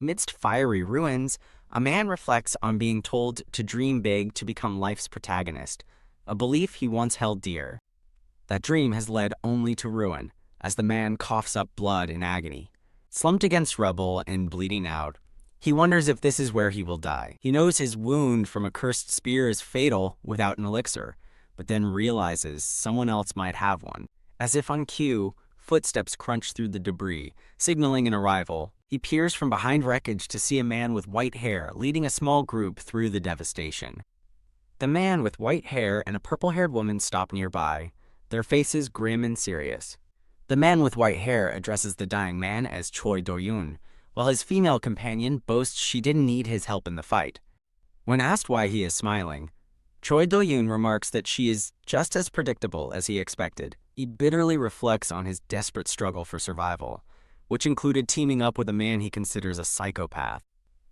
Amidst fiery ruins, a man reflects on being told to dream big to become life's protagonist, a belief he once held dear. That dream has led only to ruin, as the man coughs up blood in agony. Slumped against rubble and bleeding out, he wonders if this is where he will die. He knows his wound from a cursed spear is fatal without an elixir, but then realizes someone else might have one. As if on cue, footsteps crunch through the debris, signaling an arrival. He peers from behind wreckage to see a man with white hair leading a small group through the devastation. The man with white hair and a purple-haired woman stop nearby, their faces grim and serious. The man with white hair addresses the dying man as Choi Do-yoon, while his female companion boasts she didn't need his help in the fight. When asked why he is smiling, Choi Do-yoon remarks that she is just as predictable as he expected. He bitterly reflects on his desperate struggle for survival, which included teaming up with a man he considers a psychopath.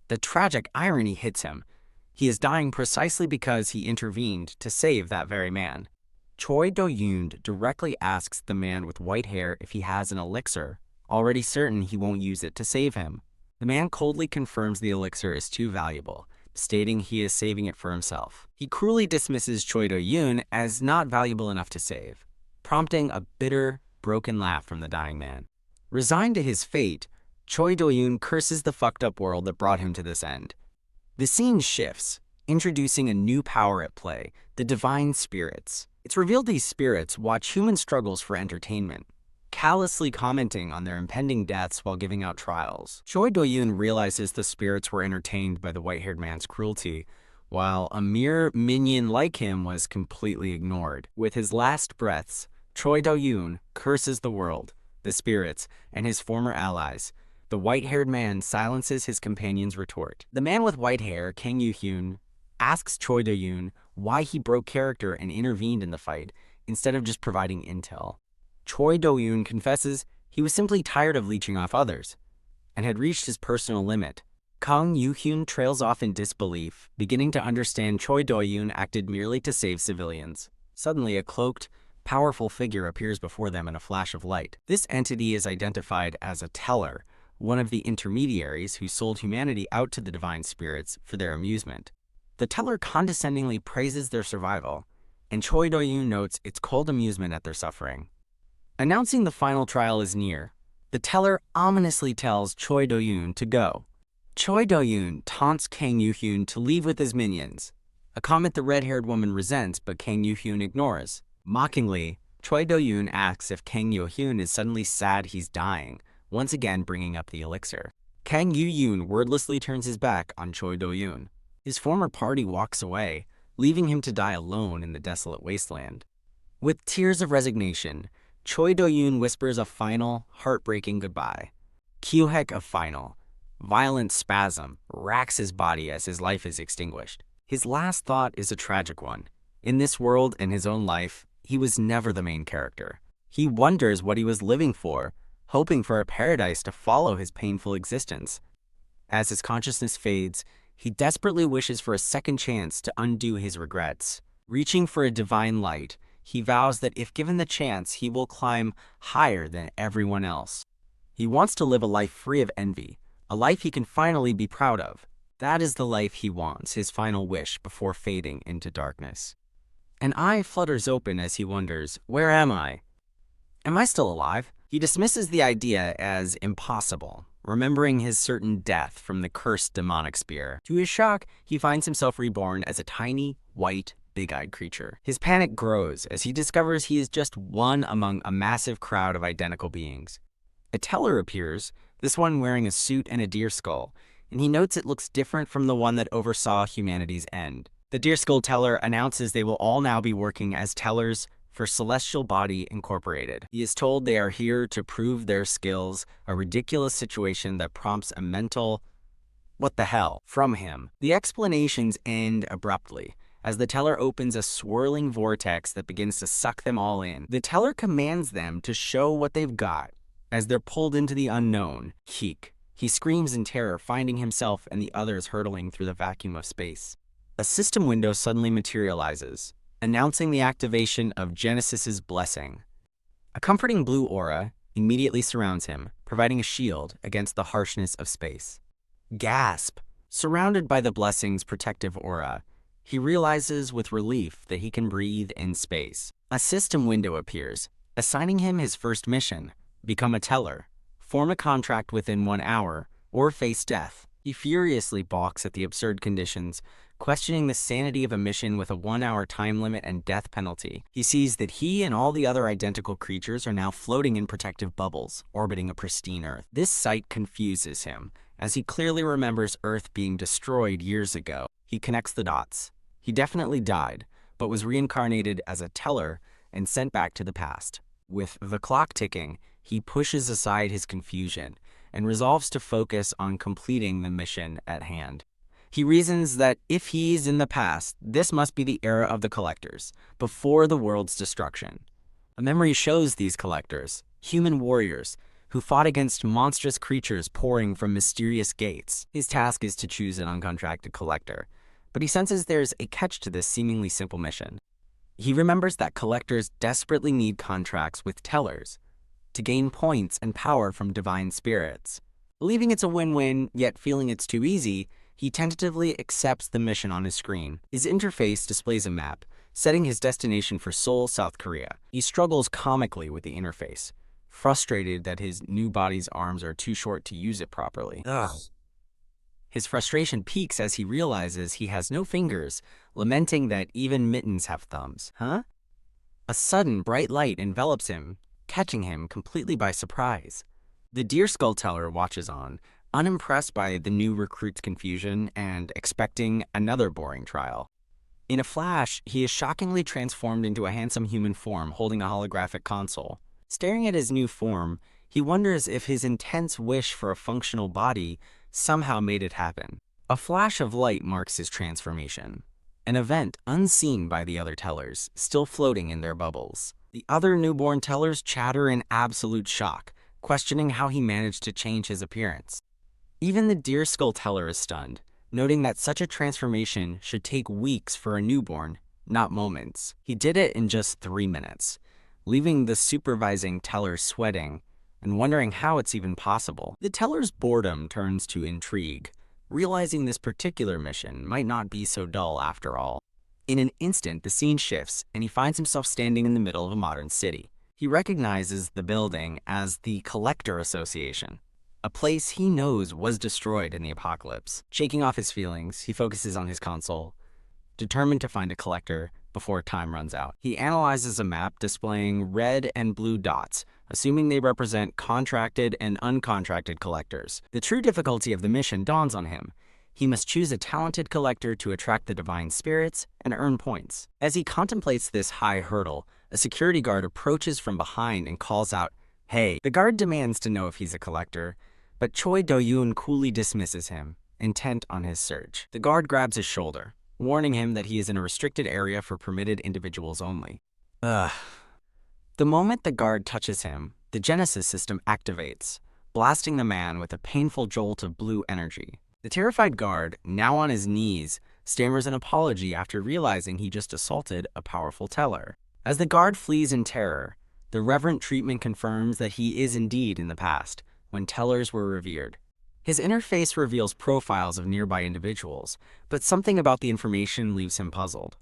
The tragic irony hits him. He is dying precisely because he intervened to save that very man. Choi Do-yoon directly asks the man with white hair if he has an elixir, already certain he won't use it to save him. The man coldly confirms the elixir is too valuable, stating he is saving it for himself. He cruelly dismisses Choi Do-yoon as not valuable enough to save, prompting a bitter, broken laugh from the dying man. Resigned to his fate, Choi Do-yoon curses the fucked up world that brought him to this end. The scene shifts, introducing a new power at play, the divine spirits. It's revealed these spirits watch human struggles for entertainment, callously commenting on their impending deaths while giving out trials. Choi Do-yoon realizes the spirits were entertained by the white-haired man's cruelty, while a mere minion like him was completely ignored. With his last breaths, Choi Do-yoon curses the world, the spirits, and his former allies. The white-haired man silences his companion's retort. The man with white hair, Kang Yoo-hyun, asks Choi Do-yoon why he broke character and intervened in the fight, instead of just providing intel. Choi Do-yoon confesses he was simply tired of leeching off others, and had reached his personal limit. Kang Yoo-hyun trails off in disbelief, beginning to understand Choi Do-yoon acted merely to save civilians. Suddenly, a cloaked, powerful figure appears before them in a flash of light. This entity is identified as a teller, one of the intermediaries who sold humanity out to the divine spirits for their amusement. The teller condescendingly praises their survival, and Choi Do-yoon notes its cold amusement at their suffering. Announcing the final trial is near, the teller ominously tells Choi Do-yoon to go. Choi Do-yoon taunts Kang Yoo-hyun to leave with his minions, a comment the red-haired woman resents but Kang Yoo-hyun ignores. Mockingly, Choi Do-yoon asks if Kang Yoo-hyun is suddenly sad he's dying, once again bringing up the elixir. Kang Yoo-hyun wordlessly turns his back on Choi Do-yoon. His former party walks away, leaving him to die alone in the desolate wasteland. With tears of resignation, Choi Do-yoon whispers a final, heartbreaking goodbye. Kyohek of final. Violent spasm racks his body as his life is extinguished. His last thought is a tragic one. In this world and his own life, he was never the main character. He wonders what he was living for, hoping for a paradise to follow his painful existence. As his consciousness fades, he desperately wishes for a second chance to undo his regrets. Reaching for a divine light, he vows that if given the chance, he will climb higher than everyone else. He wants to live a life free of envy, a life he can finally be proud of. That is the life he wants, his final wish before fading into darkness. An eye flutters open as he wonders, where am I? Am I still alive? He dismisses the idea as impossible, remembering his certain death from the cursed demonic spear. To his shock, he finds himself reborn as a tiny, white, big-eyed creature. His panic grows as he discovers he is just one among a massive crowd of identical beings. A teller appears, this one wearing a suit and a deer skull, and he notes it looks different from the one that oversaw humanity's end. The deer skull teller announces they will all now be working as tellers for Celestial Body Incorporated. He is told they are here to prove their skills, a ridiculous situation that prompts a mental "what the hell" from him. The explanations end abruptly, as the teller opens a swirling vortex that begins to suck them all in. The teller commands them to show what they've got, as they're pulled into the unknown. Heek. He screams in terror, finding himself and the others hurtling through the vacuum of space. A system window suddenly materializes, announcing the activation of Genesis's blessing. A comforting blue aura immediately surrounds him, providing a shield against the harshness of space. Gasp! Surrounded by the blessing's protective aura, he realizes with relief that he can breathe in space. A system window appears, assigning him his first mission: become a teller, form a contract within 1 hour, or face death. He furiously balks at the absurd conditions, questioning the sanity of a mission with a 1-hour time limit and death penalty. He sees that he and all the other identical creatures are now floating in protective bubbles, orbiting a pristine Earth. This sight confuses him, as he clearly remembers Earth being destroyed years ago. He connects the dots. He definitely died, but was reincarnated as a teller and sent back to the past. With the clock ticking, he pushes aside his confusion and resolves to focus on completing the mission at hand. He reasons that if he's in the past, this must be the era of the collectors, before the world's destruction. A memory shows these collectors, human warriors, who fought against monstrous creatures pouring from mysterious gates. His task is to choose an uncontracted collector, but he senses there's a catch to this seemingly simple mission. He remembers that collectors desperately need contracts with tellers to gain points and power from divine spirits. Believing it's a win-win, yet feeling it's too easy, he tentatively accepts the mission on his screen. His interface displays a map, setting his destination for Seoul, South Korea. He struggles comically with the interface, frustrated that his new body's arms are too short to use it properly. His frustration peaks as he realizes he has no fingers, lamenting that even mittens have thumbs. A sudden bright light envelops him, catching him completely by surprise. The deer skull teller watches on, unimpressed by the new recruit's confusion and expecting another boring trial. In a flash, he is shockingly transformed into a handsome human form holding a holographic console. Staring at his new form, he wonders if his intense wish for a functional body somehow made it happen. A flash of light marks his transformation, an event unseen by the other tellers, still floating in their bubbles. The other newborn tellers chatter in absolute shock, questioning how he managed to change his appearance. Even the deer skull teller is stunned, noting that such a transformation should take weeks for a newborn, not moments. He did it in just 3 minutes, leaving the supervising teller sweating and wondering how it's even possible. The teller's boredom turns to intrigue, realizing this particular mission might not be so dull after all. In an instant, the scene shifts, and he finds himself standing in the middle of a modern city. He recognizes the building as the Collector Association, a place he knows was destroyed in the apocalypse. Shaking off his feelings, he focuses on his console, determined to find a collector before time runs out. He analyzes a map displaying red and blue dots, assuming they represent contracted and uncontracted collectors. The true difficulty of the mission dawns on him. He must choose a talented collector to attract the divine spirits and earn points. As he contemplates this high hurdle, a security guard approaches from behind and calls out, "Hey!" The guard demands to know if he's a collector, but Choi Do-yoon coolly dismisses him, intent on his search. The guard grabs his shoulder, warning him that he is in a restricted area for permitted individuals only. The moment the guard touches him, the Genesis system activates, blasting the man with a painful jolt of blue energy. The terrified guard, now on his knees, stammers an apology after realizing he just assaulted a powerful teller. As the guard flees in terror, the reverent treatment confirms that he is indeed in the past, when tellers were revered. His interface reveals profiles of nearby individuals, but something about the information leaves him puzzled.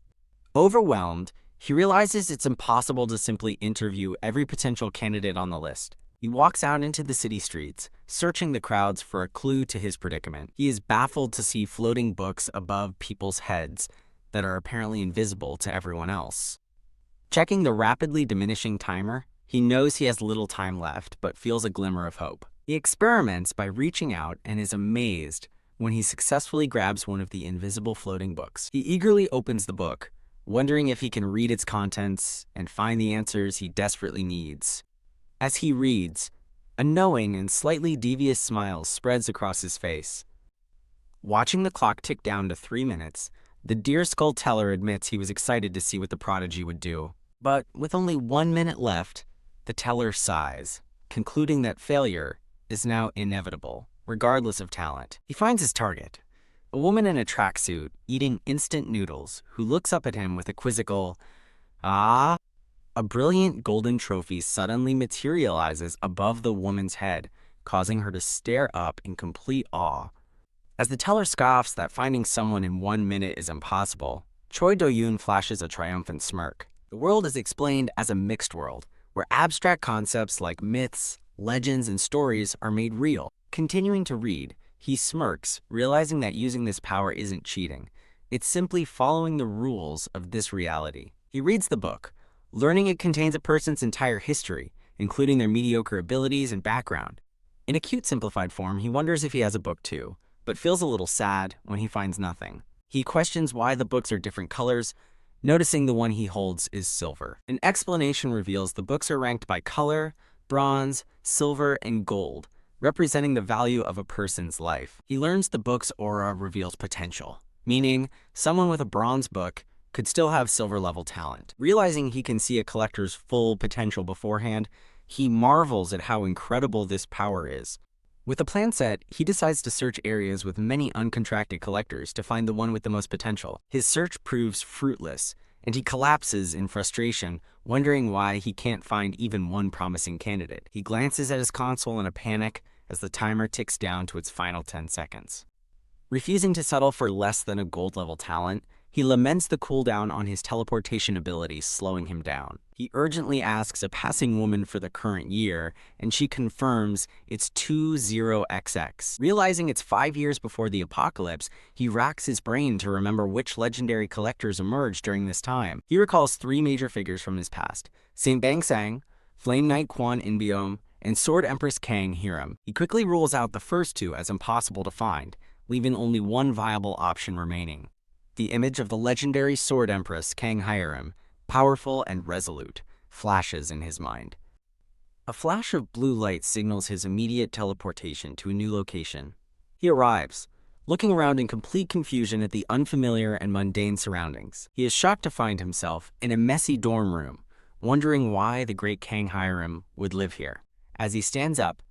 Overwhelmed, he realizes it's impossible to simply interview every potential candidate on the list. He walks out into the city streets, searching the crowds for a clue to his predicament. He is baffled to see floating books above people's heads that are apparently invisible to everyone else. Checking the rapidly diminishing timer, he knows he has little time left, but feels a glimmer of hope. He experiments by reaching out and is amazed when he successfully grabs one of the invisible floating books. He eagerly opens the book, wondering if he can read its contents and find the answers he desperately needs. As he reads, a knowing and slightly devious smile spreads across his face. Watching the clock tick down to 3 minutes, the deer skull teller admits he was excited to see what the prodigy would do. But with only 1 minute left, the teller sighs, concluding that failure is now inevitable, regardless of talent. He finds his target, a woman in a tracksuit eating instant noodles who looks up at him with a quizzical, "Ah?" A brilliant golden trophy suddenly materializes above the woman's head, causing her to stare up in complete awe. As the teller scoffs that finding someone in 1 minute is impossible, Choi Do-yoon flashes a triumphant smirk. The world is explained as a mixed world, where abstract concepts like myths, legends, and stories are made real. Continuing to read, he smirks, realizing that using this power isn't cheating. It's simply following the rules of this reality. He reads the book, learning it contains a person's entire history, including their mediocre abilities and background. In a cute simplified form, he wonders if he has a book too, but feels a little sad when he finds nothing. He questions why the books are different colors, noticing the one he holds is silver. An explanation reveals the books are ranked by color, bronze, silver, and gold, representing the value of a person's life. He learns the book's aura reveals potential, meaning someone with a bronze book could still have silver-level talent. Realizing he can see a collector's full potential beforehand, he marvels at how incredible this power is. With a plan set, he decides to search areas with many uncontracted collectors to find the one with the most potential. His search proves fruitless, and he collapses in frustration, wondering why he can't find even one promising candidate. He glances at his console in a panic as the timer ticks down to its final 10 seconds. Refusing to settle for less than a gold-level talent, he laments the cooldown on his teleportation ability, slowing him down. He urgently asks a passing woman for the current year, and she confirms it's 20XX. Realizing it's 5 years before the apocalypse, he racks his brain to remember which legendary collectors emerged during this time. He recalls 3 major figures from his past: Saint Bang Sang, Flame Knight Quan Inbeom, and Sword Empress Kang Hiram. He quickly rules out the first 2 as impossible to find, leaving only one viable option remaining: the image of the legendary Sword Empress Kang Hiram, powerful and resolute, flashes in his mind. A flash of blue light signals his immediate teleportation to a new location. He arrives, looking around in complete confusion at the unfamiliar and mundane surroundings. He is shocked to find himself in a messy dorm room, wondering why the great Kang Hiram would live here. As he stands up,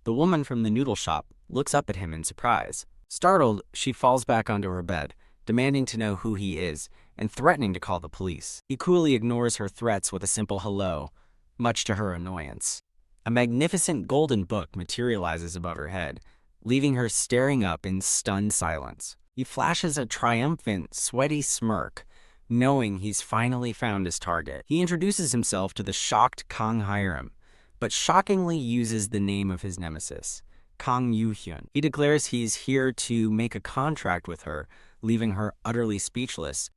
the woman from the noodle shop looks up at him in surprise. Startled, she falls back onto her bed, demanding to know who he is and threatening to call the police. He coolly ignores her threats with a simple hello, much to her annoyance. A magnificent golden book materializes above her head, leaving her staring up in stunned silence. He flashes a triumphant, sweaty smirk, knowing he's finally found his target. He introduces himself to the shocked Kang Hiram, but shockingly uses the name of his nemesis, Kang Yoo-hyun. He declares he's here to make a contract with her, leaving her utterly speechless.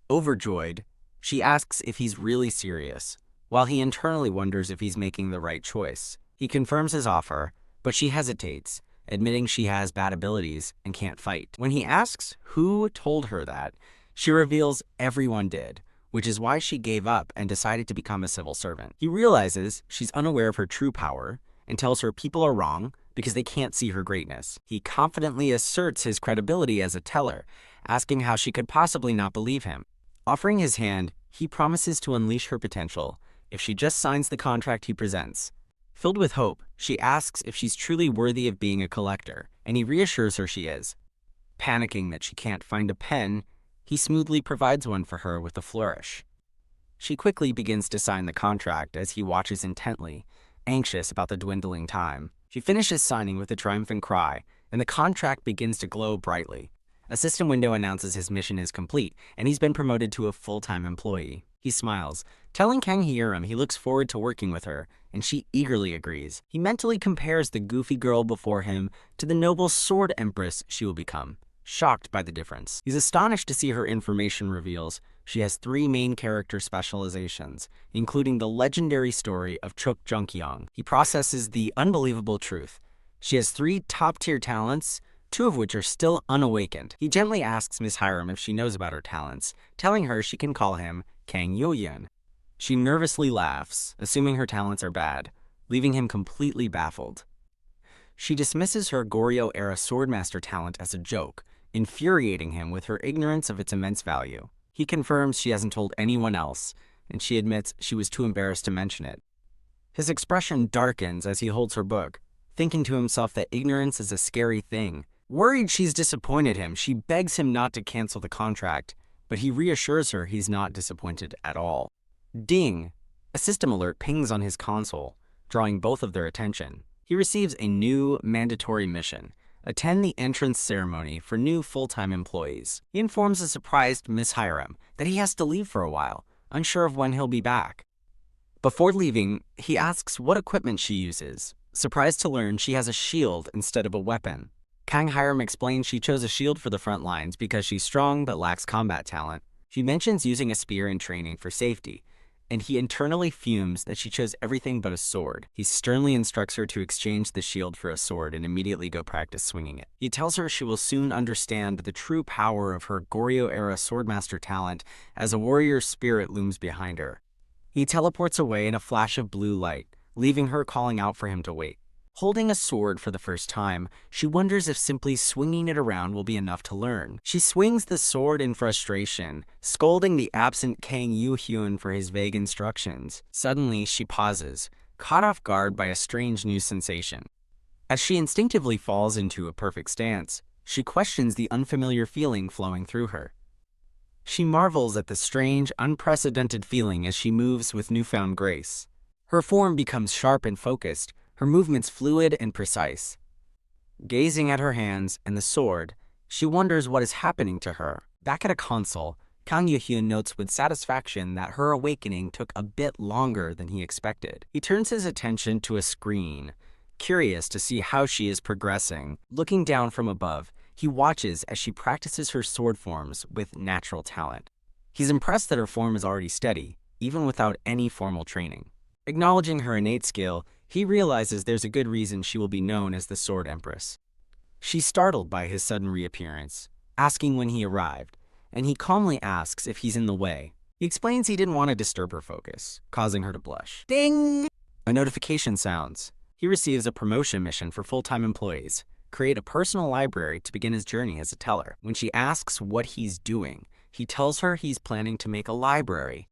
Overjoyed, she asks if he's really serious, while he internally wonders if he's making the right choice. He confirms his offer, but she hesitates, admitting she has bad abilities and can't fight. When he asks who told her that, she reveals everyone did, which is why she gave up and decided to become a civil servant. He realizes she's unaware of her true power and tells her people are wrong because they can't see her greatness. He confidently asserts his credibility as a teller, asking how she could possibly not believe him. Offering his hand, he promises to unleash her potential if she just signs the contract he presents. Filled with hope, she asks if she's truly worthy of being a collector, and he reassures her she is. Panicking that she can't find a pen, he smoothly provides one for her with a flourish. She quickly begins to sign the contract as he watches intently, anxious about the dwindling time. She finishes signing with a triumphant cry, and the contract begins to glow brightly. A system window announces his mission is complete, and he's been promoted to a full-time employee. He smiles, telling Kang Hiram he looks forward to working with her, and she eagerly agrees. He mentally compares the goofy girl before him to the noble Sword Empress she will become, shocked by the difference. He's astonished to see her information reveals she has 3 main character specializations, including the legendary story of Chuk Jung-kyung. He processes the unbelievable truth. She has 3 top-tier talents, 2 of which are still unawakened. He gently asks Miss Hiram if she knows about her talents, telling her she can call him Kang Yo-yun. She nervously laughs, assuming her talents are bad, leaving him completely baffled. She dismisses her Goryeo-era Swordmaster talent as a joke, infuriating him with her ignorance of its immense value. He confirms she hasn't told anyone else, and she admits she was too embarrassed to mention it. His expression darkens as he holds her book, thinking to himself that ignorance is a scary thing. Worried she's disappointed him, she begs him not to cancel the contract, but he reassures her he's not disappointed at all. Ding! A system alert pings on his console, drawing both of their attention. He receives a new, mandatory mission, attend the entrance ceremony for new full-time employees. He informs a surprised Miss Hiram that he has to leave for a while, unsure of when he'll be back. Before leaving, he asks what equipment she uses, surprised to learn she has a shield instead of a weapon. Kang Hiram explains she chose a shield for the front lines because she's strong but lacks combat talent. She mentions using a spear in training for safety, and he internally fumes that she chose everything but a sword. He sternly instructs her to exchange the shield for a sword and immediately go practice swinging it. He tells her she will soon understand the true power of her Goryeo-era swordmaster talent as a warrior's spirit looms behind her. He teleports away in a flash of blue light, leaving her calling out for him to wait. Holding a sword for the first time, she wonders if simply swinging it around will be enough to learn. She swings the sword in frustration, scolding the absent Kang Yoo-hyun for his vague instructions. Suddenly, she pauses, caught off guard by a strange new sensation. As she instinctively falls into a perfect stance, she questions the unfamiliar feeling flowing through her. She marvels at the strange, unprecedented feeling as she moves with newfound grace. Her form becomes sharp and focused, her movements fluid and precise. Gazing at her hands and the sword, she wonders what is happening to her. Back at a console, Kang Yoo-hyun notes with satisfaction that her awakening took a bit longer than he expected. He turns his attention to a screen, curious to see how she is progressing. Looking down from above, he watches as she practices her sword forms with natural talent. He's impressed that her form is already steady, even without any formal training. Acknowledging her innate skill, he realizes there's a good reason she will be known as the Sword Empress. She's startled by his sudden reappearance, asking when he arrived, and he calmly asks if he's in the way. He explains he didn't want to disturb her focus, causing her to blush. Ding! A notification sounds. He receives a promotion mission for full-time employees. Create a personal library to begin his journey as a teller. When she asks what he's doing, he tells her he's planning to make a library.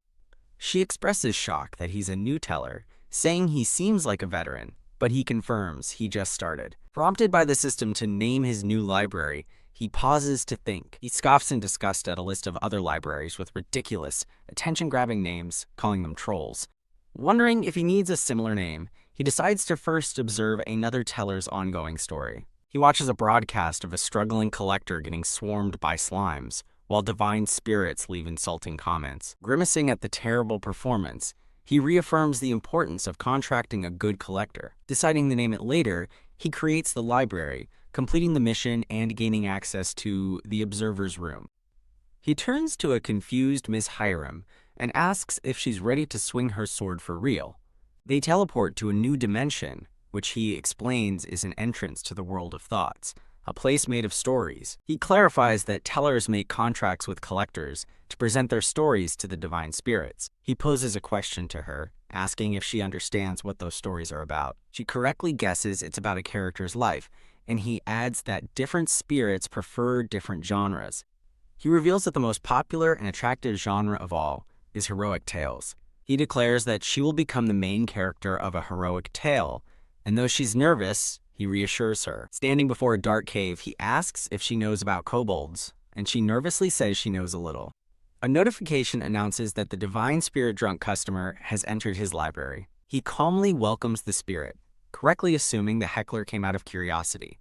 She expresses shock that he's a new teller, saying he seems like a veteran, but he confirms he just started. Prompted by the system to name his new library, he pauses to think. He scoffs in disgust at a list of other libraries with ridiculous, attention-grabbing names, calling them trolls. Wondering if he needs a similar name, he decides to first observe another teller's ongoing story. He watches a broadcast of a struggling collector getting swarmed by slimes, while divine spirits leave insulting comments. Grimacing at the terrible performance, he reaffirms the importance of contracting a good collector. Deciding to name it later, he creates the library, completing the mission and gaining access to the observer's room. He turns to a confused Miss Hiram and asks if she's ready to swing her sword for real. They teleport to a new dimension, which he explains is an entrance to the world of thoughts, a place made of stories. He clarifies that tellers make contracts with collectors to present their stories to the divine spirits. He poses a question to her, asking if she understands what those stories are about. She correctly guesses it's about a character's life, and he adds that different spirits prefer different genres. He reveals that the most popular and attractive genre of all is heroic tales. He declares that she will become the main character of a heroic tale, and though she's nervous, he reassures her. Standing before a dark cave, he asks if she knows about kobolds, and she nervously says she knows a little. A notification announces that the divine spirit-drunk customer has entered his library. He calmly welcomes the spirit, correctly assuming the heckler came out of curiosity.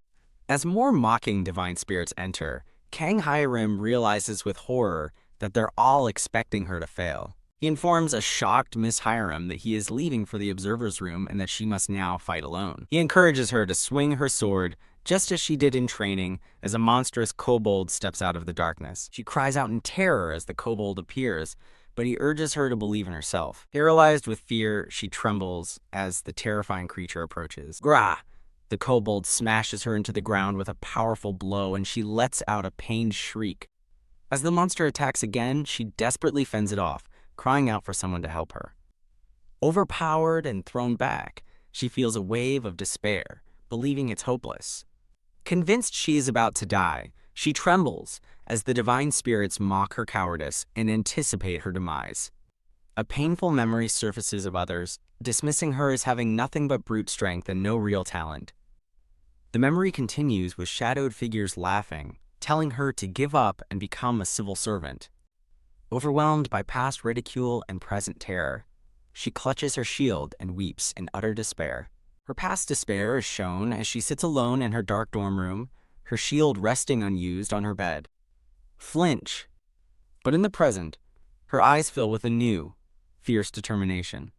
As more mocking divine spirits enter, Kang Hiram realizes with horror that they're all expecting her to fail. He informs a shocked Miss Hiram that he is leaving for the observer's room and that she must now fight alone. He encourages her to swing her sword, just as she did in training, as a monstrous kobold steps out of the darkness. She cries out in terror as the kobold appears, but he urges her to believe in herself. Paralyzed with fear, she trembles as the terrifying creature approaches. Grah! The kobold smashes her into the ground with a powerful blow, and she lets out a pained shriek. As the monster attacks again, she desperately fends it off, crying out for someone to help her. Overpowered and thrown back, she feels a wave of despair, believing it's hopeless. Convinced she is about to die, she trembles as the divine spirits mock her cowardice and anticipate her demise. A painful memory surfaces of others, dismissing her as having nothing but brute strength and no real talent. The memory continues with shadowed figures laughing, telling her to give up and become a civil servant. Overwhelmed by past ridicule and present terror, she clutches her shield and weeps in utter despair. Her past despair is shown as she sits alone in her dark dorm room, her shield resting unused on her bed. Flinch. But in the present, her eyes fill with a new, fierce determination.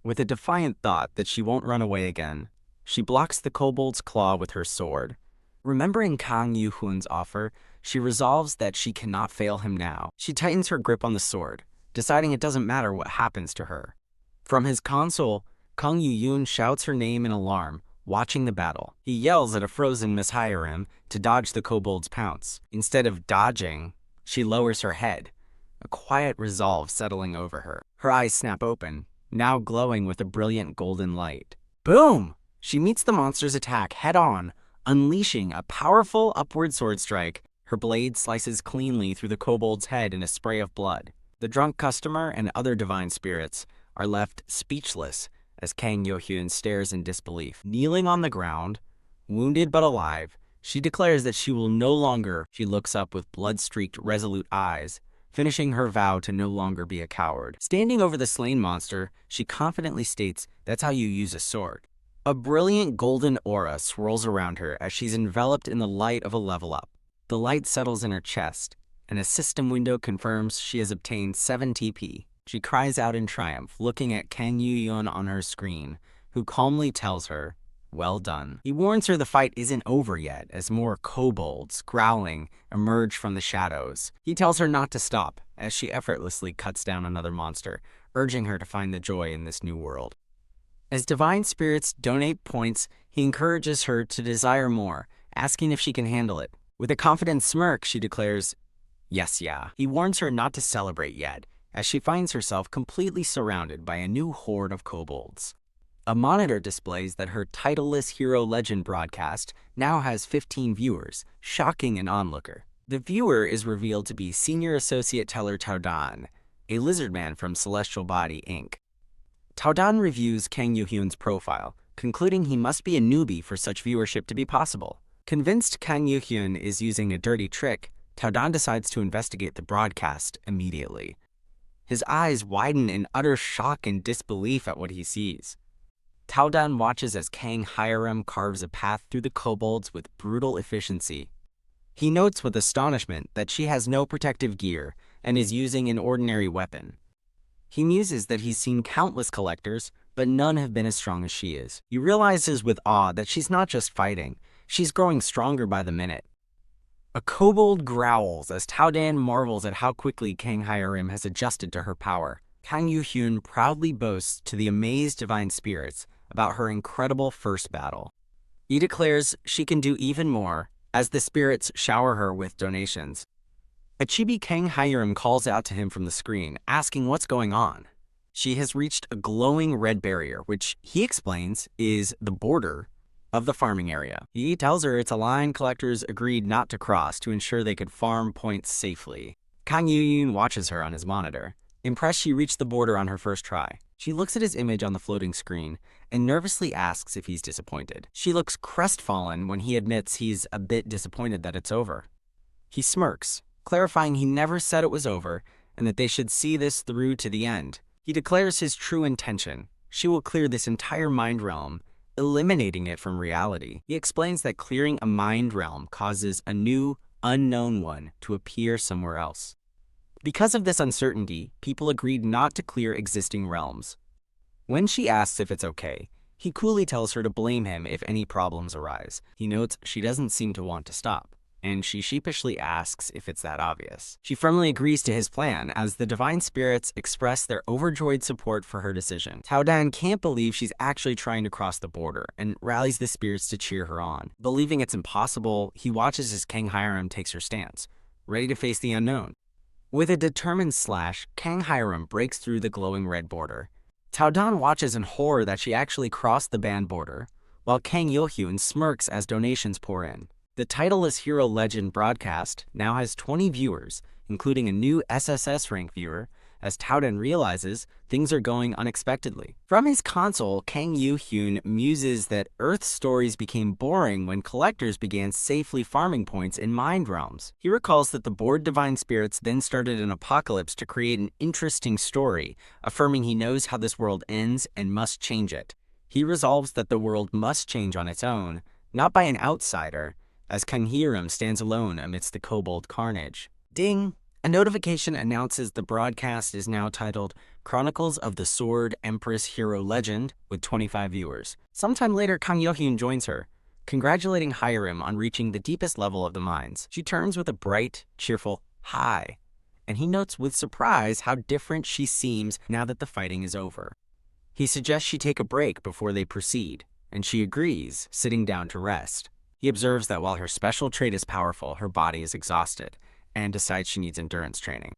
With a defiant thought that she won't run away again, she blocks the kobold's claw with her sword. Remembering Kang Yu-hoon's offer, she resolves that she cannot fail him now. She tightens her grip on the sword, deciding it doesn't matter what happens to her. From his console, Kang Yu-hoon shouts her name in alarm, watching the battle. He yells at a frozen Miss Hiram to dodge the kobold's pounce. Instead of dodging, she lowers her head, a quiet resolve settling over her. Her eyes snap open, now glowing with a brilliant golden light. Boom! She meets the monster's attack head-on, unleashing a powerful upward sword strike. Her blade slices cleanly through the kobold's head in a spray of blood. The drunk customer and other divine spirits are left speechless as Kang Yo-hyun stares in disbelief. Kneeling on the ground, wounded but alive, she declares that she will no longer. She looks up with blood-streaked, resolute eyes, finishing her vow to no longer be a coward. Standing over the slain monster, she confidently states, "That's how you use a sword." A brilliant golden aura swirls around her as she's enveloped in the light of a level up. The light settles in her chest, and a system window confirms she has obtained 7 TP. She cries out in triumph, looking at Kang Yu-yeon on her screen, who calmly tells her, "Well done." He warns her the fight isn't over yet, as more kobolds, growling, emerge from the shadows. He tells her not to stop, as she effortlessly cuts down another monster, urging her to find the joy in this new world. As divine spirits donate points, he encourages her to desire more, asking if she can handle it. With a confident smirk, she declares, "Yes, yeah." He warns her not to celebrate yet, as she finds herself completely surrounded by a new horde of kobolds. A monitor displays that her titleless hero legend broadcast now has 15 viewers, shocking an onlooker. The viewer is revealed to be Senior Associate Teller Taodan, a lizard man from Celestial Body, Inc. Taodan reviews Kang Yu-hyun's profile, concluding he must be a newbie for such viewership to be possible. Convinced Kang Yu-hyun is using a dirty trick, Taodan decides to investigate the broadcast immediately. His eyes widen in utter shock and disbelief at what he sees. Taodan watches as Kang Hiram carves a path through the kobolds with brutal efficiency. He notes with astonishment that she has no protective gear and is using an ordinary weapon. He muses that he's seen countless collectors, but none have been as strong as she is. He realizes with awe that she's not just fighting, she's growing stronger by the minute. A kobold growls as Taodan marvels at how quickly Kang Hiram has adjusted to her power. Kang Yu-hyun proudly boasts to the amazed divine spirits about her incredible first battle. He declares she can do even more as the spirits shower her with donations. A chibi Kang Hiram calls out to him from the screen, asking what's going on. She has reached a glowing red barrier, which he explains is the border of the farming area. He tells her it's a line collectors agreed not to cross to ensure they could farm points safely. Kang Yu-hyun watches her on his monitor. Impressed she reached the border on her first try. She looks at his image on the floating screen and nervously asks if he's disappointed. She looks crestfallen when he admits he's a bit disappointed that it's over. He smirks, clarifying he never said it was over and that they should see this through to the end. He declares his true intention. She will clear this entire mind realm, eliminating it from reality. He explains that clearing a mind realm causes a new, unknown one to appear somewhere else. Because of this uncertainty, people agreed not to clear existing realms. When she asks if it's okay, he coolly tells her to blame him if any problems arise. He notes she doesn't seem to want to stop, and she sheepishly asks if it's that obvious. She firmly agrees to his plan as the divine spirits express their overjoyed support for her decision. Taodan can't believe she's actually trying to cross the border and rallies the spirits to cheer her on. Believing it's impossible, he watches as Kang Hiram takes her stance, ready to face the unknown. With a determined slash, Kang Hiram breaks through the glowing red border. Taodan watches in horror that she actually crossed the banned border, while Kang Yo-hyun smirks as donations pour in. The titleless hero legend broadcast now has 20 viewers, including a new SSS rank viewer, as Taodan realizes things are going unexpectedly. From his console, Kang Yu-hyun muses that Earth's stories became boring when collectors began safely farming points in mind realms. He recalls that the bored divine spirits then started an apocalypse to create an interesting story, affirming he knows how this world ends and must change it. He resolves that the world must change on its own, not by an outsider, as Kang Hee-rim stands alone amidst the kobold carnage. Ding! A notification announces the broadcast is now titled Chronicles of the Sword Empress Hero Legend with 25 viewers. Sometime later, Kang Yo-hyun joins her, congratulating Hee-rim on reaching the deepest level of the mines. She turns with a bright, cheerful hi, and he notes with surprise how different she seems now that the fighting is over. He suggests she take a break before they proceed, and she agrees, sitting down to rest. He observes that while her special trait is powerful, her body is exhausted, and decides she needs endurance training.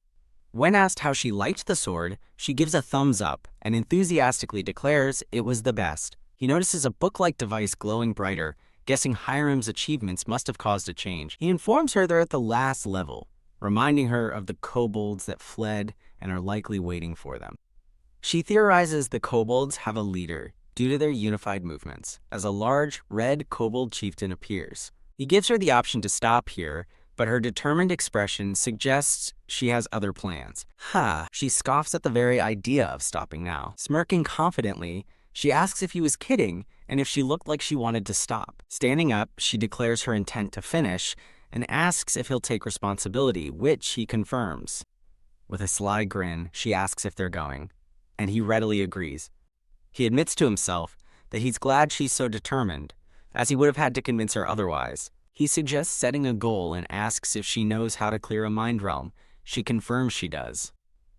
When asked how she liked the sword, she gives a thumbs up and enthusiastically declares it was the best. He notices a book-like device glowing brighter, guessing Hee-rim's achievements must have caused a change. He informs her they're at the last level, reminding her of the kobolds that fled and are likely waiting for them. She theorizes the kobolds have a leader due to their unified movements, as a large, red kobold chieftain appears. He gives her the option to stop here, but her determined expression suggests she has other plans. She scoffs at the very idea of stopping now. Smirking confidently, she asks if he was kidding and if she looked like she wanted to stop. Standing up, she declares her intent to finish and asks if he'll take responsibility, which he confirms. With a sly grin, she asks if they're going, and he readily agrees. He admits to himself that he's glad she's so determined, as he would have had to convince her otherwise. He suggests setting a goal and asks if she knows how to clear a mind realm. She confirms she does.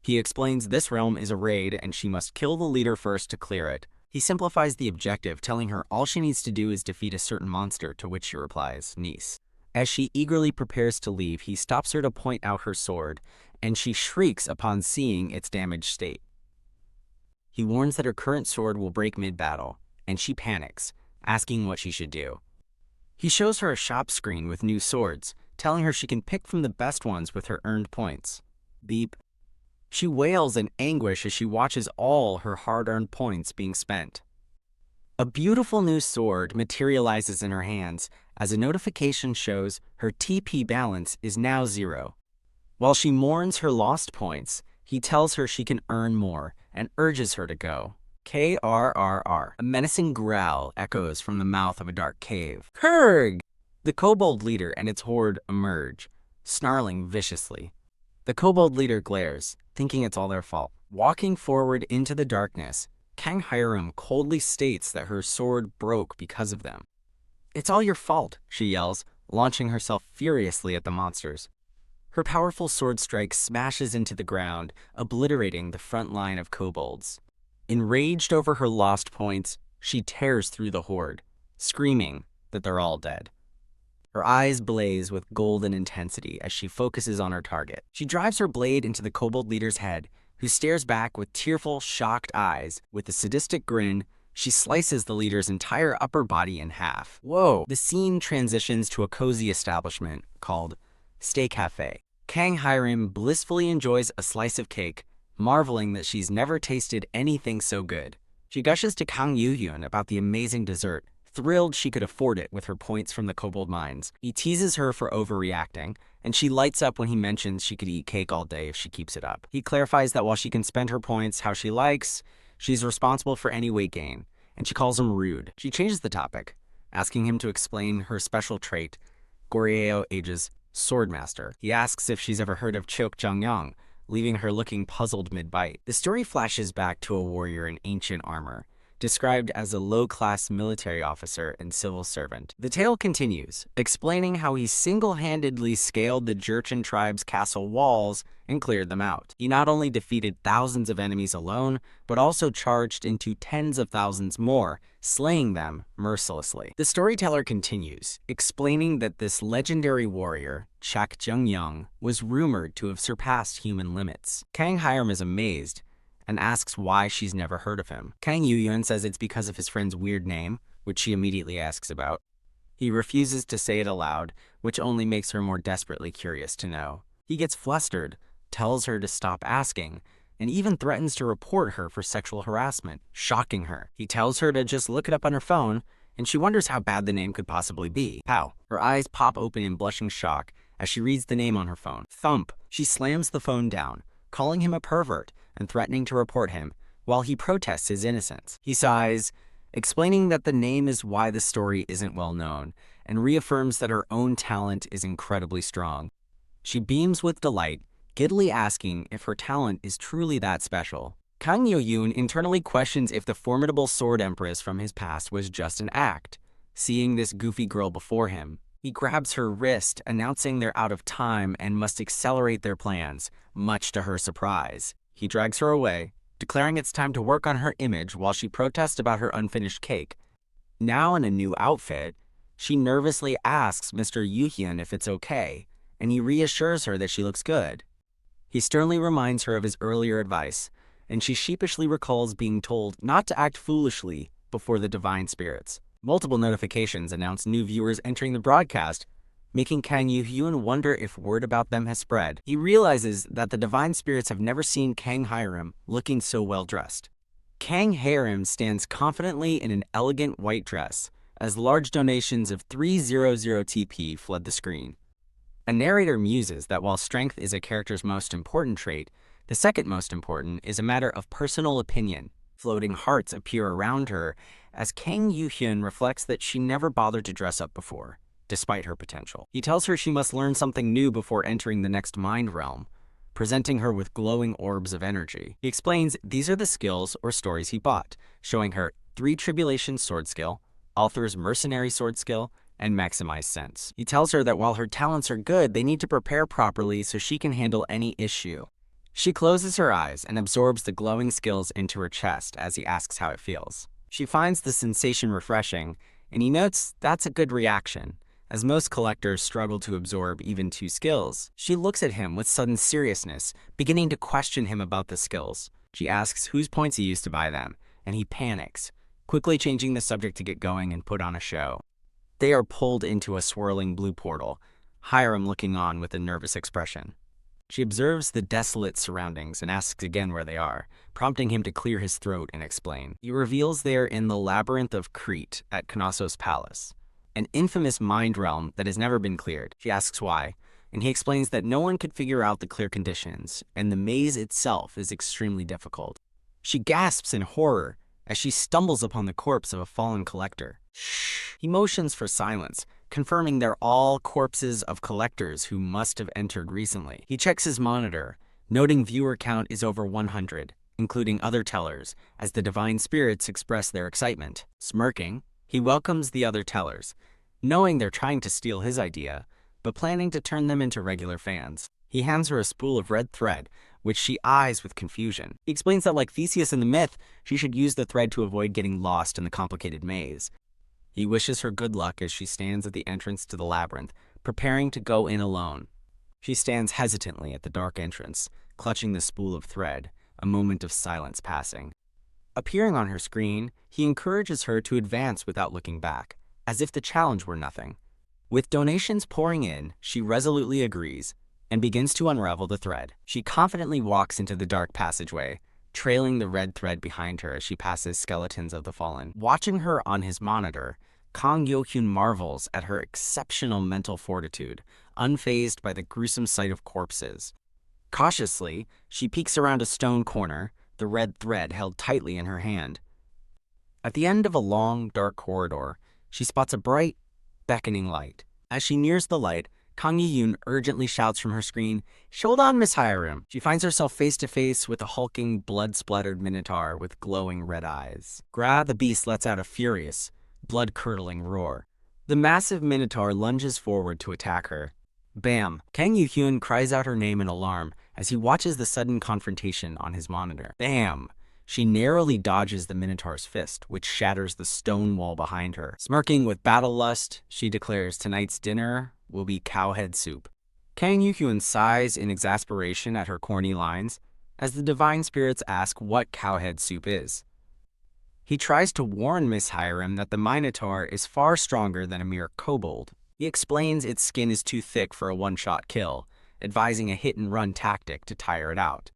He explains this realm is a raid and she must kill the leader first to clear it. He simplifies the objective, telling her all she needs to do is defeat a certain monster, to which she replies, niece. As she eagerly prepares to leave, he stops her to point out her sword, and she shrieks upon seeing its damaged state. He warns that her current sword will break mid-battle, and she panics, asking what she should do. He shows her a shop screen with new swords, telling her she can pick from the best ones with her earned points. Beep. She wails in anguish as she watches all her hard-earned points being spent. A beautiful new sword materializes in her hands as a notification shows her TP balance is now 0. While she mourns her lost points, he tells her she can earn more and urges her to go. KRRR. A menacing growl echoes from the mouth of a dark cave. Kurg! The kobold leader and its horde emerge, snarling viciously. The kobold leader glares, thinking it's all their fault. Walking forward into the darkness, Kang Hee-rim coldly states that her sword broke because of them. It's all your fault, she yells, launching herself furiously at the monsters. Her powerful sword strike smashes into the ground, obliterating the front line of kobolds. Enraged over her lost points, she tears through the horde, screaming that they're all dead. Her eyes blaze with golden intensity as she focuses on her target. She drives her blade into the kobold leader's head, who stares back with tearful, shocked eyes. With a sadistic grin, she slices the leader's entire upper body in half. Whoa! The scene transitions to a cozy establishment called Stay Cafe. Kang Hee-rim blissfully enjoys a slice of cake, marveling that she's never tasted anything so good. She gushes to Kang Yo-hyun about the amazing dessert, thrilled she could afford it with her points from the kobold mines. He teases her for overreacting, and she lights up when he mentions she could eat cake all day if she keeps it up. He clarifies that while she can spend her points how she likes, she's responsible for any weight gain, and she calls him rude. She changes the topic, asking him to explain her special trait, Goryeo ages Swordmaster. He asks if she's ever heard of Cheok Jung-young, leaving her looking puzzled mid-bite. The story flashes back to a warrior in ancient armor, described as a low-class military officer and civil servant. The tale continues, explaining how he single-handedly scaled the Jurchen tribe's castle walls and cleared them out. He not only defeated thousands of enemies alone, but also charged into tens of thousands more, slaying them mercilessly. The storyteller continues, explaining that this legendary warrior, Chak Jung-young, was rumored to have surpassed human limits. Kang Hee-rim is amazed and asks why she's never heard of him. Kang Yo-hyun says it's because of his friend's weird name, which she immediately asks about. He refuses to say it aloud, which only makes her more desperately curious to know. He gets flustered, tells her to stop asking, and even threatens to report her for sexual harassment, shocking her. He tells her to just look it up on her phone, and she wonders how bad the name could possibly be. Pow! Her eyes pop open in blushing shock as she reads the name on her phone. Thump! She slams the phone down, calling him a pervert and threatening to report him, while he protests his innocence. He sighs, explaining that the name is why the story isn't well known, and reaffirms that her own talent is incredibly strong. She beams with delight, giddily asking if her talent is truly that special. Kang Yo-yoon internally questions if the formidable sword empress from his past was just an act. Seeing this goofy girl before him, he grabs her wrist, announcing they're out of time and must accelerate their plans, much to her surprise. He drags her away, declaring it's time to work on her image while she protests about her unfinished cake. Now in a new outfit, she nervously asks Mr. Yoo-hyun if it's okay, and he reassures her that she looks good. He sternly reminds her of his earlier advice, and she sheepishly recalls being told not to act foolishly before the divine spirits. Multiple notifications announce new viewers entering the broadcast, making Kang Yoo-hyun wonder if word about them has spread. He realizes that the divine spirits have never seen Kang Hyram looking so well-dressed. Kang Hyram stands confidently in an elegant white dress, as large donations of 300 TP flood the screen. A narrator muses that while strength is a character's most important trait, the second most important is a matter of personal opinion. Floating hearts appear around her as Kang Yoo-hyun reflects that she never bothered to dress up before, despite her potential. He tells her she must learn something new before entering the next mind realm, presenting her with glowing orbs of energy. He explains these are the skills or stories he bought, showing her 3 Tribulation sword skill, Althor's mercenary sword skill, and maximize sense. He tells her that while her talents are good, they need to prepare properly so she can handle any issue. She closes her eyes and absorbs the glowing skills into her chest as he asks how it feels. She finds the sensation refreshing, and he notes that's a good reaction, as most collectors struggle to absorb even 2 skills. She looks at him with sudden seriousness, beginning to question him about the skills. She asks whose points he used to buy them, and he panics, quickly changing the subject to get going and put on a show. They are pulled into a swirling blue portal, Hiram looking on with a nervous expression. She observes the desolate surroundings and asks again where they are, prompting him to clear his throat and explain. He reveals they are in the labyrinth of Crete at Knossos Palace, an infamous mind realm that has never been cleared. She asks why, and he explains that no one could figure out the clear conditions, and the maze itself is extremely difficult. She gasps in horror as she stumbles upon the corpse of a fallen collector. Shh. He motions for silence, confirming they're all corpses of collectors who must have entered recently. He checks his monitor, noting viewer count is over 100, including other tellers, as the divine spirits express their excitement. Smirking, he welcomes the other tellers, knowing they're trying to steal his idea, but planning to turn them into regular fans. He hands her a spool of red thread, which she eyes with confusion. He explains that like Theseus in the myth, she should use the thread to avoid getting lost in the complicated maze. He wishes her good luck as she stands at the entrance to the labyrinth, preparing to go in alone. She stands hesitantly at the dark entrance, clutching the spool of thread, a moment of silence passing. Appearing on her screen, he encourages her to advance without looking back, as if the challenge were nothing. With donations pouring in, she resolutely agrees and begins to unravel the thread. She confidently walks into the dark passageway, trailing the red thread behind her as she passes skeletons of the fallen. Watching her on his monitor, Kang Yo-hyun marvels at her exceptional mental fortitude, unfazed by the gruesome sight of corpses. Cautiously, she peeks around a stone corner, the red thread held tightly in her hand. At the end of a long, dark corridor, she spots a bright, beckoning light. As she nears the light, Kang Yoo-hyun urgently shouts from her screen, "Showdown, Miss Hiram!" She finds herself face-to-face with a hulking, blood-splattered minotaur with glowing red eyes. The beast lets out a furious, blood-curdling roar. The massive minotaur lunges forward to attack her. Bam! Kang Yoo-hyun cries out her name in alarm as he watches the sudden confrontation on his monitor. Bam! She narrowly dodges the minotaur's fist, which shatters the stone wall behind her. Smirking with battle lust, she declares tonight's dinner will be cowhead soup. Kang Yoo-hyun sighs in exasperation at her corny lines as the divine spirits ask what cowhead soup is. He tries to warn Miss Hiram that the Minotaur is far stronger than a mere kobold. He explains its skin is too thick for a one-shot kill, advising a hit-and-run tactic to tire it out.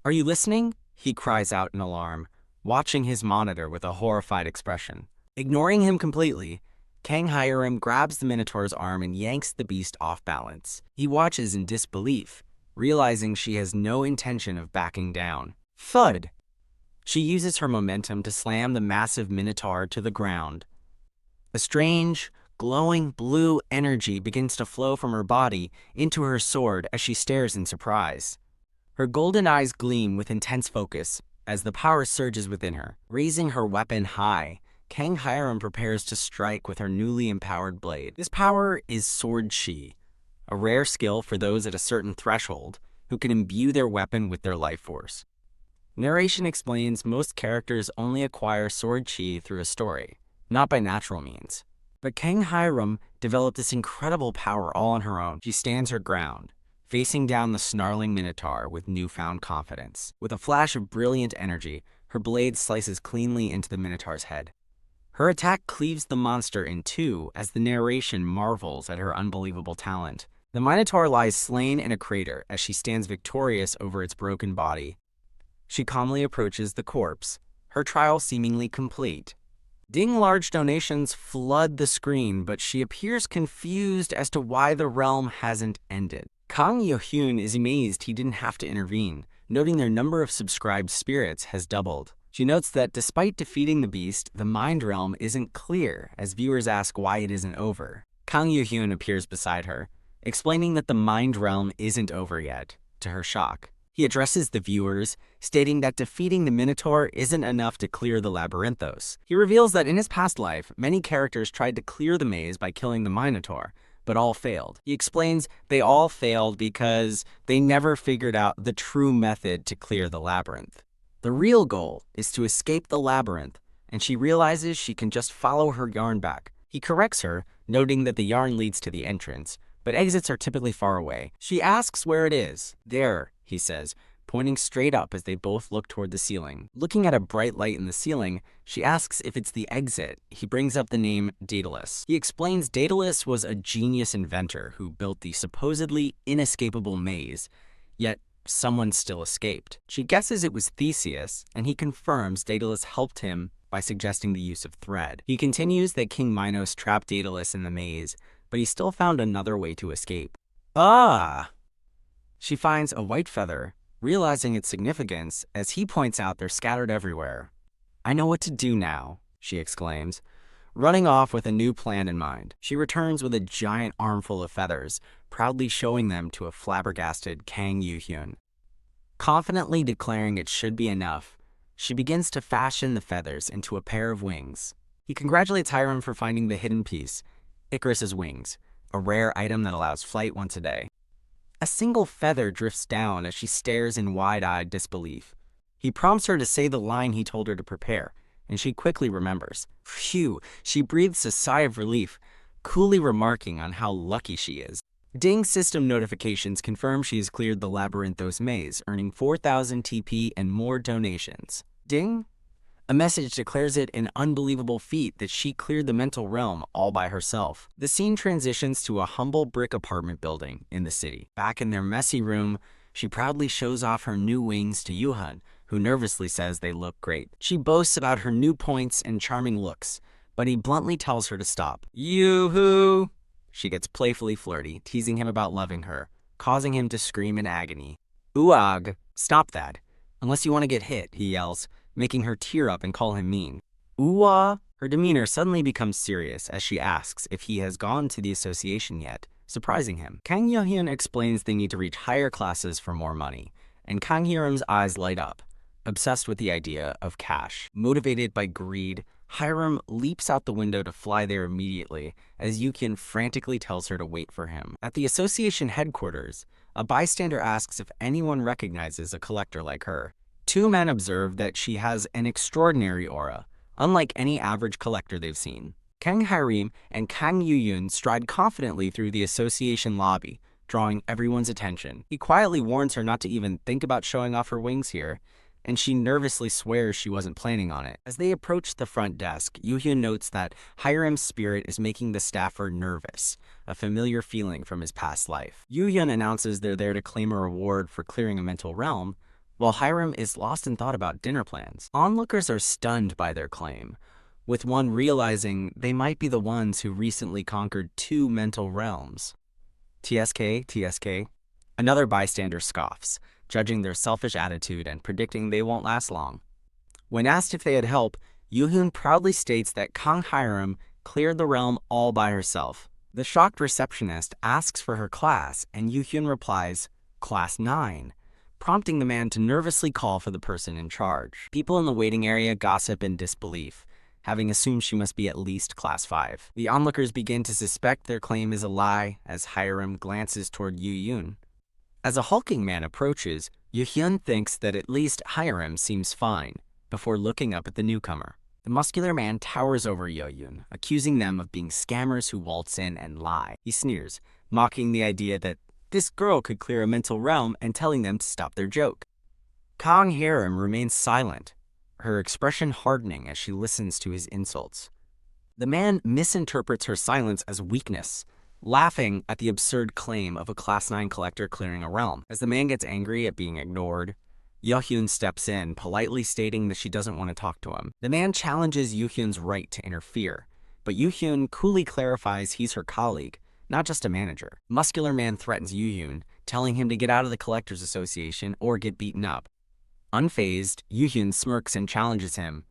"Are you listening?" he cries out in alarm, watching his monitor with a horrified expression. Ignoring him completely, Kang Hyram grabs the Minotaur's arm and yanks the beast off balance. He watches in disbelief, realizing she has no intention of backing down. Thud! She uses her momentum to slam the massive Minotaur to the ground. A strange, Glowing blue energy begins to flow from her body into her sword as she stares in surprise. Her golden eyes gleam with intense focus as the power surges within her. Raising her weapon high, Kang Hyrum prepares to strike with her newly empowered blade. This power is Sword Chi, a rare skill for those at a certain threshold who can imbue their weapon with their life force. Narration explains most characters only acquire Sword Chi through a story, not by natural means. But Kang Hyrum developed this incredible power all on her own. She stands her ground, facing down the snarling Minotaur with newfound confidence. With a flash of brilliant energy, her blade slices cleanly into the Minotaur's head. Her attack cleaves the monster in two as the narration marvels at her unbelievable talent. The Minotaur lies slain in a crater as she stands victorious over its broken body. She calmly approaches the corpse, her trial seemingly complete. Large donations flood the screen, but she appears confused as to why the realm hasn't ended. Kang Yo-hyun is amazed he didn't have to intervene, noting their number of subscribed spirits has doubled. She notes that despite defeating the beast, the mind realm isn't clear, as viewers ask why it isn't over. Kang Yo-hyun appears beside her, explaining that the mind realm isn't over yet, to her shock. He addresses the viewers, stating that defeating the Minotaur isn't enough to clear the labyrinthos. He reveals that in his past life, many characters tried to clear the maze by killing the Minotaur, but all failed. He explains they all failed because they never figured out the true method to clear the labyrinth. The real goal is to escape the labyrinth, and she realizes she can just follow her yarn back. He corrects her, noting that the yarn leads to the entrance, but exits are typically far away. She asks where it is. There, he says, pointing straight up as they both look toward the ceiling. Looking at a bright light in the ceiling, she asks if it's the exit. He brings up the name Daedalus. He explains Daedalus was a genius inventor who built the supposedly inescapable maze, yet someone still escaped. She guesses it was Theseus, and he confirms Daedalus helped him by suggesting the use of thread. He continues that King Minos trapped Daedalus in the maze, but he still found another way to escape. Ah! She finds a white feather, realizing its significance as he points out they're scattered everywhere. I know what to do now, she exclaims, running off with a new plan in mind. She returns with a giant armful of feathers, proudly showing them to a flabbergasted Kang Yo-hyun. Confidently declaring it should be enough, she begins to fashion the feathers into a pair of wings. He congratulates Hyrum for finding the hidden piece, Icarus's wings, a rare item that allows flight once a day. A single feather drifts down as she stares in wide-eyed disbelief. He prompts her to say the line he told her to prepare, and she quickly remembers. Phew, she breathes a sigh of relief, coolly remarking on how lucky she is. Ding system notifications confirm she has cleared the labyrinthos maze, earning 4,000 TP and more donations. Ding? A message declares it an unbelievable feat that she cleared the mental realm all by herself. The scene transitions to a humble brick apartment building in the city. Back in their messy room, she proudly shows off her new wings to Yoo-hun, who nervously says they look great. She boasts about her new points and charming looks, but he bluntly tells her to stop. Yoo-hoo! She gets playfully flirty, teasing him about loving her, causing him to scream in agony. Ooag! Stop that. Unless you want to get hit, he yells, making her tear up and call him mean. Ooh-ah! Her demeanor suddenly becomes serious as she asks if he has gone to the association yet, surprising him. Kang Yo-hyun explains they need to reach higher classes for more money, and Kang Hyurum's eyes light up, obsessed with the idea of cash. Motivated by greed, Hyrum leaps out the window to fly there immediately as Yoo-hyun frantically tells her to wait for him. At the association headquarters, a bystander asks if anyone recognizes a collector like her. Two men observe that she has an extraordinary aura, unlike any average collector they've seen. Kang Hyrum and Kang Yoo-hyun stride confidently through the association lobby, drawing everyone's attention. He quietly warns her not to even think about showing off her wings here, and she nervously swears she wasn't planning on it. As they approach the front desk, Yoo-hyun notes that Hyrum's spirit is making the staffer nervous, a familiar feeling from his past life. Yoo-hyun announces they're there to claim a reward for clearing a mental realm, while Hyrum is lost in thought about dinner plans. Onlookers are stunned by their claim, with one realizing they might be the ones who recently conquered 2 mental realms. TSK. Another bystander scoffs, judging their selfish attitude and predicting they won't last long. When asked if they had help, Yoo-hyun proudly states that Kang Hyrum cleared the realm all by herself. The shocked receptionist asks for her class, and Yoo-hyun replies, "Class 9," prompting the man to nervously call for the person in charge. People in the waiting area gossip in disbelief, having assumed she must be at least Class 5. The onlookers begin to suspect their claim is a lie as Hiram glances toward Yoo-hyun. As a hulking man approaches, Yoo-hyun thinks that at least Hiram seems fine, before looking up at the newcomer. The muscular man towers over Yoo-hyun, accusing them of being scammers who waltz in and lie. He sneers, mocking the idea that this girl could clear a mental realm and telling them to stop their joke. Kang Hiram remains silent, her expression hardening as she listens to his insults. The man misinterprets her silence as weakness, laughing at the absurd claim of a Class 9 collector clearing a realm. As the man gets angry at being ignored, Yoo-hyun steps in, politely stating that she doesn't want to talk to him. The man challenges Yoo-hyun's right to interfere, but Yoo-hyun coolly clarifies he's her colleague, not just a manager. Muscular man threatens Yoo-hyun, telling him to get out of the Collectors Association or get beaten up. Unfazed, Yoo-hyun smirks and challenges him.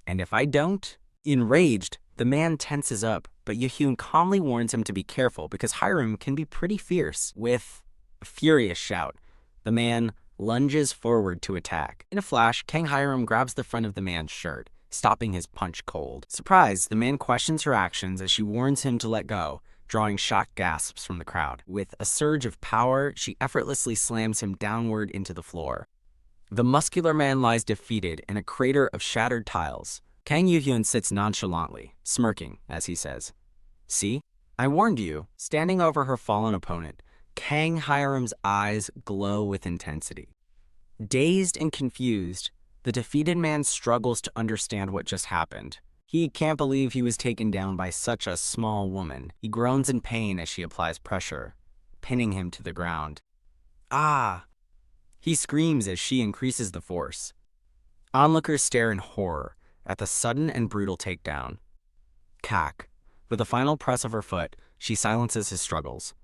"And if I don't?" Enraged, the man tenses up, but Yoo-hyun calmly warns him to be careful because Hiram can be pretty fierce. With a furious shout, the man lunges forward to attack. In a flash, Kang Hiram grabs the front of the man's shirt, stopping his punch cold. Surprised, the man questions her actions as she warns him to let go, drawing shocked gasps from the crowd. With a surge of power, she effortlessly slams him downward into the floor. The muscular man lies defeated in a crater of shattered tiles. Kang Yoo-hyun sits nonchalantly, smirking as he says, "See? I warned you." Standing over her fallen opponent, Kang Hiram's eyes glow with intensity. Dazed and confused, the defeated man struggles to understand what just happened. He can't believe he was taken down by such a small woman. He groans in pain as she applies pressure, pinning him to the ground. "Ah!" He screams as she increases the force. Onlookers stare in horror at the sudden and brutal takedown. Cack. With a final press of her foot, she silences his struggles.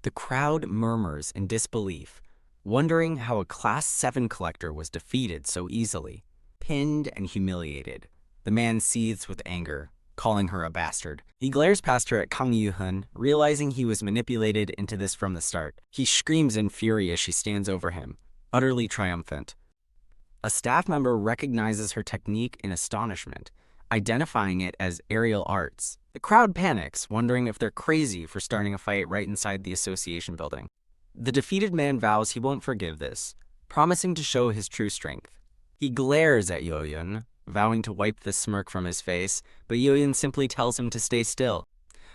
The crowd murmurs in disbelief, wondering how a Class 7 collector was defeated so easily. Pinned and humiliated, the man seethes with anger, calling her a bastard. He glares past her at Kang Yoo-hyun, realizing he was manipulated into this from the start. He screams in fury as she stands over him, utterly triumphant. A staff member recognizes her technique in astonishment, identifying it as aerial arts. The crowd panics, wondering if they're crazy for starting a fight right inside the association building. The defeated man vows he won't forgive this, promising to show his true strength. He glares at Yoo-hyun, vowing to wipe the smirk from his face, but Yoo-hyun simply tells him to stay still.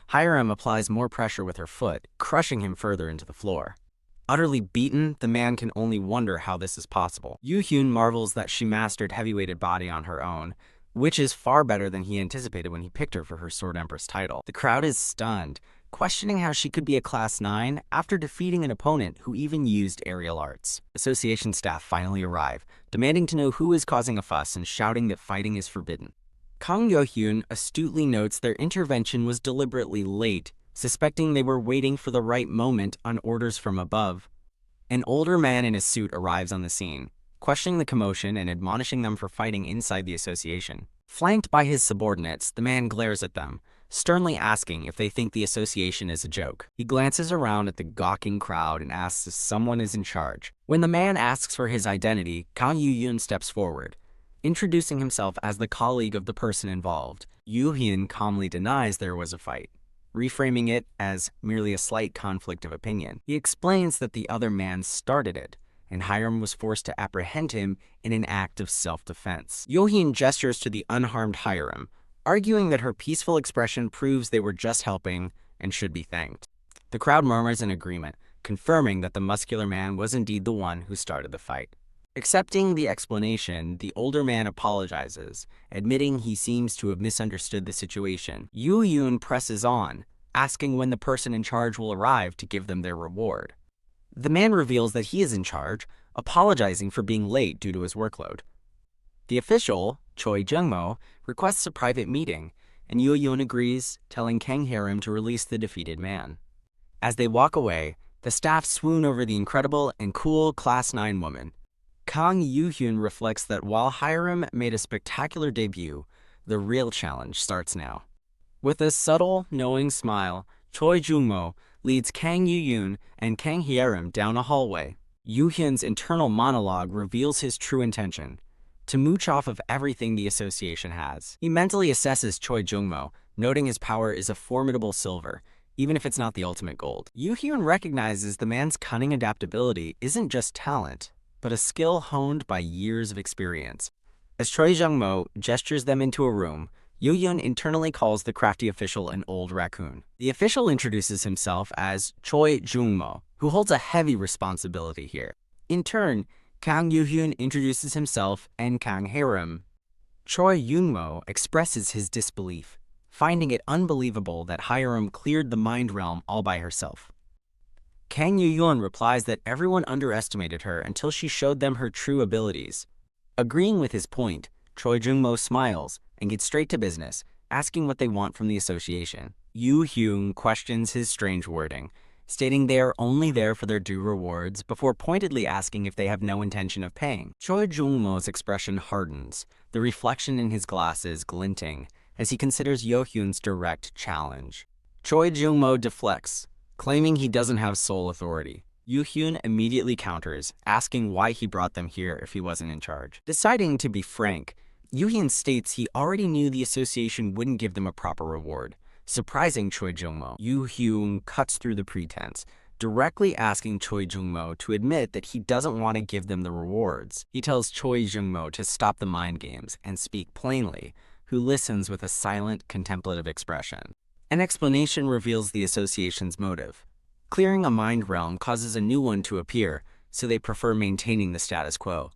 Hiram applies more pressure with her foot, crushing him further into the floor. Utterly beaten, the man can only wonder how this is possible. Yoo-hyun marvels that she mastered heavy-weighted body on her own, which is far better than he anticipated when he picked her for her Sword Empress title. The crowd is stunned, questioning how she could be a Class 9 after defeating an opponent who even used aerial arts. Association staff finally arrive, demanding to know who is causing a fuss and shouting that fighting is forbidden. Kang Yoo-hyun astutely notes their intervention was deliberately late, suspecting they were waiting for the right moment on orders from above. An older man in a suit arrives on the scene, questioning the commotion and admonishing them for fighting inside the association. Flanked by his subordinates, the man glares at them, sternly asking if they think the association is a joke. He glances around at the gawking crowd and asks if someone is in charge. When the man asks for his identity, Kang Yoo-hyun steps forward, introducing himself as the colleague of the person involved. Yoo-hyun calmly denies there was a fight, reframing it as merely a slight conflict of opinion. He explains that the other man started it, and Hiram was forced to apprehend him in an act of self-defense. Yoo-hyun gestures to the unharmed Hiram, arguing that her peaceful expression proves they were just helping and should be thanked. The crowd murmurs in agreement, confirming that the muscular man was indeed the one who started the fight. Accepting the explanation, the older man apologizes, admitting he seems to have misunderstood the situation. Yoo-hyun presses on, asking when the person in charge will arrive to give them their reward. The man reveals that he is in charge, apologizing for being late due to his workload. The official, Choi Jungmo, requests a private meeting, and Yoo-hyun agrees, telling Kang Hiram to release the defeated man. As they walk away, the staff swoon over the incredible and cool Class 9 woman. Kang Yoo-hyun reflects that while Hiram made a spectacular debut, the real challenge starts now. With a subtle, knowing smile, Choi Jung-mo leads Kang Yu-yoon and Kang Hye-rim down a hallway. Yu-hyun's internal monologue reveals his true intention: to mooch off of everything the association has. He mentally assesses Choi Jung-mo, noting his power is a formidable silver, even if it's not the ultimate gold. Yu-hyun recognizes the man's cunning adaptability isn't just talent, but a skill honed by years of experience. As Choi Jung-mo gestures them into a room, Yu-hyun internally calls the crafty official an old raccoon. The official introduces himself as Choi Jung-mo, who holds a heavy responsibility here. In turn, Kang Yu-hyun introduces himself and Kang Hye-rim. Choi Jung-mo expresses his disbelief, finding it unbelievable that Hye-rim cleared the mind realm all by herself. Kang Yu-hyun replies that everyone underestimated her until she showed them her true abilities. Agreeing with his point, Choi Jung-mo smiles and gets straight to business, asking what they want from the association. Yu-hyun questions his strange wording, stating they are only there for their due rewards before pointedly asking if they have no intention of paying. Choi Jung-mo's expression hardens, the reflection in his glasses glinting, as he considers Yu-hyun's direct challenge. Choi Jung-mo deflects, claiming he doesn't have sole authority. Yu-hyun immediately counters, asking why he brought them here if he wasn't in charge. Deciding to be frank, Yu-hyun states he already knew the association wouldn't give them a proper reward, surprising Choi Jung-mo. Yu-hyun cuts through the pretense, directly asking Choi Jung-mo to admit that he doesn't want to give them the rewards. He tells Choi Jung-mo to stop the mind games and speak plainly, who listens with a silent, contemplative expression. An explanation reveals the association's motive. Clearing a mind realm causes a new one to appear, so they prefer maintaining the status quo.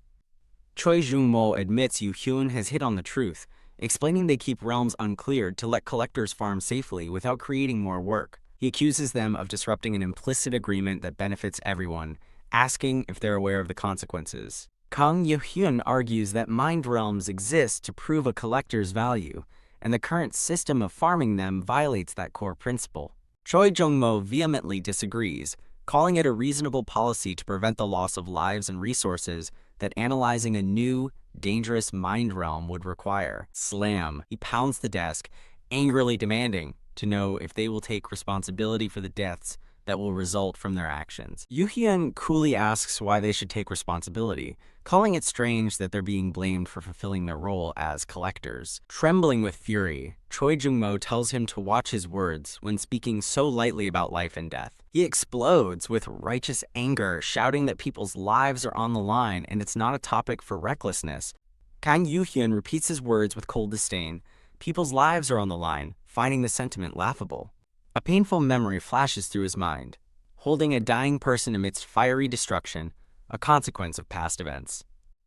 Choi Jung-mo admits Yu-hyun has hit on the truth, explaining they keep realms uncleared to let collectors farm safely without creating more work. He accuses them of disrupting an implicit agreement that benefits everyone, asking if they're aware of the consequences. Kang Yu-hyun argues that mind realms exist to prove a collector's value, and the current system of farming them violates that core principle. Choi Jung-mo vehemently disagrees, calling it a reasonable policy to prevent the loss of lives and resources that analyzing a new, dangerous mind realm would require. Slam! He pounds the desk, angrily demanding to know if they will take responsibility for the deaths that will result from their actions. Yu-hyun coolly asks why they should take responsibility, calling it strange that they're being blamed for fulfilling their role as collectors. Trembling with fury, Choi Jung-mo tells him to watch his words when speaking so lightly about life and death. He explodes with righteous anger, shouting that people's lives are on the line and it's not a topic for recklessness. Kang Yu-hyun repeats his words with cold disdain. People's lives are on the line, finding the sentiment laughable. A painful memory flashes through his mind, holding a dying person amidst fiery destruction, a consequence of past events.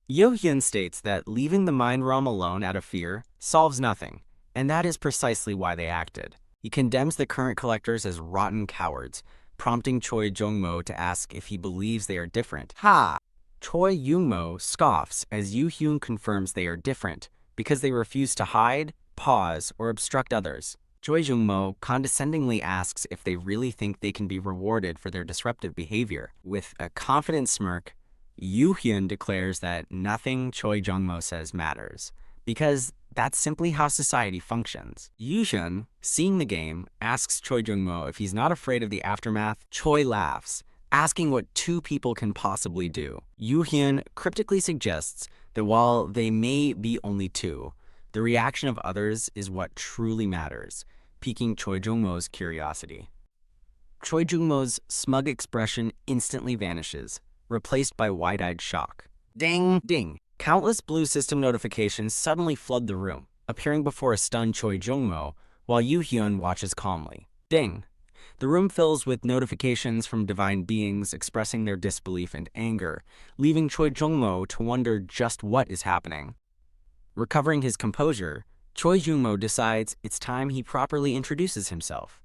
Yu-hyun states that leaving the mind realm alone out of fear solves nothing, and that is precisely why they acted. He condemns the current collectors as rotten cowards, prompting Choi Jung-mo to ask if he believes they are different. Ha! Choi Jung-mo scoffs as Yu-hyun confirms they are different because they refuse to hide, pause, or obstruct others. Choi Jung-mo condescendingly asks if they really think they can be rewarded for their disruptive behavior. With a confident smirk, Yu-hyun declares that nothing Choi Jung-mo says matters, because that's simply how society functions. Yu-hyun, seeing the game, asks Choi Jung-mo if he's not afraid of the aftermath. Choi laughs, asking what two people can possibly do. Yu-hyun cryptically suggests that while they may be only two, the reaction of others is what truly matters, piquing Choi Jung-mo's curiosity. Choi Jung-mo's smug expression instantly vanishes, replaced by wide-eyed shock. Ding! Ding! Countless blue system notifications suddenly flood the room, appearing before a stunned Choi Jung-mo, while Yu-hyun watches calmly. Ding! The room fills with notifications from divine beings expressing their disbelief and anger, leaving Choi Jung-mo to wonder just what is happening. Recovering his composure, Choi Jung-mo decides it's time he properly introduces himself.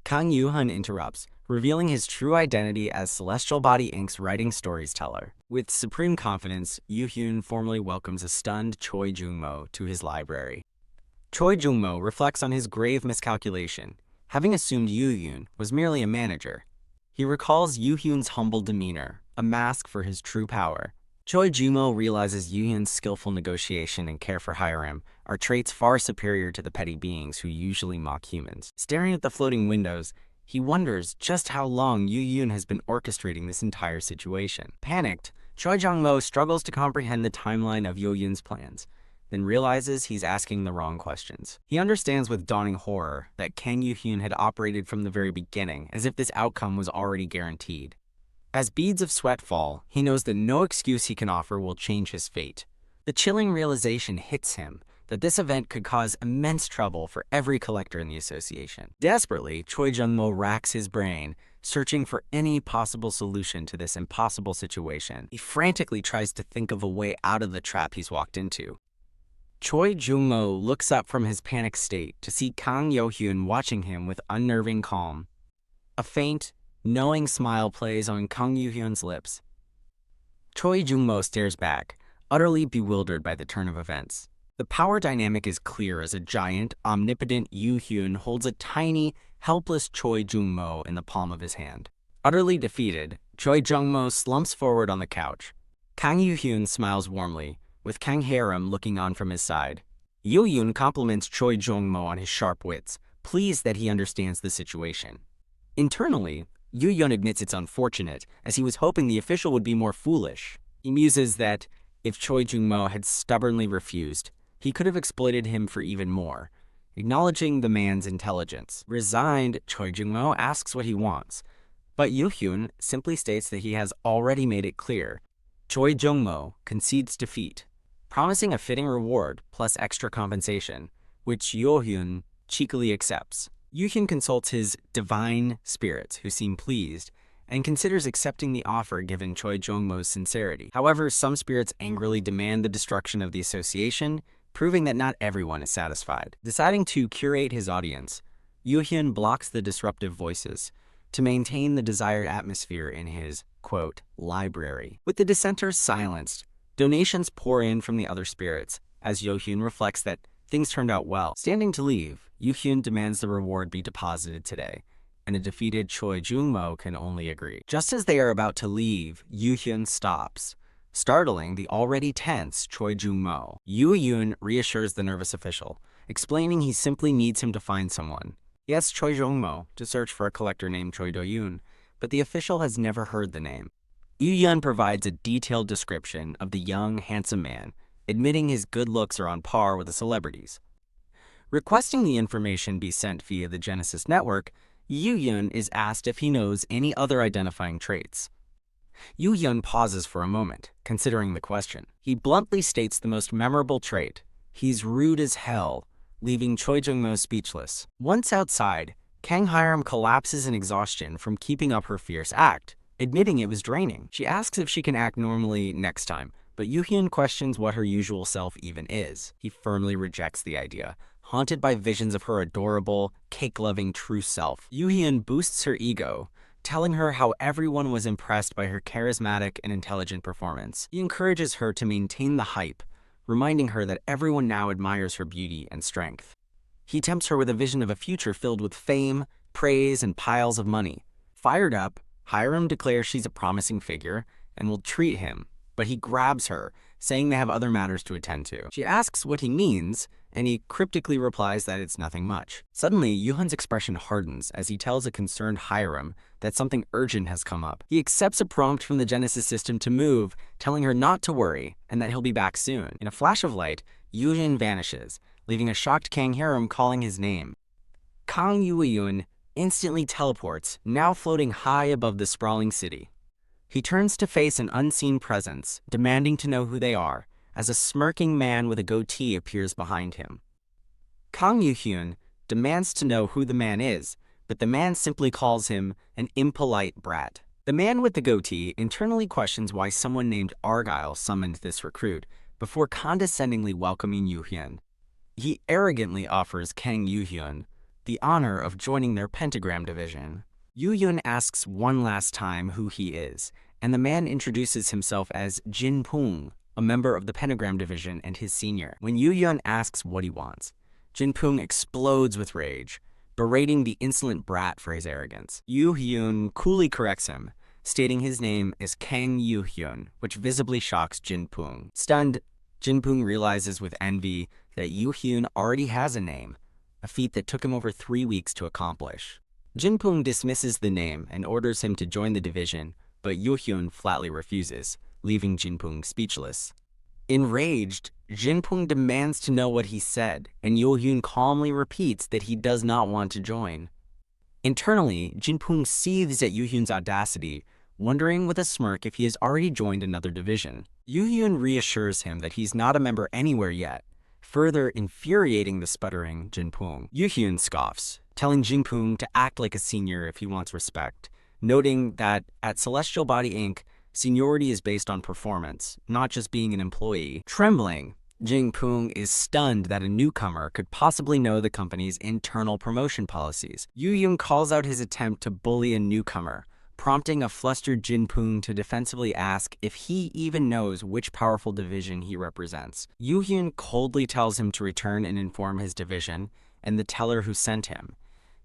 Kang Yu-hyun interrupts, revealing his true identity as Celestial Body Inc.'s writing stories teller. With supreme confidence, Yu-hyun formally welcomes a stunned Choi Jung-mo to his library. Choi Jung-mo reflects on his grave miscalculation, having assumed Yu-hyun was merely a manager. He recalls Yu-hyun's humble demeanor, a mask for his true power. Choi Jumo realizes Yuyun's skillful negotiation and care for Hiram are traits far superior to the petty beings who usually mock humans. Staring at the floating windows, he wonders just how long Yuyun has been orchestrating this entire situation. Panicked, Choi Jong-mo struggles to comprehend the timeline of Yuyun's plans, then realizes he's asking the wrong questions. He understands with dawning horror that Kang Yoo-hyun had operated from the very beginning, as if this outcome was already guaranteed. As beads of sweat fall, he knows that no excuse he can offer will change his fate. The chilling realization hits him that this event could cause immense trouble for every collector in the association. Desperately, Choi Jung-mo racks his brain, searching for any possible solution to this impossible situation. He frantically tries to think of a way out of the trap he's walked into. Choi Jung-mo looks up from his panic state to see Kang Yo-hyun watching him with unnerving calm. A faint, knowing smile plays on Kang Yoo-hyun's lips. Choi Jung-mo stares back, utterly bewildered by the turn of events. The power dynamic is clear as a giant, omnipotent Yoo-hyun holds a tiny, helpless Choi Jung-mo in the palm of his hand. Utterly defeated, Choi Jung-mo slumps forward on the couch. Kang Yoo-hyun smiles warmly, with Kang Hae-rim looking on from his side. Yoo-hyun compliments Choi Jung-mo on his sharp wits, pleased that he understands the situation. Internally, Yoo-hyun admits it's unfortunate, as he was hoping the official would be more foolish. He muses that, if Choi Jung-mo had stubbornly refused, he could have exploited him for even more, acknowledging the man's intelligence. Resigned, Choi Jung-mo asks what he wants, but Yoo-hyun simply states that he has already made it clear. Choi Jung-mo concedes defeat, promising a fitting reward plus extra compensation, which Yoo-hyun cheekily accepts. Yoo-hyun consults his divine spirits, who seem pleased, and considers accepting the offer given Choi Jung-mo's sincerity. However, some spirits angrily demand the destruction of the association, proving that not everyone is satisfied. Deciding to curate his audience, Yoo-hyun blocks the disruptive voices to maintain the desired atmosphere in his, quote, library. With the dissenters silenced, donations pour in from the other spirits, as Yoo-hyun reflects that things turned out well. Standing to leave, Yoo-hyun demands the reward be deposited today, and a defeated Choi Jung-mo can only agree. Just as they are about to leave, Yoo-hyun stops, startling the already tense Choi Jung-mo. Yoo-hyun reassures the nervous official, explaining he simply needs him to find someone. He asks Choi Jung-mo to search for a collector named Choi Do-yoon, but the official has never heard the name. Yoo-hyun provides a detailed description of the young, handsome man, admitting his good looks are on par with the celebrities. Requesting the information be sent via the Genesis network, Yoo-hyun is asked if he knows any other identifying traits. Yoo-hyun pauses for a moment, considering the question. He bluntly states the most memorable trait: he's rude as hell, leaving Choi Jung-mo speechless. Once outside, Kang Hae-rim collapses in exhaustion from keeping up her fierce act, admitting it was draining. She asks if she can act normally next time, but Yoo-hyun questions what her usual self even is. He firmly rejects the idea, haunted by visions of her adorable, cake-loving true self. Yoo-hyun boosts her ego, telling her how everyone was impressed by her charismatic and intelligent performance. He encourages her to maintain the hype, reminding her that everyone now admires her beauty and strength. He tempts her with a vision of a future filled with fame, praise, and piles of money. Fired up, Hae-rim declares she's a promising figure and will treat him, but he grabs her, saying they have other matters to attend to. She asks what he means, and he cryptically replies that it's nothing much. Suddenly, Yoo-hyun's expression hardens as he tells a concerned Hae-rim that something urgent has come up. He accepts a prompt from the Genesis system to move, telling her not to worry and that he'll be back soon. In a flash of light, Yoo-hyun vanishes, leaving a shocked Kang Hae-rim calling his name. Kang Yoo-hyun instantly teleports, now floating high above the sprawling city. He turns to face an unseen presence, demanding to know who they are, as a smirking man with a goatee appears behind him. Kang Yoo-hyun demands to know who the man is, but the man simply calls him an impolite brat. The man with the goatee internally questions why someone named Argyle summoned this recruit, before condescendingly welcoming Yoo-hyun. He arrogantly offers Kang Yoo-hyun the honor of joining their pentagram division. Yoo-hyun asks one last time who he is, and the man introduces himself as Jin Pung, a member of the pentagram division and his senior. When Yoo-hyun asks what he wants, Jin Pung explodes with rage, berating the insolent brat for his arrogance. Yoo-hyun coolly corrects him, stating his name is Kang Yoo-hyun, which visibly shocks Jin-pung. Stunned, Jin-pung realizes with envy that Yoo-hyun already has a name, a feat that took him over 3 weeks to accomplish. Jin-pung dismisses the name and orders him to join the division, but Yoo-hyun flatly refuses, leaving Jin-pung speechless. Enraged, Jin-pung demands to know what he said, and Yoo-hyun calmly repeats that he does not want to join. Internally, Jin-pung seethes at Yoo-hyun's audacity, wondering with a smirk if he has already joined another division. Yoo-hyun reassures him that he's not a member anywhere yet, further infuriating the sputtering Jin-pung. Yoo-hyun scoffs, telling Jin-pung to act like a senior if he wants respect, noting that at Celestial Body Inc., seniority is based on performance, not just being an employee. Trembling, Jin-pung is stunned that a newcomer could possibly know the company's internal promotion policies. Yoo-hyun calls out his attempt to bully a newcomer, prompting a flustered Jin-pung to defensively ask if he even knows which powerful division he represents. Yoo-hyun coldly tells him to return and inform his division, and the teller who sent him,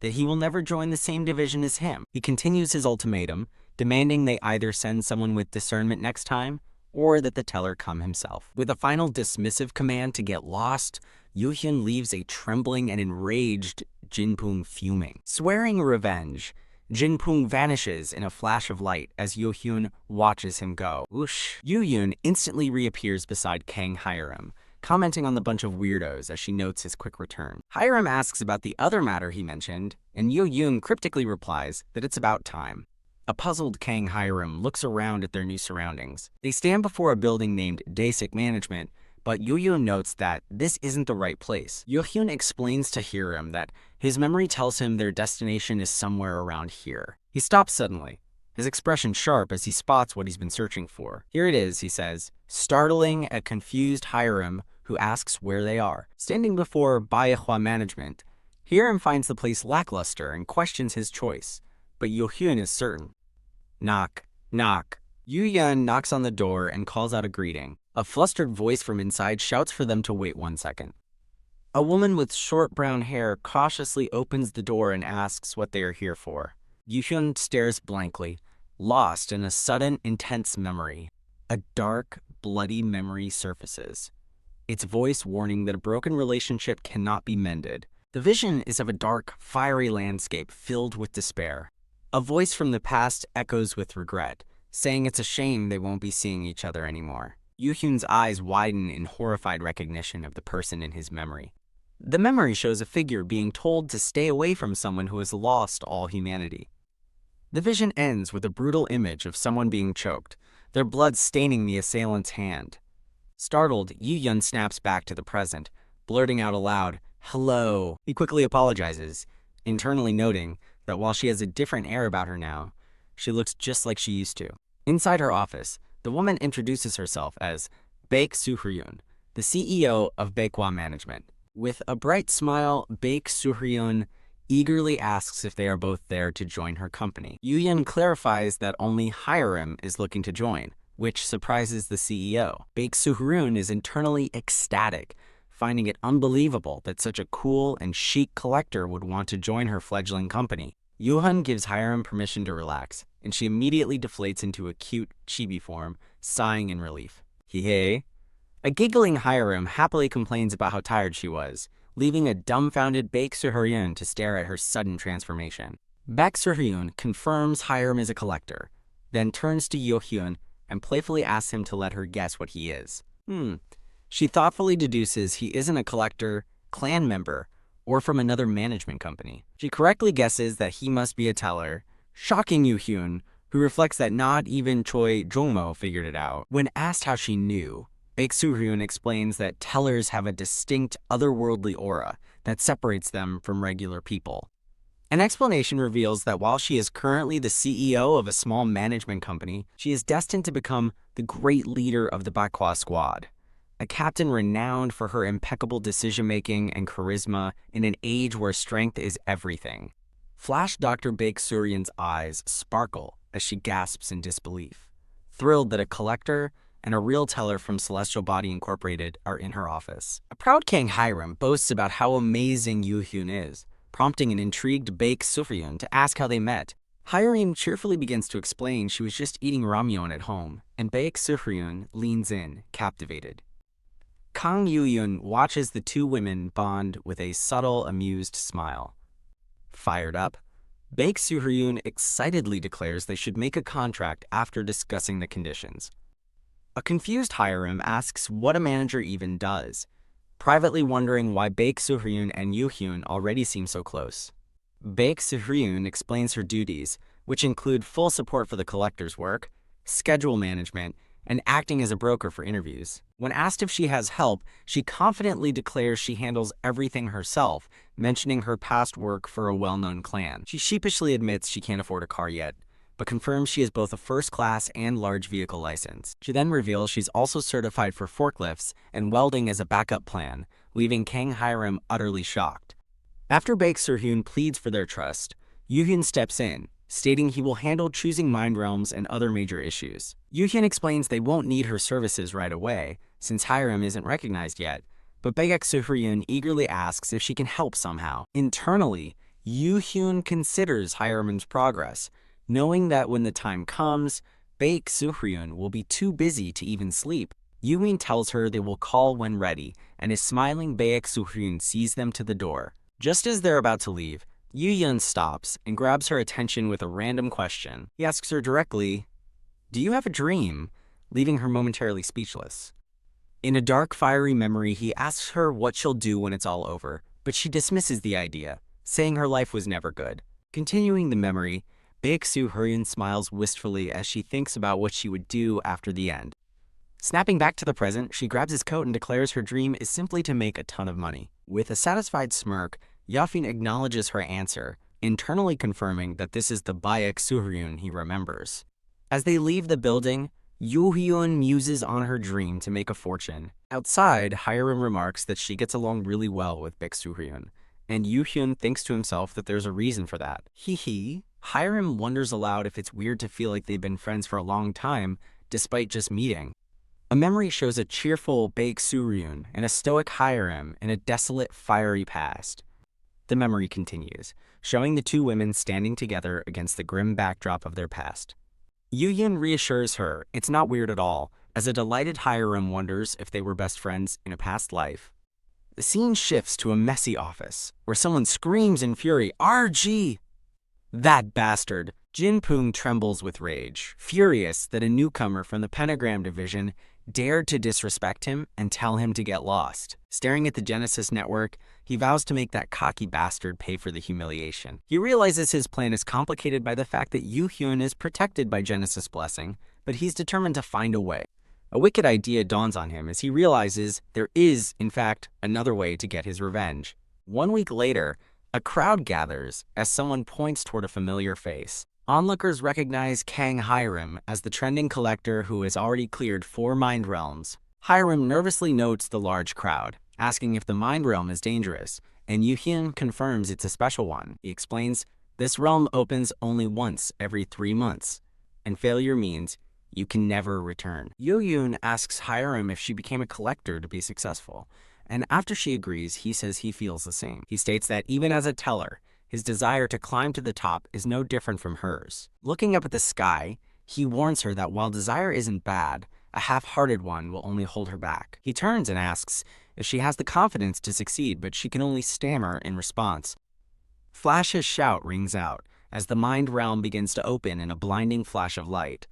that he will never join the same division as him. He continues his ultimatum, demanding they either send someone with discernment next time, or that the teller come himself. With a final dismissive command to get lost, Yoo-hyun leaves a trembling and enraged Jin-pung fuming. Swearing revenge, Jin-pung vanishes in a flash of light as Yoo-hyun watches him go. Whoosh! Yoo-hyun instantly reappears beside Kang Hyram, commenting on the bunch of weirdos as she notes his quick return. Hyram asks about the other matter he mentioned, and Yoo-hyun cryptically replies that it's about time. A puzzled Kang Hyram looks around at their new surroundings. They stand before a building named Basic Management, but Yoo-hyun notes that this isn't the right place. Yoo-hyun explains to Hyram that his memory tells him their destination is somewhere around here. He stops suddenly, his expression sharp as he spots what he's been searching for. Here it is, he says, startling a confused Hyram who asks where they are. Standing before Manhwa Management, Hyram finds the place lackluster and questions his choice, but Yoo-hyun is certain. Knock, knock. Yoo-hyun knocks on the door and calls out a greeting. A flustered voice from inside shouts for them to wait 1 second. A woman with short brown hair cautiously opens the door and asks what they are here for. Yoo-hyun stares blankly, lost in a sudden, intense memory. A dark, bloody memory surfaces, its voice warning that a broken relationship cannot be mended. The vision is of a dark, fiery landscape filled with despair. A voice from the past echoes with regret, saying it's a shame they won't be seeing each other anymore. Yoo-hyun's eyes widen in horrified recognition of the person in his memory. The memory shows a figure being told to stay away from someone who has lost all humanity. The vision ends with a brutal image of someone being choked, their blood staining the assailant's hand. Startled, Yoo-hyun snaps back to the present, blurting out aloud, "Hello." He quickly apologizes, internally noting that while she has a different air about her now, she looks just like she used to. Inside her office, the woman introduces herself as Baek Soo-hyun, the CEO of Manhwa Management. With a bright smile, Baek Soo-hyun eagerly asks if they are both there to join her company. Yoo-hyun clarifies that only Hyram is looking to join, which surprises the CEO. Baek Soo-hyun is internally ecstatic, finding it unbelievable that such a cool and chic collector would want to join her fledgling company. Yoo-hyun gives Hyram permission to relax, and she immediately deflates into a cute chibi form, sighing in relief. Hee-hey. A giggling Hyram happily complains about how tired she was, leaving a dumbfounded Baek Soo-hyun to stare at her sudden transformation. Baek Soo-hyun confirms Hyram is a collector, then turns to Yoo-hyun and playfully asks him to let her guess what he is. She thoughtfully deduces he isn't a collector, clan member, or from another management company. She correctly guesses that he must be a teller, shocking Yoo-hyun, who reflects that not even Choi Jong-mo figured it out. When asked how she knew, Baek Soo-hyun explains that tellers have a distinct otherworldly aura that separates them from regular people. An explanation reveals that while she is currently the CEO of a small management company, she is destined to become the great leader of the Manhwa squad, a captain renowned for her impeccable decision-making and charisma in an age where strength is everything. Flash Dr. Baek Soo-hyun's eyes sparkle as she gasps in disbelief, thrilled that a collector and a real teller from Celestial Body Incorporated are in her office. A proud Kang Hyram boasts about how amazing Yoo-hyun is, prompting an intrigued Baek Soo-hyun to ask how they met. Hyrim cheerfully begins to explain she was just eating ramyeon at home, and Baek Suhyun leans in, captivated. Kang Yoo-yun watches the two women bond with a subtle, amused smile. Fired up, Baek Suhyun excitedly declares they should make a contract after discussing the conditions. A confused Hyrim asks what a manager even does, privately wondering why Baek Suhyun and Yoo-hyun already seem so close. Baek Suhyun explains her duties, which include full support for the collector's work, schedule management, and acting as a broker for interviews. When asked if she has help, she confidently declares she handles everything herself, mentioning her past work for a well-known clan. She sheepishly admits she can't afford a car yet, but confirms she has both a first-class and large vehicle license. She then reveals she's also certified for forklifts and welding as a backup plan, leaving Kang Hyrim utterly shocked. After Baek Suhyun pleads for their trust, Yoo-hyun steps in, stating he will handle choosing mind realms and other major issues. Yoo-hyun explains they won't need her services right away, since Hyrim isn't recognized yet, but Baek Suhyun eagerly asks if she can help somehow. Internally, Yoo-hyun considers Hyrim's progress, knowing that when the time comes, Baek Suhyun will be too busy to even sleep. Yoo-hyun tells her they will call when ready, and a smiling Baek Suhyun sees them to the door. Just as they're about to leave, Yoo-hyun stops and grabs her attention with a random question. He asks her directly, "Do you have a dream?" leaving her momentarily speechless. In a dark, fiery memory, he asks her what she'll do when it's all over, but she dismisses the idea, saying her life was never good. Continuing the memory, Baek Suhyun smiles wistfully as she thinks about what she would do after the end. Snapping back to the present, she grabs his coat and declares her dream is simply to make a ton of money. With a satisfied smirk, Yafin acknowledges her answer, internally confirming that this is the Baek Suhyun he remembers. As they leave the building, Yoo-hyun muses on her dream to make a fortune. Outside, Hyrim remarks that she gets along really well with Baek Suhyun, and Yoo-hyun thinks to himself that there's a reason for that. Hee. Hyrim wonders aloud if it's weird to feel like they've been friends for a long time, despite just meeting. A memory shows a cheerful Baek Suhyun and a stoic Hyrim in a desolate, fiery past. The memory continues, showing the two women standing together against the grim backdrop of their past. Yoo-hyun reassures her it's not weird at all, as a delighted Hyrim wonders if they were best friends in a past life. The scene shifts to a messy office, where someone screams in fury, "RG! That bastard!" Jin-pung trembles with rage, furious that a newcomer from the Pentagram division dared to disrespect him and tell him to get lost. Staring at the Genesis network, he vows to make that cocky bastard pay for the humiliation. He realizes his plan is complicated by the fact that Yoo-hyun is protected by Genesis' blessing, but he's determined to find a way. A wicked idea dawns on him as he realizes there is, in fact, another way to get his revenge. 1 week later, a crowd gathers as someone points toward a familiar face. Onlookers recognize Kang Hyrim as the trending collector who has already cleared 4 mind realms. Hyrim nervously notes the large crowd, asking if the mind realm is dangerous, and Yoo-hyun confirms it's a special one. He explains, this realm opens only once every 3 months, and failure means you can never return. Yoo-hyun asks Hyrim if she became a collector to be successful, and after she agrees, he says he feels the same. He states that even as a teller, his desire to climb to the top is no different from hers. Looking up at the sky, he warns her that while desire isn't bad, a half-hearted one will only hold her back. He turns and asks if she has the confidence to succeed, but she can only stammer in response. Flash's shout rings out as the mind realm begins to open in a blinding flash of light.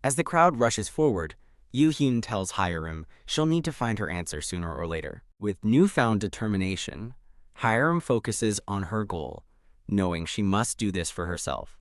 As the crowd rushes forward, Yoo-hyun tells Hyrim she'll need to find her answer sooner or later. With newfound determination, Hyrim focuses on her goal, knowing she must do this for herself.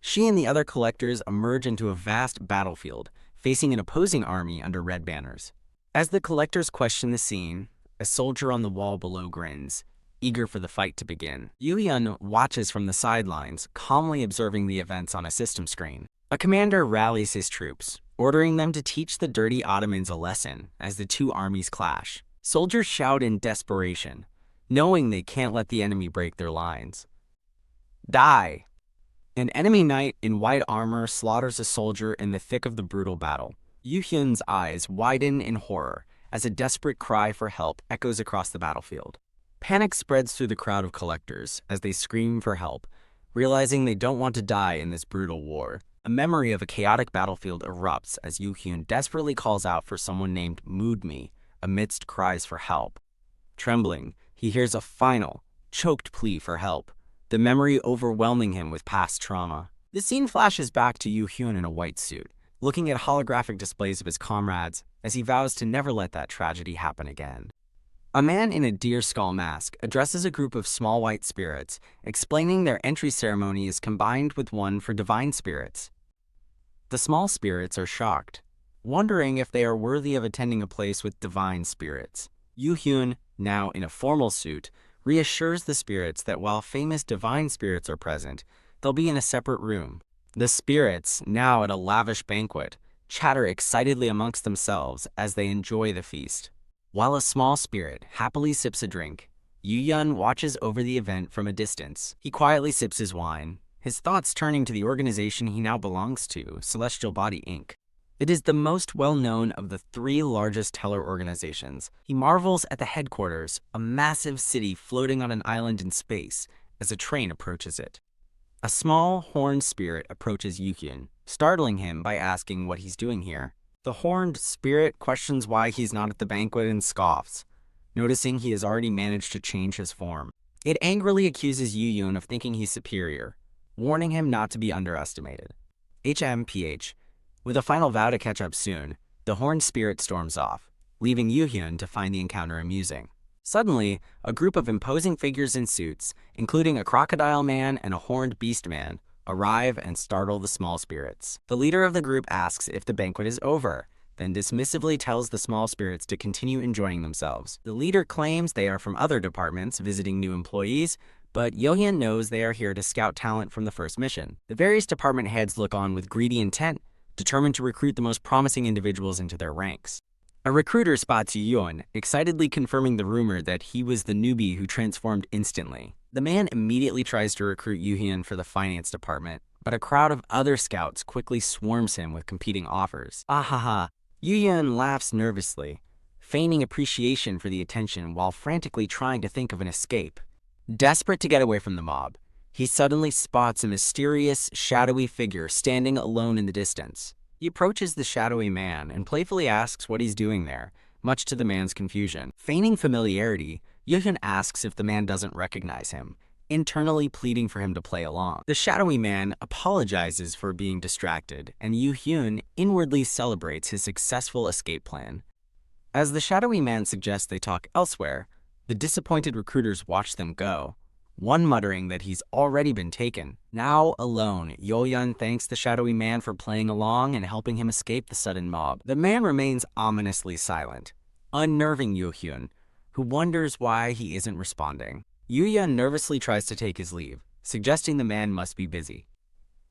She and the other collectors emerge into a vast battlefield, facing an opposing army under red banners. As the collectors question the scene, a soldier on the wall below grins, eager for the fight to begin. Yoo-hyun watches from the sidelines, calmly observing the events on a system screen. A commander rallies his troops, ordering them to teach the dirty Ottomans a lesson as the two armies clash. Soldiers shout in desperation, knowing they can't let the enemy break their lines. Die! An enemy knight in white armor slaughters a soldier in the thick of the brutal battle. Yoo-hyun's eyes widen in horror as a desperate cry for help echoes across the battlefield. Panic spreads through the crowd of collectors as they scream for help, realizing they don't want to die in this brutal war. A memory of a chaotic battlefield erupts as Yu-hyun desperately calls out for someone named Moodme amidst cries for help. Trembling, he hears a final, choked plea for help, the memory overwhelming him with past trauma. The scene flashes back to Yu-hyun in a white suit, looking at holographic displays of his comrades as he vows to never let that tragedy happen again. A man in a deer skull mask addresses a group of small white spirits, explaining their entry ceremony is combined with one for divine spirits. The small spirits are shocked, wondering if they are worthy of attending a place with divine spirits. Yu-hyun, now in a formal suit, reassures the spirits that while famous divine spirits are present, they'll be in a separate room. The spirits, now at a lavish banquet, chatter excitedly amongst themselves as they enjoy the feast. While a small spirit happily sips a drink, Yu-hyun watches over the event from a distance. He quietly sips his wine, his thoughts turning to the organization he now belongs to, Celestial Body Inc. It is the most well-known of the 3 largest teller organizations. He marvels at the headquarters, a massive city floating on an island in space, as a train approaches it. A small, horned spirit approaches Yu-hyun, startling him by asking what he's doing here. The horned spirit questions why he's not at the banquet and scoffs, noticing he has already managed to change his form. It angrily accuses Yu-hyun of thinking he's superior, warning him not to be underestimated. HMPH. With a final vow to catch up soon, the horned spirit storms off, leaving Yu-hyun to find the encounter amusing. Suddenly, a group of imposing figures in suits, including a crocodile man and a horned beast man, arrive and startle the small spirits. The leader of the group asks if the banquet is over, then dismissively tells the small spirits to continue enjoying themselves. The leader claims they are from other departments visiting new employees, but Yu-hyun knows they are here to scout talent from the first mission. The various department heads look on with greedy intent, determined to recruit the most promising individuals into their ranks. A recruiter spots Yu-hyun, excitedly confirming the rumor that he was the newbie who transformed instantly. The man immediately tries to recruit Yu-hyun for the finance department, but a crowd of other scouts quickly swarms him with competing offers. Ahaha! Yu-hyun laughs nervously, feigning appreciation for the attention while frantically trying to think of an escape. Desperate to get away from the mob, he suddenly spots a mysterious, shadowy figure standing alone in the distance. He approaches the shadowy man and playfully asks what he's doing there, much to the man's confusion. Feigning familiarity, Yu-hyun asks if the man doesn't recognize him, internally pleading for him to play along. The shadowy man apologizes for being distracted, and Yu-hyun inwardly celebrates his successful escape plan. As the shadowy man suggests they talk elsewhere, the disappointed recruiters watch them go, one muttering that he's already been taken. Now alone, Yu-hyun thanks the shadowy man for playing along and helping him escape the sudden mob. The man remains ominously silent, unnerving Yu-hyun, who wonders why he isn't responding. Yu-hyun nervously tries to take his leave, suggesting the man must be busy.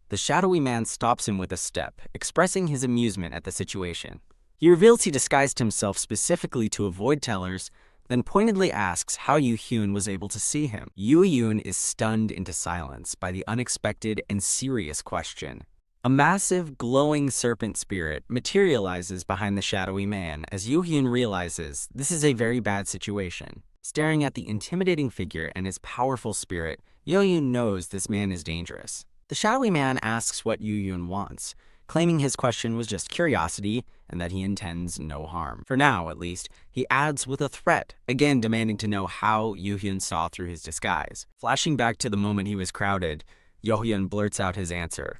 The shadowy man stops him with a step, expressing his amusement at the situation. He reveals he disguised himself specifically to avoid tellers, then pointedly asks how Yu-hyun was able to see him. Yu-hyun is stunned into silence by the unexpected and serious question. A massive, glowing serpent spirit materializes behind the shadowy man as Yu-hyun realizes this is a very bad situation. Staring at the intimidating figure and his powerful spirit, Yu-hyun knows this man is dangerous. The shadowy man asks what Yu-hyun wants, claiming his question was just curiosity and that he intends no harm. For now, at least, he adds with a threat, again demanding to know how Yu-hyun saw through his disguise. Flashing back to the moment he was crowded, Yu-hyun blurts out his answer.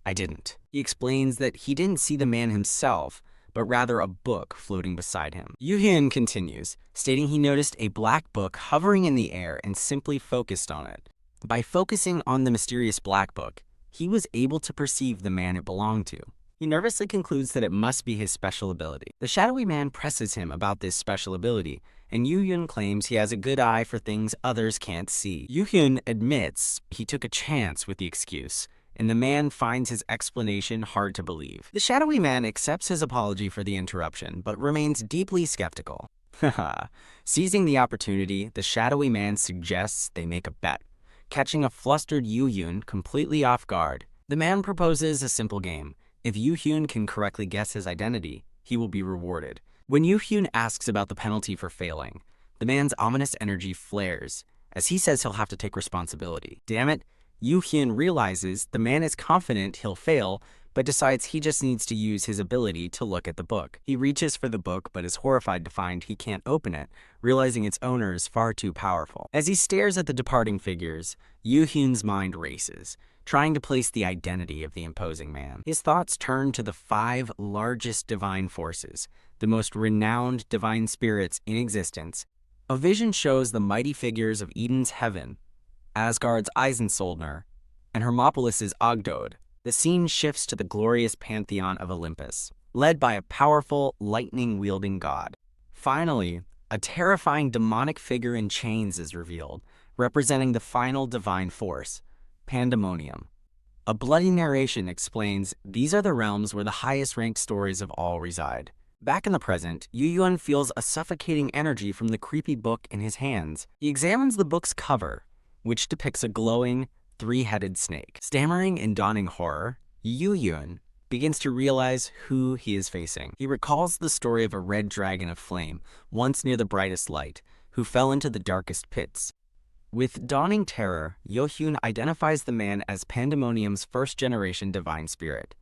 I didn't. He explains that he didn't see the man himself, but rather a book floating beside him. Yu-hyun continues, stating he noticed a black book hovering in the air and simply focused on it. By focusing on the mysterious black book, he was able to perceive the man it belonged to. He nervously concludes that it must be his special ability. The shadowy man presses him about this special ability, and Yu-hyun claims he has a good eye for things others can't see. Yu-hyun admits he took a chance with the excuse, and the man finds his explanation hard to believe. The shadowy man accepts his apology for the interruption, but remains deeply skeptical. Haha. Seizing the opportunity, the shadowy man suggests they make a bet, catching a flustered Yu-hyun completely off guard. The man proposes a simple game. If Yu-hyun can correctly guess his identity, he will be rewarded. When Yu-hyun asks about the penalty for failing, the man's ominous energy flares, as he says he'll have to take responsibility. Damn it, Yu Hyun realizes the man is confident he'll fail, but decides he just needs to use his ability to look at the book. He reaches for the book, but is horrified to find he can't open it, realizing its owner is far too powerful. As he stares at the departing figures, Yu Hyun's mind races, trying to place the identity of the imposing man. His thoughts turn to the 5 largest divine forces, the most renowned divine spirits in existence. A vision shows the mighty figures of Eden's heaven, Asgard's Eisensoldner, and Hermopolis's Ogdod. The scene shifts to the glorious pantheon of Olympus, led by a powerful, lightning-wielding god. Finally, a terrifying demonic figure in chains is revealed, representing the final divine force, Pandemonium. A bloody narration explains these are the realms where the highest-ranked stories of all reside. Back in the present, Yu Hyun feels a suffocating energy from the creepy book in his hands. He examines the book's cover, which depicts a glowing, 3-headed snake. Stammering in dawning horror, Yu Hyun begins to realize who he is facing. He recalls the story of a red dragon of flame, once near the brightest light, who fell into the darkest pits. With dawning terror, Yu Hyun identifies the man as Pandemonium's first-generation divine spirit.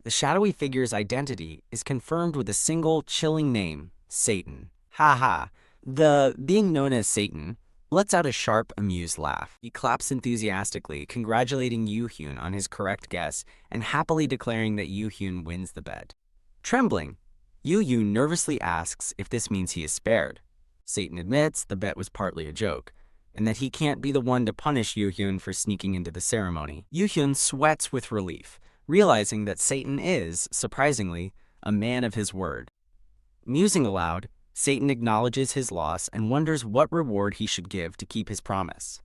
The shadowy figure's identity is confirmed with a single chilling name, Satan. Haha, the being known as Satan lets out a sharp, amused laugh. He claps enthusiastically, congratulating Yu Hyun on his correct guess and happily declaring that Yu Hyun wins the bet. Trembling, Yu Hyun nervously asks if this means he is spared. Satan admits the bet was partly a joke, and that he can't be the one to punish Yu Hyun for sneaking into the ceremony. Yu Hyun sweats with relief, realizing that Satan is, surprisingly, a man of his word. Musing aloud, Satan acknowledges his loss and wonders what reward he should give to keep his promise.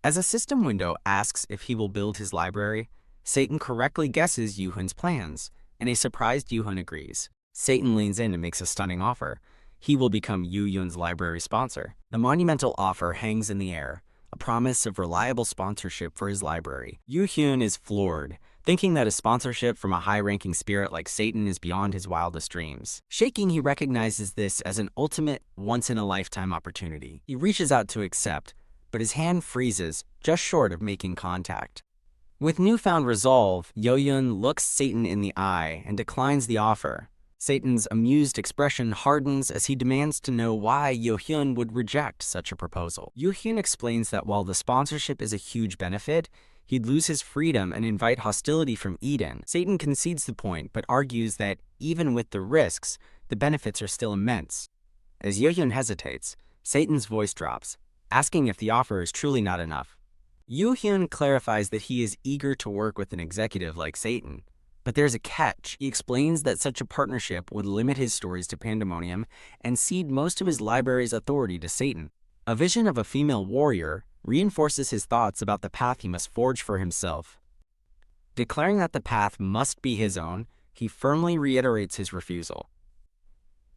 As a system window asks if he will build his library, Satan correctly guesses Yu Hyun's plans, and a surprised Yu Hyun agrees. Satan leans in and makes a stunning offer. He will become Yu Hyun's library sponsor. The monumental offer hangs in the air, a promise of reliable sponsorship for his library. Yu Hyun is floored, thinking that a sponsorship from a high-ranking spirit like Satan is beyond his wildest dreams. Shaking, he recognizes this as an ultimate, once-in-a-lifetime opportunity. He reaches out to accept, but his hand freezes, just short of making contact. With newfound resolve, Yu Hyun looks Satan in the eye and declines the offer. Satan's amused expression hardens as he demands to know why Yu Hyun would reject such a proposal. Yu Hyun explains that while the sponsorship is a huge benefit, he'd lose his freedom and invite hostility from Eden. Satan concedes the point, but argues that even with the risks, the benefits are still immense. As Yu Hyun hesitates, Satan's voice drops, asking if the offer is truly not enough. Yu Hyun clarifies that he is eager to work with an executive like Satan, but there's a catch. He explains that such a partnership would limit his stories to Pandemonium and cede most of his library's authority to Satan. A vision of a female warrior reinforces his thoughts about the path he must forge for himself. Declaring that the path must be his own, he firmly reiterates his refusal.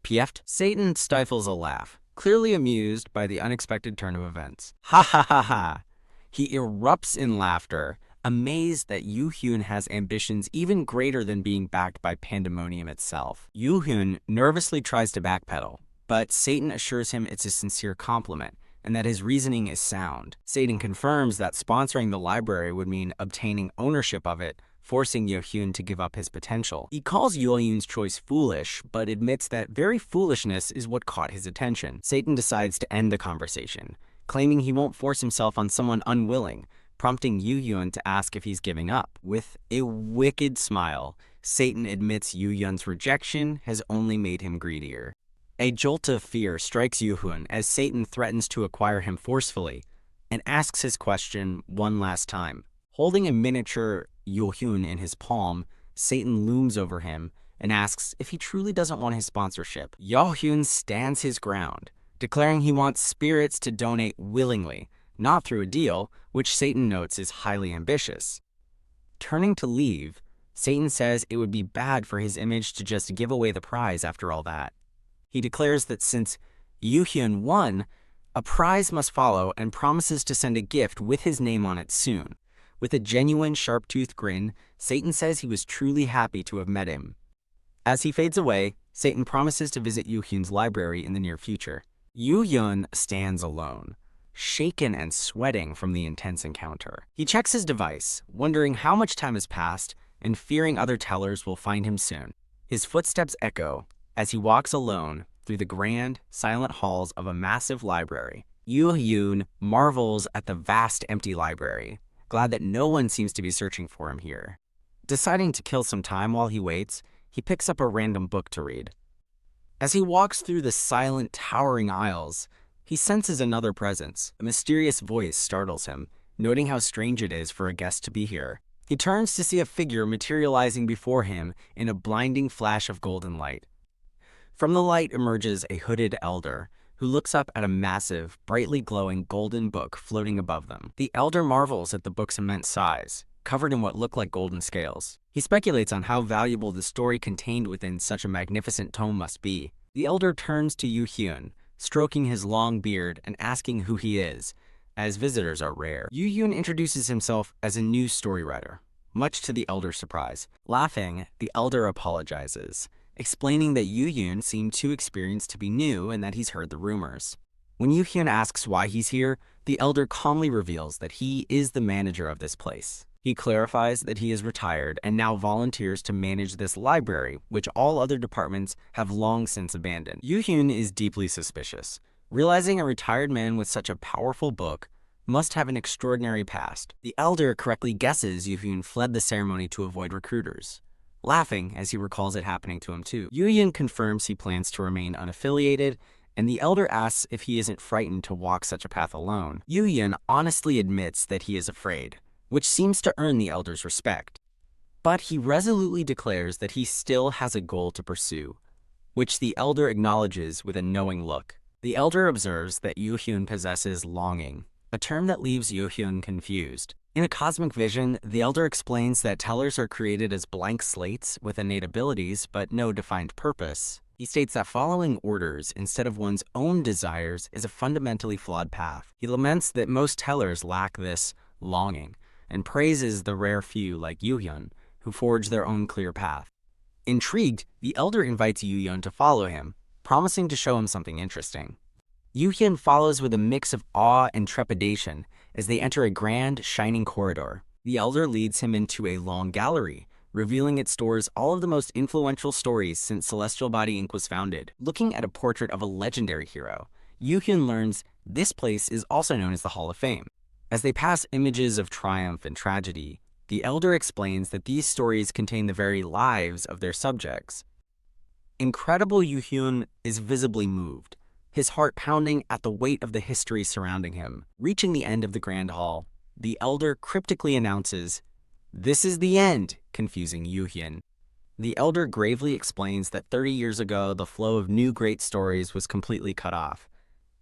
PF'd, Satan stifles a laugh, clearly amused by the unexpected turn of events. Ha ha ha ha! He erupts in laughter, amazed that Yu Hyun has ambitions even greater than being backed by Pandemonium itself. Yu Hyun nervously tries to backpedal, but Satan assures him it's a sincere compliment, and that his reasoning is sound. Satan confirms that sponsoring the library would mean obtaining ownership of it, forcing Yu Hyun to give up his potential. He calls Yu Hyun's choice foolish, but admits that very foolishness is what caught his attention. Satan decides to end the conversation, claiming he won't force himself on someone unwilling, prompting Yu Hyun to ask if he's giving up. With a wicked smile, Satan admits Yu Hyun's rejection has only made him greedier. A jolt of fear strikes Yu Hyun as Satan threatens to acquire him forcefully and asks his question one last time. Holding a miniature Yu Hyun in his palm, Satan looms over him and asks if he truly doesn't want his sponsorship. Yu Hyun stands his ground, declaring he wants spirits to donate willingly, not through a deal, which Satan notes is highly ambitious. Turning to leave, Satan says it would be bad for his image to just give away the prize after all that. He declares that since Yu Hyun won, a prize must follow and promises to send a gift with his name on it soon. With a genuine sharp-toothed grin, Satan says he was truly happy to have met him. As he fades away, Satan promises to visit Yu Hyun's library in the near future. Yu Hyun stands alone, shaken and sweating from the intense encounter. He checks his device, wondering how much time has passed and fearing other tellers will find him soon. His footsteps echo as he walks alone through the grand, silent halls of a massive library. Yoo-hyun marvels at the vast empty library, glad that no one seems to be searching for him here. Deciding to kill some time while he waits, he picks up a random book to read. As he walks through the silent, towering aisles, he senses another presence. A mysterious voice startles him, noting how strange it is for a guest to be here. He turns to see a figure materializing before him in a blinding flash of golden light. From the light emerges a hooded elder, who looks up at a massive, brightly glowing golden book floating above them. The elder marvels at the book's immense size, covered in what look like golden scales. He speculates on how valuable the story contained within such a magnificent tome must be. The elder turns to Yoo-hyun, stroking his long beard and asking who he is, as visitors are rare. Yoo-hyun introduces himself as a new story writer, much to the elder's surprise. Laughing, the elder apologizes, explaining that Yoo-hyun seemed too experienced to be new and that he's heard the rumors. When Yoo-hyun asks why he's here, the elder calmly reveals that he is the manager of this place. He clarifies that he is retired and now volunteers to manage this library, which all other departments have long since abandoned. Yoo-hyun is deeply suspicious, realizing a retired man with such a powerful book must have an extraordinary past. The elder correctly guesses Yoo-hyun fled the ceremony to avoid recruiters, laughing as he recalls it happening to him too. Yoo-hyun confirms he plans to remain unaffiliated, and the elder asks if he isn't frightened to walk such a path alone. Yoo-hyun honestly admits that he is afraid, which seems to earn the elder's respect. But he resolutely declares that he still has a goal to pursue, which the elder acknowledges with a knowing look. The elder observes that Yoo-hyun possesses longing, a term that leaves Yoo-hyun confused. In a cosmic vision, the elder explains that tellers are created as blank slates with innate abilities but no defined purpose. He states that following orders instead of one's own desires is a fundamentally flawed path. He laments that most tellers lack this longing, and praises the rare few like Yoo-hyun who forge their own clear path. Intrigued, the elder invites Yoo-hyun to follow him, promising to show him something interesting. Yoo-hyun follows with a mix of awe and trepidation as they enter a grand, shining corridor. The elder leads him into a long gallery, revealing it stores all of the most influential stories since Celestial Body Inc. was founded. Looking at a portrait of a legendary hero, Yoo-hyun learns this place is also known as the Hall of Fame. As they pass images of triumph and tragedy, the elder explains that these stories contain the very lives of their subjects. Incredible Yoo-hyun is visibly moved, his heart pounding at the weight of the history surrounding him. Reaching the end of the grand hall, the elder cryptically announces, "This is the end," confusing Yoo-hyun. The elder gravely explains that 30 years ago, the flow of new great stories was completely cut off.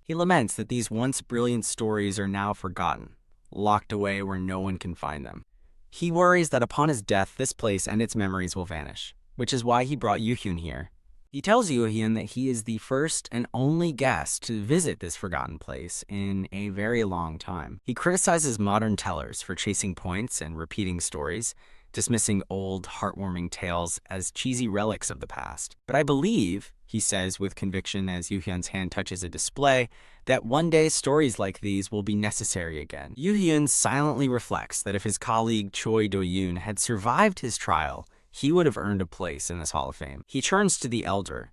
He laments that these once brilliant stories are now forgotten, locked away where no one can find them. He worries that upon his death, this place and its memories will vanish, which is why he brought Yoo-hyun here. He tells Yoo-hyun that he is the first and only guest to visit this forgotten place in a very long time. He criticizes modern tellers for chasing points and repeating stories, dismissing old, heartwarming tales as cheesy relics of the past. But I believe, he says with conviction as Yoo-hyun's hand touches a display, that one day stories like these will be necessary again. Yoo-hyun silently reflects that if his colleague Choi Do-yoon had survived his trial, he would have earned a place in this Hall of Fame. He turns to the elder,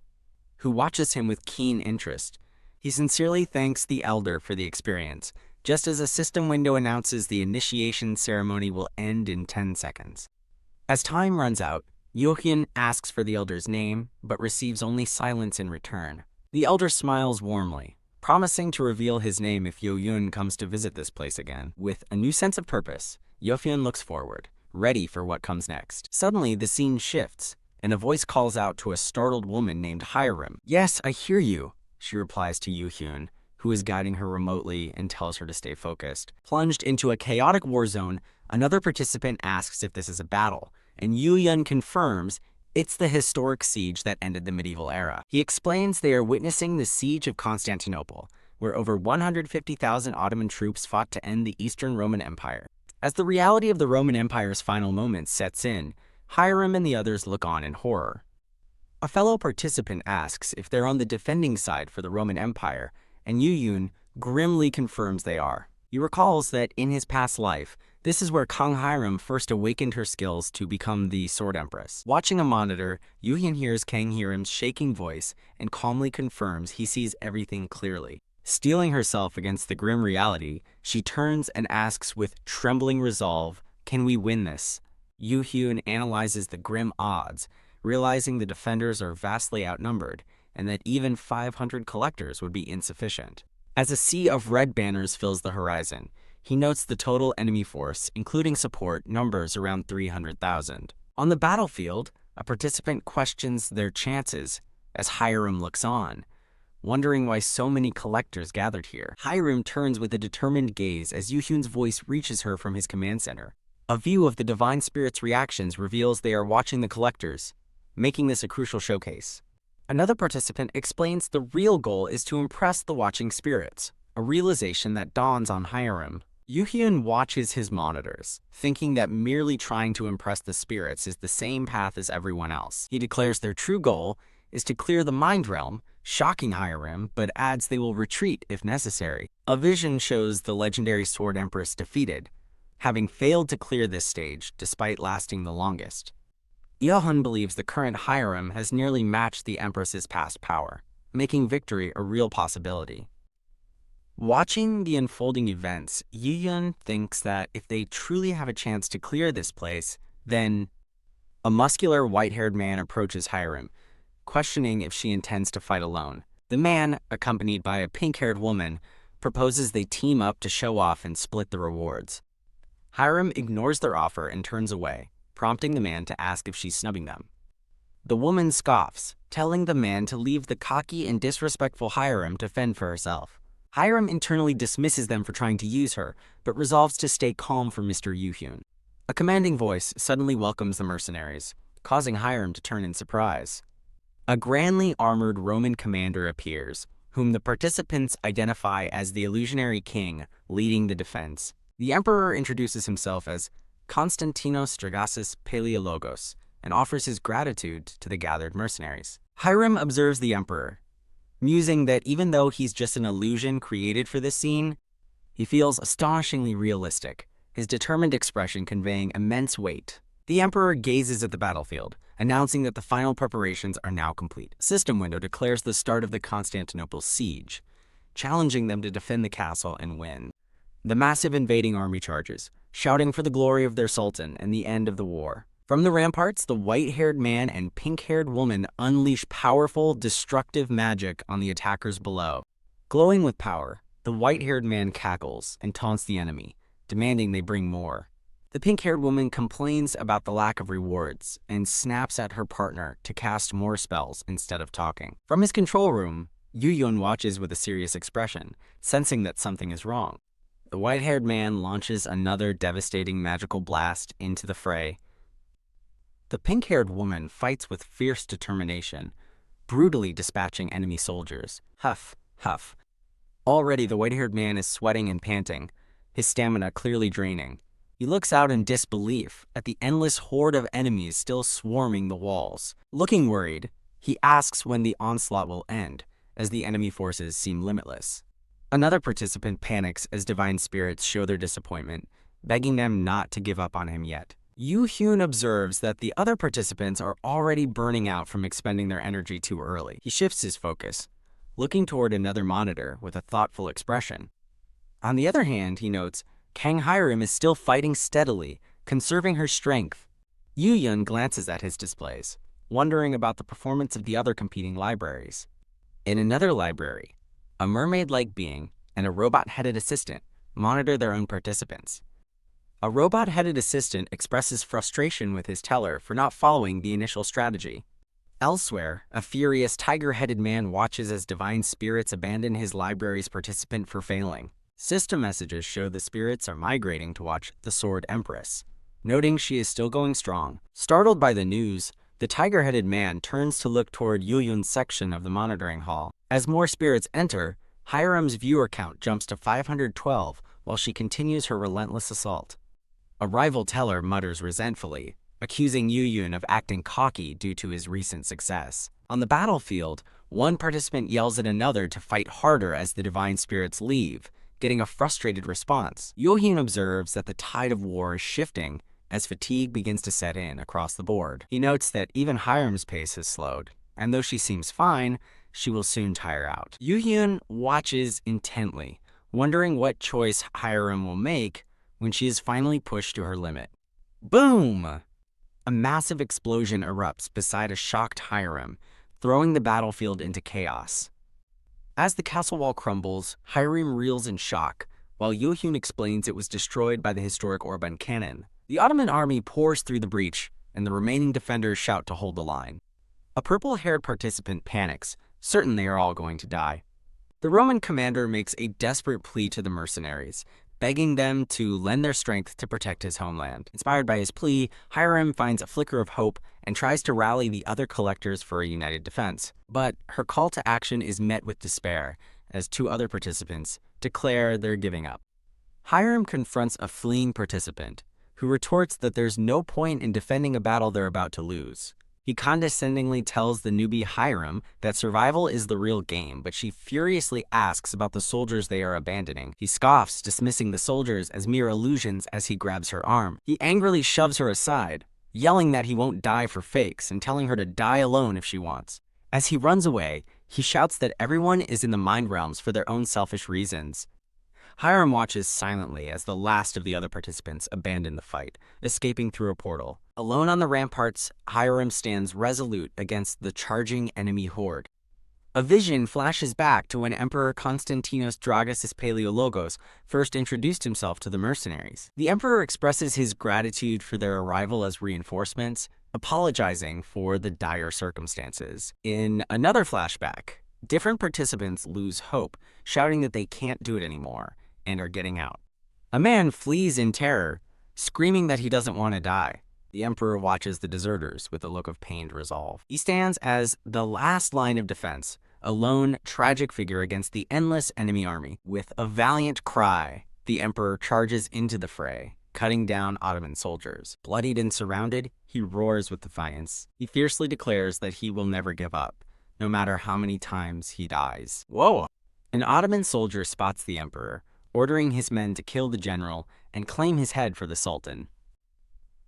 who watches him with keen interest. He sincerely thanks the elder for the experience, just as a system window announces the initiation ceremony will end in 10 seconds. As time runs out, Yoo-hyun asks for the elder's name, but receives only silence in return. The elder smiles warmly, promising to reveal his name if Yoo-hyun comes to visit this place again. With a new sense of purpose, Yoo-hyun looks forward, ready for what comes next. Suddenly, the scene shifts, and a voice calls out to a startled woman named Hiram. "Yes, I hear you," she replies to Yoo-hyun, who is guiding her remotely and tells her to stay focused. Plunged into a chaotic war zone, another participant asks if this is a battle, and Yoo-hyun confirms it's the historic siege that ended the medieval era. He explains they are witnessing the siege of Constantinople, where over 150,000 Ottoman troops fought to end the Eastern Roman Empire. As the reality of the Roman Empire's final moments sets in, Hiram and the others look on in horror. A fellow participant asks if they're on the defending side for the Roman Empire, and Yoo-hyun, grimly confirms they are. He recalls that in his past life, this is where Kang Hiram first awakened her skills to become the Sword Empress. Watching a monitor, Yu-hyun hears Kang Hiram's shaking voice and calmly confirms he sees everything clearly. Steeling herself against the grim reality, she turns and asks with trembling resolve, "Can we win this?" Yu-hyun analyzes the grim odds, realizing the defenders are vastly outnumbered and that even 500 collectors would be insufficient. As a sea of red banners fills the horizon, he notes the total enemy force, including support, numbers around 300,000. On the battlefield, a participant questions their chances as Hiram looks on, wondering why so many collectors gathered here. Hiram turns with a determined gaze as Yu-hyun's voice reaches her from his command center. A view of the Divine Spirit's reactions reveals they are watching the collectors, making this a crucial showcase. Another participant explains the real goal is to impress the watching spirits, a realization that dawns on Hiram. Yu-hyun watches his monitors, thinking that merely trying to impress the spirits is the same path as everyone else. He declares their true goal is to clear the mind realm, shocking Hiram, but adds they will retreat if necessary. A vision shows the legendary Sword Empress defeated, having failed to clear this stage despite lasting the longest. Yeohun believes the current Hiram has nearly matched the Empress's past power, making victory a real possibility. Watching the unfolding events, Yeohun thinks that if they truly have a chance to clear this place, then a muscular white-haired man approaches Hiram, questioning if she intends to fight alone. The man, accompanied by a pink-haired woman, proposes they team up to show off and split the rewards. Hiram ignores their offer and turns away, prompting the man to ask if she's snubbing them. The woman scoffs, telling the man to leave the cocky and disrespectful Hiram to fend for herself. Hiram internally dismisses them for trying to use her, but resolves to stay calm for Mr. Yu-hyun. A commanding voice suddenly welcomes the mercenaries, causing Hiram to turn in surprise. A grandly armored Roman commander appears, whom the participants identify as the illusionary king leading the defense. The emperor introduces himself as Constantinos Dragasis Paleologos and offers his gratitude to the gathered mercenaries. Hiram observes the emperor, musing that even though he's just an illusion created for this scene, he feels astonishingly realistic, his determined expression conveying immense weight. The emperor gazes at the battlefield, announcing that the final preparations are now complete. System Window declares the start of the Constantinople siege, challenging them to defend the castle and win. The massive invading army charges, shouting for the glory of their sultan and the end of the war. From the ramparts, the white-haired man and pink-haired woman unleash powerful, destructive magic on the attackers below. Glowing with power, the white-haired man cackles and taunts the enemy, demanding they bring more. The pink-haired woman complains about the lack of rewards and snaps at her partner to cast more spells instead of talking. From his control room, Yu-hyun watches with a serious expression, sensing that something is wrong. The white-haired man launches another devastating magical blast into the fray. The pink-haired woman fights with fierce determination, brutally dispatching enemy soldiers. Huff, huff. Already the white-haired man is sweating and panting, his stamina clearly draining. He looks out in disbelief at the endless horde of enemies still swarming the walls. Looking worried, he asks when the onslaught will end, as the enemy forces seem limitless. Another participant panics as divine spirits show their disappointment, begging them not to give up on him yet. Yu-hyun observes that the other participants are already burning out from expending their energy too early. He shifts his focus, looking toward another monitor with a thoughtful expression. On the other hand, he notes, Kang Hiram is still fighting steadily, conserving her strength. Yu-hyun glances at his displays, wondering about the performance of the other competing libraries. In another library, a mermaid-like being and a robot-headed assistant monitor their own participants. A robot-headed assistant expresses frustration with his teller for not following the initial strategy. Elsewhere, a furious tiger-headed man watches as divine spirits abandon his library's participant for failing. System messages show the spirits are migrating to watch the Sword Empress, noting she is still going strong. Startled by the news, the tiger-headed man turns to look toward Yu-hyun's section of the monitoring hall. As more spirits enter, Hiram's viewer count jumps to 512 while she continues her relentless assault. A rival teller mutters resentfully, accusing Yu of acting cocky due to his recent success. On the battlefield, one participant yells at another to fight harder as the divine spirits leave, getting a frustrated response. Yu observes that the tide of war is shifting as fatigue begins to set in across the board. He notes that even Hiram's pace has slowed, and though she seems fine, she will soon tire out. Yu watches intently, wondering what choice Hiram will make when she is finally pushed to her limit. Boom! A massive explosion erupts beside a shocked Hiram, throwing the battlefield into chaos. As the castle wall crumbles, Hiram reels in shock, while Yu explains it was destroyed by the historic Orban cannon. The Ottoman army pours through the breach, and the remaining defenders shout to hold the line. A purple-haired participant panics, certain they are all going to die. The Roman commander makes a desperate plea to the mercenaries, begging them to lend their strength to protect his homeland. Inspired by his plea, Hiram finds a flicker of hope and tries to rally the other collectors for a united defense. But her call to action is met with despair, as two other participants declare they're giving up. Hiram confronts a fleeing participant, who retorts that there's no point in defending a battle they're about to lose. He condescendingly tells the newbie Hiram that survival is the real game, but she furiously asks about the soldiers they are abandoning. He scoffs, dismissing the soldiers as mere illusions as he grabs her arm. He angrily shoves her aside, yelling that he won't die for fakes and telling her to die alone if she wants. As he runs away, he shouts that everyone is in the mind realms for their own selfish reasons. Hiram watches silently as the last of the other participants abandon the fight, escaping through a portal. Alone on the ramparts, Hiram stands resolute against the charging enemy horde. A vision flashes back to when Emperor Constantinos Dragus Paleologos first introduced himself to the mercenaries. The emperor expresses his gratitude for their arrival as reinforcements, apologizing for the dire circumstances. In another flashback, different participants lose hope, shouting that they can't do it anymore and are getting out. A man flees in terror, screaming that he doesn't want to die. The emperor watches the deserters with a look of pained resolve. He stands as the last line of defense, a lone, tragic figure against the endless enemy army. With a valiant cry, the emperor charges into the fray, cutting down Ottoman soldiers. Bloodied and surrounded, he roars with defiance. He fiercely declares that he will never give up, no matter how many times he dies. Whoa! An Ottoman soldier spots the emperor, ordering his men to kill the general and claim his head for the sultan.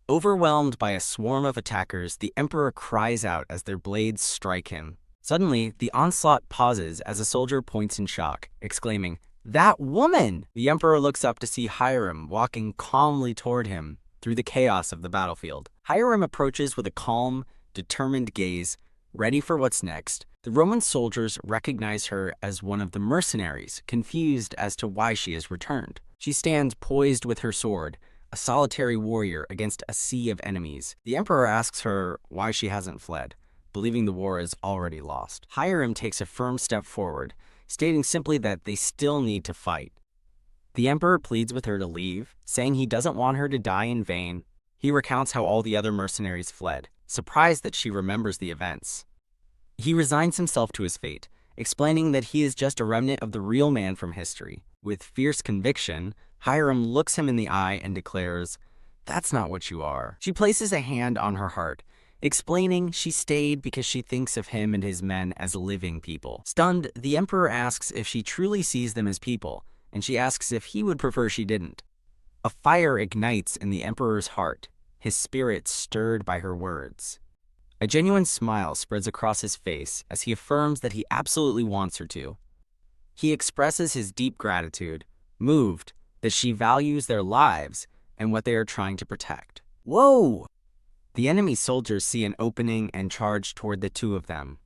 Overwhelmed by a swarm of attackers, the emperor cries out as their blades strike him. Suddenly, the onslaught pauses as a soldier points in shock, exclaiming, "That woman!" The emperor looks up to see Hiram walking calmly toward him through the chaos of the battlefield. Hiram approaches with a calm, determined gaze, ready for what's next. The Roman soldiers recognize her as one of the mercenaries, confused as to why she has returned. She stands poised with her sword, a solitary warrior against a sea of enemies. The emperor asks her why she hasn't fled, believing the war is already lost. Hiram takes a firm step forward, stating simply that they still need to fight. The emperor pleads with her to leave, saying he doesn't want her to die in vain. He recounts how all the other mercenaries fled, surprised that she remembers the events. He resigns himself to his fate, explaining that he is just a remnant of the real man from history. With fierce conviction, Hiram looks him in the eye and declares, "That's not what you are." She places a hand on her heart, explaining she stayed because she thinks of him and his men as living people. Stunned, the emperor asks if she truly sees them as people, and she asks if he would prefer she didn't. A fire ignites in the emperor's heart, his spirit stirred by her words. A genuine smile spreads across his face as he affirms that he absolutely wants her to. He expresses his deep gratitude, moved that she values their lives and what they are trying to protect. Whoa! The enemy soldiers see an opening and charge toward the two of them.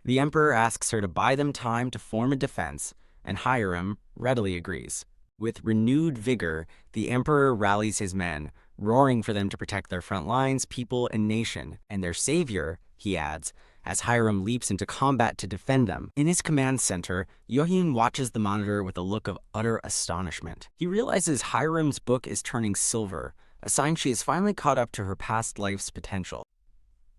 The emperor asks her to buy them time to form a defense, and Hiram readily agrees. With renewed vigor, the emperor rallies his men, roaring for them to protect their front lines, people, and nation, and their savior, he adds, as Hiram leaps into combat to defend them. In his command center, Yohyun watches the monitor with a look of utter astonishment. He realizes Hiram's book is turning silver, a sign she has finally caught up to her past life's potential.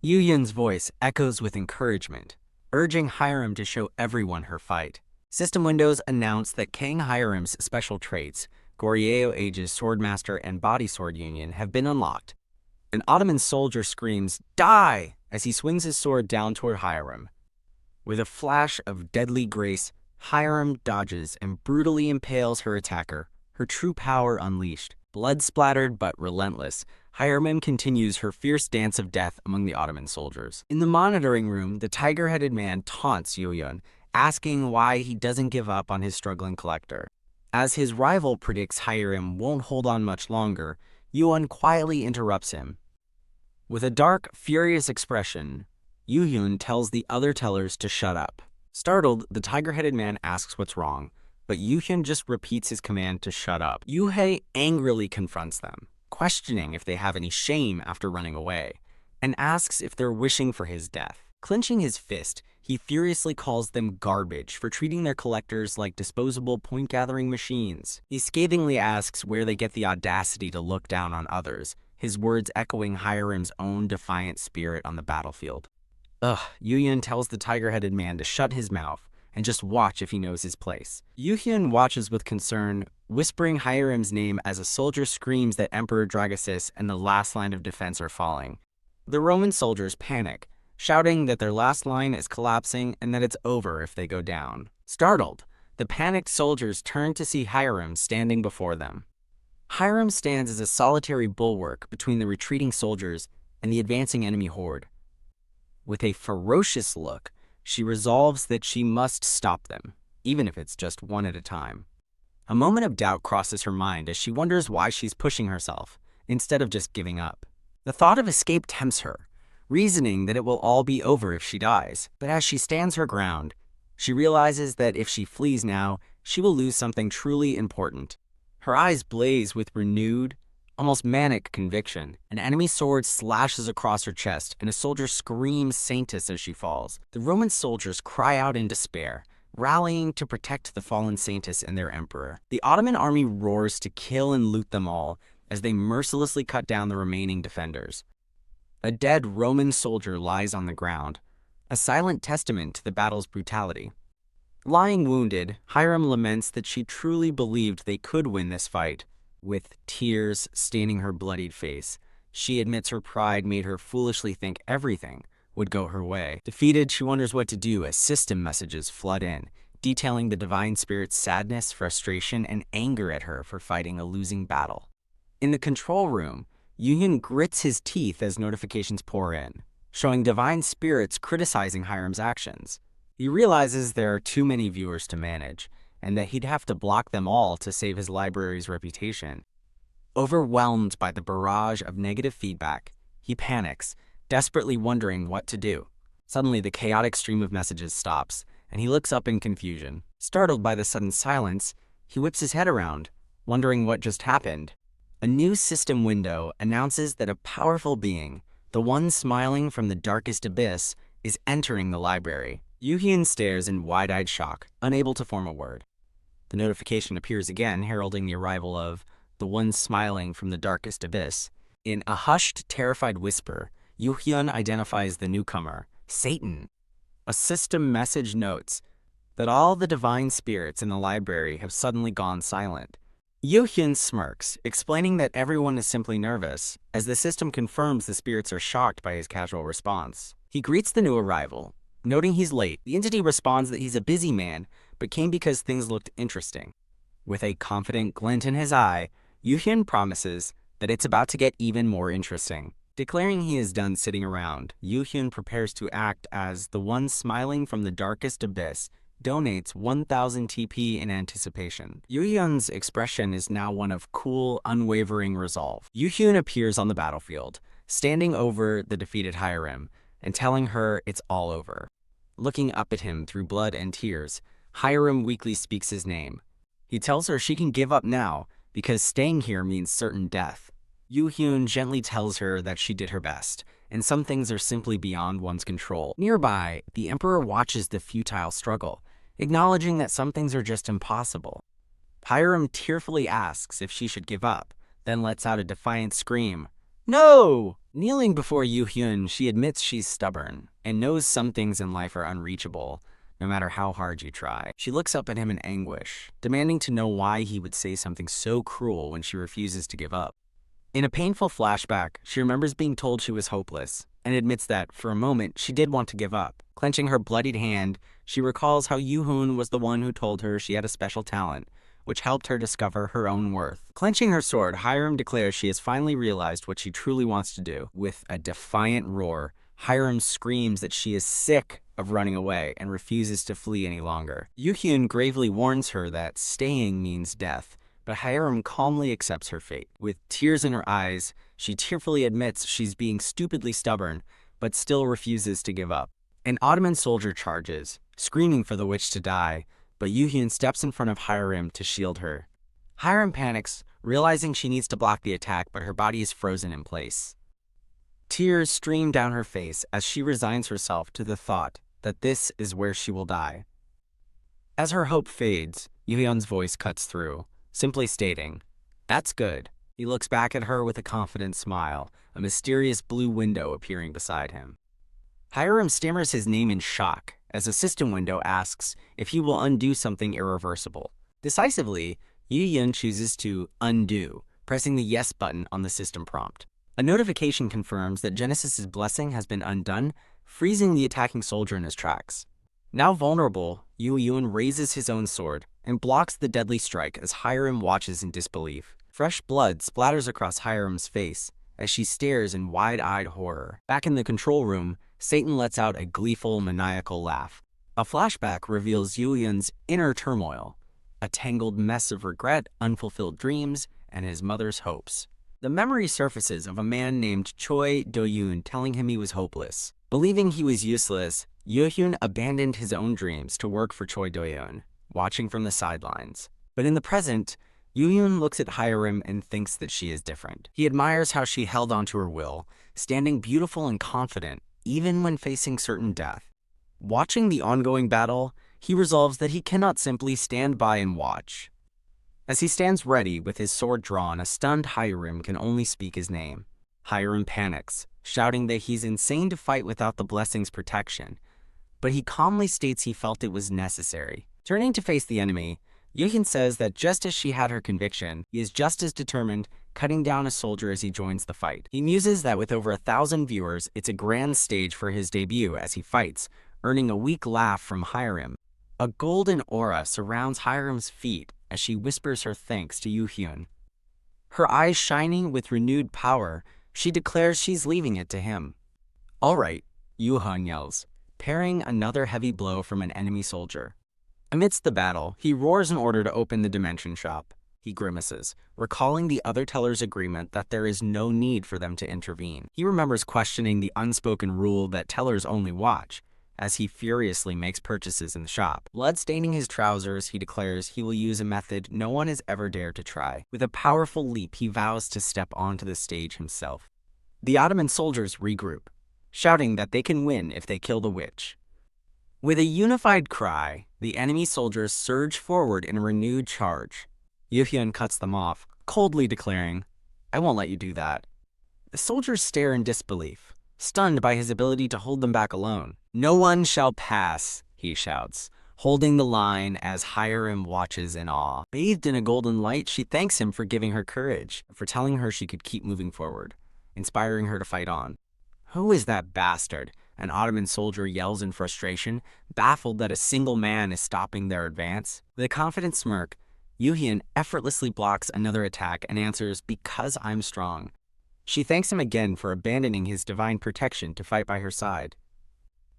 Yohyun's voice echoes with encouragement, urging Hiram to show everyone her fight. System windows announce that King Hiram's special traits, Goryeo Age's Swordmaster and Body Sword Union, have been unlocked. An Ottoman soldier screams, "Die!" as he swings his sword down toward Hiram. With a flash of deadly grace, Hiram dodges and brutally impales her attacker, her true power unleashed. Blood-splattered but relentless, Hiram continues her fierce dance of death among the Ottoman soldiers. In the monitoring room, the tiger-headed man taunts Yuyun, asking why he doesn't give up on his struggling collector. As his rival predicts Hiram won't hold on much longer, Yuyun quietly interrupts him. With a dark, furious expression, Yuyun tells the other tellers to shut up. Startled, the tiger-headed man asks what's wrong, but Yuyun just repeats his command to shut up. Yuhei angrily confronts them, questioning if they have any shame after running away, and asks if they're wishing for his death. Clenching his fist, he furiously calls them garbage for treating their collectors like disposable point-gathering machines. He scathingly asks where they get the audacity to look down on others, his words echoing Hiram's own defiant spirit on the battlefield. Yuyun tells the tiger-headed man to shut his mouth and just watch if he knows his place. Yuyun watches with concern, whispering Hiram's name as a soldier screams that Emperor Dragasis and the last line of defense are falling. The Roman soldiers panic, shouting that their last line is collapsing and that it's over if they go down. Startled, the panicked soldiers turn to see Hiram standing before them. Hiram stands as a solitary bulwark between the retreating soldiers and the advancing enemy horde. With a ferocious look, she resolves that she must stop them, even if it's just one at a time. A moment of doubt crosses her mind as she wonders why she's pushing herself, instead of just giving up. The thought of escape tempts her, reasoning that it will all be over if she dies. But as she stands her ground, she realizes that if she flees now, she will lose something truly important. Her eyes blaze with renewed, almost manic conviction. An enemy sword slashes across her chest, and a soldier screams Sanctus as she falls. The Roman soldiers cry out in despair, rallying to protect the fallen Sanctus and their emperor. The Ottoman army roars to kill and loot them all as they mercilessly cut down the remaining defenders. A dead Roman soldier lies on the ground, a silent testament to the battle's brutality. Lying wounded, Hiram laments that she truly believed they could win this fight. With tears staining her bloodied face, she admits her pride made her foolishly think everything would go her way. Defeated, she wonders what to do as system messages flood in, detailing the divine spirit's sadness, frustration, and anger at her for fighting a losing battle. In the control room, Yuyun grits his teeth as notifications pour in, showing divine spirits criticizing Hiram's actions. He realizes there are too many viewers to manage, and that he'd have to block them all to save his library's reputation. Overwhelmed by the barrage of negative feedback, he panics, desperately wondering what to do. Suddenly, the chaotic stream of messages stops, and he looks up in confusion. Startled by the sudden silence, he whips his head around, wondering what just happened. A new system window announces that a powerful being, the one smiling from the darkest abyss, is entering the library. Yuyun stares in wide-eyed shock, unable to form a word. The notification appears again, heralding the arrival of the one smiling from the darkest abyss. In a hushed, terrified whisper, Yuyun identifies the newcomer, Satan. A system message notes that all the divine spirits in the library have suddenly gone silent. Yuyun smirks, explaining that everyone is simply nervous, as the system confirms the spirits are shocked by his casual response. He greets the new arrival. Noting he's late, the entity responds that he's a busy man, but came because things looked interesting. With a confident glint in his eye, Yuyun promises that it's about to get even more interesting. Declaring he is done sitting around, Yuyun prepares to act as the one smiling from the darkest abyss, donates 1,000 TP in anticipation. Yuyun's expression is now one of cool, unwavering resolve. Yuyun appears on the battlefield, standing over the defeated Hiram, and telling her it's all over. Looking up at him through blood and tears, Hiram weakly speaks his name. He tells her she can give up now, because staying here means certain death. Yuyun gently tells her that she did her best, and some things are simply beyond one's control. Nearby, the Emperor watches the futile struggle, acknowledging that some things are just impossible. Hiram tearfully asks if she should give up, then lets out a defiant scream. No! Kneeling before Yuyun, she admits she's stubborn, and knows some things in life are unreachable, no matter how hard you try. She looks up at him in anguish, demanding to know why he would say something so cruel when she refuses to give up. In a painful flashback, she remembers being told she was hopeless, and admits that, for a moment, she did want to give up. Clenching her bloodied hand, she recalls how Yoo-hoon was the one who told her she had a special talent, which helped her discover her own worth. Clenching her sword, Hiram declares she has finally realized what she truly wants to do. With a defiant roar, Hiram screams that she is sick of running away and refuses to flee any longer. Yoo-hyun gravely warns her that staying means death, but Hiram calmly accepts her fate. With tears in her eyes, she tearfully admits she's being stupidly stubborn, but still refuses to give up. An Ottoman soldier charges, screaming for the witch to die, but Yoo-hyun steps in front of Hiram to shield her. Hiram panics, realizing she needs to block the attack, but her body is frozen in place. Tears stream down her face as she resigns herself to the thought that this is where she will die. As her hope fades, Yoo-hyun's voice cuts through, simply stating, "That's good." He looks back at her with a confident smile, a mysterious blue window appearing beside him. Hiram stammers his name in shock as a system window asks if he will undo something irreversible. Decisively, Yoo-hyun chooses to undo, pressing the yes button on the system prompt. A notification confirms that Genesis's blessing has been undone, freezing the attacking soldier in his tracks. Now vulnerable, Yoo-hyun raises his own sword and blocks the deadly strike as Hiram watches in disbelief. Fresh blood splatters across Hiram's face as she stares in wide-eyed horror. Back in the control room, Satan lets out a gleeful, maniacal laugh. A flashback reveals Yoo-hyun's inner turmoil, a tangled mess of regret, unfulfilled dreams, and his mother's hopes. The memory surfaces of a man named Choi Do-yoon telling him he was hopeless. Believing he was useless, Yoo-hyun abandoned his own dreams to work for Choi Do-yoon, watching from the sidelines. But in the present, Yoo-hyun looks at Hiram and thinks that she is different. He admires how she held onto her will, standing beautiful and confident, even when facing certain death. Watching the ongoing battle, he resolves that he cannot simply stand by and watch. As he stands ready with his sword drawn, a stunned Hiram can only speak his name. Hiram panics, shouting that he's insane to fight without the blessing's protection, but he calmly states he felt it was necessary. Turning to face the enemy, Yoo-hyun says that just as she had her conviction, he is just as determined, cutting down a soldier as he joins the fight. He muses that with over 1,000 viewers, it's a grand stage for his debut as he fights, earning a weak laugh from Hiram. A golden aura surrounds Hiram's feet as she whispers her thanks to Yoo-hyun. Her eyes shining with renewed power, she declares she's leaving it to him. "All right," Yoo-hyun yells, parrying another heavy blow from an enemy soldier. Amidst the battle, he roars an order to open the dimension shop. He grimaces, recalling the other teller's agreement that there is no need for them to intervene. He remembers questioning the unspoken rule that tellers only watch, as he furiously makes purchases in the shop. Blood staining his trousers, he declares he will use a method no one has ever dared to try. With a powerful leap, he vows to step onto the stage himself. The Ottoman soldiers regroup, shouting that they can win if they kill the witch. With a unified cry, the enemy soldiers surge forward in a renewed charge. Yoo-hyun cuts them off, coldly declaring, "I won't let you do that." The soldiers stare in disbelief, stunned by his ability to hold them back alone. "No one shall pass," he shouts, holding the line as Hiram watches in awe. Bathed in a golden light, she thanks him for giving her courage, for telling her she could keep moving forward, inspiring her to fight on. "Who is that bastard?" An Ottoman soldier yells in frustration, baffled that a single man is stopping their advance. With a confident smirk, Yoo-hyun effortlessly blocks another attack and answers, "Because I'm strong." She thanks him again for abandoning his divine protection to fight by her side.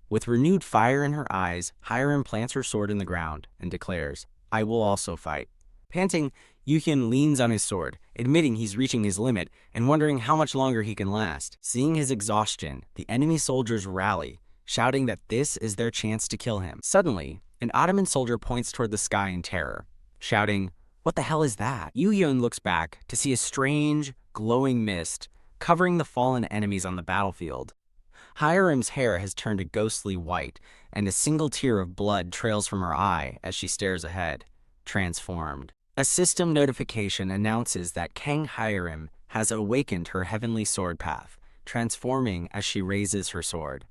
With renewed fire in her eyes, Hiram plants her sword in the ground and declares, "I will also fight." Panting, Yoo-hyun leans on his sword, admitting he's reaching his limit and wondering how much longer he can last. Seeing his exhaustion, the enemy soldiers rally, shouting that this is their chance to kill him. Suddenly, an Ottoman soldier points toward the sky in terror, shouting, "What the hell is that?" Yoo-hyun looks back to see a strange, glowing mist covering the fallen enemies on the battlefield. Hiram's hair has turned a ghostly white, and a single tear of blood trails from her eye as she stares ahead, transformed. A system notification announces that Kang Hiram has awakened her heavenly sword path, transforming as she raises her sword.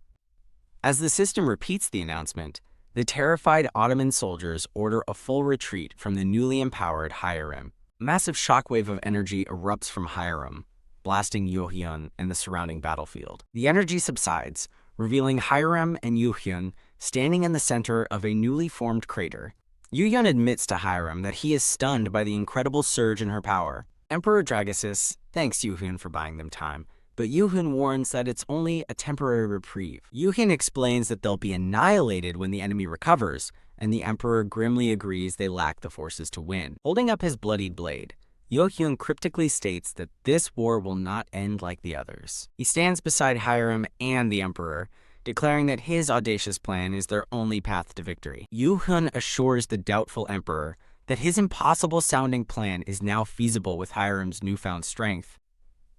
As the system repeats the announcement, the terrified Ottoman soldiers order a full retreat from the newly empowered Hiram. A massive shockwave of energy erupts from Hiram, blasting Yoo-hyun and the surrounding battlefield. The energy subsides, revealing Hiram and Yoo-hyun standing in the center of a newly formed crater. Yoo-hyun admits to Hiram that he is stunned by the incredible surge in her power. Emperor Dragosis thanks Yoo-hyun for buying them time, but Yoo-hyun warns that it's only a temporary reprieve. Yoo-hyun explains that they'll be annihilated when the enemy recovers, and the Emperor grimly agrees they lack the forces to win. Holding up his bloodied blade, Yoo-hyun cryptically states that this war will not end like the others. He stands beside Hiram and the Emperor, declaring that his audacious plan is their only path to victory. Yoo-hyun assures the doubtful Emperor that his impossible-sounding plan is now feasible with Hiram's newfound strength.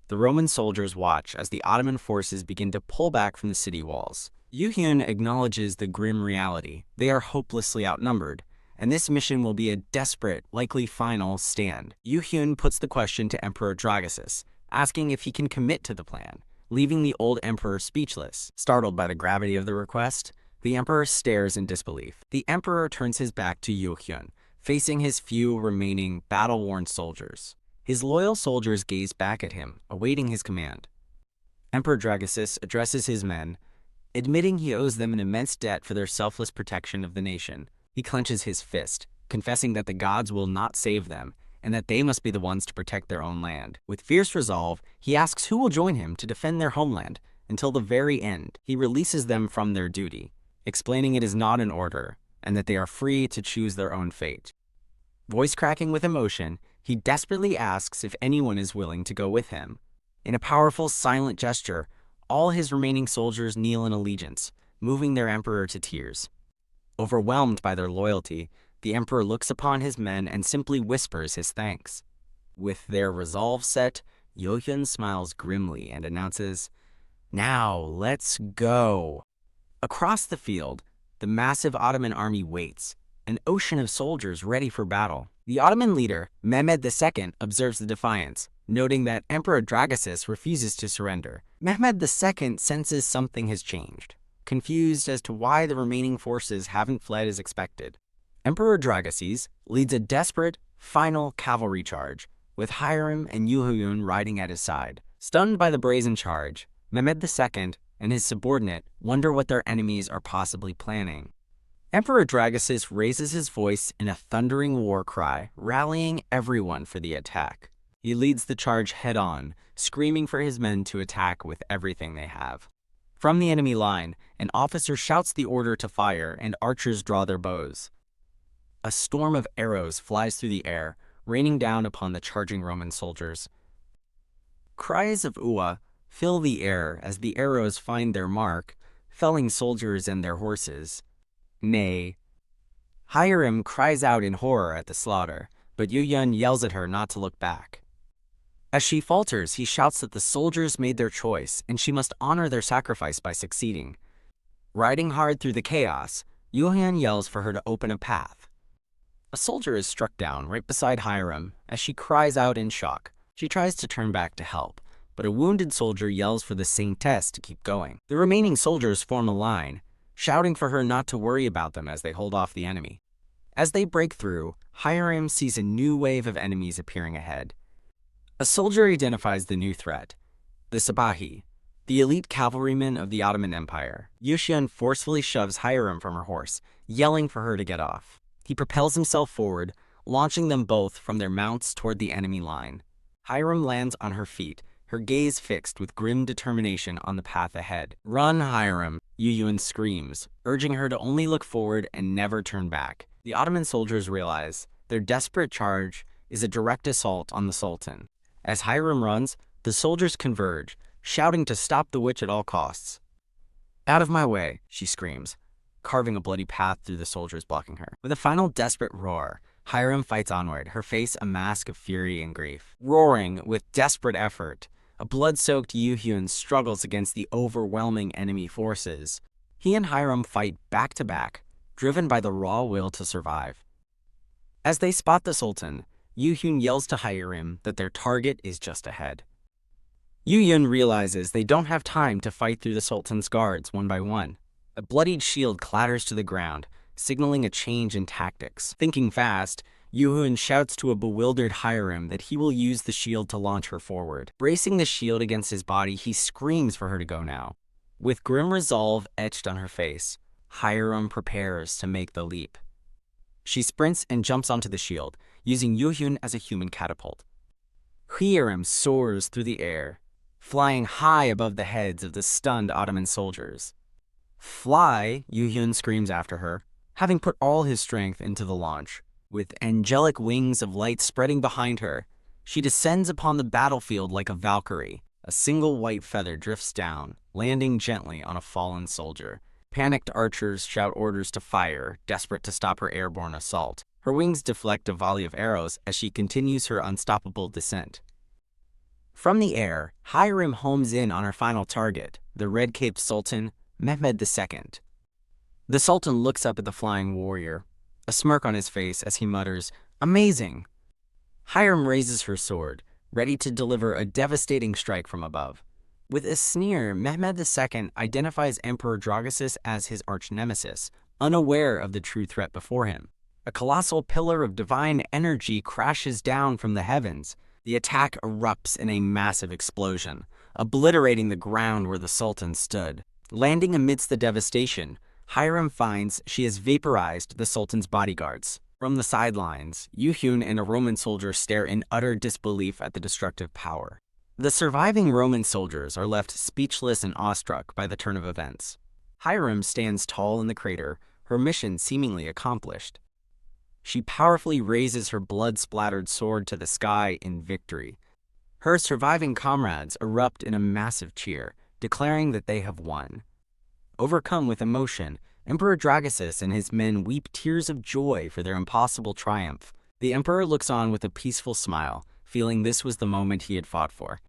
The Roman soldiers watch as the Ottoman forces begin to pull back from the city walls. Yoo-hyun acknowledges the grim reality. They are hopelessly outnumbered, and this mission will be a desperate, likely final stand. Yoo-hyun puts the question to Emperor Dragosis, asking if he can commit to the plan, leaving the old emperor speechless. Startled by the gravity of the request, the emperor stares in disbelief. The emperor turns his back to Yoo-hyun, facing his few remaining battle-worn soldiers. His loyal soldiers gaze back at him, awaiting his command. Emperor Dragosis addresses his men, admitting he owes them an immense debt for their selfless protection of the nation. He clenches his fist, confessing that the gods will not save them, and that they must be the ones to protect their own land. With fierce resolve, he asks who will join him to defend their homeland until the very end. He releases them from their duty, explaining it is not an order, and that they are free to choose their own fate. Voice cracking with emotion, he desperately asks if anyone is willing to go with him. In a powerful, silent gesture, all his remaining soldiers kneel in allegiance, moving their emperor to tears. Overwhelmed by their loyalty, the emperor looks upon his men and simply whispers his thanks. With their resolve set, Yoo-hyun smiles grimly and announces, "Now, let's go." Across the field, the massive Ottoman army waits, an ocean of soldiers ready for battle. The Ottoman leader, Mehmed II, observes the defiance, noting that Emperor Dragosis refuses to surrender. Mehmed II senses something has changed, confused as to why the remaining forces haven't fled as expected. Emperor Dragosis leads a desperate, final cavalry charge, with Hiram and Yoo-hyun riding at his side. Stunned by the brazen charge, Mehmed II and his subordinate wonder what their enemies are possibly planning. Emperor Dragosis raises his voice in a thundering war cry, rallying everyone for the attack. He leads the charge head-on, screaming for his men to attack with everything they have. From the enemy line, an officer shouts the order to fire, and archers draw their bows. A storm of arrows flies through the air, raining down upon the charging Roman soldiers. Cries of "Uwa" fill the air as the arrows find their mark, felling soldiers and their horses. Nay. Hiram cries out in horror at the slaughter, but Yoo-hyun yells at her not to look back. As she falters, he shouts that the soldiers made their choice, and she must honor their sacrifice by succeeding. Riding hard through the chaos, Yoo-hyun yells for her to open a path. A soldier is struck down right beside Hiram as she cries out in shock. She tries to turn back to help, but a wounded soldier yells for the Saintess to keep going. The remaining soldiers form a line, shouting for her not to worry about them as they hold off the enemy. As they break through, Hiram sees a new wave of enemies appearing ahead. A soldier identifies the new threat, the Sabahi, the elite cavalrymen of the Ottoman Empire. Yoo-hyun forcefully shoves Hiram from her horse, yelling for her to get off. He propels himself forward, launching them both from their mounts toward the enemy line. Hiram lands on her feet, her gaze fixed with grim determination on the path ahead. "Run, Hiram," Yoo-hyun screams, urging her to only look forward and never turn back. The Ottoman soldiers realize their desperate charge is a direct assault on the Sultan. As Hiram runs, the soldiers converge, shouting to stop the witch at all costs. "Out of my way," she screams, carving a bloody path through the soldiers blocking her. With a final desperate roar, Hiram fights onward, her face a mask of fury and grief. Roaring with desperate effort, a blood-soaked Yoo-hyun struggles against the overwhelming enemy forces. He and Hiram fight back to back, driven by the raw will to survive. As they spot the Sultan, Yoo-hyun yells to Hiram that their target is just ahead. Yoo-hyun realizes they don't have time to fight through the Sultan's guards one by one. A bloodied shield clatters to the ground, signaling a change in tactics. Thinking fast, Yoo-hyun shouts to a bewildered Hiram that he will use the shield to launch her forward. Bracing the shield against his body, he screams for her to go now. With grim resolve etched on her face, Hiram prepares to make the leap. She sprints and jumps onto the shield, using Yoo-hyun as a human catapult. Hiram soars through the air, flying high above the heads of the stunned Ottoman soldiers. "Fly," Yoo-hyun screams after her, having put all his strength into the launch. With angelic wings of light spreading behind her, she descends upon the battlefield like a Valkyrie. A single white feather drifts down, landing gently on a fallen soldier. Panicked archers shout orders to fire, desperate to stop her airborne assault. Her wings deflect a volley of arrows as she continues her unstoppable descent. From the air, Hiram homes in on her final target, the red-caped Sultan, Mehmed II. The Sultan looks up at the flying warrior, a smirk on his face as he mutters, "Amazing!" Hiram raises her sword, ready to deliver a devastating strike from above. With a sneer, Mehmed II identifies Emperor Dragosis as his arch-nemesis, unaware of the true threat before him. A colossal pillar of divine energy crashes down from the heavens. The attack erupts in a massive explosion, obliterating the ground where the Sultan stood. Landing amidst the devastation, Hiram finds she has vaporized the Sultan's bodyguards. From the sidelines, Yoo-hyun and a Roman soldier stare in utter disbelief at the destructive power. The surviving Roman soldiers are left speechless and awestruck by the turn of events. Hiram stands tall in the crater, her mission seemingly accomplished. She powerfully raises her blood-splattered sword to the sky in victory. Her surviving comrades erupt in a massive cheer, declaring that they have won. Overcome with emotion, Emperor Dragosis and his men weep tears of joy for their impossible triumph. The emperor looks on with a peaceful smile, feeling this was the moment he had fought for.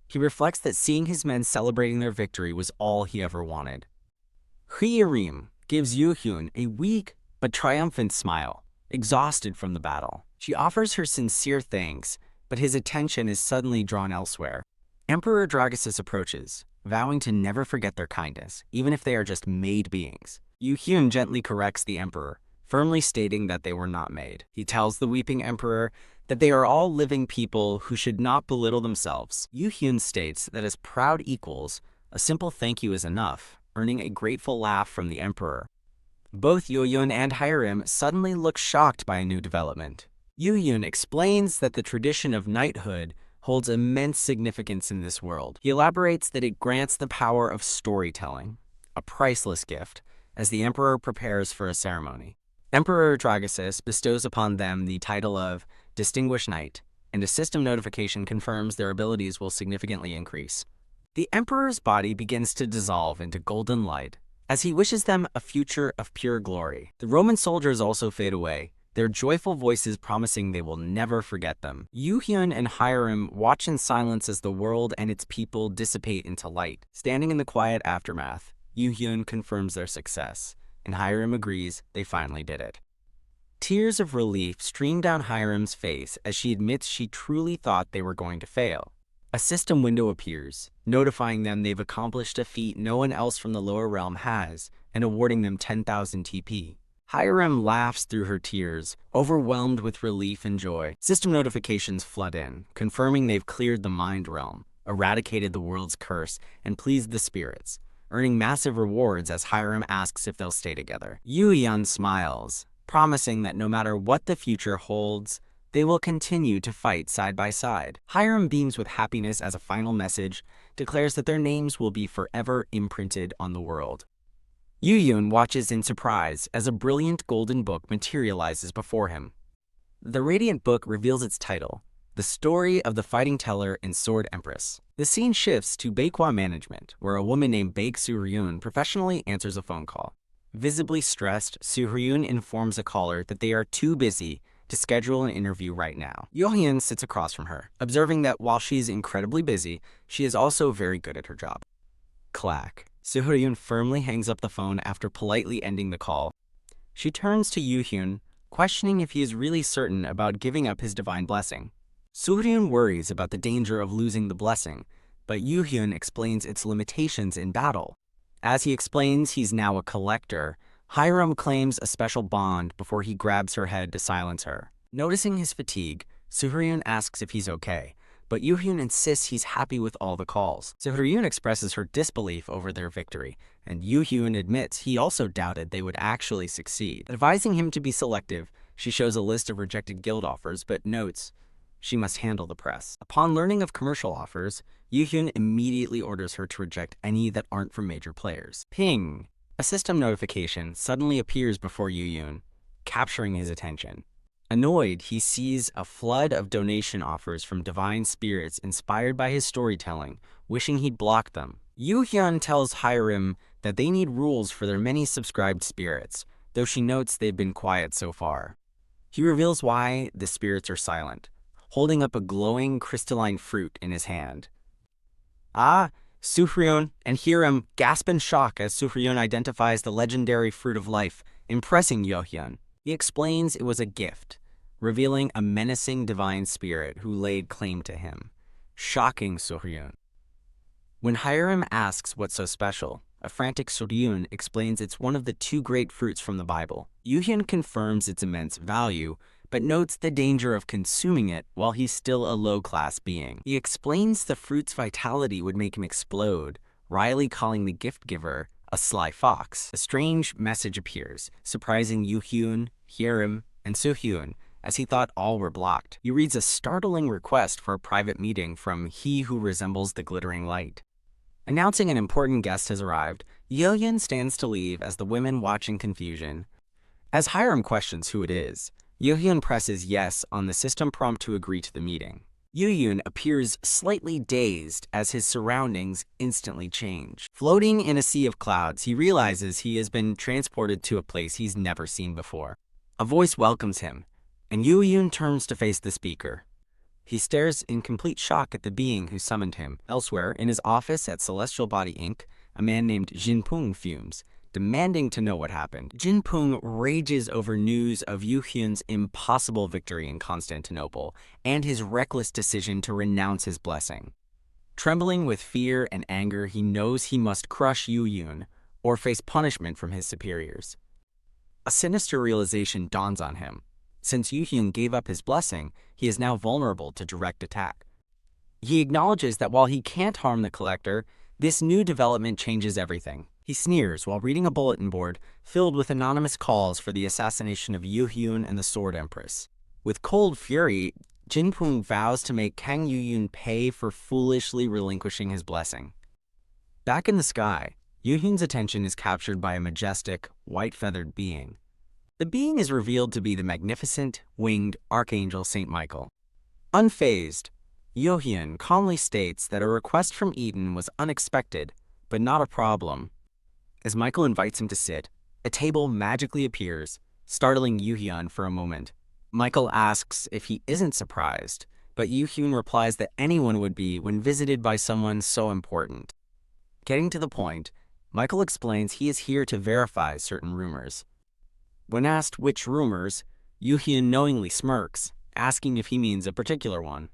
He reflects that seeing his men celebrating their victory was all he ever wanted. Hiram gives Yoo-hyun a weak but triumphant smile, exhausted from the battle. She offers her sincere thanks, but his attention is suddenly drawn elsewhere. Emperor Dragosis approaches, vowing to never forget their kindness, even if they are just made beings. Yoo-hyun gently corrects the emperor, firmly stating that they were not made. He tells the weeping emperor that they are all living people who should not belittle themselves. Yoo-hyun states that as proud equals, a simple thank you is enough, earning a grateful laugh from the emperor. Both Yoo-hyun and Hiram suddenly look shocked by a new development. Yoo-hyun explains that the tradition of knighthood holds immense significance in this world. He elaborates that it grants the power of storytelling, a priceless gift, as the emperor prepares for a ceremony. Emperor Dragosis bestows upon them the title of Distinguished Knight, and a system notification confirms their abilities will significantly increase. The emperor's body begins to dissolve into golden light, as he wishes them a future of pure glory. The Roman soldiers also fade away, their joyful voices promising they will never forget them. Yoo-hyun and Hiram watch in silence as the world and its people dissipate into light. Standing in the quiet aftermath, Yoo-hyun confirms their success, and Hiram agrees they finally did it. Tears of relief stream down Hiram's face as she admits she truly thought they were going to fail. A system window appears, notifying them they've accomplished a feat no one else from the lower realm has, and awarding them 10,000 TP. Hiram laughs through her tears, overwhelmed with relief and joy. System notifications flood in, confirming they've cleared the mind realm, eradicated the world's curse, and pleased the spirits, earning massive rewards as Hiram asks if they'll stay together. Yoo-hyun smiles, promising that no matter what the future holds, they will continue to fight side by side. Hiram beams with happiness as a final message, declares that their names will be forever imprinted on the world. Yoo-hyun watches in surprise as a brilliant golden book materializes before him. The radiant book reveals its title, The Story of the Fighting Teller and Sword Empress. The scene shifts to Baekwa Management, where a woman named Baek Soo-ryun professionally answers a phone call. Visibly stressed, Soo-ryun informs a caller that they are too busy to schedule an interview right now. Yoo-hyun sits across from her, observing that while she's incredibly busy, she is also very good at her job. Clack. Soo-ryun firmly hangs up the phone after politely ending the call. She turns to Yoo-hyun, questioning if he is really certain about giving up his divine blessing. Soo-ryun worries about the danger of losing the blessing, but Yoo-hyun explains its limitations in battle. As he explains he's now a collector, Hiram claims a special bond before he grabs her head to silence her. Noticing his fatigue, Soo-hyun asks if he's okay, but Yoo-hyun insists he's happy with all the calls. Soo-hyun expresses her disbelief over their victory, and Yoo-hyun admits he also doubted they would actually succeed. Advising him to be selective, she shows a list of rejected guild offers, but notes she must handle the press. Upon learning of commercial offers, Yoo-hyun immediately orders her to reject any that aren't from major players. Ping! A system notification suddenly appears before Yoo-hyun, capturing his attention. Annoyed, he sees a flood of donation offers from divine spirits inspired by his storytelling, wishing he'd blocked them. Yoo-hyun tells Hiram that they need rules for their many subscribed spirits, though she notes they've been quiet so far. He reveals why the spirits are silent, holding up a glowing crystalline fruit in his hand. Soo-hyun and Hiram gasp in shock as Soo-hyun identifies the legendary fruit of life, impressing Yoo-hyun. He explains it was a gift, revealing a menacing divine spirit who laid claim to him, shocking Soo-hyun. When Hiram asks what's so special, a frantic Soo-hyun explains it's one of the 2 great fruits from the Bible. Yoo-hyun confirms its immense value, but notes the danger of consuming it while he's still a low-class being. He explains the fruit's vitality would make him explode, wryly calling the gift giver a sly fox. A strange message appears, surprising Yoo-hyun, Hiram, and Soo-hyun, as he thought all were blocked. He reads a startling request for a private meeting from he who resembles the glittering light. Announcing an important guest has arrived, Yoo-hyun stands to leave as the women watch in confusion. As Hiram questions who it is, Yoo-hyun presses yes on the system prompt to agree to the meeting. Yoo-hyun appears slightly dazed as his surroundings instantly change. Floating in a sea of clouds, he realizes he has been transported to a place he's never seen before. A voice welcomes him, and Yoo-hyun turns to face the speaker. He stares in complete shock at the being who summoned him. Elsewhere, in his office at Celestial Body Inc., a man named Jin-pung fumes, demanding to know what happened. Jin-pung rages over news of Yoo-hyun's impossible victory in Constantinople and his reckless decision to renounce his blessing. Trembling with fear and anger, he knows he must crush Yoo-hyun or face punishment from his superiors. A sinister realization dawns on him. Since Yoo-hyun gave up his blessing, he is now vulnerable to direct attack. He acknowledges that while he can't harm the collector, this new development changes everything. He sneers while reading a bulletin board filled with anonymous calls for the assassination of Yoo-hyun and the Sword Empress. With cold fury, Jin-pung vows to make Kang Yoo-hyun pay for foolishly relinquishing his blessing. Back in the sky, Yoo-hyun's attention is captured by a majestic, white-feathered being. The being is revealed to be the magnificent, winged Archangel St. Michael. Unfazed, Yoo-hyun calmly states that a request from Eden was unexpected, but not a problem. As Michael invites him to sit, a table magically appears, startling Yoo-hyun for a moment. Michael asks if he isn't surprised, but Yoo-hyun replies that anyone would be when visited by someone so important. Getting to the point, Michael explains he is here to verify certain rumors. When asked which rumors, Yoo-hyun knowingly smirks, asking if he means a particular one.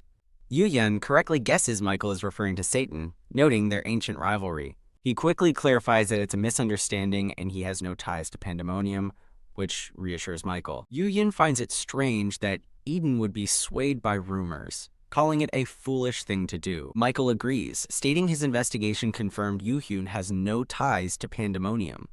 Yoo-hyun correctly guesses Michael is referring to Satan, noting their ancient rivalry. He quickly clarifies that it's a misunderstanding and he has no ties to Pandemonium, which reassures Michael. Yoo-hyun finds it strange that Eden would be swayed by rumors, calling it a foolish thing to do. Michael agrees, stating his investigation confirmed Yoo-hyun has no ties to Pandemonium.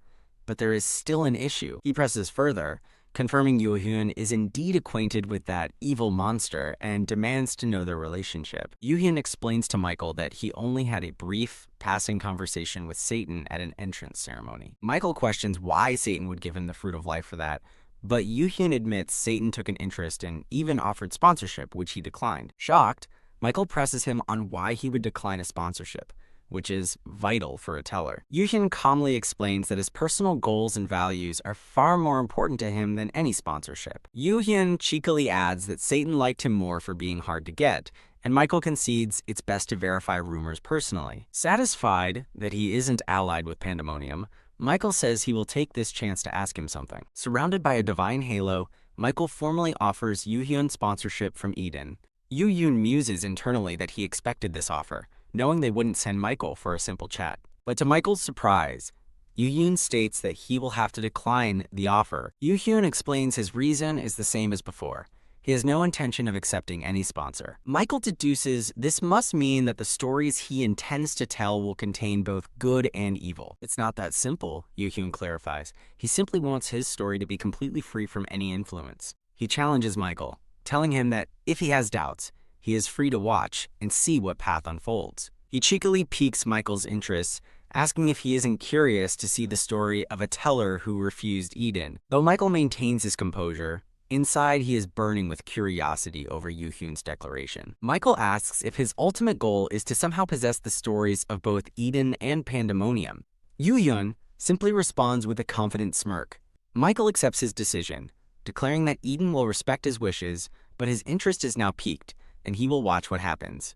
But there is still an issue. He presses further, confirming Yoo-hyun is indeed acquainted with that evil monster and demands to know their relationship. Yoo-hyun explains to Michael that he only had a brief, passing conversation with Satan at an entrance ceremony. Michael questions why Satan would give him the fruit of life for that, but Yoo-hyun admits Satan took an interest and even offered sponsorship, which he declined. Shocked, Michael presses him on why he would decline a sponsorship, which is vital for a teller. Yoo-hyun calmly explains that his personal goals and values are far more important to him than any sponsorship. Yoo-hyun cheekily adds that Satan liked him more for being hard to get, and Michael concedes it's best to verify rumors personally. Satisfied that he isn't allied with Pandemonium, Michael says he will take this chance to ask him something. Surrounded by a divine halo, Michael formally offers Yoo-hyun sponsorship from Eden. Yoo-hyun muses internally that he expected this offer, knowing they wouldn't send Michael for a simple chat. But to Michael's surprise, Yoo-hyun states that he will have to decline the offer. Yoo-hyun explains his reason is the same as before. He has no intention of accepting any sponsor. Michael deduces this must mean that the stories he intends to tell will contain both good and evil. It's not that simple, Yoo-hyun clarifies. He simply wants his story to be completely free from any influence. He challenges Michael, telling him that if he has doubts, he is free to watch and see what path unfolds. He cheekily piques Michael's interest, asking if he isn't curious to see the story of a teller who refused Eden. Though Michael maintains his composure, inside he is burning with curiosity over Yoo-hyun's declaration. Michael asks if his ultimate goal is to somehow possess the stories of both Eden and Pandemonium. Yoo-hyun simply responds with a confident smirk. Michael accepts his decision, declaring that Eden will respect his wishes, but his interest is now piqued, and he will watch what happens.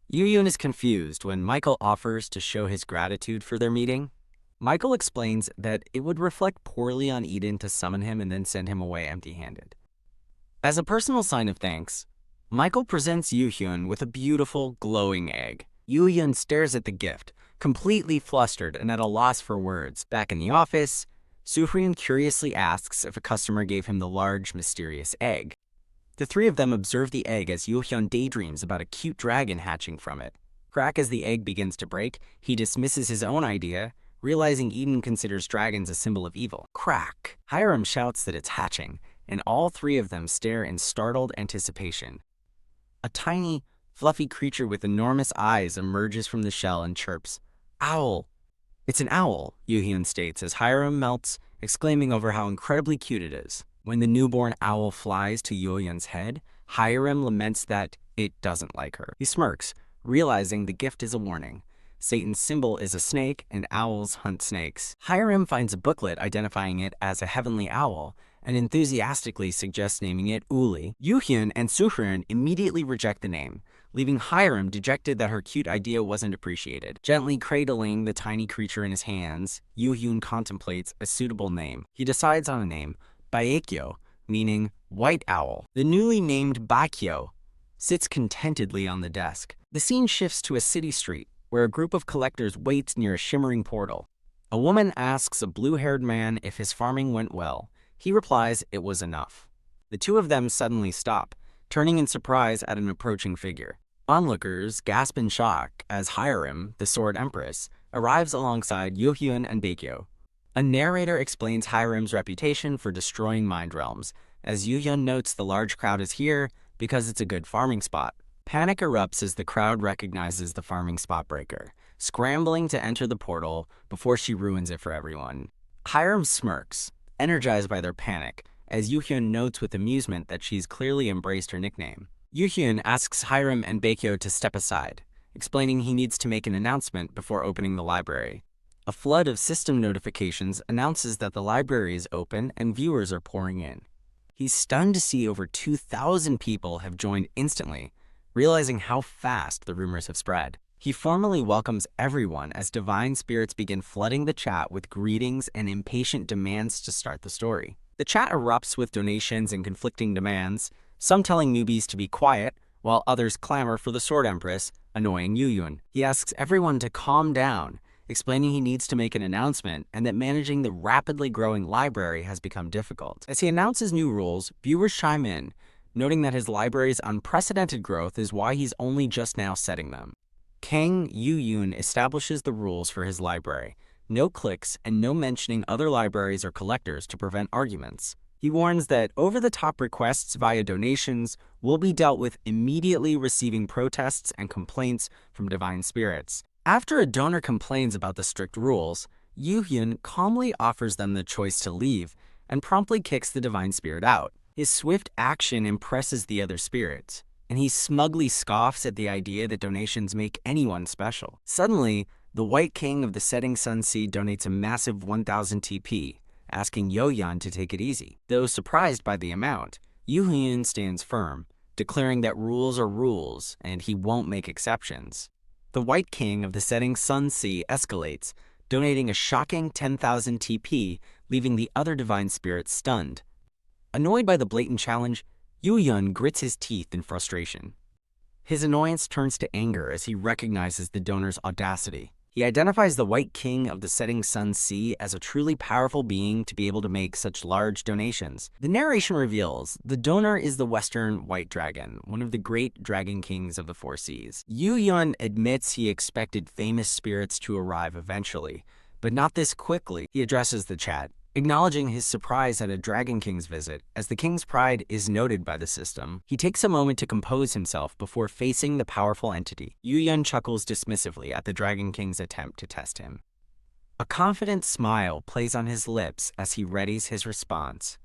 Yoo-hyun is confused when Michael offers to show his gratitude for their meeting. Michael explains that it would reflect poorly on Eden to summon him and then send him away empty-handed. As a personal sign of thanks, Michael presents Yoo-hyun with a beautiful, glowing egg. Yoo-hyun stares at the gift, completely flustered and at a loss for words. Back in the office, Soo-hyun curiously asks if a customer gave him the large, mysterious egg. The three of them observe the egg as Yoo-hyun daydreams about a cute dragon hatching from it. Crack as the egg begins to break, he dismisses his own idea, realizing Eden considers dragons a symbol of evil. Crack! Hiram shouts that it's hatching, and all three of them stare in startled anticipation. A tiny, fluffy creature with enormous eyes emerges from the shell and chirps, "Owl!" "It's an owl," Yoo-hyun states as Hiram melts, exclaiming over how incredibly cute it is. When the newborn owl flies to Yoo-hyun's head, Hiram laments that it doesn't like her. He smirks, realizing the gift is a warning. Satan's symbol is a snake, and owls hunt snakes. Hiram finds a booklet identifying it as a heavenly owl, and enthusiastically suggests naming it Uli. Yoo-hyun and Soo-hyun immediately reject the name, leaving Hiram dejected that her cute idea wasn't appreciated. Gently cradling the tiny creature in his hands, Yoo-hyun contemplates a suitable name. He decides on a name, Baekyo, meaning white owl. The newly named Baekyo sits contentedly on the desk. The scene shifts to a city street, where a group of collectors waits near a shimmering portal. A woman asks a blue-haired man if his farming went well. He replies it was enough. The two of them suddenly stop, turning in surprise at an approaching figure. Onlookers gasp in shock as Hiram, the sword empress, arrives alongside Yoo-hyun and Baekyo. A narrator explains Hiram's reputation for destroying mind realms, as Yoo-hyun notes the large crowd is here because it's a good farming spot. Panic erupts as the crowd recognizes the farming spot breaker, scrambling to enter the portal before she ruins it for everyone. Hiram smirks, energized by their panic, as Yoo-hyun notes with amusement that she's clearly embraced her nickname. Yoo-hyun asks Hiram and Baekyo to step aside, explaining he needs to make an announcement before opening the library. A flood of system notifications announces that the library is open and viewers are pouring in. He's stunned to see over 2,000 people have joined instantly, realizing how fast the rumors have spread. He formally welcomes everyone as divine spirits begin flooding the chat with greetings and impatient demands to start the story. The chat erupts with donations and conflicting demands, some telling newbies to be quiet, while others clamor for the Sword Empress, annoying Yoo-hyun. He asks everyone to calm down, explaining he needs to make an announcement and that managing the rapidly growing library has become difficult. As he announces new rules, viewers chime in, noting that his library's unprecedented growth is why he's only just now setting them. Kang Yoo-hyun establishes the rules for his library: no clicks and no mentioning other libraries or collectors to prevent arguments. He warns that over-the-top requests via donations will be dealt with immediately, receiving protests and complaints from divine spirits. After a donor complains about the strict rules, Yoo-hyun calmly offers them the choice to leave and promptly kicks the divine spirit out. His swift action impresses the other spirits, and he smugly scoffs at the idea that donations make anyone special. Suddenly, the White King of the Setting Sun Sea donates a massive 1,000 TP, asking Yoo-hyun to take it easy. Though surprised by the amount, Yoo-hyun stands firm, declaring that rules are rules and he won't make exceptions. The White King of the Setting Sun Sea escalates, donating a shocking 10,000 TP, leaving the other divine spirits stunned. Annoyed by the blatant challenge, Yoo-hyun grits his teeth in frustration. His annoyance turns to anger as he recognizes the donor's audacity. He identifies the White King of the Setting Sun Sea as a truly powerful being to be able to make such large donations. The narration reveals the donor is the Western White Dragon, one of the great dragon kings of the Four Seas. Yu Yun admits he expected famous spirits to arrive eventually, but not this quickly. He addresses the chat, acknowledging his surprise at a Dragon King's visit, as the king's pride is noted by the system. He takes a moment to compose himself before facing the powerful entity. Yu Yun chuckles dismissively at the Dragon King's attempt to test him. A confident smile plays on his lips as he readies his response.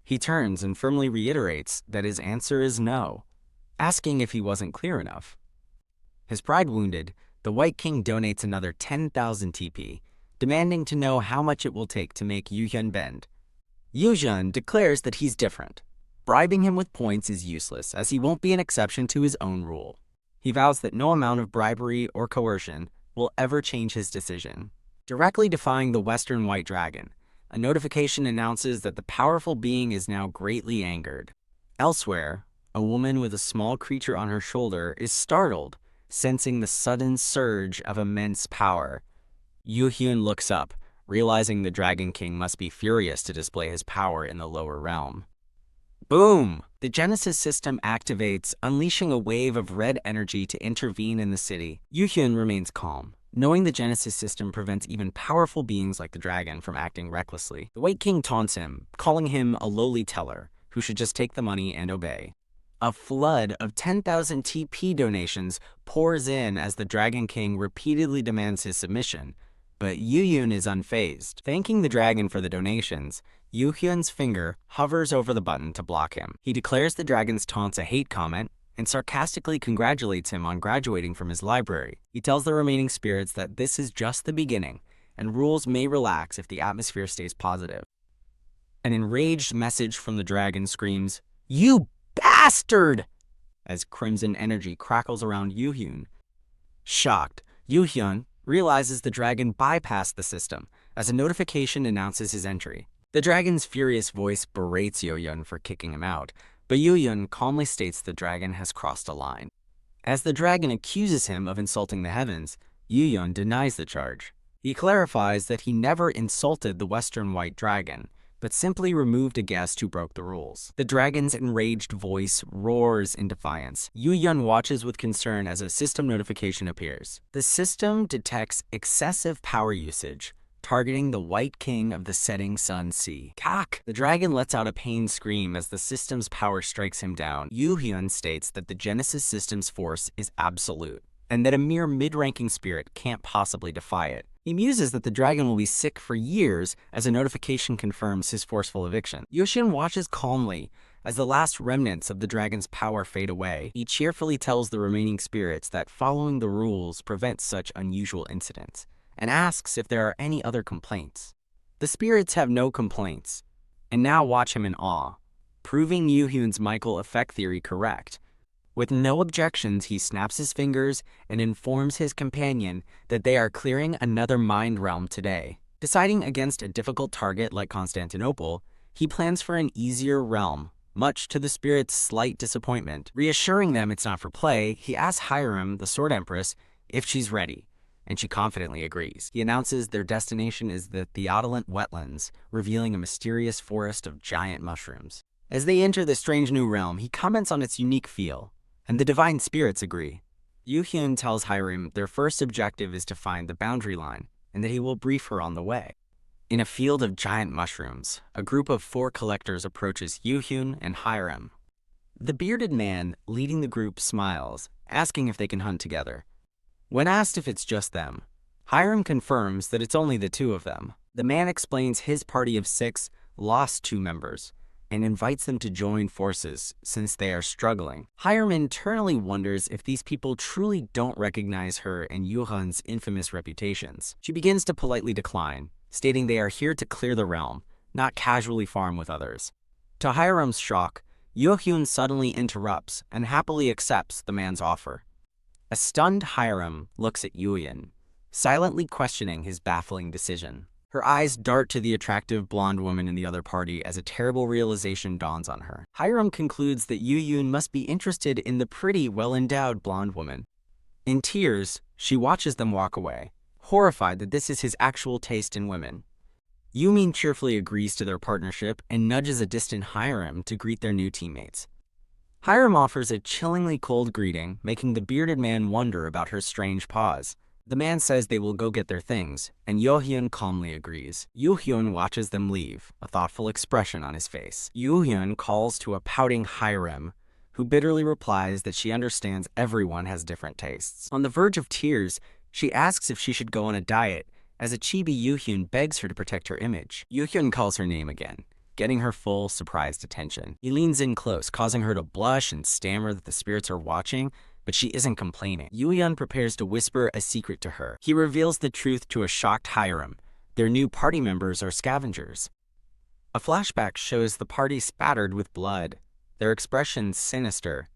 He turns and firmly reiterates that his answer is no, asking if he wasn't clear enough. His pride wounded, the White King donates another 10,000 TP, demanding to know how much it will take to make Yu Yun bend. Yu Yun declares that he's different. Bribing him with points is useless, as he won't be an exception to his own rule. He vows that no amount of bribery or coercion will ever change his decision. Directly defying the Western White Dragon, a notification announces that the powerful being is now greatly angered. Elsewhere, a woman with a small creature on her shoulder is startled, sensing the sudden surge of immense power. Yu Hyun looks up, realizing the Dragon King must be furious to display his power in the lower realm. Boom! The Genesis system activates, unleashing a wave of red energy to intervene in the city. Yu Hyun remains calm, knowing the Genesis system prevents even powerful beings like the dragon from acting recklessly. The White King taunts him, calling him a lowly teller, who should just take the money and obey. A flood of 10,000 TP donations pours in as the Dragon King repeatedly demands his submission, but Yu Yun is unfazed. Thanking the dragon for the donations, Yu Hyun's finger hovers over the button to block him. He declares the dragon's taunts a hate comment and sarcastically congratulates him on graduating from his library. He tells the remaining spirits that this is just the beginning, and rules may relax if the atmosphere stays positive. An enraged message from the dragon screams, "You bastard!" as crimson energy crackles around Yu Hyun. Shocked, Yu Hyun realizes the dragon bypassed the system, as a notification announces his entry. The dragon's furious voice berates Yu Yun for kicking him out, but Yu Yun calmly states the dragon has crossed a line. As the dragon accuses him of insulting the heavens, Yu Yun denies the charge. He clarifies that he never insulted the Western White Dragon, but simply removed a guest who broke the rules. The dragon's enraged voice roars in defiance. Yu Yun watches with concern as a system notification appears. The system detects excessive power usage, targeting the White King of the Setting Sun Sea. Kak! The dragon lets out a pained scream as the system's power strikes him down. Yu Hyun states that the Genesis system's force is absolute, and that a mere mid-ranking spirit can't possibly defy it. He muses that the dragon will be sick for years as a notification confirms his forceful eviction. Yu Hyun watches calmly as the last remnants of the dragon's power fade away. He cheerfully tells the remaining spirits that following the rules prevents such unusual incidents, and asks if there are any other complaints. The spirits have no complaints, and now watch him in awe, proving Yu Hyun's Michael effect theory correct. With no objections, he snaps his fingers and informs his companion that they are clearing another mind realm today. Deciding against a difficult target like Constantinople, he plans for an easier realm, much to the spirits' slight disappointment. Reassuring them it's not for play, he asks Hiram, the Sword Empress, if she's ready, and she confidently agrees. He announces their destination is the Theodolent Wetlands, revealing a mysterious forest of giant mushrooms. As they enter the strange new realm, he comments on its unique feel, and the divine spirits agree. Yu Hyun tells Hiram their first objective is to find the boundary line, and that he will brief her on the way. In a field of giant mushrooms, a group of 4 collectors approaches Yu Hyun and Hiram. The bearded man leading the group smiles, asking if they can hunt together. When asked if it's just them, Hiram confirms that it's only the 2 of them. The man explains his party of 6 lost 2 members, and invites them to join forces since they are struggling. Hiram internally wonders if these people truly don't recognize her and Yu Hyun's infamous reputations. She begins to politely decline, stating they are here to clear the realm, not casually farm with others. To Hiram's shock, Yu Hyun suddenly interrupts and happily accepts the man's offer. A stunned Hiram looks at Yu Hyun, silently questioning his baffling decision. Her eyes dart to the attractive blonde woman in the other party as a terrible realization dawns on her. Hiram concludes that Yu Hyun must be interested in the pretty, well-endowed blonde woman. In tears, she watches them walk away, horrified that this is his actual taste in women. Yumin cheerfully agrees to their partnership and nudges a distant Hiram to greet their new teammates. Hiram offers a chillingly cold greeting, making the bearded man wonder about her strange pause. The man says they will go get their things, and Yoo-hyun calmly agrees. Yoo-hyun watches them leave, a thoughtful expression on his face. Yoo-hyun calls to a pouting Hiram, who bitterly replies that she understands everyone has different tastes. On the verge of tears, she asks if she should go on a diet, as a chibi Yoo-hyun begs her to protect her image. Yoo-hyun calls her name again, getting her full, surprised attention. He leans in close, causing her to blush and stammer that the spirits are watching, but she isn't complaining. Yoo-hyun prepares to whisper a secret to her. He reveals the truth to a shocked Hiram. Their new party members are Scavengers. A flashback shows the party spattered with blood, their expressions sinister.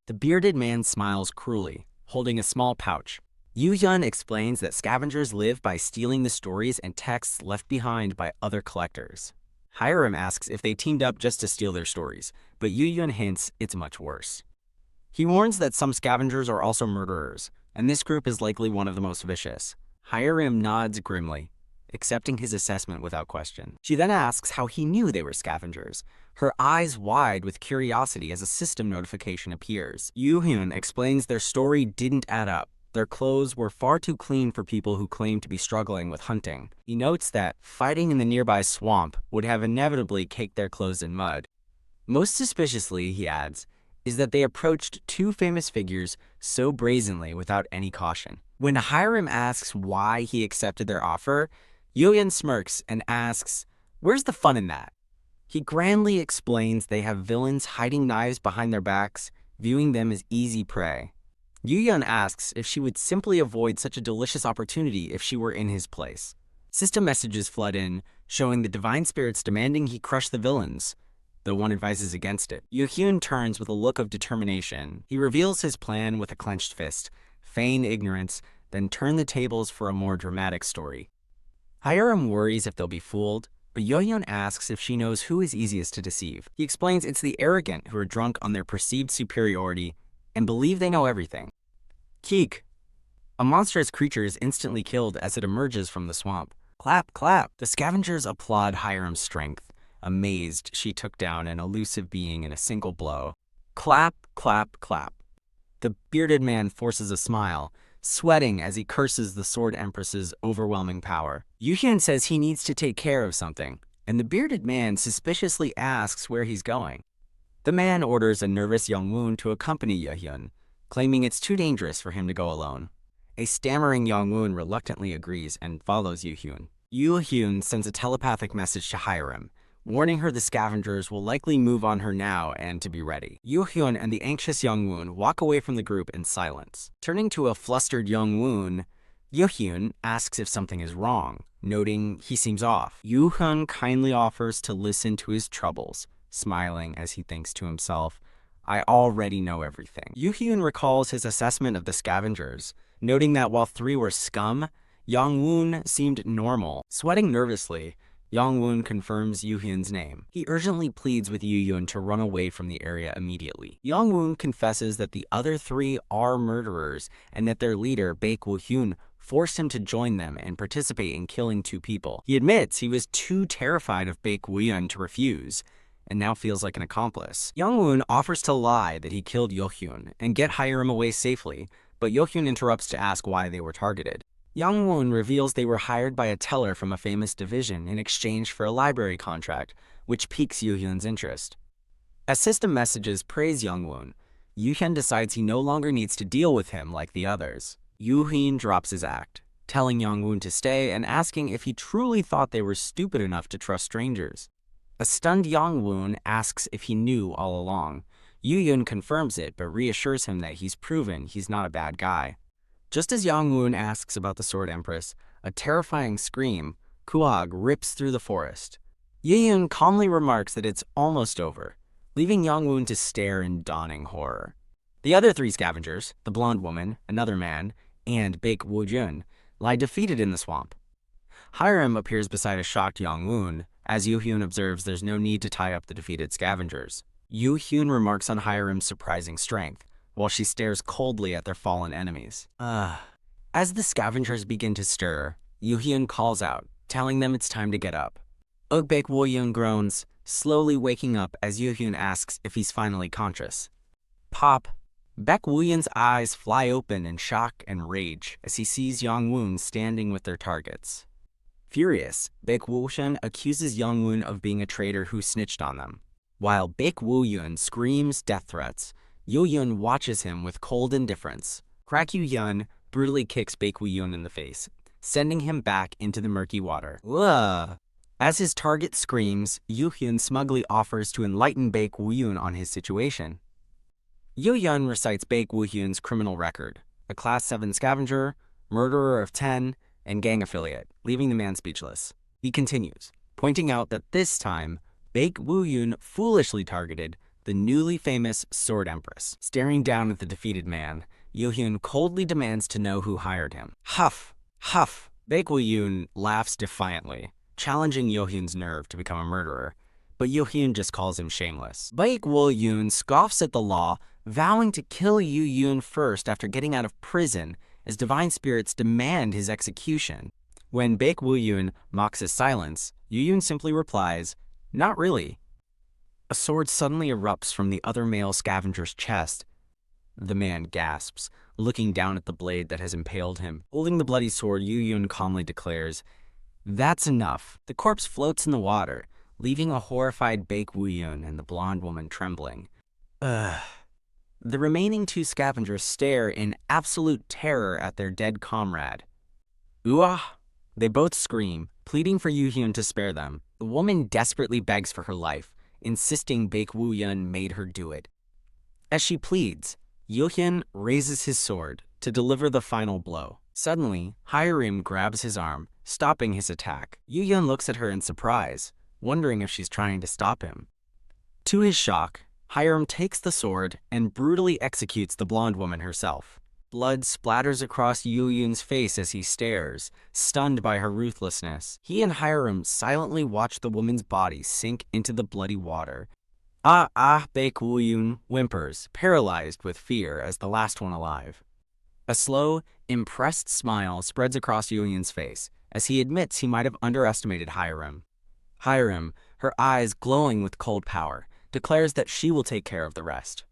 The bearded man smiles cruelly, holding a small pouch. Yoo-hyun explains that Scavengers live by stealing the stories and texts left behind by other collectors. Hiram asks if they teamed up just to steal their stories, but Yoo-hyun hints it's much worse. He warns that some Scavengers are also murderers, and this group is likely one of the most vicious. Hiram nods grimly, accepting his assessment without question. She then asks how he knew they were Scavengers, her eyes wide with curiosity as a system notification appears. Yoo-hyun explains their story didn't add up. Their clothes were far too clean for people who claimed to be struggling with hunting. He notes that fighting in the nearby swamp would have inevitably caked their clothes in mud. Most suspiciously, he adds, is that they approached two famous figures so brazenly without any caution. When Hiram asks why he accepted their offer, Yoo-hyun smirks and asks, "Where's the fun in that?" He grandly explains they have villains hiding knives behind their backs, viewing them as easy prey. Yoo-hyun asks if she would simply avoid such a delicious opportunity if she were in his place. System messages flood in, showing the divine spirits demanding he crush the villains, though one advises against it. Yoo-hyun turns with a look of determination. He reveals his plan with a clenched fist, feign ignorance, then turn the tables for a more dramatic story. Hiram worries if they'll be fooled, but Yoo-hyun asks if she knows who is easiest to deceive. He explains it's the arrogant who are drunk on their perceived superiority and believe they know everything. Keek. A monstrous creature is instantly killed as it emerges from the swamp. Clap, clap. The Scavengers applaud Hiram's strength. Amazed, she took down an elusive being in a single blow. Clap, clap, clap. The bearded man forces a smile, sweating as he curses the Sword Empress's overwhelming power. Yoo-hyun says he needs to take care of something, and the bearded man suspiciously asks where he's going. The man orders a nervous Young-woon to accompany Yoo-hyun, claiming it's too dangerous for him to go alone. A stammering Young-woon reluctantly agrees and follows Yoo-hyun. Yoo-hyun sends a telepathic message to Hiram, warning her the Scavengers will likely move on her now and to be ready. Yoo-hyun and the anxious Young-woon walk away from the group in silence. Turning to a flustered Young-woon, Yoo-hyun asks if something is wrong, noting he seems off. Yoo-hyun kindly offers to listen to his troubles, smiling as he thinks to himself, "I already know everything." Yoo-hyun recalls his assessment of the Scavengers, noting that while three were scum, Young-woon seemed normal. Sweating nervously, Young-woon confirms Yoo-hyun's name. He urgently pleads with Yoo-hyun to run away from the area immediately. Young-woon confesses that the other three are murderers and that their leader, Baek-woo-hyun, forced him to join them and participate in killing two people. He admits he was too terrified of Baek-woo-hyun to refuse, and now feels like an accomplice. Young-woon offers to lie that he killed Yoo-hyun and get Hiram away safely, but Yoo-hyun interrupts to ask why they were targeted. Young-woon reveals they were hired by a teller from a famous division in exchange for a library contract, which piques Yoo-hyun's interest. As system messages praise Young-woon, Yoo-hyun decides he no longer needs to deal with him like the others. Yoo-hyun drops his act, telling Young-woon to stay and asking if he truly thought they were stupid enough to trust strangers. A stunned Young-woon asks if he knew all along. Yoo-hyun confirms it, but reassures him that he's proven he's not a bad guy. Just as Young-woon asks about the Sword Empress, a terrifying scream, Kuog, rips through the forest. Yoo-hyun calmly remarks that it's almost over, leaving Young-woon to stare in dawning horror. The other three Scavengers, the blonde woman, another man, and Baek-woo-hyun, lie defeated in the swamp. Hiram appears beside a shocked Young-woon, as Yoo-hyun observes there's no need to tie up the defeated Scavengers. Yoo-hyun remarks on Hiram's surprising strength, while she stares coldly at their fallen enemies. As the scavengers begin to stir, Yoo-hyun calls out, telling them it's time to get up. Baek Woo-hyun groans, slowly waking up as Yoo-hyun asks if he's finally conscious. Pop! Baek Woo-hyun's eyes fly open in shock and rage as he sees Young-woon standing with their targets. Furious, Baek Woo-hyun accuses Young-woon of being a traitor who snitched on them. While Baek Woo-hyun screams death threats, Yoo-hyun watches him with cold indifference. Crack Yoo-hyun brutally kicks Baek Woo-hyun in the face, sending him back into the murky water. Ugh. As his target screams, Yoo-hyun smugly offers to enlighten Baek Woo-hyun on his situation. Yoo-hyun recites Baek Woo-hyun's criminal record: a Class 7 scavenger, murderer of 10, and gang affiliate, leaving the man speechless. He continues, pointing out that this time, Baek Woo-hyun foolishly targeted the newly famous Sword Empress. Staring down at the defeated man, Yoo-hyun coldly demands to know who hired him. Huff! Huff! Baek Woo-hyun laughs defiantly, challenging Yoo-hyun's nerve to become a murderer, but Yoo-hyun just calls him shameless. Baek Woo-hyun scoffs at the law, vowing to kill Yoo-hyun first after getting out of prison, as divine spirits demand his execution. When Baek Woo-hyun mocks his silence, Yoo-hyun simply replies, "Not really." A sword suddenly erupts from the other male scavenger's chest. The man gasps, looking down at the blade that has impaled him. Holding the bloody sword, Yoo-hyun calmly declares, "That's enough." The corpse floats in the water, leaving a horrified Baek Woo-hyun and the blonde woman trembling. The remaining two scavengers stare in absolute terror at their dead comrade. "Uah!" They both scream, pleading for Yoo-hyun to spare them. The woman desperately begs for her life, insisting Baek Woo-hyun made her do it. As she pleads, Yoo-hyun raises his sword to deliver the final blow. Suddenly, Hyrim grabs his arm, stopping his attack. Yoo-hyun looks at her in surprise, wondering if she's trying to stop him. To his shock, Hyrim takes the sword and brutally executes the blonde woman herself. Blood splatters across Yoo-hyun's face as he stares, stunned by her ruthlessness. He and Hyrim silently watch the woman's body sink into the bloody water. Baek Woo-hyun whimpers, paralyzed with fear as the last one alive. A slow, impressed smile spreads across Yoo-hyun's face as he admits he might have underestimated Hyrim. Hyrim, her eyes glowing with cold power, declares that she will take care of the rest.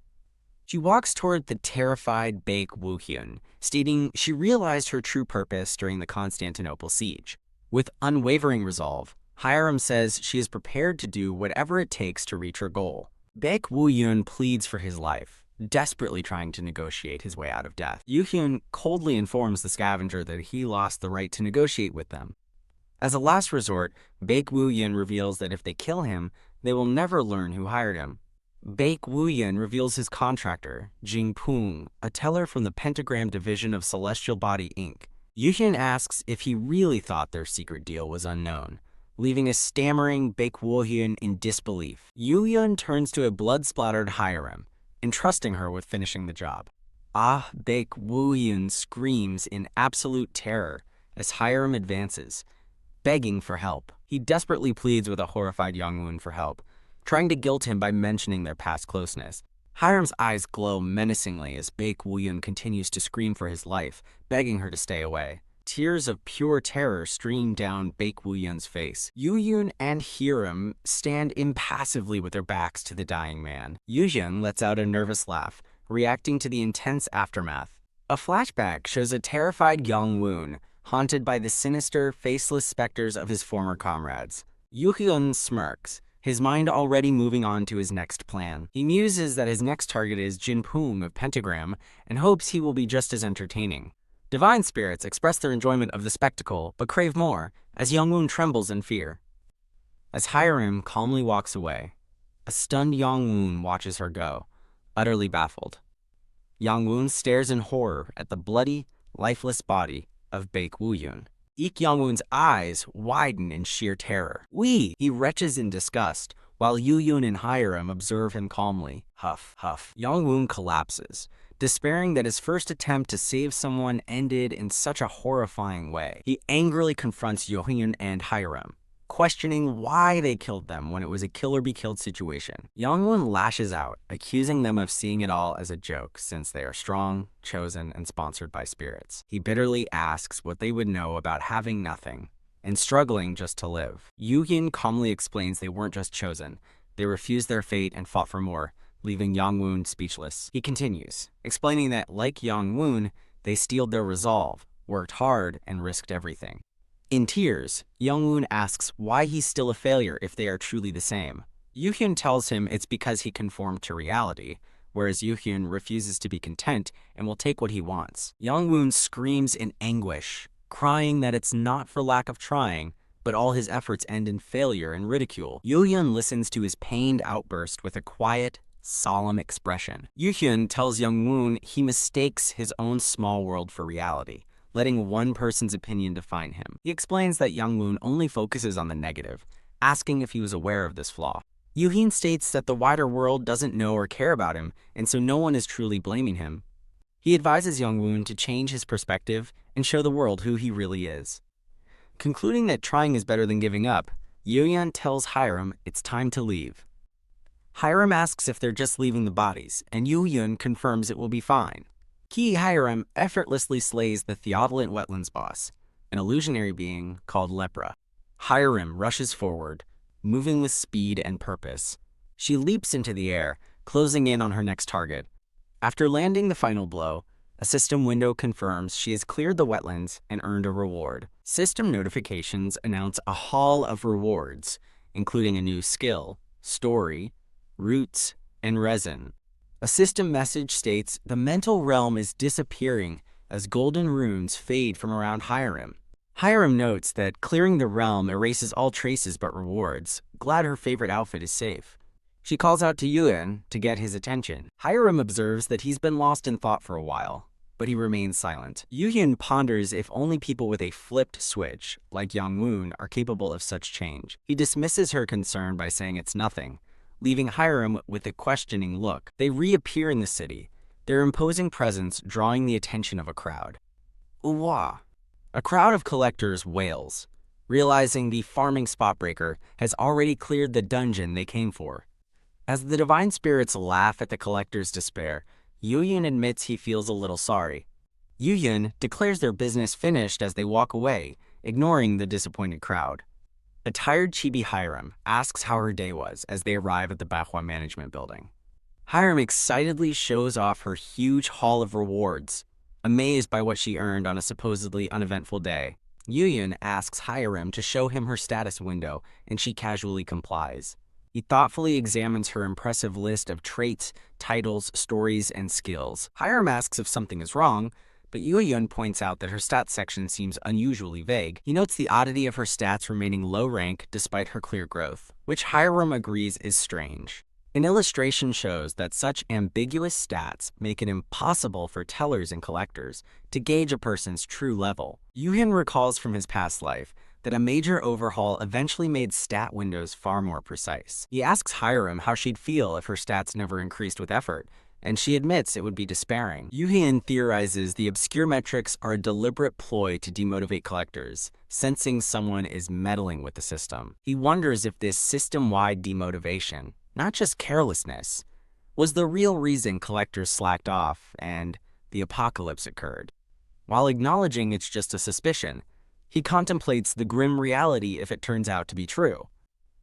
She walks toward the terrified Baek Woo-hyun, stating she realized her true purpose during the Constantinople siege. With unwavering resolve, Hyrim says she is prepared to do whatever it takes to reach her goal. Baek Woo-hyun pleads for his life, desperately trying to negotiate his way out of death. Yoo-hyun coldly informs the scavenger that he lost the right to negotiate with them. As a last resort, Baek Woo-hyun reveals that if they kill him, they will never learn who hired him. Baek Woo-hyun reveals his contractor, Jing-poong, a teller from the Pentagram division of Celestial Body Inc. Yoo-hyun asks if he really thought their secret deal was unknown, leaving a stammering Baek Woo-hyun in disbelief. Yoo-hyun turns to a blood-splattered Hyrim, entrusting her with finishing the job. Baek Woo-hyun screams in absolute terror as Hyrim advances, begging for help. He desperately pleads with a horrified Young-woon for help, trying to guilt him by mentioning their past closeness. Hyrim's eyes glow menacingly as Baek Woo-hyun continues to scream for his life, begging her to stay away. Tears of pure terror stream down Baek Woo-hyun's face. Yoo-hyun and Hyrim stand impassively with their backs to the dying man. Yoo-hyun lets out a nervous laugh, reacting to the intense aftermath. A flashback shows a terrified Young-woon, haunted by the sinister, faceless specters of his former comrades. Yoo-hyun smirks, his mind already moving on to his next plan. He muses that his next target is Jin-poong of Pentagram and hopes he will be just as entertaining. Divine spirits express their enjoyment of the spectacle, but crave more, as Young-woon trembles in fear. As Hyrim calmly walks away, a stunned Young-woon watches her go, utterly baffled. Young-woon stares in horror at the bloody, lifeless body of Baek Woo-hyun. Young-woon's eyes widen in sheer terror. He retches in disgust, while Yoo-hyun and Hyrim observe him calmly. Huff, huff. Young-woon collapses, despairing that his first attempt to save someone ended in such a horrifying way. He angrily confronts Yoo-hyun and Hyrim, questioning why they killed them when it was a kill-or-be-killed situation. Young-woon lashes out, accusing them of seeing it all as a joke since they are strong, chosen, and sponsored by spirits. He bitterly asks what they would know about having nothing and struggling just to live. Yoo-hyun calmly explains they weren't just chosen. They refused their fate and fought for more, leaving Young-woon speechless. He continues, explaining that, like Young-woon, they steeled their resolve, worked hard, and risked everything. In tears, Young-woon asks why he's still a failure if they are truly the same. Yoo-hyun tells him it's because he conformed to reality, whereas Yoo-hyun refuses to be content and will take what he wants. Young-woon screams in anguish, crying that it's not for lack of trying, but all his efforts end in failure and ridicule. Yoo-hyun listens to his pained outburst with a quiet, solemn expression. Yoo-hyun tells Young-woon he mistakes his own small world for reality, letting one person's opinion define him. He explains that Young-woon only focuses on the negative, asking if he was aware of this flaw. Yoo-hyun states that the wider world doesn't know or care about him, and so no one is truly blaming him. He advises Young-woon to change his perspective and show the world who he really is. Concluding that trying is better than giving up, Yoo-hyun tells Hiram it's time to leave. Hiram asks if they're just leaving the bodies, and Yoo-hyun confirms it will be fine. Hiram effortlessly slays the Theodolent Wetlands boss, an illusionary being called Lepra. Hiram rushes forward, moving with speed and purpose. She leaps into the air, closing in on her next target. After landing the final blow, a system window confirms she has cleared the wetlands and earned a reward. System notifications announce a haul of rewards, including a new skill, story, roots, and resin. A system message states the mental realm is disappearing as golden runes fade from around Hiram. Hiram notes that clearing the realm erases all traces but rewards, glad her favorite outfit is safe. She calls out to Yoo-hyun to get his attention. Hiram observes that he's been lost in thought for a while, but he remains silent. Yoo-hyun ponders if only people with a flipped switch, like Young-woon, are capable of such change. He dismisses her concern by saying it's nothing, leaving Hiram with a questioning look. They reappear in the city, their imposing presence drawing the attention of a crowd. Ooh-wah! A crowd of collectors wails, realizing the farming spotbreaker has already cleared the dungeon they came for. As the divine spirits laugh at the collectors' despair, Yoo-hyun admits he feels a little sorry. Yoo-hyun declares their business finished as they walk away, ignoring the disappointed crowd. A tired chibi Hiram asks how her day was as they arrive at the Manhwa management building. Hiram excitedly shows off her huge haul of rewards, amazed by what she earned on a supposedly uneventful day. Yoo-hyun asks Hiram to show him her status window, and she casually complies. He thoughtfully examines her impressive list of traits, titles, stories, and skills. Hiram asks if something is wrong, but Yoo-hyun points out that her stats section seems unusually vague. He notes the oddity of her stats remaining low rank despite her clear growth, which Hiram agrees is strange. An illustration shows that such ambiguous stats make it impossible for tellers and collectors to gauge a person's true level. Yoo-hyun recalls from his past life that a major overhaul eventually made stat windows far more precise. He asks Hiram how she'd feel if her stats never increased with effort, and she admits it would be despairing. Yoo-hyun theorizes the obscure metrics are a deliberate ploy to demotivate collectors, sensing someone is meddling with the system. He wonders if this system-wide demotivation, not just carelessness, was the real reason collectors slacked off and the apocalypse occurred. While acknowledging it's just a suspicion, he contemplates the grim reality if it turns out to be true.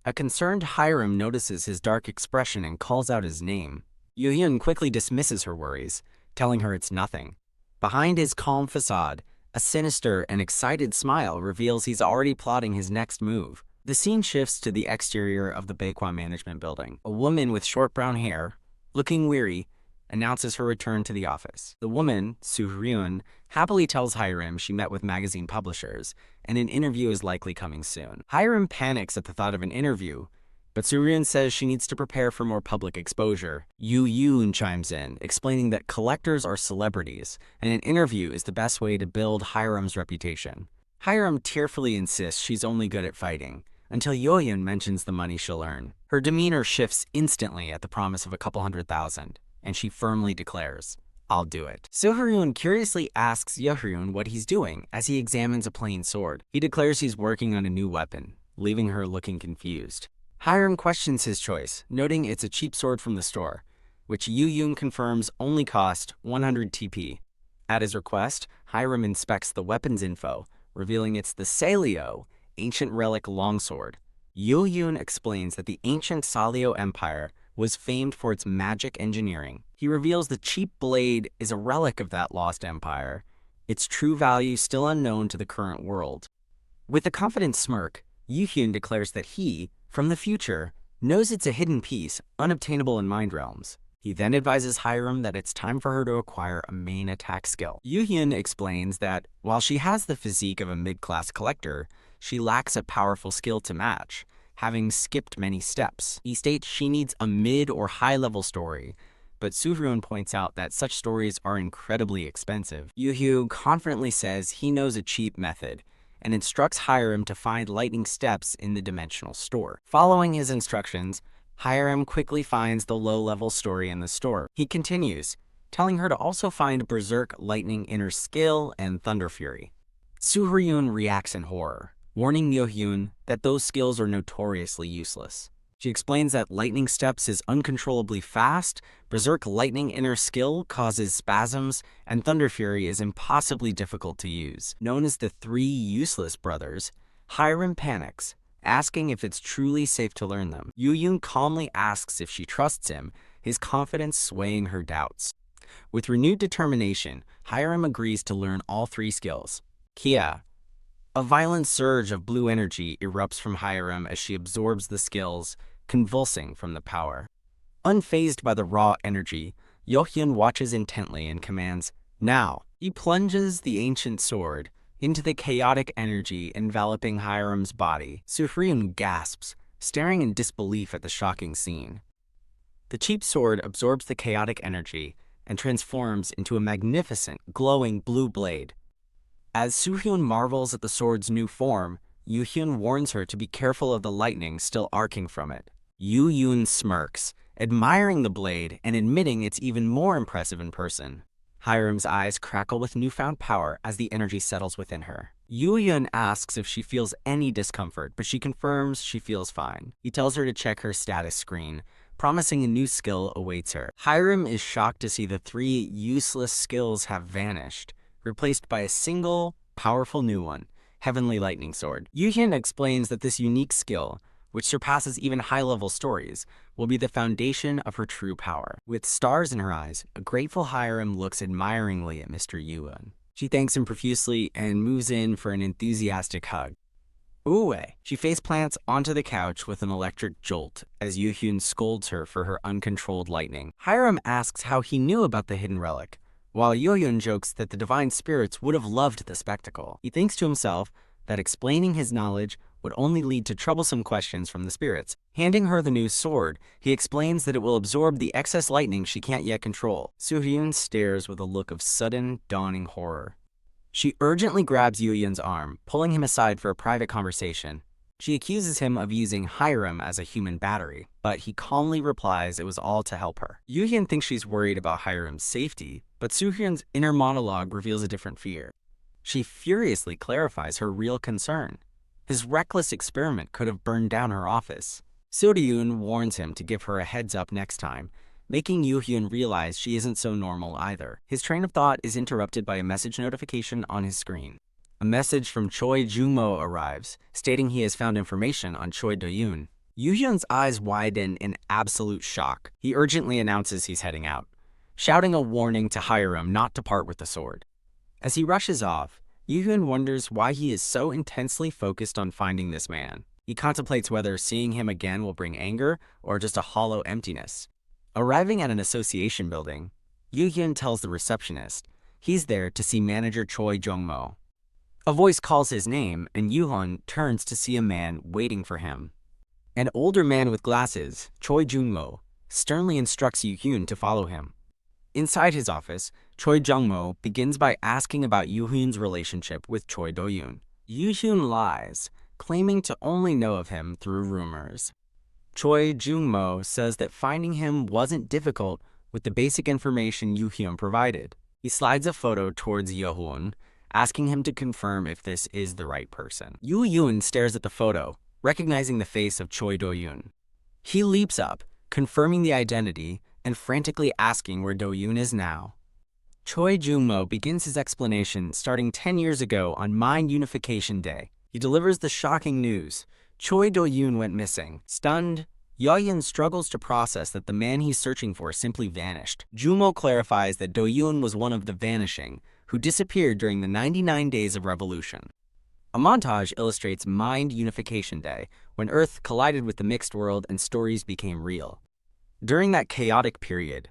A concerned Hiram notices his dark expression and calls out his name. Yoo-hyun quickly dismisses her worries, telling her it's nothing. Behind his calm facade, a sinister and excited smile reveals he's already plotting his next move. The scene shifts to the exterior of the Manhwa management building. A woman with short brown hair, looking weary, announces her return to the office. The woman, Soo-hyun, happily tells Hiram she met with magazine publishers, and an interview is likely coming soon. Hiram panics at the thought of an interview, but Soo-hyun says she needs to prepare for more public exposure. Yoo-hyun chimes in, explaining that collectors are celebrities, and an interview is the best way to build Hiram's reputation. Hiram tearfully insists she's only good at fighting, until Yoo-hyun mentions the money she'll earn. Her demeanor shifts instantly at the promise of a couple $100,000. And she firmly declares, "I'll do it." Soo-hyun curiously asks Yoo-hyun what he's doing as he examines a plain sword. He declares he's working on a new weapon, leaving her looking confused. Hiram questions his choice, noting it's a cheap sword from the store, which Yu Yun confirms only cost 100 TP. At his request, Hiram inspects the weapons info, revealing it's the Salio, ancient relic longsword. Yu Yun explains that the ancient Salio Empire was famed for its magic engineering. He reveals the cheap blade is a relic of that lost empire, its true value still unknown to the current world. With a confident smirk, Yu Hyun declares that he, from the future, knows it's a hidden piece, unobtainable in mind realms. He then advises Hiram that it's time for her to acquire a main attack skill. Yu Hyun explains that while she has the physique of a mid-class collector, she lacks a powerful skill to match, having skipped many steps. He states she needs a mid or high-level story, but Soo-hyun points out that such stories are incredibly expensive. Yu-hyu confidently says he knows a cheap method, and instructs Hiram to find lightning steps in the dimensional store. Following his instructions, Hiram quickly finds the low-level story in the store. He continues, telling her to also find Berserk Lightning Inner Skill and Thunder Fury. Soo-hyun reacts in horror, warning Yo-hyun that those skills are notoriously useless. She explains that Lightning Steps is uncontrollably fast, Berserk Lightning Inner Skill causes spasms, and Thunder Fury is impossibly difficult to use. Known as the Three Useless Brothers, Hiram panics, asking if it's truly safe to learn them. Yu-yun calmly asks if she trusts him, his confidence swaying her doubts. With renewed determination, Hiram agrees to learn all three skills. Kia. A violent surge of blue energy erupts from Hiram as she absorbs the skills, convulsing from the power. Unfazed by the raw energy, Yo-hyun watches intently and commands, "Now!" He plunges the ancient sword into the chaotic energy enveloping Hiram's body. Soo-hyun gasps, staring in disbelief at the shocking scene. The cheap sword absorbs the chaotic energy and transforms into a magnificent, glowing blue blade. As Soo-hyun marvels at the sword's new form, Yu-hyun warns her to be careful of the lightning still arcing from it. Yu-hyun smirks, admiring the blade and admitting it's even more impressive in person. Hiram's eyes crackle with newfound power as the energy settles within her. Yu-hyun asks if she feels any discomfort, but she confirms she feels fine. He tells her to check her status screen, promising a new skill awaits her. Hiram is shocked to see the three useless skills have vanished, replaced by a single, powerful new one, Heavenly Lightning Sword. Yu-hyun explains that this unique skill, which surpasses even high-level stories, will be the foundation of her true power. With stars in her eyes, a grateful Hiram looks admiringly at Mr. Yu-hyun. She thanks him profusely and moves in for an enthusiastic hug. Ooh-weh. She faceplants onto the couch with an electric jolt as Yu-hyun scolds her for her uncontrolled lightning. Hiram asks how he knew about the hidden relic, while Yo-hyun jokes that the divine spirits would have loved the spectacle. He thinks to himself that explaining his knowledge would only lead to troublesome questions from the spirits. Handing her the new sword, he explains that it will absorb the excess lightning she can't yet control. Soo-hyun stares with a look of sudden, dawning horror. She urgently grabs Yu-hyun's arm, pulling him aside for a private conversation. She accuses him of using Hiram as a human battery, but he calmly replies it was all to help her. Yu-hyun thinks she's worried about Hiram's safety, but Soo-hyun's inner monologue reveals a different fear. She furiously clarifies her real concern. His reckless experiment could have burned down her office. Soo-hyun warns him to give her a heads up next time, making Yu-hyun realize she isn't so normal either. His train of thought is interrupted by a message notification on his screen. A message from Choi Jung-mo arrives, stating he has found information on Choi Do-yoon. Yu-hyun's eyes widen in absolute shock. He urgently announces he's heading out, shouting a warning to Hiram not to part with the sword. As he rushes off, Yu-hyun wonders why he is so intensely focused on finding this man. He contemplates whether seeing him again will bring anger or just a hollow emptiness. Arriving at an association building, Yu-hyun tells the receptionist he's there to see manager Choi Jung-mo. A voice calls his name, and Yu-hyun turns to see a man waiting for him. An older man with glasses, Choi Jung-mo, sternly instructs Yu-hyun to follow him. Inside his office, Choi Jung-mo begins by asking about Yu-hyun's relationship with Choi Do-yoon. Yu-hyun lies, claiming to only know of him through rumors. Choi Jung-mo says that finding him wasn't difficult with the basic information Yu-hyun provided. He slides a photo towards Yo-hyun, asking him to confirm if this is the right person. Yu-hyun stares at the photo, recognizing the face of Choi Do-yoon. He leaps up, confirming the identity and frantically asking where Do-yoon is now. Choi Jung-mo begins his explanation starting 10 years ago on Mind Unification Day. He delivers the shocking news. Choi Do-yoon went missing. Stunned, Yo-yoon struggles to process that the man he's searching for simply vanished. Jung-mo clarifies that Do-yoon was one of the vanishing, who disappeared during the 99 days of revolution. A montage illustrates Mind Unification Day, when Earth collided with the mixed world and stories became real. During that chaotic period,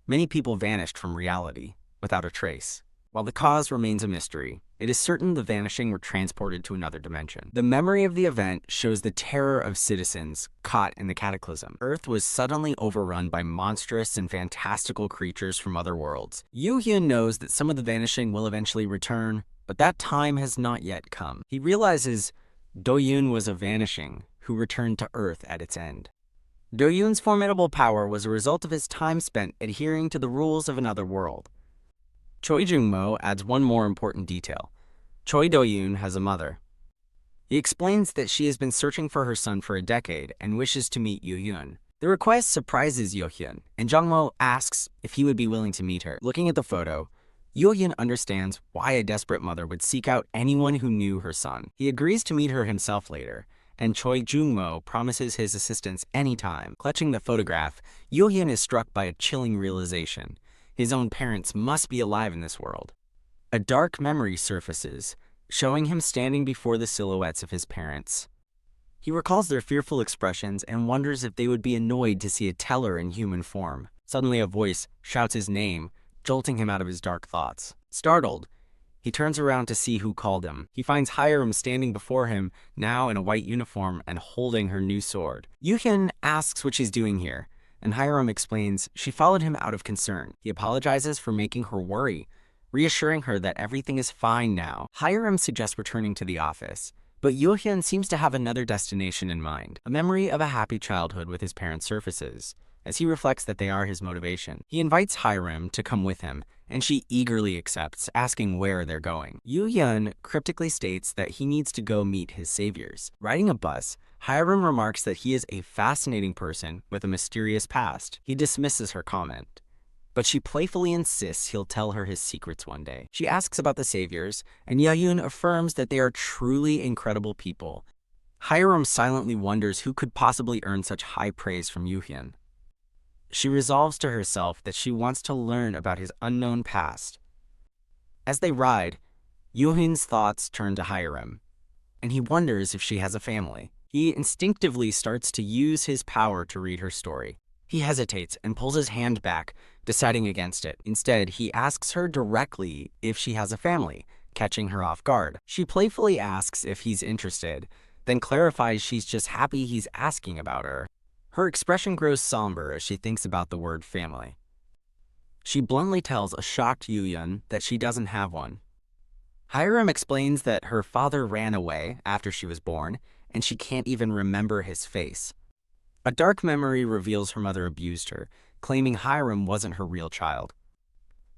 many people vanished from reality, without a trace. While the cause remains a mystery, it is certain the vanishing were transported to another dimension. The memory of the event shows the terror of citizens caught in the cataclysm. Earth was suddenly overrun by monstrous and fantastical creatures from other worlds. Yoo-hyun knows that some of the vanishing will eventually return, but that time has not yet come. He realizes Do-yoon was a vanishing who returned to Earth at its end. Do-yoon's formidable power was a result of his time spent adhering to the rules of another world. Choi Jung-mo adds one more important detail. Choi Do-yoon has a mother. He explains that she has been searching for her son for a decade and wishes to meet Yoo-hyun. The request surprises Yoo-hyun, and Jung-mo asks if he would be willing to meet her. Looking at the photo, Yoo-hyun understands why a desperate mother would seek out anyone who knew her son. He agrees to meet her himself later, and Choi Jung-mo promises his assistance anytime. Clutching the photograph, Yoo-hyun is struck by a chilling realization. His own parents must be alive in this world. A dark memory surfaces, showing him standing before the silhouettes of his parents. He recalls their fearful expressions and wonders if they would be annoyed to see a teller in human form. Suddenly a voice shouts his name, jolting him out of his dark thoughts. Startled, he turns around to see who called him. He finds Hiram standing before him, now in a white uniform and holding her new sword. Yoo-hyun asks what she's doing here, and Hiram explains she followed him out of concern. He apologizes for making her worry, reassuring her that everything is fine now. Hiram suggests returning to the office, but Yoo-hyun seems to have another destination in mind. A memory of a happy childhood with his parents surfaces, as he reflects that they are his motivation. He invites Hiram to come with him, and she eagerly accepts, asking where they're going. Yoo-hyun cryptically states that he needs to go meet his saviors. Riding a bus, Hiram remarks that he is a fascinating person with a mysterious past. He dismisses her comment, but she playfully insists he'll tell her his secrets one day. She asks about the saviors, and Yoo-hyun affirms that they are truly incredible people. Hiram silently wonders who could possibly earn such high praise from Yoo-hyun. She resolves to herself that she wants to learn about his unknown past. As they ride, Yoo-hyun's thoughts turn to Hiram, and he wonders if she has a family. He instinctively starts to use his power to read her story. He hesitates and pulls his hand back, deciding against it. Instead, he asks her directly if she has a family, catching her off guard. She playfully asks if he's interested, then clarifies she's just happy he's asking about her. Her expression grows somber as she thinks about the word family. She bluntly tells a shocked Yoo-hyun that she doesn't have one. Hiram explains that her father ran away after she was born, and she can't even remember his face. A dark memory reveals her mother abused her, claiming Hiram wasn't her real child.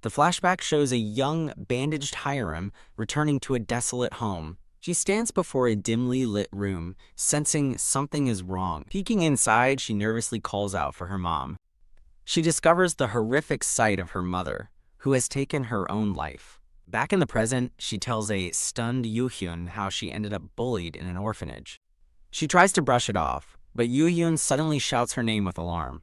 The flashback shows a young, bandaged Hiram returning to a desolate home. She stands before a dimly lit room, sensing something is wrong. Peeking inside, she nervously calls out for her mom. She discovers the horrific sight of her mother, who has taken her own life. Back in the present, she tells a stunned Yoo-hyun how she ended up bullied in an orphanage. She tries to brush it off, but Yoo-hyun suddenly shouts her name with alarm.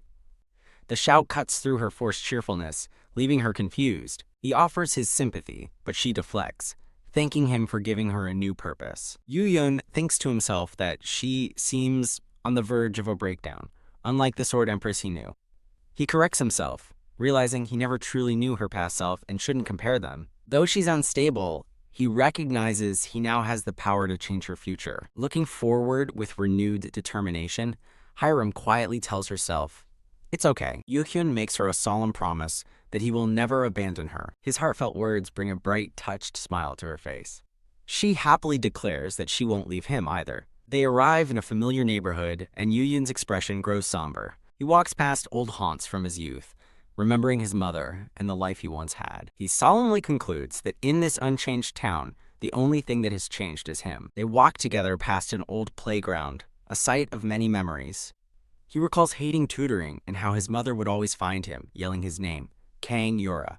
The shout cuts through her forced cheerfulness, leaving her confused. He offers his sympathy, but she deflects, thanking him for giving her a new purpose. Yoo-hyun thinks to himself that she seems on the verge of a breakdown, unlike the Sword Empress he knew. He corrects himself, realizing he never truly knew her past self and shouldn't compare them. Though she's unstable, he recognizes he now has the power to change her future. Looking forward with renewed determination, Hiram quietly tells herself, "It's okay." Yoo-hyun makes her a solemn promise that he will never abandon her. His heartfelt words bring a bright, touched smile to her face. She happily declares that she won't leave him either. They arrive in a familiar neighborhood, and Yoo-hyun's expression grows somber. He walks past old haunts from his youth, remembering his mother and the life he once had. He solemnly concludes that in this unchanged town, The only thing that has changed is him. They walk together past an old playground, a site of many memories. He recalls hating tutoring and how his mother would always find him, yelling his name, Kang Yura.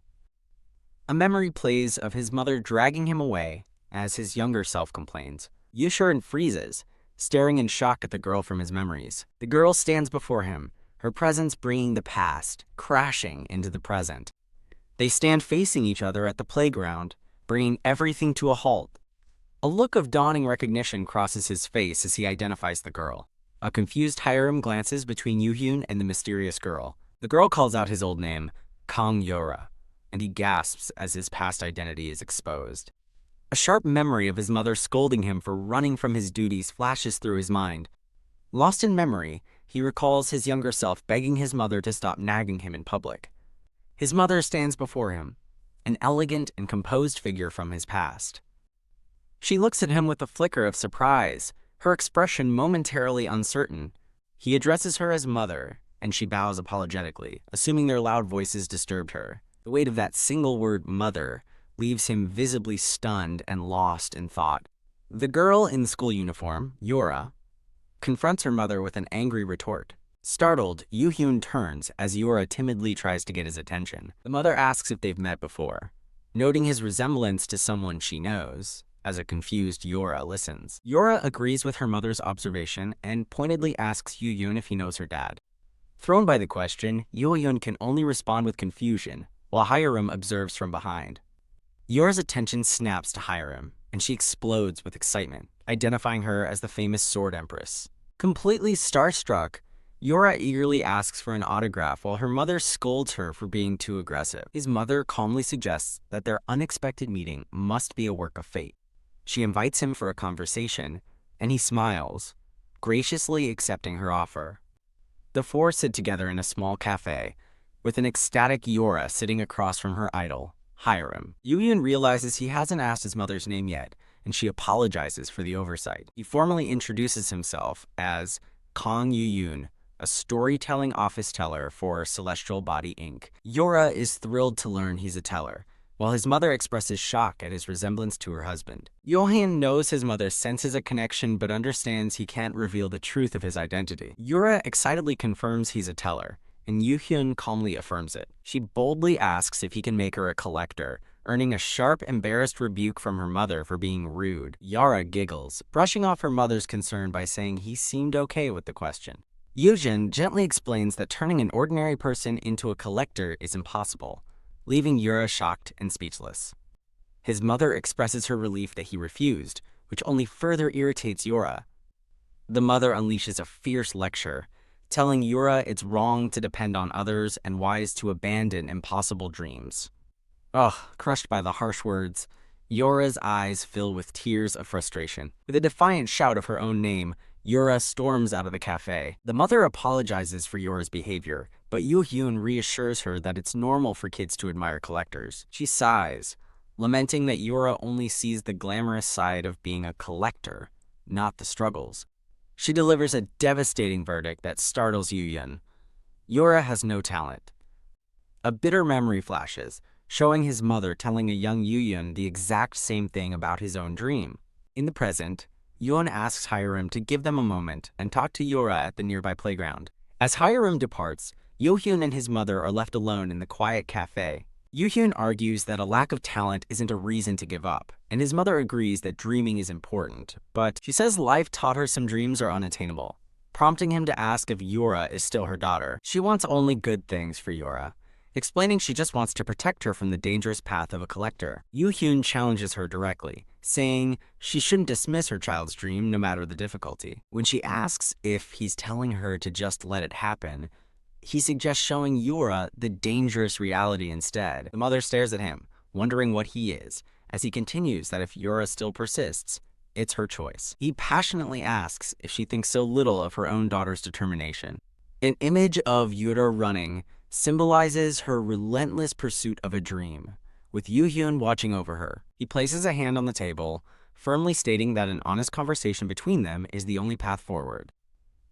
A memory plays of his mother dragging him away as his younger self complains. Yushuren freezes, staring in shock at the girl from his memories. The girl stands before him, her presence bringing the past, crashing into the present. They stand facing each other at the playground, bringing everything to a halt. A look of dawning recognition crosses his face as he identifies the girl. A confused Hiram glances between Yoo-hyun and the mysterious girl. The girl calls out his old name, Kang Yura, and he gasps as his past identity is exposed. A sharp memory of his mother scolding him for running from his duties flashes through his mind. Lost in memory, he recalls his younger self begging his mother to stop nagging him in public. His mother stands before him, an elegant and composed figure from his past. She looks at him with a flicker of surprise, her expression momentarily uncertain. He addresses her as mother, and she bows apologetically, assuming their loud voices disturbed her. The weight of that single word, mother, leaves him visibly stunned and lost in thought. The girl in the school uniform, Yura, confronts her mother with an angry retort. Startled, Yoo-hyun turns as Yura timidly tries to get his attention. The mother asks if they've met before, noting his resemblance to someone she knows. As a confused Yura listens. Yura agrees with her mother's observation and pointedly asks Yoo-hyun if he knows her dad. Thrown by the question, Yoo-hyun can only respond with confusion, while Hiram observes from behind. Yura's attention snaps to Hiram, and she explodes with excitement, identifying her as the famous sword empress. Completely starstruck, Yura eagerly asks for an autograph while her mother scolds her for being too aggressive. His mother calmly suggests that their unexpected meeting must be a work of fate. She invites him for a conversation, and he smiles, graciously accepting her offer. The four sit together in a small cafe, with an ecstatic Yura sitting across from her idol, Hiram. Yoo-hyun realizes he hasn't asked his mother's name yet, and she apologizes for the oversight. He formally introduces himself as Kang Yoo-hyun, a storytelling office teller for Celestial Body Inc. Yura is thrilled to learn he's a teller, while his mother expresses shock at his resemblance to her husband. Yoo-hyun knows his mother senses a connection but understands he can't reveal the truth of his identity. Yura excitedly confirms he's a teller, and Yoo-hyun calmly affirms it. She boldly asks if he can make her a collector, earning a sharp, embarrassed rebuke from her mother for being rude. Yara giggles, brushing off her mother's concern by saying he seemed okay with the question. Yoo-hyun gently explains that turning an ordinary person into a collector is impossible, leaving Yura shocked and speechless. His mother expresses her relief that he refused, which only further irritates Yura. The mother unleashes a fierce lecture, telling Yura it's wrong to depend on others and wise to abandon impossible dreams. Crushed by the harsh words, Yura's eyes fill with tears of frustration. With a defiant shout of her own name, Yura storms out of the cafe. The mother apologizes for Yura's behavior, but Yoo-hyun reassures her that it's normal for kids to admire collectors. She sighs, lamenting that Yura only sees the glamorous side of being a collector, not the struggles. She delivers a devastating verdict that startles Yoo-hyun. Yura has no talent. A bitter memory flashes, showing his mother telling a young Yoo-hyun the exact same thing about his own dream. In the present, Yoo-hyun asks Hiram to give them a moment and talk to Yura at the nearby playground. As Hiram departs, Yoo-hyun and his mother are left alone in the quiet cafe. Yoo-hyun argues that a lack of talent isn't a reason to give up, and his mother agrees that dreaming is important, but she says life taught her some dreams are unattainable, prompting him to ask if Yura is still her daughter. She wants only good things for Yura, explaining she just wants to protect her from the dangerous path of a collector. Yoo-hyun challenges her directly, saying she shouldn't dismiss her child's dream no matter the difficulty. When she asks if he's telling her to just let it happen, he suggests showing Yura the dangerous reality instead. The mother stares at him, wondering what he is, as he continues that if Yura still persists, it's her choice. He passionately asks if she thinks so little of her own daughter's determination. An image of Yura running symbolizes her relentless pursuit of a dream, with Yoo-hyun watching over her. He places a hand on the table, firmly stating that an honest conversation between them is the only path forward.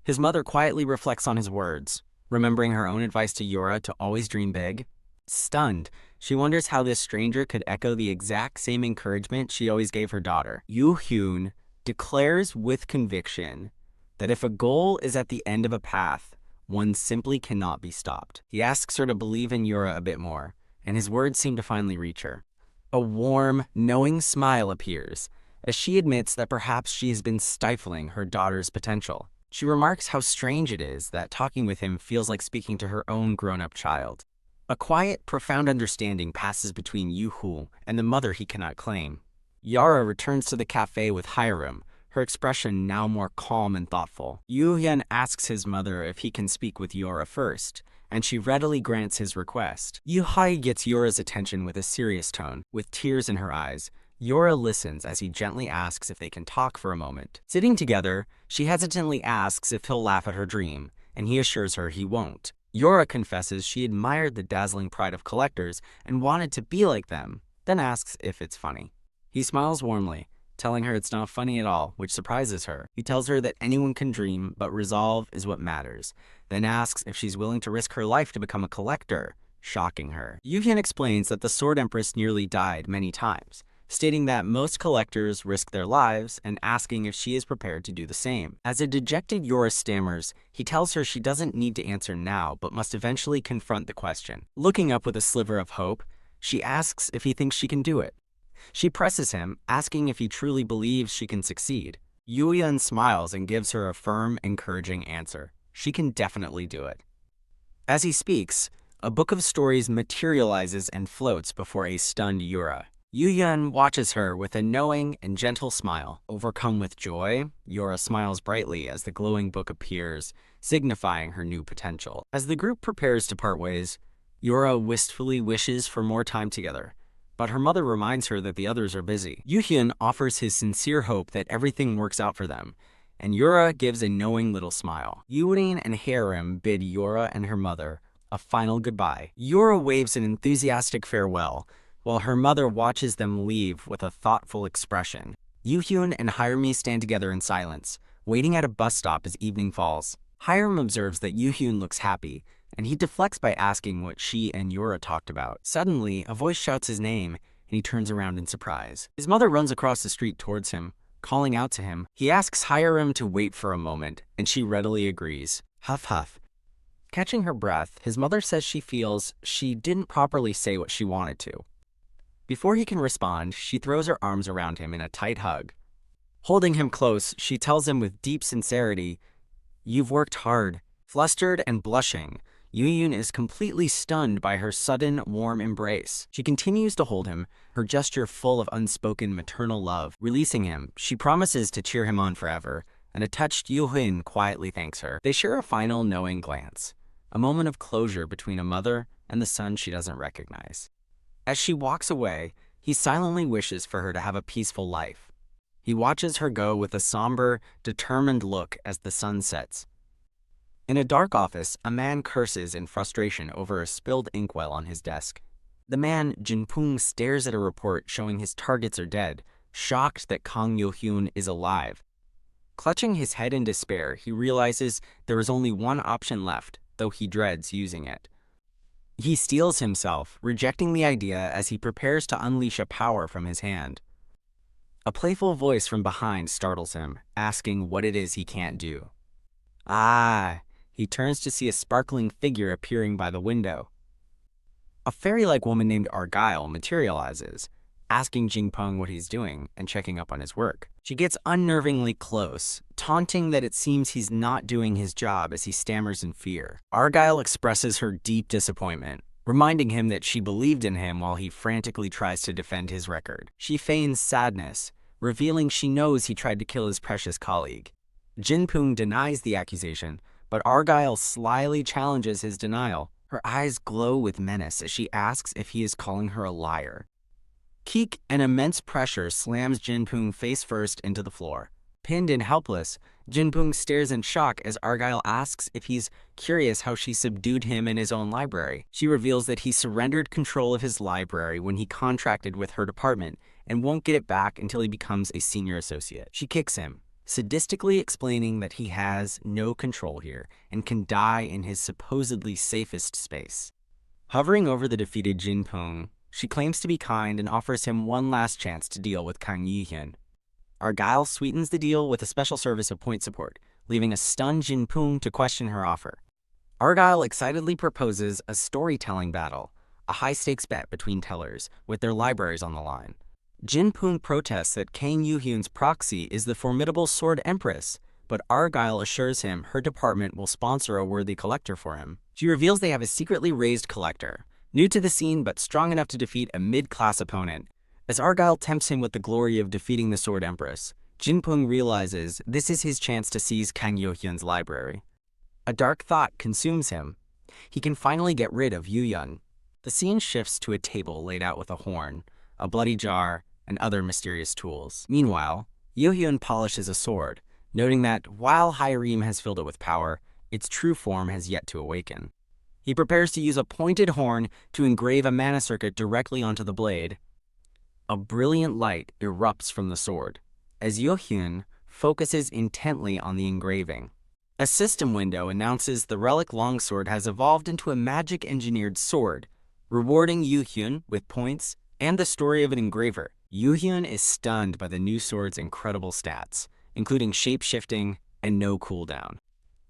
His mother quietly reflects on his words, remembering her own advice to Yura to always dream big. Stunned, She wonders how this stranger could echo the exact same encouragement she always gave her daughter. Yoo-hyun declares with conviction that if a goal is at the end of a path, one simply cannot be stopped. He asks her to believe in Yura a bit more, and his words seem to finally reach her. A warm, knowing smile appears as she admits that perhaps she has been stifling her daughter's potential. She remarks how strange it is that talking with him feels like speaking to her own grown-up child. A quiet, profound understanding passes between Yoo-hoo and the mother he cannot claim. Yara returns to the cafe with Hiram, her expression now more calm and thoughtful. Yoo-hyun asks his mother if he can speak with Yora first, and she readily grants his request. Yoo-hai gets Yora's attention with a serious tone. With tears in her eyes, Yora listens as he gently asks if they can talk for a moment. Sitting together, she hesitantly asks if he'll laugh at her dream, and he assures her he won't. Yora confesses she admired the dazzling pride of collectors and wanted to be like them, then asks if it's funny. He smiles warmly, telling her it's not funny at all, which surprises her. He tells her that anyone can dream, but resolve is what matters, then asks if she's willing to risk her life to become a collector, shocking her. Yoo-hyun explains that the Sword Empress nearly died many times, stating that most collectors risk their lives and asking if she is prepared to do the same. As a dejected Yora stammers, he tells her she doesn't need to answer now, but must eventually confront the question. Looking up with a sliver of hope, she asks if he thinks she can do it. She presses him, asking if he truly believes she can succeed. Yoo-hyun smiles and gives her a firm, encouraging answer. She can definitely do it. As he speaks, a book of stories materializes and floats before a stunned Yura. Yoo-hyun watches her with a knowing and gentle smile. Overcome with joy, Yura smiles brightly as the glowing book appears, signifying her new potential. As the group prepares to part ways, Yura wistfully wishes for more time together, but her mother reminds her that the others are busy. Yoo-hyun offers his sincere hope that everything works out for them, and Yura gives a knowing little smile. Yoo-rin and Harim bid Yura and her mother a final goodbye. Yura waves an enthusiastic farewell, while her mother watches them leave with a thoughtful expression. Yoo-hyun and Hirami stand together in silence, waiting at a bus stop as evening falls. Hiram observes that Yoo-hyun looks happy, and he deflects by asking what she and Yura talked about. Suddenly, a voice shouts his name, and he turns around in surprise. His mother runs across the street towards him, calling out to him. He asks Hiram to wait for a moment, and she readily agrees. Huff huff. Catching her breath, his mother says she feels she didn't properly say what she wanted to. Before he can respond, she throws her arms around him in a tight hug. Holding him close, she tells him with deep sincerity, "You've worked hard." Flustered and blushing, Yoo-hyun is completely stunned by her sudden, warm embrace. She continues to hold him, her gesture full of unspoken maternal love. Releasing him, she promises to cheer him on forever, and a touched Yoo-hyun quietly thanks her. They share a final knowing glance, a moment of closure between a mother and the son she doesn't recognize. As she walks away, he silently wishes for her to have a peaceful life. He watches her go with a somber, determined look as the sun sets. In a dark office, a man curses in frustration over a spilled inkwell on his desk. The man, Jin-pung, stares at a report showing his targets are dead, shocked that Kang Yo-hyun is alive. Clutching his head in despair, he realizes there is only one option left, though he dreads using it. He steels himself, rejecting the idea as he prepares to unleash a power from his hand. A playful voice from behind startles him, asking what it is he can't do. He turns to see a sparkling figure appearing by the window. A fairy-like woman named Argyle materializes, asking Jin-pung what he's doing and checking up on his work. She gets unnervingly close, taunting that it seems he's not doing his job as he stammers in fear. Argyle expresses her deep disappointment, reminding him that she believed in him while he frantically tries to defend his record. She feigns sadness, revealing she knows he tried to kill his precious colleague. Jin-pung denies the accusation, but Argyle slyly challenges his denial. Her eyes glow with menace as she asks if he is calling her a liar. Keek, an immense pressure, slams Jin-pung face first into the floor. Pinned and helpless, Jin-pung stares in shock as Argyle asks if he's curious how she subdued him in his own library. She reveals that he surrendered control of his library when he contracted with her department and won't get it back until he becomes a senior associate. She kicks him, sadistically explaining that he has no control here and can die in his supposedly safest space. Hovering over the defeated Jin Pung, she claims to be kind and offers him one last chance to deal with Kang Yi-hyun. Argyle sweetens the deal with a special service of point support, leaving a stunned Jin Pung to question her offer. Argyle excitedly proposes a storytelling battle, a high-stakes bet between tellers, with their libraries on the line. Jin Pung protests that Kang Yu-hyun's proxy is the formidable sword empress, but Argyle assures him her department will sponsor a worthy collector for him. She reveals they have a secretly raised collector, new to the scene but strong enough to defeat a mid-class opponent. As Argyle tempts him with the glory of defeating the sword empress, Jin Pung realizes this is his chance to seize Kang Yu-hyun's library. A dark thought consumes him. He can finally get rid of Yu-hyun. The scene shifts to a table laid out with a horn, a bloody jar, and other mysterious tools. Meanwhile, Yu-hyun polishes a sword, noting that while Hyreem has filled it with power, its true form has yet to awaken. He prepares to use a pointed horn to engrave a mana circuit directly onto the blade. A brilliant light erupts from the sword, as Yu-hyun focuses intently on the engraving. A system window announces the relic longsword has evolved into a magic-engineered sword, rewarding Yu-hyun with points and the story of an engraver. Yu-hyun is stunned by the new sword's incredible stats, including shape-shifting and no cooldown.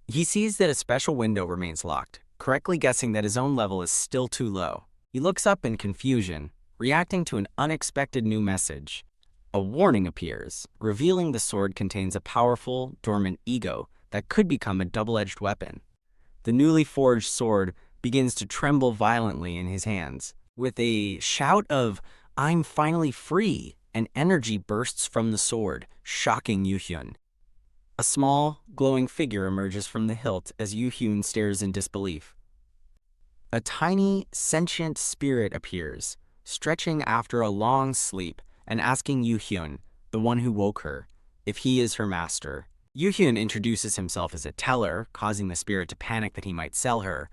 He sees that a special window remains locked, correctly guessing that his own level is still too low. He looks up in confusion, reacting to an unexpected new message. A warning appears, revealing the sword contains a powerful, dormant ego that could become a double-edged weapon. The newly forged sword begins to tremble violently in his hands. With a shout of, "I'm finally free," an energy bursts from the sword, shocking Yu-hyun. A small, glowing figure emerges from the hilt as Yu-hyun stares in disbelief. A tiny, sentient spirit appears, stretching after a long sleep and asking Yu-hyun, the one who woke her, if he is her master. Yu-hyun introduces himself as a teller, causing the spirit to panic that he might sell her,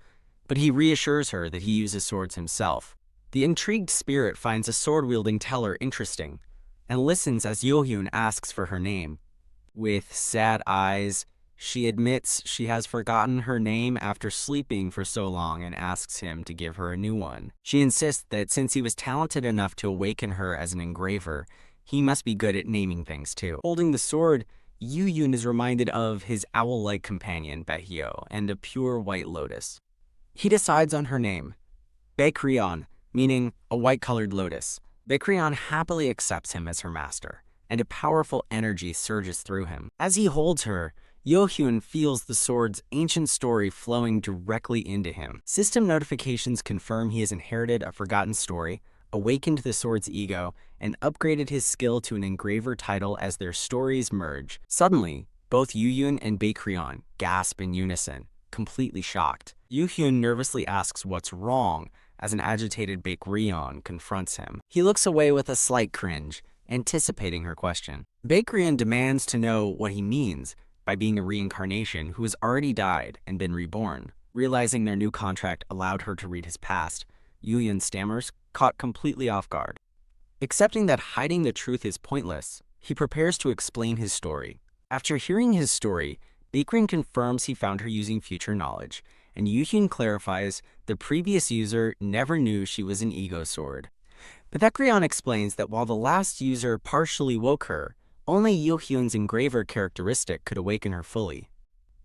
but he reassures her that he uses swords himself. The intrigued spirit finds a sword-wielding teller interesting, and listens as Yu-hyun asks for her name. With sad eyes, she admits she has forgotten her name after sleeping for so long and asks him to give her a new one. She insists that since he was talented enough to awaken her as an engraver, he must be good at naming things too. Holding the sword, Yu-hyun is reminded of his owl-like companion, Baehyo, and a pure white lotus. He decides on her name, Baekryong, meaning a white-colored lotus. Baekryong happily accepts him as her master, and a powerful energy surges through him. As he holds her, Yu-hyun feels the sword's ancient story flowing directly into him. System notifications confirm he has inherited a forgotten story, awakened the sword's ego, and upgraded his skill to an engraver title as their stories merge. Suddenly, both Yu-hyun and Baekryong gasp in unison, completely shocked. Yu-hyun nervously asks what's wrong as an agitated Baekryong confronts him. He looks away with a slight cringe, anticipating her question. Baekryong demands to know what he means by being a reincarnation who has already died and been reborn. Realizing their new contract allowed her to read his past, Yu-hyun stammers, caught completely off guard. Accepting that hiding the truth is pointless, he prepares to explain his story. After hearing his story, Baekryong confirms he found her using future knowledge, and Yu-hyun clarifies the previous user never knew she was an ego sword. But Baekryong explains that while the last user partially woke her, only Yu-hyun's engraver characteristic could awaken her fully.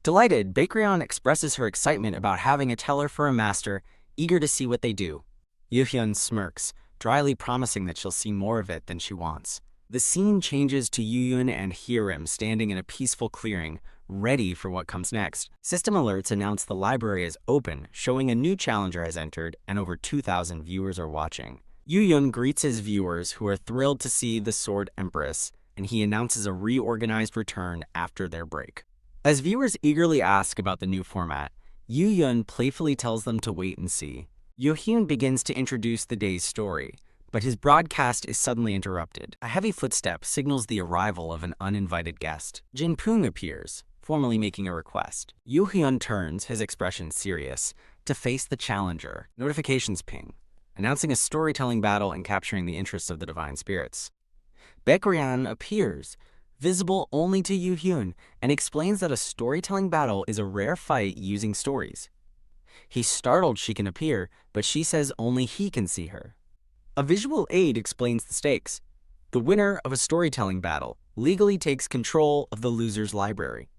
Delighted, Baekryong expresses her excitement about having a teller for a master, eager to see what they do. Yu-hyun smirks, dryly promising that she'll see more of it than she wants. The scene changes to Yu-hyun and Hyreem standing in a peaceful clearing, ready for what comes next. System alerts announce the library is open, showing a new challenger has entered and over 2,000 viewers are watching. Yu-hyun greets his viewers, who are thrilled to see the Sword Empress, and he announces a reorganized return after their break. As viewers eagerly ask about the new format, Yu-hyun playfully tells them to wait and see. Yu-hyun begins to introduce the day's story, but his broadcast is suddenly interrupted. A heavy footstep signals the arrival of an uninvited guest. Jin Pung appears, formally making a request. Yu-hyun turns, his expression serious, to face the challenger. Notifications ping, announcing a storytelling battle and capturing the interests of the divine spirits. Baekryong appears, visible only to Yu-hyun, and explains that a storytelling battle is a rare fight using stories. He's startled she can appear, but she says only he can see her. A visual aid explains the stakes. The winner of a storytelling battle legally takes control of the loser's library.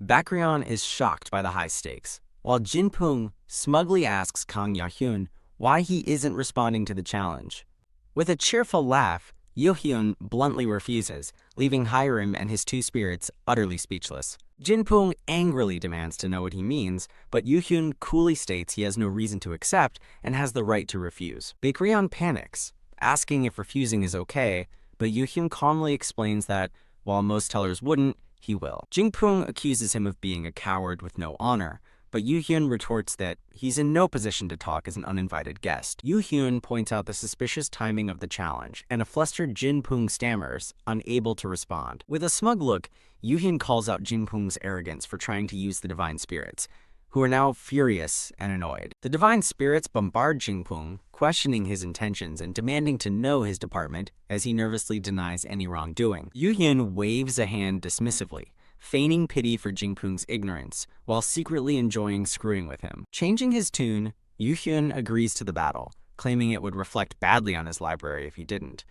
Baekryun is shocked by the high stakes, while Jinpung smugly asks Kang Yahyun why he isn't responding to the challenge. With a cheerful laugh, Yohyun bluntly refuses, leaving Hiram and his two spirits utterly speechless. Jinpung angrily demands to know what he means, but Yohyun coolly states he has no reason to accept and has the right to refuse. Baekryun panics, asking if refusing is okay, but Yohyun calmly explains that, while most tellers wouldn't, he will. Jinpung accuses him of being a coward with no honor, but Yohyun retorts that he's in no position to talk as an uninvited guest. Yohyun points out the suspicious timing of the challenge, and a flustered Jinpung stammers, unable to respond. With a smug look, Yohyun calls out Jinpung's arrogance for trying to use the divine spirits, who are now furious and annoyed. The divine spirits bombard Jinpung, questioning his intentions and demanding to know his department as he nervously denies any wrongdoing. Yohyun waves a hand dismissively, feigning pity for Jinpung's ignorance, while secretly enjoying screwing with him. Changing his tune, Yohyun agrees to the battle, claiming it would reflect badly on his library if he didn't,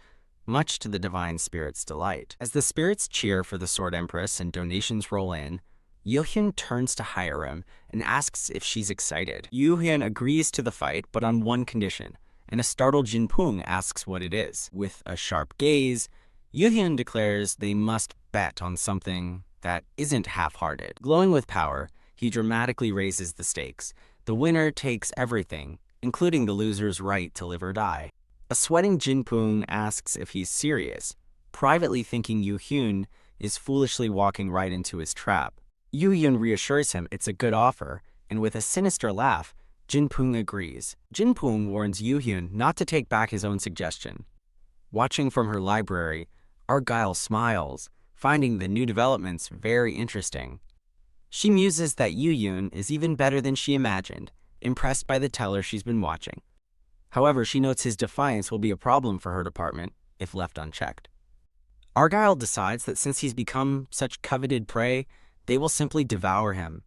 much to the divine spirit's delight. As the spirits cheer for the Sword Empress and donations roll in, Yohyun turns to Hiram and asks if she's excited. Yohyun agrees to the fight, but on one condition, and a startled Jinpung asks what it is. With a sharp gaze, Yohyun declares they must bet on something that isn't half-hearted. Glowing with power, he dramatically raises the stakes. The winner takes everything, including the loser's right to live or die. A sweating Jinpung asks if he's serious, privately thinking Yohyun is foolishly walking right into his trap. Yohyun reassures him it's a good offer, and with a sinister laugh, Jinpung agrees. Jinpung warns Yohyun not to take back his own suggestion. Watching from her library, Argyle smiles, finding the new developments very interesting. She muses that Yohyun is even better than she imagined, impressed by the teller she's been watching. However, she notes his defiance will be a problem for her department if left unchecked. Argyle decides that since he's become such coveted prey, they will simply devour him.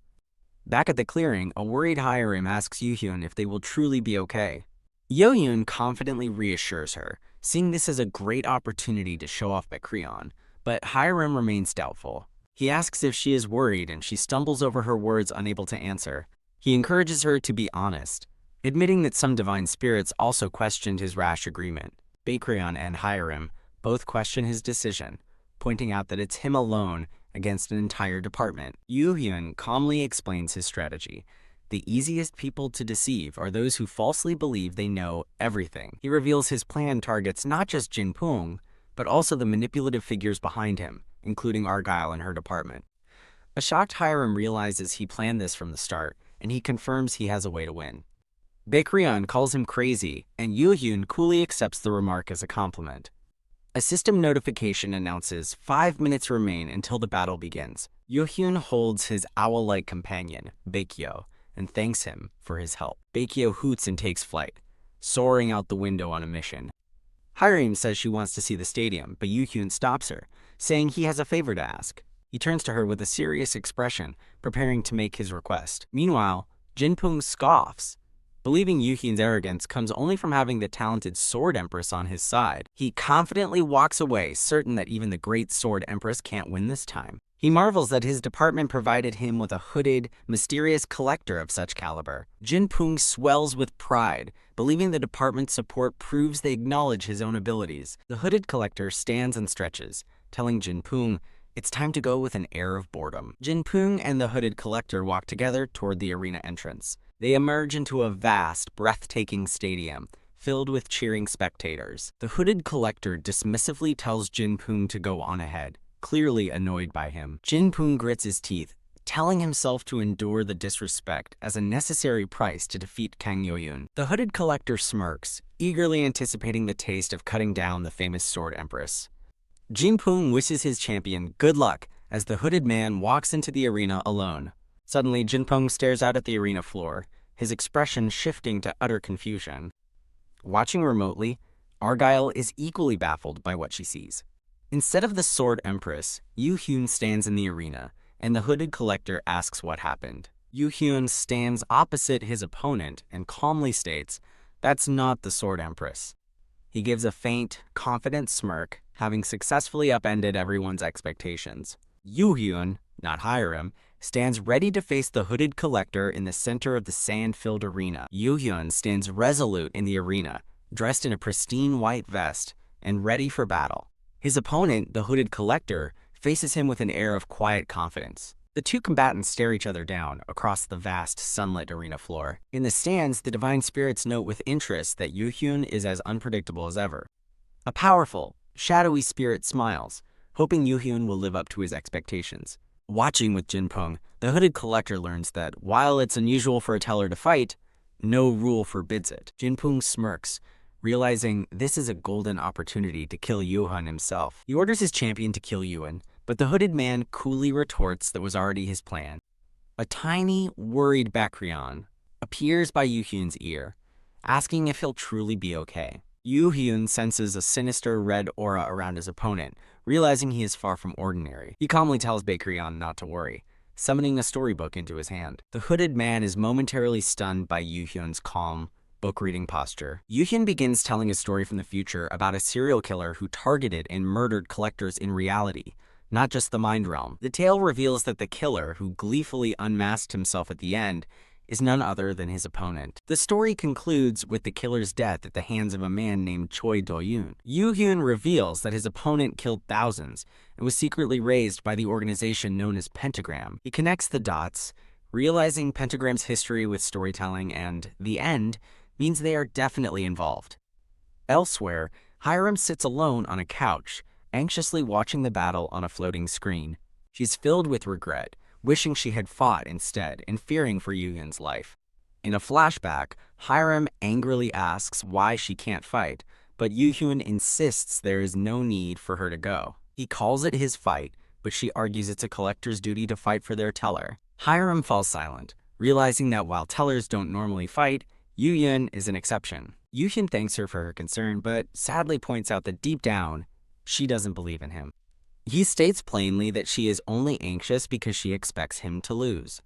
Back at the clearing, a worried Hiram asks Yohyun if they will truly be okay. Yohyun confidently reassures her, seeing this as a great opportunity to show off Baekryun, but Hiram remains doubtful. He asks if she is worried, and she stumbles over her words, unable to answer. He encourages her to be honest, admitting that some divine spirits also questioned his rash agreement. Baekryun and Hiram both question his decision, pointing out that it's him alone against an entire department. Yohyun calmly explains his strategy. The easiest people to deceive are those who falsely believe they know everything. He reveals his plan targets not just Jinpung, but also the manipulative figures behind him, including Argyle and her department. A shocked Hiram realizes he planned this from the start, and he confirms he has a way to win. Baekryun calls him crazy, and Yohyun coolly accepts the remark as a compliment. A system notification announces 5 minutes remain until the battle begins. Yohyun holds his owl-like companion, Baekyo, and thanks him for his help. Baekyo hoots and takes flight, soaring out the window on a mission. Hiram says she wants to see the stadium, but Yohyun stops her, saying he has a favor to ask. He turns to her with a serious expression, preparing to make his request. Meanwhile, Jinpung scoffs, believing Yohyun's arrogance comes only from having the talented Sword Empress on his side. He confidently walks away, certain that even the great Sword Empress can't win this time. He marvels that his department provided him with a hooded, mysterious collector of such caliber. Jinpung swells with pride, believing the department's support proves they acknowledge his own abilities. The hooded collector stands and stretches, telling Jinpung it's time to go with an air of boredom. Jinpung and the hooded collector walk together toward the arena entrance. They emerge into a vast, breathtaking stadium, filled with cheering spectators. The hooded collector dismissively tells Jinpung to go on ahead, clearly annoyed by him. Jinpung grits his teeth, telling himself to endure the disrespect as a necessary price to defeat Kang Yohyun. The hooded collector smirks, eagerly anticipating the taste of cutting down the famous Sword Empress. Jinpung wishes his champion good luck as the hooded man walks into the arena alone. Suddenly, Jinpung stares out at the arena floor, his expression shifting to utter confusion. Watching remotely, Argyle is equally baffled by what she sees. Instead of the Sword Empress, Yohyun stands in the arena, and the hooded collector asks what happened. Yu Hyun stands opposite his opponent and calmly states, "That's not the sword empress." He gives a faint, confident smirk, having successfully upended everyone's expectations. Yu Hyun, not Hiram, stands ready to face the hooded collector in the center of the sand-filled arena. Yu Hyun stands resolute in the arena, dressed in a pristine white vest, and ready for battle. His opponent, the hooded collector, faces him with an air of quiet confidence. The two combatants stare each other down across the vast, sunlit arena floor. In the stands, the divine spirits note with interest that Yu Hyun is as unpredictable as ever. A powerful, shadowy spirit smiles, hoping Yu Hyun will live up to his expectations. Watching with Jinpeng, the hooded collector learns that while it's unusual for a teller to fight, no rule forbids it. Jinpeng smirks, realizing this is a golden opportunity to kill Yu Hyun himself. He orders his champion to kill Yuan, but the hooded man coolly retorts that was already his plan. A tiny, worried Bakrion appears by Yu Hyun's ear, asking if he'll truly be okay. Yu Hyun senses a sinister red aura around his opponent, realizing he is far from ordinary. He calmly tells Bakrion not to worry, summoning a storybook into his hand. The hooded man is momentarily stunned by Yu Hyun's calm, book-reading posture. Yu Hyun begins telling a story from the future about a serial killer who targeted and murdered collectors in reality, not just the mind realm. The tale reveals that the killer, who gleefully unmasked himself at the end, is none other than his opponent. The story concludes with the killer's death at the hands of a man named Choi Do-yoon. Yu Hyun reveals that his opponent killed thousands and was secretly raised by the organization known as Pentagram. He connects the dots, realizing Pentagram's history with storytelling and the end means they are definitely involved. Elsewhere, Hiram sits alone on a couch, anxiously watching the battle on a floating screen. She's filled with regret, wishing she had fought instead and fearing for Yu Hyun's life. In a flashback, Hiram angrily asks why she can't fight, but Yu Hyun insists there is no need for her to go. He calls it his fight, but she argues it's a collector's duty to fight for their teller. Hiram falls silent, realizing that while tellers don't normally fight, Yu Hyun is an exception. Yu Hyun thanks her for her concern, but sadly points out that deep down, she doesn't believe in him. He states plainly that she is only anxious because she expects him to lose.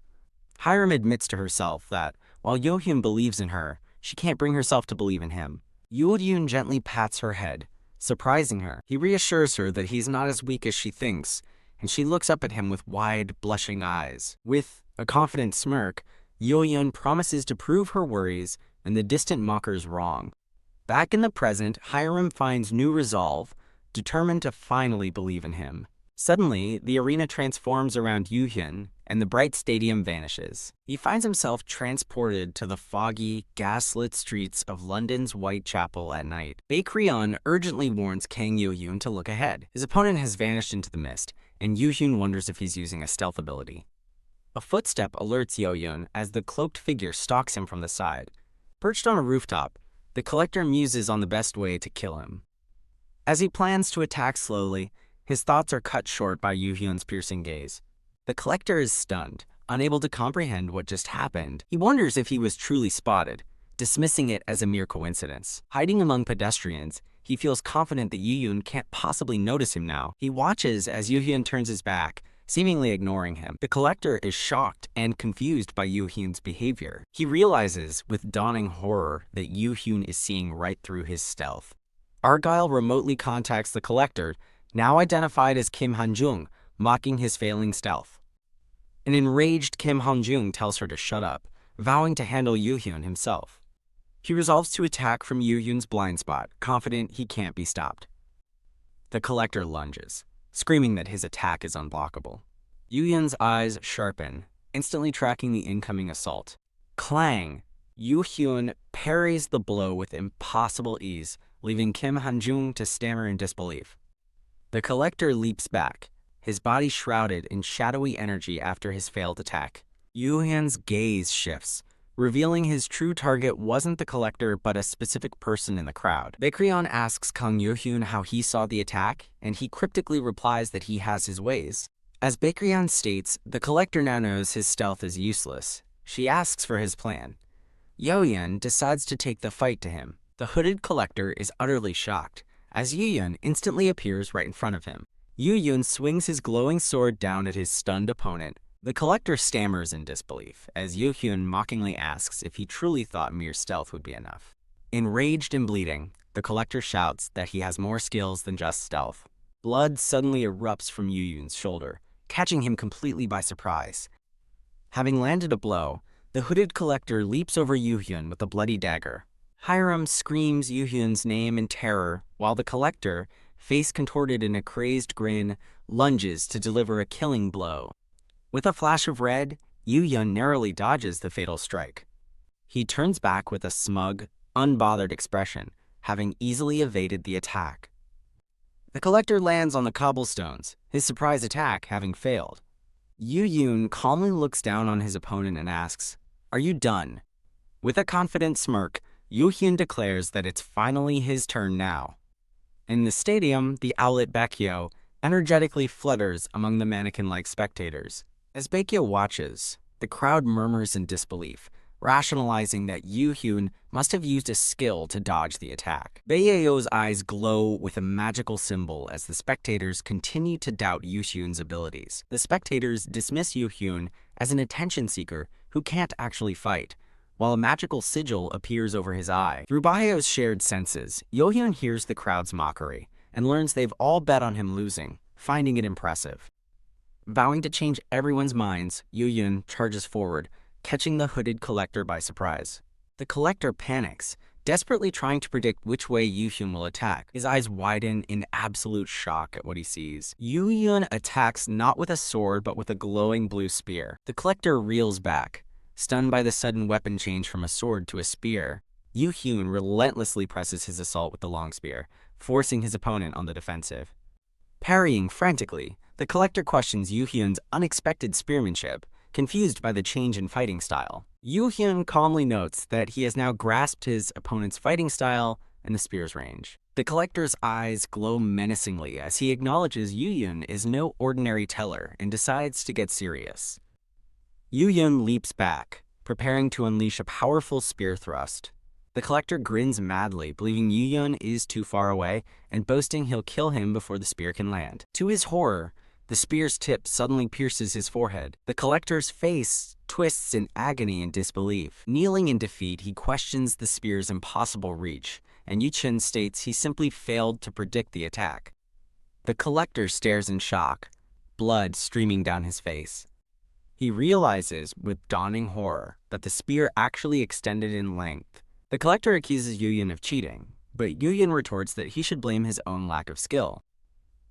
Hiram admits to herself that while Yu Hyun believes in her, she can't bring herself to believe in him. Yu Hyun gently pats her head, surprising her. He reassures her that he's not as weak as she thinks, and she looks up at him with wide, blushing eyes. With a confident smirk, Yu Hyun promises to prove her worries and the distant mockers wrong. Back in the present, Hiram finds new resolve, determined to finally believe in him. Suddenly, the arena transforms around Yu Hyun, and the bright stadium vanishes. He finds himself transported to the foggy, gaslit streets of London's Whitechapel at night. Bakrion urgently warns Kang Yu Hyun to look ahead. His opponent has vanished into the mist, and Yu Hyun wonders if he's using a stealth ability. A footstep alerts Yu Hyun as the cloaked figure stalks him from the side. Perched on a rooftop, the collector muses on the best way to kill him. As he plans to attack slowly, his thoughts are cut short by Yu Hyun's piercing gaze. The collector is stunned, unable to comprehend what just happened. He wonders if he was truly spotted, dismissing it as a mere coincidence. Hiding among pedestrians, he feels confident that Yu Hyun can't possibly notice him now. He watches as Yu Hyun turns his back, seemingly ignoring him. The collector is shocked and confused by Yu Hyun's behavior. He realizes with dawning horror that Yu Hyun is seeing right through his stealth. Argyle remotely contacts the collector, now identified as Kim Han-jung, mocking his failing stealth. An enraged Kim Han-jung tells her to shut up, vowing to handle Yu Hyun himself. He resolves to attack from Yu Hyun's blind spot, confident he can't be stopped. The collector lunges, screaming that his attack is unblockable. Yu Hyun's eyes sharpen, instantly tracking the incoming assault. Clang! Yu Hyun parries the blow with impossible ease, leaving Kim Han-jung to stammer in disbelief. The collector leaps back, his body shrouded in shadowy energy after his failed attack. Yu Hyun's gaze shifts, revealing his true target wasn't the collector but a specific person in the crowd. Bakrion asks Kang Yu Hyun how he saw the attack, and he cryptically replies that he has his ways. As Bakrion states, the collector now knows his stealth is useless. She asks for his plan. Yu Hyun decides to take the fight to him. The hooded collector is utterly shocked, as Yu Hyun instantly appears right in front of him. Yu Hyun swings his glowing sword down at his stunned opponent, The collector stammers in disbelief, as Yoo-hyun mockingly asks if he truly thought mere stealth would be enough. Enraged and bleeding, the collector shouts that he has more skills than just stealth. Blood suddenly erupts from Yoo-hyun's shoulder, catching him completely by surprise. Having landed a blow, the hooded collector leaps over Yoo-hyun with a bloody dagger. Hiram screams Yoo-hyun's name in terror, while the collector, face contorted in a crazed grin, lunges to deliver a killing blow. With a flash of red, Yoo-hyun narrowly dodges the fatal strike. He turns back with a smug, unbothered expression, having easily evaded the attack. The collector lands on the cobblestones, his surprise attack having failed. Yoo-hyun calmly looks down on his opponent and asks, "Are you done?" With a confident smirk, Yoo-hyun declares that it's finally his turn now. In the stadium, the owlet Baekgyo energetically flutters among the mannequin-like spectators. As Baekgyo watches, the crowd murmurs in disbelief, rationalizing that Yoo-hyun must have used a skill to dodge the attack. Baekgyo's eyes glow with a magical symbol as the spectators continue to doubt Yoo-hyun's abilities. The spectators dismiss Yoo-hyun as an attention seeker who can't actually fight, while a magical sigil appears over his eye. Through Baekgyo's shared senses, Yoo-hyun hears the crowd's mockery and learns they've all bet on him losing, finding it impressive. Vowing to change everyone's minds, Yoo-hyun charges forward, catching the hooded collector by surprise. The collector panics, desperately trying to predict which way Yoo-hyun will attack. His eyes widen in absolute shock at what he sees. Yoo-hyun attacks not with a sword but with a glowing blue spear. The collector reels back, stunned by the sudden weapon change from a sword to a spear. Yoo-hyun relentlessly presses his assault with the long spear, forcing his opponent on the defensive. Parrying frantically, the collector questions Yoo-hyun's unexpected spearmanship, confused by the change in fighting style. Yoo-hyun calmly notes that he has now grasped his opponent's fighting style and the spear's range. The collector's eyes glow menacingly as he acknowledges Yoo-hyun is no ordinary teller and decides to get serious. Yoo-hyun leaps back, preparing to unleash a powerful spear thrust. The collector grins madly, believing Yoo-hyun is too far away and boasting he'll kill him before the spear can land. To his horror, the spear's tip suddenly pierces his forehead. The collector's face twists in agony and disbelief. Kneeling in defeat, he questions the spear's impossible reach, and Yoo-hyun states he simply failed to predict the attack. The collector stares in shock, blood streaming down his face. He realizes, with dawning horror, that the spear actually extended in length. The collector accuses Yoo-hyun of cheating, but Yoo-hyun retorts that he should blame his own lack of skill.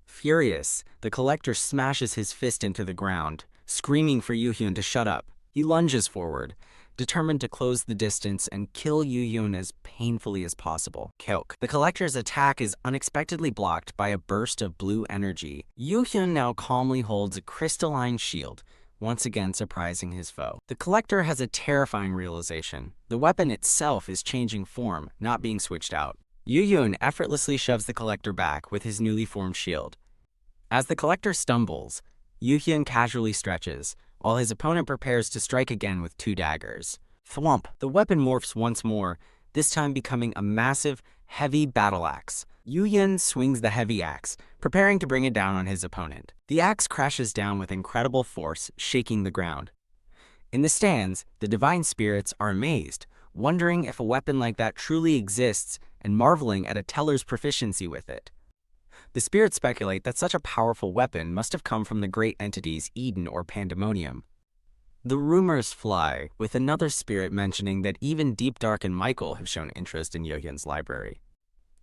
Furious, the collector smashes his fist into the ground, screaming for Yoo-hyun to shut up. He lunges forward, determined to close the distance and kill Yoo-hyun as painfully as possible. Kyok. The collector's attack is unexpectedly blocked by a burst of blue energy. Yoo-hyun now calmly holds a crystalline shield, once again surprising his foe. The collector has a terrifying realization. The weapon itself is changing form, not being switched out. Yoo-hyun effortlessly shoves the collector back with his newly formed shield. As the collector stumbles, Yoo-hyun casually stretches, while his opponent prepares to strike again with two daggers. Thwomp! The weapon morphs once more, this time becoming a massive, heavy battle axe. Yoo-hyun swings the heavy axe, preparing to bring it down on his opponent. The axe crashes down with incredible force, shaking the ground. In the stands, the divine spirits are amazed, wondering if a weapon like that truly exists and marveling at a teller's proficiency with it. The spirits speculate that such a powerful weapon must have come from the great entities Eden or Pandemonium. The rumors fly, with another spirit mentioning that even Deep Dark and Michael have shown interest in Yoo-hyun's library.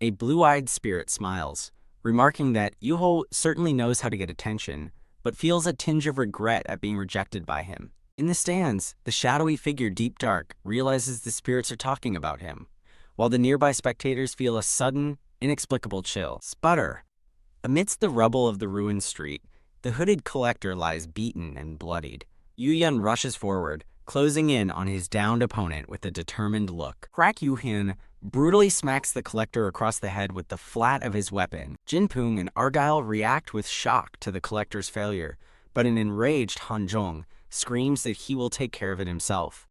A blue-eyed spirit smiles, remarking that Yoo-ho certainly knows how to get attention, but feels a tinge of regret at being rejected by him. In the stands, the shadowy figure Deep Dark realizes the spirits are talking about him, while the nearby spectators feel a sudden, inexplicable chill. Sputter! Amidst the rubble of the ruined street, the hooded collector lies beaten and bloodied. Yoo-hyun rushes forward, closing in on his downed opponent with a determined look. Crack Yoo-hyun brutally smacks the collector across the head with the flat of his weapon. Jinpung and Argyle react with shock to the collector's failure, but an enraged Hanjong screams that he will take care of it himself.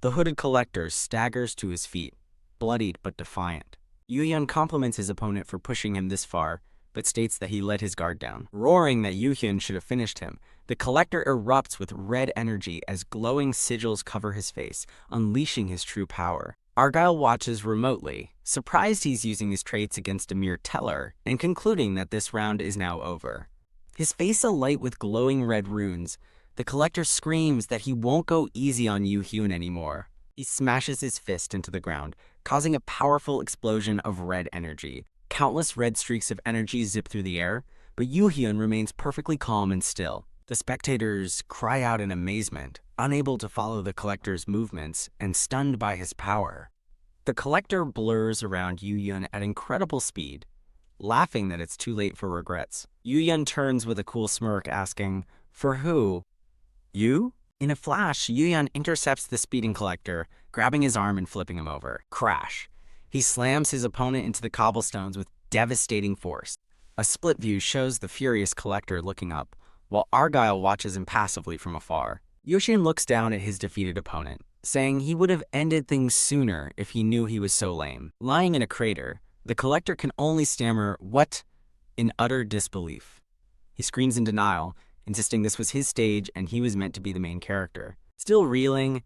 The hooded collector staggers to his feet, bloodied but defiant. Yoo-hyun compliments his opponent for pushing him this far, but states that he let his guard down. Roaring that Yoo-hyun should have finished him, the collector erupts with red energy as glowing sigils cover his face, unleashing his true power. Argyle watches remotely, surprised he's using his traits against a mere teller, and concluding that this round is now over. His face alight with glowing red runes, the collector screams that he won't go easy on Yoo-hyun anymore. He smashes his fist into the ground, causing a powerful explosion of red energy. Countless red streaks of energy zip through the air, but Yoo-hyun remains perfectly calm and still. The spectators cry out in amazement, unable to follow the collector's movements and stunned by his power. The collector blurs around Yoo-hyun at incredible speed, laughing that it's too late for regrets. Yoo-hyun turns with a cool smirk, asking, "For who? You?" In a flash, Yoo-hyun intercepts the speeding collector, grabbing his arm and flipping him over. Crash! He slams his opponent into the cobblestones with devastating force. A split view shows the furious collector looking up, while Argyle watches impassively from afar. Yoo-hyun looks down at his defeated opponent, saying he would have ended things sooner if he knew he was so lame. Lying in a crater, the collector can only stammer, "What?" in utter disbelief. He screams in denial, insisting this was his stage and he was meant to be the main character. Still reeling,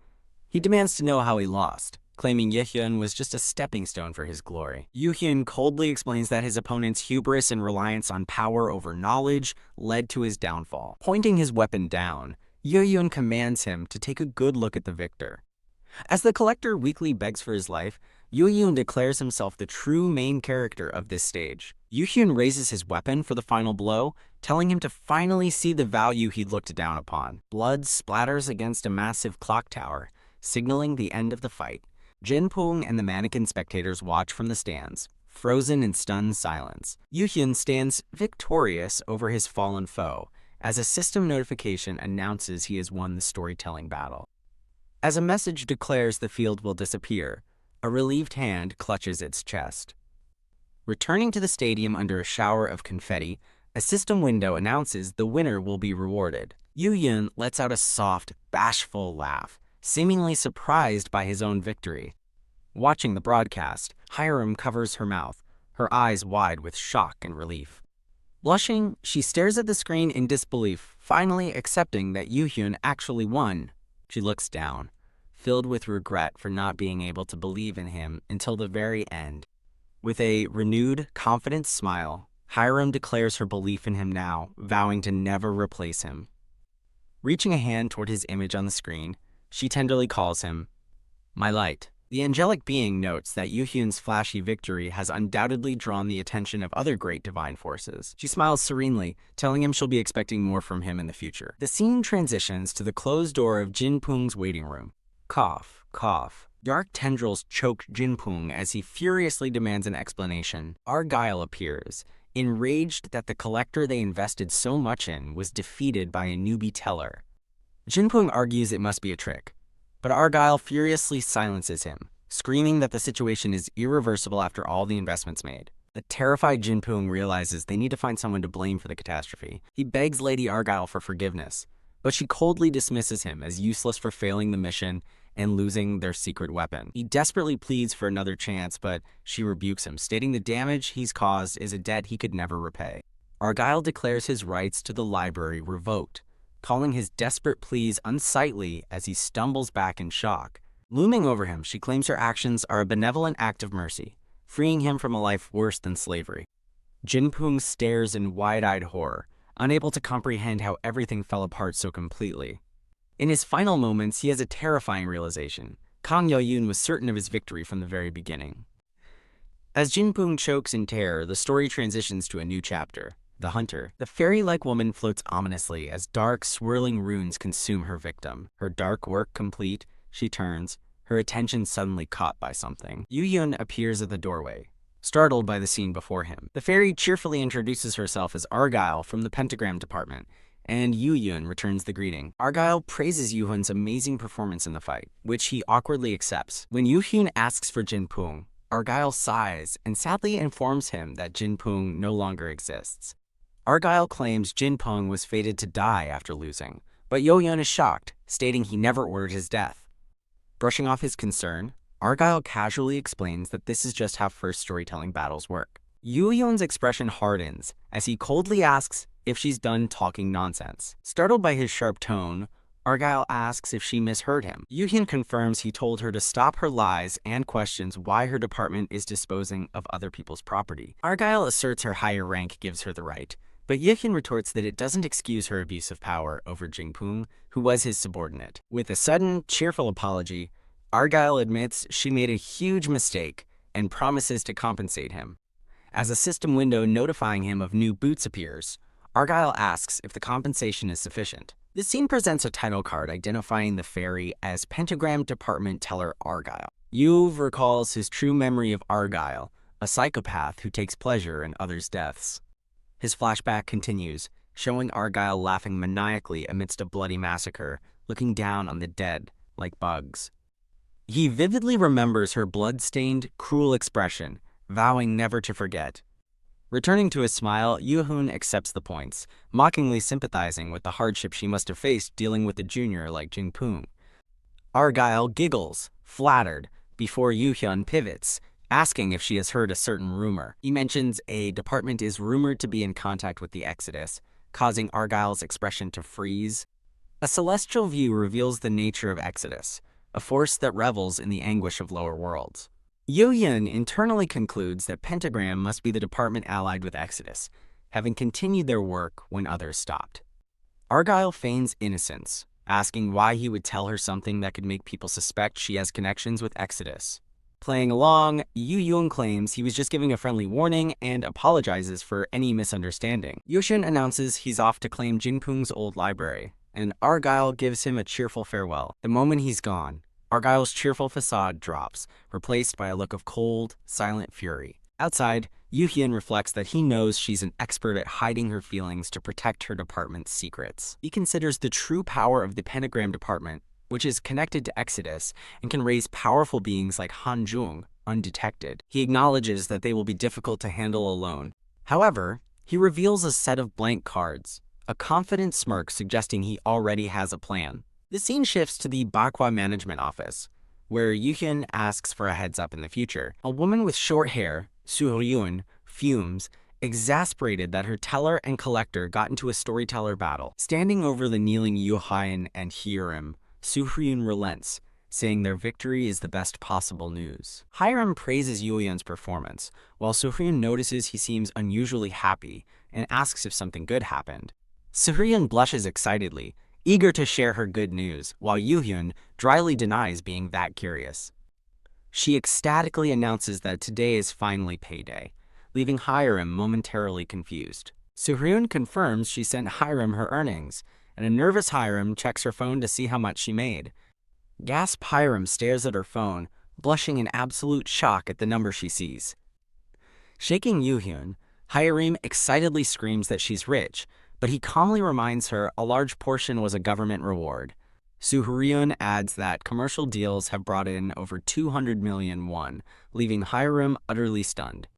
he demands to know how he lost, claiming Yoo-hyun was just a stepping stone for his glory. Yoo-hyun coldly explains that his opponent's hubris and reliance on power over knowledge led to his downfall. Pointing his weapon down, Yoo-hyun commands him to take a good look at the victor. As the collector weakly begs for his life, Yoo-hyun declares himself the true main character of this stage. Yoo-hyun raises his weapon for the final blow, telling him to finally see the value he'd looked down upon. Blood splatters against a massive clock tower, signaling the end of the fight. Jin-pung and the mannequin spectators watch from the stands, frozen in stunned silence. Yoo-hyun stands victorious over his fallen foe, as a system notification announces he has won the storytelling battle. As a message declares the field will disappear, a relieved hand clutches its chest. Returning to the stadium under a shower of confetti, a system window announces the winner will be rewarded. Yoo-hyun lets out a soft, bashful laugh, seemingly surprised by his own victory. Watching the broadcast, Hiram covers her mouth, her eyes wide with shock and relief. Blushing, she stares at the screen in disbelief, finally accepting that Yoo-hyun actually won. She looks down, filled with regret for not being able to believe in him until the very end. With a renewed, confident smile, Hiram declares her belief in him now, vowing to never replace him. Reaching a hand toward his image on the screen, she tenderly calls him, "My light." The angelic being notes that Yoo-hyun's flashy victory has undoubtedly drawn the attention of other great divine forces. She smiles serenely, telling him she'll be expecting more from him in the future. The scene transitions to the closed door of Jin-pung's waiting room. Cough, cough. Dark tendrils choke Jin-pung as he furiously demands an explanation. Argyle appears, enraged that the collector they invested so much in was defeated by a newbie teller. Jin-pung argues it must be a trick, but Argyle furiously silences him, screaming that the situation is irreversible after all the investments made. The terrified Jin-pung realizes they need to find someone to blame for the catastrophe. He begs Lady Argyle for forgiveness, but she coldly dismisses him as useless for failing the mission and losing their secret weapon. He desperately pleads for another chance, but she rebukes him, stating the damage he's caused is a debt he could never repay. Argyle declares his rights to the library revoked, calling his desperate pleas unsightly as he stumbles back in shock. Looming over him, she claims her actions are a benevolent act of mercy, freeing him from a life worse than slavery. Jin-pung stares in wide-eyed horror, unable to comprehend how everything fell apart so completely. In his final moments, he has a terrifying realization. Kang Yo-yoon was certain of his victory from the very beginning. As Jin-pung chokes in terror, the story transitions to a new chapter. The Hunter. The fairy-like woman floats ominously as dark, swirling runes consume her victim. Her dark work complete, she turns, her attention suddenly caught by something. Yoo-hyun appears at the doorway, startled by the scene before him. The fairy cheerfully introduces herself as Argyle from the pentagram department, and Yoo-hyun returns the greeting. Argyle praises Yoo-hyun's amazing performance in the fight, which he awkwardly accepts. When Yoo-hyun asks for Jin-pung, Argyle sighs and sadly informs him that Jin-pung no longer exists. Argyle claims Jin-pung was fated to die after losing, but Yoo-hyun is shocked, stating he never ordered his death. Brushing off his concern, Argyle casually explains that this is just how first storytelling battles work. Yoo-yeon's expression hardens as he coldly asks if she's done talking nonsense. Startled by his sharp tone, Argyle asks if she misheard him. Yoo-yeon confirms he told her to stop her lies and questions why her department is disposing of other people's property. Argyle asserts her higher rank gives her the right, but Yoo-yeon retorts that it doesn't excuse her abuse of power over Jing-poong, who was his subordinate. With a sudden, cheerful apology, Argyle admits she made a huge mistake and promises to compensate him. As a system window notifying him of new boots appears, Argyle asks if the compensation is sufficient. This scene presents a title card identifying the fairy as Pentagram Department Teller Argyle. Yuv recalls his true memory of Argyle, a psychopath who takes pleasure in others' deaths. His flashback continues, showing Argyle laughing maniacally amidst a bloody massacre, looking down on the dead like bugs. He vividly remembers her blood-stained, cruel expression, vowing never to forget. Returning to his smile, Yoo-hoon accepts the points, mockingly sympathizing with the hardship she must have faced dealing with a junior like Jing-poong. Argyle giggles, flattered, before Yoo-hyun pivots, asking if she has heard a certain rumor. He mentions a department is rumored to be in contact with the Exodus, causing Argyle's expression to freeze. A celestial view reveals the nature of Exodus, a force that revels in the anguish of lower worlds. Yoo-yeon internally concludes that Pentagram must be the department allied with Exodus, having continued their work when others stopped. Argyle feigns innocence, asking why he would tell her something that could make people suspect she has connections with Exodus. Playing along, Yoo-yeon claims he was just giving a friendly warning and apologizes for any misunderstanding. Yoo-shun announces he's off to claim Jing-poong's old library, and Argyle gives him a cheerful farewell. The moment he's gone, Argyle's cheerful facade drops, replaced by a look of cold, silent fury. Outside, Yoo-hyun reflects that he knows she's an expert at hiding her feelings to protect her department's secrets. He considers the true power of the Pentagram Department, which is connected to Exodus and can raise powerful beings like Han Jung undetected. He acknowledges that they will be difficult to handle alone. However, he reveals a set of blank cards, a confident smirk suggesting he already has a plan. The scene shifts to the Bakwa management office, where Yoo-hyun asks for a heads up in the future. A woman with short hair, Soo-hyun, fumes, exasperated that her teller and collector got into a storyteller battle. Standing over the kneeling Yoo-hyun and Hyerim, Soo-hyun relents, saying their victory is the best possible news. Hyerim praises Yoo-hyun's performance, while Soo-hyun notices he seems unusually happy and asks if something good happened. Soo-hyun blushes excitedly, eager to share her good news, while Yoo-hyun dryly denies being that curious. She ecstatically announces that today is finally payday, leaving Hyerim momentarily confused. Soo-hyun confirms she sent Hyerim her earnings, and a nervous Hyerim checks her phone to see how much she made. Gasp Hyerim stares at her phone, blushing in absolute shock at the number she sees. Shaking Yoo-hyun, Hyerim excitedly screams that she's rich, but he calmly reminds her a large portion was a government reward. Soo-hyun adds that commercial deals have brought in over 200 million won, leaving Hyerim utterly stunned.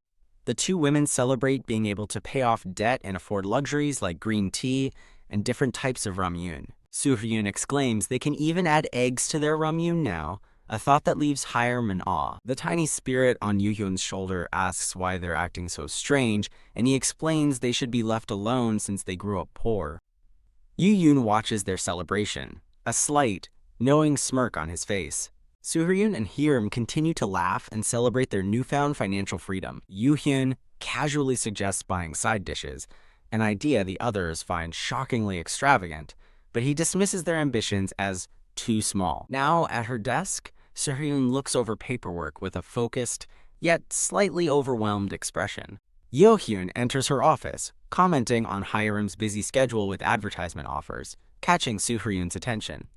The two women celebrate being able to pay off debt and afford luxuries like green tea and different types of ramyun. Soo-hyun exclaims they can even add eggs to their ramyun now, a thought that leaves Hyerim in awe. The tiny spirit on Yoo-hyun's shoulder asks why they're acting so strange, and he explains they should be left alone since they grew up poor. Yoo-hyun watches their celebration, a slight, knowing smirk on his face. Soo-hyun and Hyerim continue to laugh and celebrate their newfound financial freedom. Yoo-hyun casually suggests buying side dishes, an idea the others find shockingly extravagant, but he dismisses their ambitions as too small. Now, at her desk, Soo-hyun looks over paperwork with a focused, yet slightly overwhelmed expression. Yoo-hyun enters her office, commenting on Hyerim's busy schedule with advertisement offers, catching Soo-hyun's attention.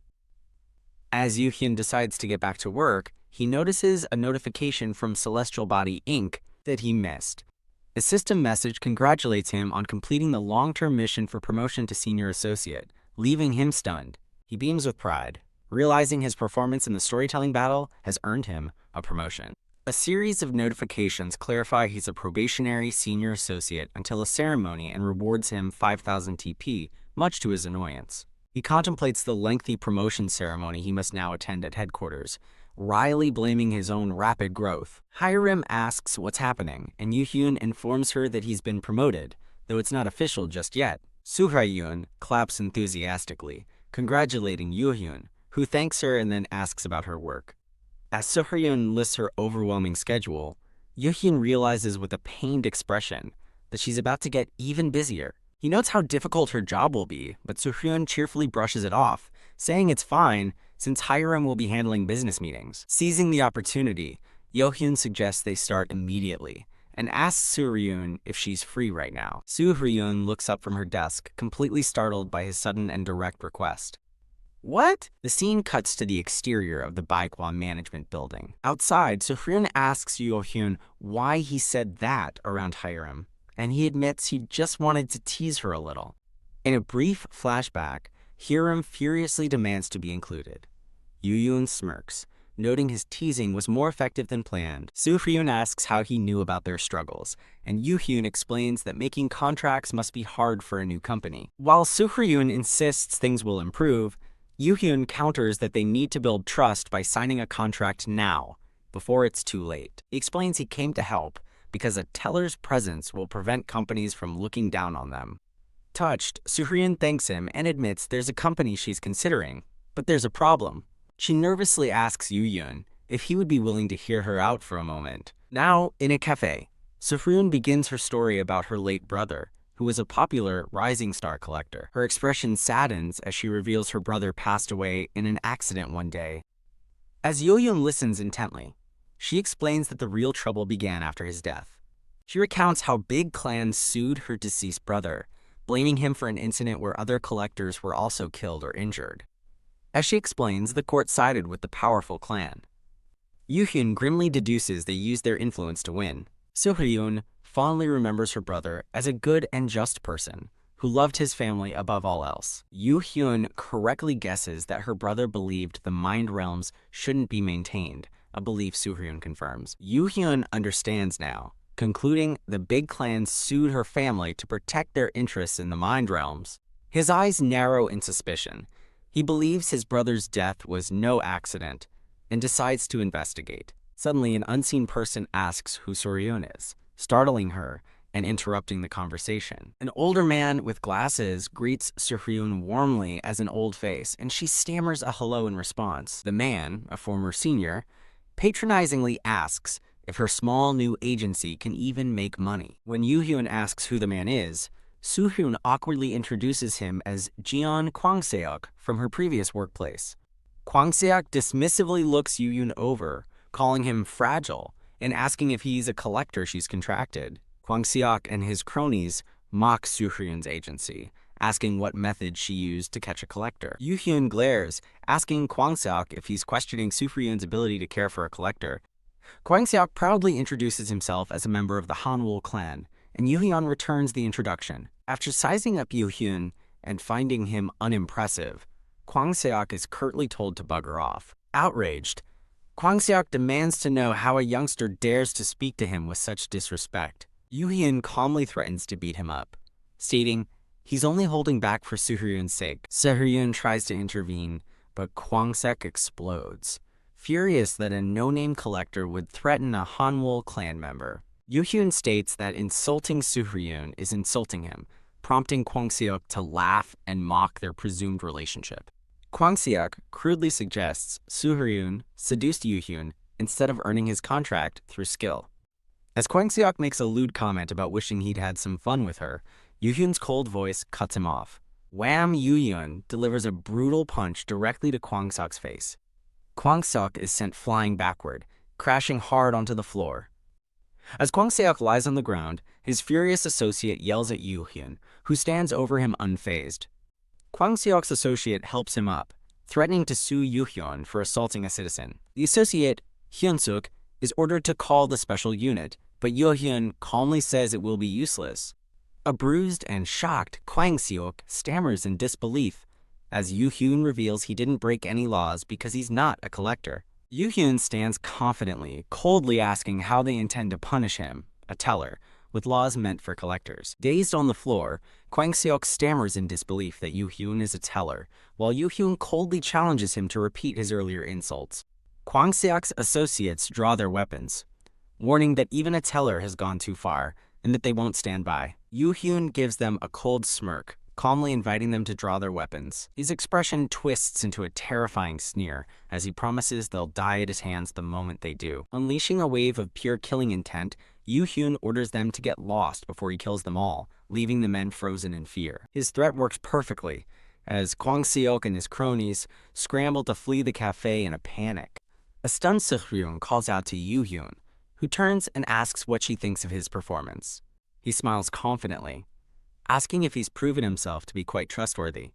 As Yoo-hyun decides to get back to work, he notices a notification from Celestial Body Inc. that he missed. A system message congratulates him on completing the long-term mission for promotion to senior associate, leaving him stunned. He beams with pride, realizing his performance in the storytelling battle has earned him a promotion. A series of notifications clarify he's a probationary senior associate until a ceremony and rewards him 5,000 TP, much to his annoyance. He contemplates the lengthy promotion ceremony he must now attend at headquarters, wryly blaming his own rapid growth. Hiram asks what's happening, and Yoo-hyun informs her that he's been promoted, though it's not official just yet. Soo-hyun claps enthusiastically, congratulating Yoo-hyun, who thanks her and then asks about her work. As Soo-hyun lists her overwhelming schedule, Yoo-hyun realizes with a pained expression that she's about to get even busier. He notes how difficult her job will be, but Soo-hyun cheerfully brushes it off, saying it's fine since Hiram will be handling business meetings. Seizing the opportunity, Yoo-hyun suggests they start immediately and asks Soo-hyun if she's free right now. Soo-hyun looks up from her desk, completely startled by his sudden and direct request. What? The scene cuts to the exterior of the Baekwon management building. Outside, Soo-hyun asks Yoo-hyun why he said that around Hiram, and he admits he just wanted to tease her a little. In a brief flashback, Hiram furiously demands to be included. Yoo-hyun smirks, noting his teasing was more effective than planned. Soo-hyun asks how he knew about their struggles, and Yoo-hyun explains that making contracts must be hard for a new company. While Soo-hyun insists things will improve, Yoo-hyun counters that they need to build trust by signing a contract now, before it's too late. He explains he came to help because a teller's presence will prevent companies from looking down on them. Touched, Soo-hyun thanks him and admits there's a company she's considering, but there's a problem. She nervously asks Yoo-hyun if he would be willing to hear her out for a moment. Now, in a cafe, Soo-hyun begins her story about her late brother, who was a popular rising star collector. Her expression saddens as she reveals her brother passed away in an accident one day. As Yoo-hyun listens intently, she explains that the real trouble began after his death. She recounts how big clans sued her deceased brother, blaming him for an incident where other collectors were also killed or injured. As she explains, the court sided with the powerful clan. Yoo-hyun grimly deduces they used their influence to win. Soo-hyun fondly remembers her brother as a good and just person who loved his family above all else. Yoo-hyun correctly guesses that her brother believed the mind realms shouldn't be maintained, a belief Soo-hyun confirms. Yoo-hyun understands now, concluding the big clan sued her family to protect their interests in the mind realms. His eyes narrow in suspicion. He believes his brother's death was no accident and decides to investigate. Suddenly, an unseen person asks who Soo-hyun is, startling her and interrupting the conversation. An older man with glasses greets Soo-hyun warmly as an old face, and she stammers a hello in response. The man, a former senior, patronizingly asks if her small new agency can even make money. When Yoo-hyun asks who the man is, Soo-hyun awkwardly introduces him as Jeon Kwang-seok from her previous workplace. Kwang-seok dismissively looks Yoo-hyun over, calling him fragile, and asking if he's a collector she's contracted. Kwang-seok and his cronies mock Soo-hyun's agency, asking what method she used to catch a collector. Yoo-hyun glares, asking Kwang-seok if he's questioning Soo-hyun's ability to care for a collector. Kwang-seok proudly introduces himself as a member of the Hanwol clan, and Yoo-hyun returns the introduction. After sizing up Yoo-hyun and finding him unimpressive, Kwang-seok is curtly told to bugger off. Outraged, Kwang-seok demands to know how a youngster dares to speak to him with such disrespect. Yoo-hyun calmly threatens to beat him up, stating he's only holding back for Soo-hyun's sake. Soo-hyun tries to intervene, but Kwang-seok explodes, furious that a no-name collector would threaten a Hanwol clan member. Yoo-hyun states that insulting Soo-hyun is insulting him, prompting Kwang-seok to laugh and mock their presumed relationship. Kwang-seok crudely suggests Soo-hyun seduced Yoo-hyun instead of earning his contract through skill. As Kwang-seok makes a lewd comment about wishing he'd had some fun with her, Yoo-hyun's cold voice cuts him off. Wham! Yoo-hyun delivers a brutal punch directly to Kwang-seok's face. Kwang-seok is sent flying backward, crashing hard onto the floor. As Kwang-seok lies on the ground, his furious associate yells at Yoo-hyun, who stands over him unfazed. Kwang-seok's associate helps him up, threatening to sue Yoo-hyun for assaulting a citizen. The associate, Hyun-suk, is ordered to call the special unit, but Yoo-hyun calmly says it will be useless. A bruised and shocked Kwang-seok stammers in disbelief, as Yoo-hyun reveals he didn't break any laws because he's not a collector. Yoo-hyun stands confidently, coldly asking how they intend to punish him, a teller, with laws meant for collectors. Dazed on the floor, Kwang-seok stammers in disbelief that Yoo-hyun is a teller, while Yoo-hyun coldly challenges him to repeat his earlier insults. Kwang Seok's associates draw their weapons, warning that even a teller has gone too far and that they won't stand by. Yoo Hyun gives them a cold smirk, calmly inviting them to draw their weapons. His expression twists into a terrifying sneer as he promises they'll die at his hands the moment they do. Unleashing a wave of pure killing intent, Yoo Hyun orders them to get lost before he kills them all, leaving the men frozen in fear. His threat works perfectly, as Kwang Seok and his cronies scramble to flee the cafe in a panic. A stunned Soo-hyun calls out to Yoo Hyun, who turns and asks what she thinks of his performance. He smiles confidently, asking if he's proven himself to be quite trustworthy.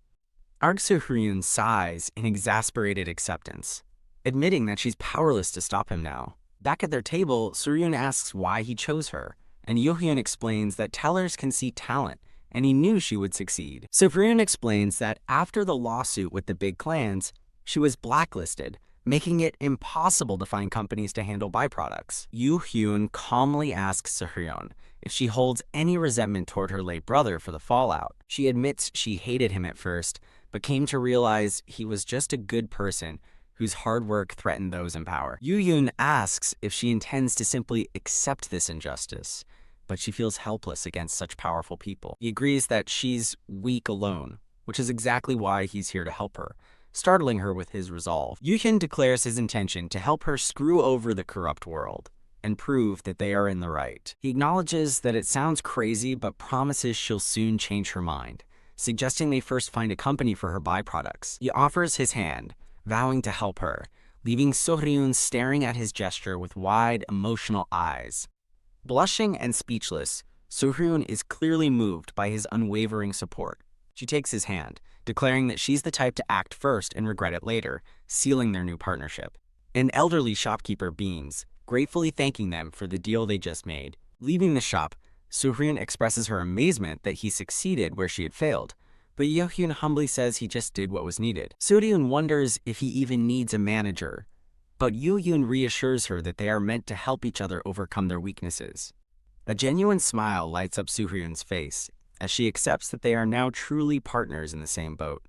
Arg Soo-hyun sighs in exasperated acceptance, admitting that she's powerless to stop him now. Back at their table, Soo-hyun asks why he chose her, and Yoo Hyun explains that tellers can see talent, and he knew she would succeed. Soo-hyun explains that after the lawsuit with the big clans, she was blacklisted, making it impossible to find companies to handle byproducts. Yoo Hyun calmly asks Soo-hyun if she holds any resentment toward her late brother for the fallout. She admits she hated him at first, but came to realize he was just a good person whose hard work threatened those in power. Yoo Hyun asks if she intends to simply accept this injustice, but she feels helpless against such powerful people. He agrees that she's weak alone, which is exactly why he's here to help her, startling her with his resolve. Yoo Hyun declares his intention to help her screw over the corrupt world and prove that they are in the right. He acknowledges that it sounds crazy, but promises she'll soon change her mind, suggesting they first find a company for her byproducts. He offers his hand, vowing to help her, leaving Soo-hyun staring at his gesture with wide, emotional eyes. Blushing and speechless, Soo-hyun is clearly moved by his unwavering support. She takes his hand, declaring that she's the type to act first and regret it later, sealing their new partnership. An elderly shopkeeper beams, gratefully thanking them for the deal they just made. Leaving the shop, Soo-hyun expresses her amazement that he succeeded where she had failed, but Yoo Hyun humbly says he just did what was needed. Soo-hyun wonders if he even needs a manager, but Yoo Hyun reassures her that they are meant to help each other overcome their weaknesses. A genuine smile lights up Soo-hyun's face as she accepts that they are now truly partners in the same boat.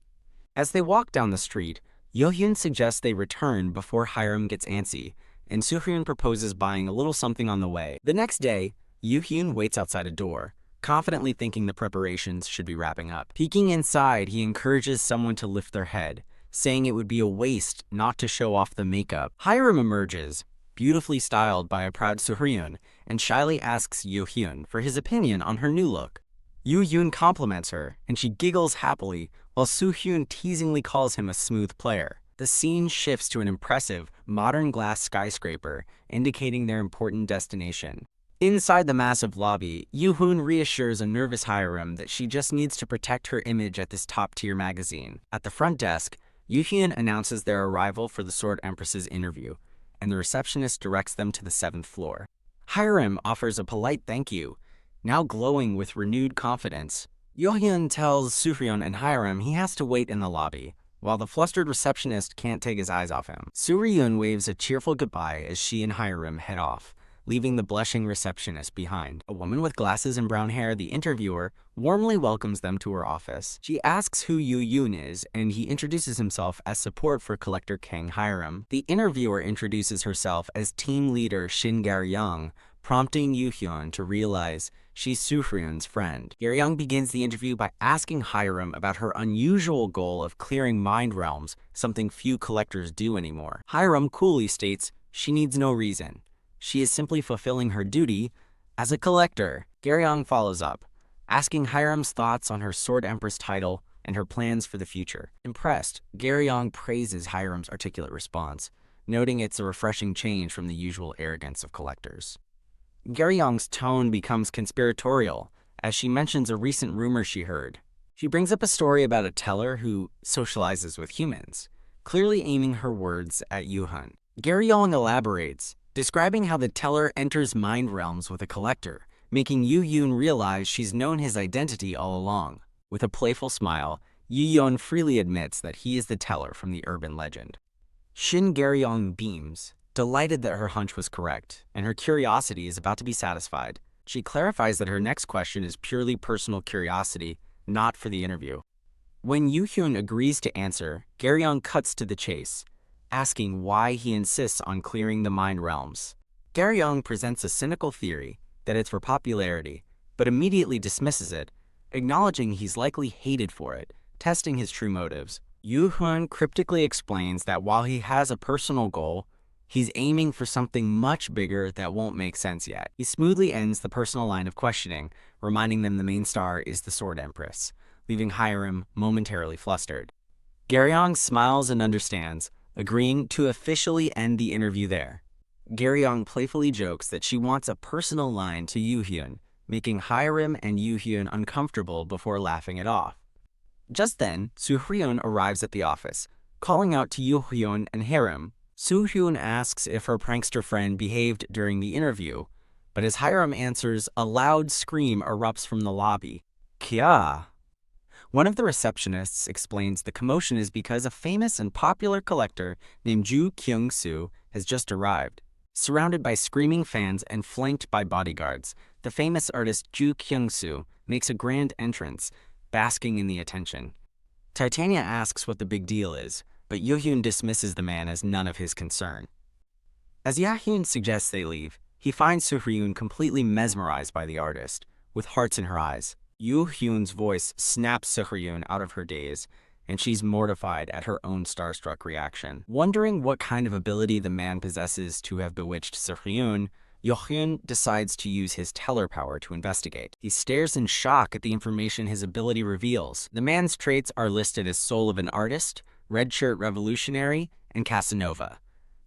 As they walk down the street, Yoo Hyun suggests they return before Hiram gets antsy, and Soo-hyun proposes buying a little something on the way. The next day, Yoo Hyun waits outside a door, confidently thinking the preparations should be wrapping up. Peeking inside, he encourages someone to lift their head, saying it would be a waste not to show off the makeup. Hiram emerges, beautifully styled by a proud Soo-hyun, and shyly asks Yoo Hyun for his opinion on her new look. Yoo Hyun compliments her, and she giggles happily, while Soo-hyun teasingly calls him a smooth player. The scene shifts to an impressive, modern glass skyscraper, indicating their important destination. Inside the massive lobby, Yoo Hyun reassures a nervous Hiram that she just needs to protect her image at this top-tier magazine. At the front desk, Yoo Hyun announces their arrival for the Sword Empress's interview, and the receptionist directs them to the 7th floor. Hiram offers a polite thank you, now glowing with renewed confidence. Yoo Hyun tells Soo-hyun and Hiram he has to wait in the lobby, while the flustered receptionist can't take his eyes off him. Soo-hyun waves a cheerful goodbye as she and Hiram head off, leaving the blushing receptionist behind. A woman with glasses and brown hair, the interviewer, warmly welcomes them to her office. She asks who Yoo Hyun is, and he introduces himself as support for Collector Kang Hiram. The interviewer introduces herself as team leader Shin Gar-young, prompting Yoo Hyun to realize she's Soo-hyun's friend. Gar-young begins the interview by asking Hiram about her unusual goal of clearing mind realms, something few collectors do anymore. Hiram coolly states she needs no reason. She is simply fulfilling her duty as a collector. Gar-young follows up, asking Hiram's thoughts on her Sword Empress title and her plans for the future. Impressed, Gar-young praises Hiram's articulate response, noting it's a refreshing change from the usual arrogance of collectors. Gar-young's tone becomes conspiratorial as she mentions a recent rumor she heard. She brings up a story about a teller who socializes with humans, clearly aiming her words at Yoo Hyun. Gar-young elaborates, describing how the teller enters mind realms with a collector, making Yoo Hyun realize she's known his identity all along. With a playful smile, Yoo Hyun freely admits that he is the teller from the urban legend. Shin Gar-young beams, delighted that her hunch was correct, and her curiosity is about to be satisfied. She clarifies that her next question is purely personal curiosity, not for the interview. When Yoo Hyun agrees to answer, Gar-young cuts to the chase, asking why he insists on clearing the mind realms. Garyong presents a cynical theory that it's for popularity, but immediately dismisses it, acknowledging he's likely hated for it, testing his true motives. Yu Hun cryptically explains that while he has a personal goal, he's aiming for something much bigger that won't make sense yet. He smoothly ends the personal line of questioning, reminding them the main star is the Sword Empress, leaving Hiram momentarily flustered. Garyong smiles and understands, agreeing to officially end the interview there. Garyong playfully jokes that she wants a personal line to Yu Hyun, making Hiram and Yu Hyun uncomfortable before laughing it off. Just then, Soo Hyun arrives at the office, calling out to Yu Hyun and Hiram. Soo Hyun asks if her prankster friend behaved during the interview, but as Hiram answers, a loud scream erupts from the lobby. Kya! One of the receptionists explains the commotion is because a famous and popular collector named Ju Kyung-soo has just arrived. Surrounded by screaming fans and flanked by bodyguards, the famous artist Ju Kyung-soo makes a grand entrance, basking in the attention. Titania asks what the big deal is, but Yoo-hyun dismisses the man as none of his concern. As Ya-hyun suggests they leave, he finds Soo-hyun completely mesmerized by the artist, with hearts in her eyes. Yoo-hyun's voice snaps Soo-hyun out of her daze, and she's mortified at her own starstruck reaction. Wondering what kind of ability the man possesses to have bewitched Soo-hyun, Yoo-hyun decides to use his teller power to investigate. He stares in shock at the information his ability reveals. The man's traits are listed as soul of an artist, red shirt revolutionary, and Casanova.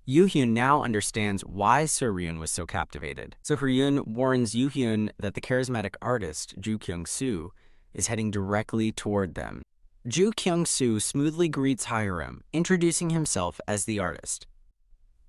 Yoo-hyun now understands why Soo-hyun was so captivated. Soo-hyun warns Yoo-hyun that the charismatic artist, Ju Kyung-soo, is heading directly toward them. Ju Kyung-soo smoothly greets Hiram, introducing himself as the artist.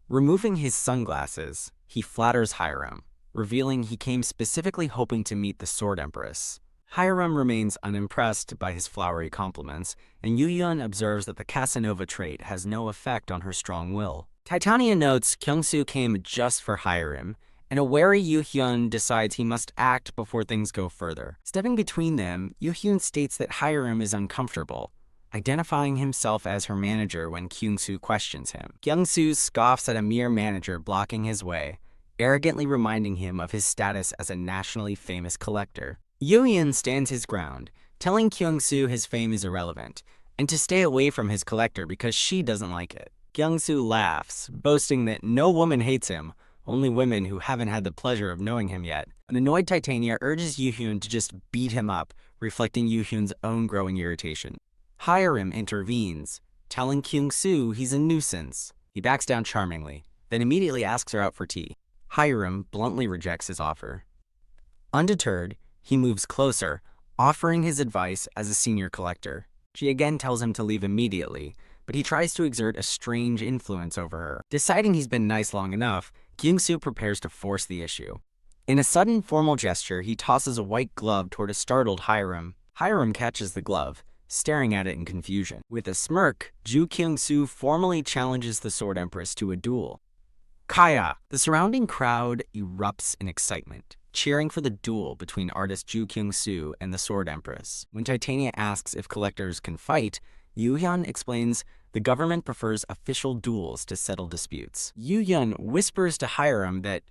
Removing his sunglasses, he flatters Hiram, revealing he came specifically hoping to meet the Sword Empress. Hiram remains unimpressed by his flowery compliments, and Yoo-hyun observes that the Casanova trait has no effect on her strong will. Titania notes Kyung-soo came just for Hiram, and a wary Yoo-hyun decides he must act before things go further. Stepping between them, Yoo-hyun states that Hiram is uncomfortable, identifying himself as her manager when Kyung-soo questions him. Kyung-soo scoffs at a mere manager blocking his way, arrogantly reminding him of his status as a nationally famous collector. Yoo-hyun stands his ground, telling Kyung-soo his fame is irrelevant, and to stay away from his collector because she doesn't like it. Kyung-soo laughs, boasting that no woman hates him, only women who haven't had the pleasure of knowing him yet. An annoyed Titania urges Yoo-hyun to just beat him up, reflecting Yoo-hyun's own growing irritation. Hiram intervenes, telling Kyung-soo he's a nuisance. He backs down charmingly, then immediately asks her out for tea. Hiram bluntly rejects his offer. Undeterred, he moves closer, offering his advice as a senior collector. She again tells him to leave immediately, but he tries to exert a strange influence over her. Deciding he's been nice long enough, Kyung-soo prepares to force the issue. In a sudden formal gesture, he tosses a white glove toward a startled Hiram. Hiram catches the glove, staring at it in confusion. With a smirk, Ju Kyung-soo formally challenges the Sword Empress to a duel. Kaya! The surrounding crowd erupts in excitement, cheering for the duel between artist Ju Kyung-soo and the Sword Empress. When Titania asks if collectors can fight, Yoo-hyun explains the government prefers official duels to settle disputes. Yoo-hyun whispers to Hiram that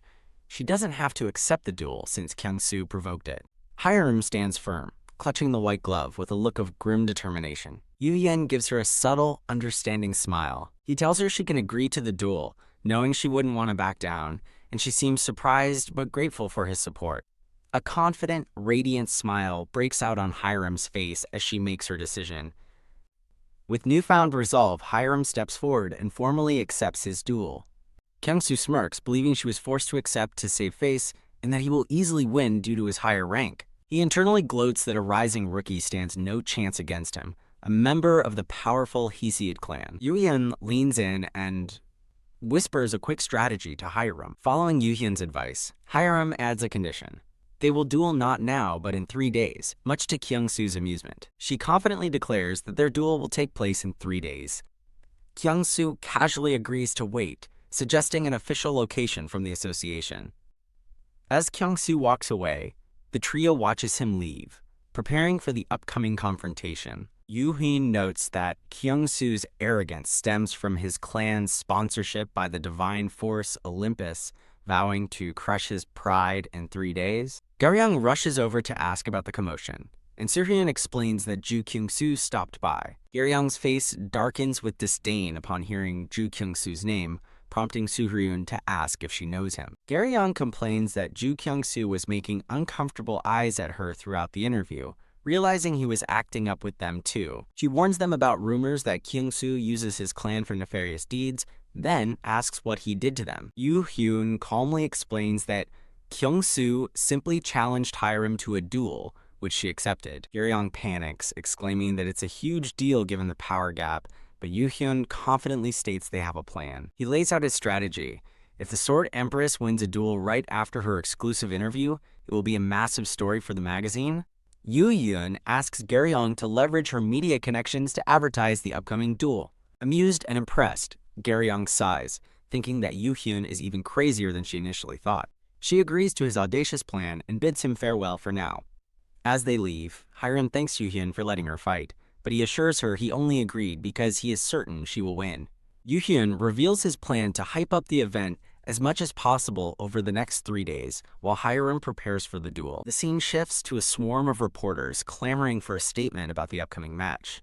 she doesn't have to accept the duel since Kyung-soo provoked it. Hiram stands firm, clutching the white glove with a look of grim determination. Yoo-hyun gives her a subtle, understanding smile. He tells her she can agree to the duel, knowing she wouldn't want to back down, and she seems surprised but grateful for his support. A confident, radiant smile breaks out on Hiram's face as she makes her decision. With newfound resolve, Hiram steps forward and formally accepts his duel. Kyung-soo smirks, believing she was forced to accept to save face and that he will easily win due to his higher rank. He internally gloats that a rising rookie stands no chance against him, a member of the powerful Hesiod clan. Yoo-hyun leans in and whispers a quick strategy to Hiram. Following Yoo-hyun's advice, Hiram adds a condition. They will duel not now, but in 3 days, much to Kyung-soo's amusement. She confidently declares that their duel will take place in 3 days. Kyung-soo casually agrees to wait, suggesting an official location from the association. As Kyung-soo walks away, the trio watches him leave, preparing for the upcoming confrontation. Yu-Hin notes that Kyung-soo's arrogance stems from his clan's sponsorship by the divine force Olympus, vowing to crush his pride in 3 days. Garyong rushes over to ask about the commotion, and Soo-hyun explains that Ju Kyung-soo stopped by. Garyong's face darkens with disdain upon hearing Ju Kyung-soo's name, prompting Soo-hyun to ask if she knows him. Garyong complains that Ju Kyung-soo was making uncomfortable eyes at her throughout the interview, realizing he was acting up with them too. She warns them about rumors that Kyung-soo uses his clan for nefarious deeds, then asks what he did to them. Yoo-hyun calmly explains that Kyung-soo simply challenged Hiram to a duel, which she accepted. Garyong panics, exclaiming that it's a huge deal given the power gap, but Yoo-hyun confidently states they have a plan. He lays out his strategy. If the Sword Empress wins a duel right after her exclusive interview, it will be a massive story for the magazine. Yoo-hyun asks Garyong to leverage her media connections to advertise the upcoming duel. Amused and impressed, Garyong sighs, thinking that Yoo-hyun is even crazier than she initially thought. She agrees to his audacious plan and bids him farewell for now. As they leave, Hiram thanks Yoo-hyun for letting her fight, but he assures her he only agreed because he is certain she will win. Yoo-hyun reveals his plan to hype up the event as much as possible over the next 3 days, while Hiram prepares for the duel. The scene shifts to a swarm of reporters clamoring for a statement about the upcoming match.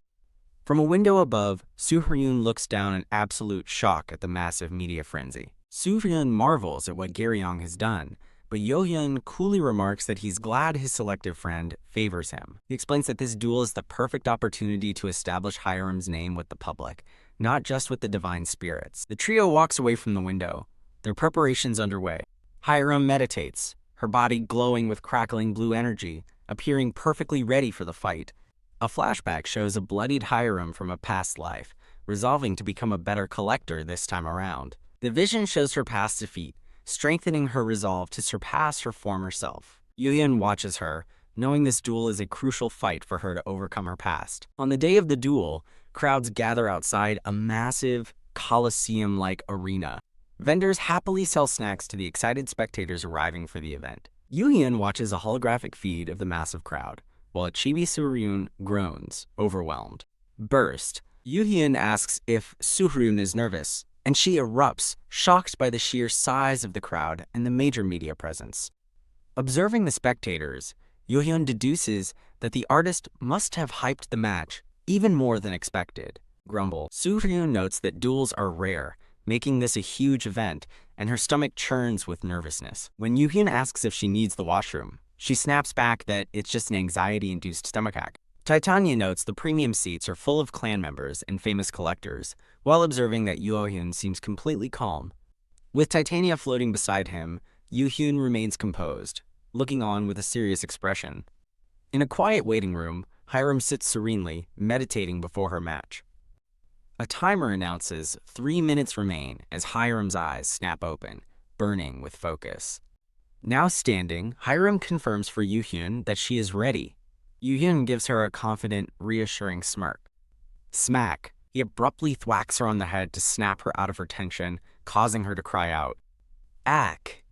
From a window above, Soo-hyun looks down in absolute shock at the massive media frenzy. Soo-hyun marvels at what Garyong has done, but Yoo-hyun coolly remarks that he's glad his selective friend favors him. He explains that this duel is the perfect opportunity to establish Hiram's name with the public, not just with the divine spirits. The trio walks away from the window, their preparations underway. Hiram meditates, her body glowing with crackling blue energy, appearing perfectly ready for the fight. A flashback shows a bloodied Hiram from a past life, resolving to become a better collector this time around. The vision shows her past defeat, strengthening her resolve to surpass her former self. Yoo-hyun watches her, knowing this duel is a crucial fight for her to overcome her past. On the day of the duel, crowds gather outside a massive, coliseum-like arena. Vendors happily sell snacks to the excited spectators arriving for the event. Yoo-hyun watches a holographic feed of the massive crowd, while Chibi Soo-hyun groans, overwhelmed. Burst. Yoo-hyun asks if Soo-hyun is nervous, and she erupts, shocked by the sheer size of the crowd and the major media presence. Observing the spectators, Yoo-hyun deduces that the artist must have hyped the match even more than expected. Grumble. Soo-hyun notes that duels are rare, making this a huge event, and her stomach churns with nervousness. When Yoo-hyun asks if she needs the washroom, she snaps back that it's just an anxiety-induced stomachache. Titania notes the premium seats are full of clan members and famous collectors, while observing that Yoo-hyun seems completely calm. With Titania floating beside him, Yoo-hyun remains composed, looking on with a serious expression. In a quiet waiting room, Hiram sits serenely, meditating before her match. A timer announces 3 minutes remain as Hiram's eyes snap open, burning with focus. Now standing, Hiram confirms for Yoo-hyun that she is ready. Yoo-hyun gives her a confident, reassuring smirk. Smack! He abruptly thwacks her on the head to snap her out of her tension, causing her to cry out. Ack!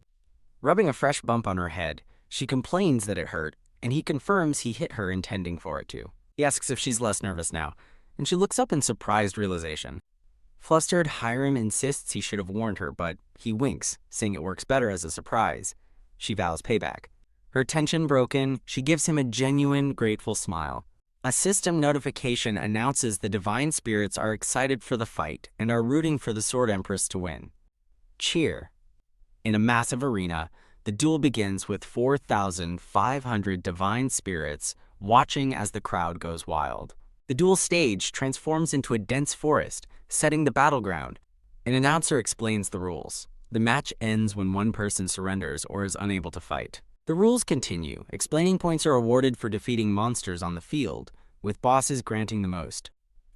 Rubbing a fresh bump on her head, she complains that it hurt, and he confirms he hit her intending for it to. He asks if she's less nervous now, and she looks up in surprised realization. Flustered, Hiram insists he should have warned her, but he winks, saying it works better as a surprise. She vows payback. Her tension broken, she gives him a genuine, grateful smile. A system notification announces the divine spirits are excited for the fight and are rooting for the Sword Empress to win. Cheer. In a massive arena, the duel begins with 4,500 divine spirits watching as the crowd goes wild. The duel stage transforms into a dense forest, setting the battleground. An announcer explains the rules. The match ends when one person surrenders or is unable to fight. The rules continue. Explaining points are awarded for defeating monsters on the field, with bosses granting the most.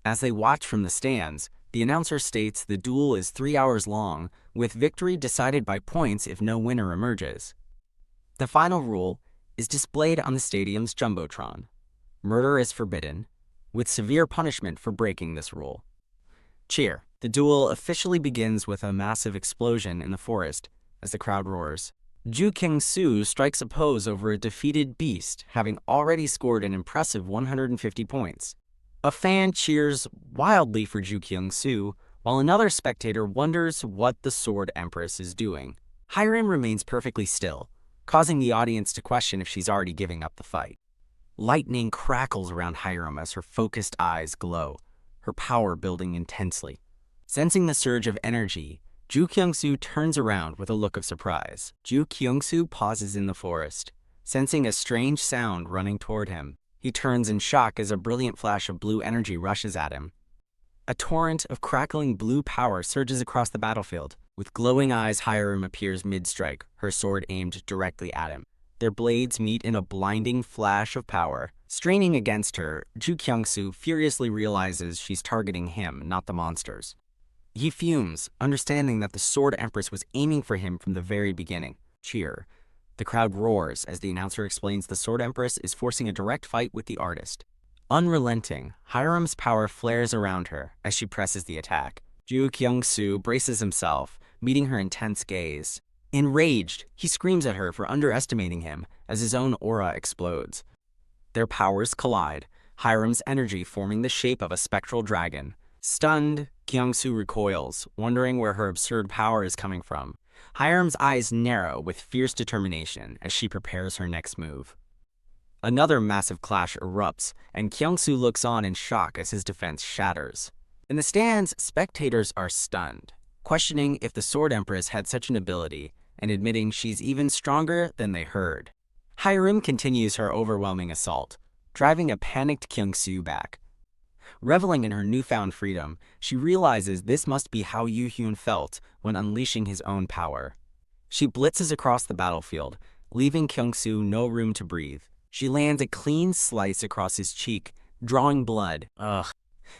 As they watch from the stands, the announcer states the duel is 3 hours long, with victory decided by points if no winner emerges. The final rule is displayed on the stadium's jumbotron. Murder is forbidden, with severe punishment for breaking this rule. Cheer. The duel officially begins with a massive explosion in the forest as the crowd roars. Ju Kyung-soo strikes a pose over a defeated beast, having already scored an impressive 150 points. A fan cheers wildly for Ju Kyung-soo, while another spectator wonders what the Sword Empress is doing. Hiram remains perfectly still, causing the audience to question if she's already giving up the fight. Lightning crackles around Hiram as her focused eyes glow, her power building intensely. Sensing the surge of energy, Ju Kyung-soo turns around with a look of surprise. Ju Kyung-soo pauses in the forest, sensing a strange sound running toward him. He turns in shock as a brilliant flash of blue energy rushes at him. A torrent of crackling blue power surges across the battlefield. With glowing eyes, Hiram appears mid-strike, her sword aimed directly at him. Their blades meet in a blinding flash of power. Straining against her, Ju Kyung-soo furiously realizes she's targeting him, not the monsters. He fumes, understanding that the Sword Empress was aiming for him from the very beginning. Cheer. The crowd roars as the announcer explains the Sword Empress is forcing a direct fight with the artist. Unrelenting, Hiram's power flares around her as she presses the attack. Ju Kyung-soo braces himself, meeting her intense gaze. Enraged, he screams at her for underestimating him as his own aura explodes. Their powers collide, Hiram's energy forming the shape of a spectral dragon. Stunned, Kyung-soo recoils, wondering where her absurd power is coming from. Hiram's eyes narrow with fierce determination as she prepares her next move. Another massive clash erupts, and Kyung-soo looks on in shock as his defense shatters. In the stands, spectators are stunned, questioning if the Sword Empress had such an ability, and admitting she's even stronger than they heard. Hiram continues her overwhelming assault, driving a panicked Kyung-soo back. Reveling in her newfound freedom, she realizes this must be how Yoo-hyun felt when unleashing his own power. She blitzes across the battlefield, leaving Kyung-soo no room to breathe. She lands a clean slice across his cheek, drawing blood. Ugh.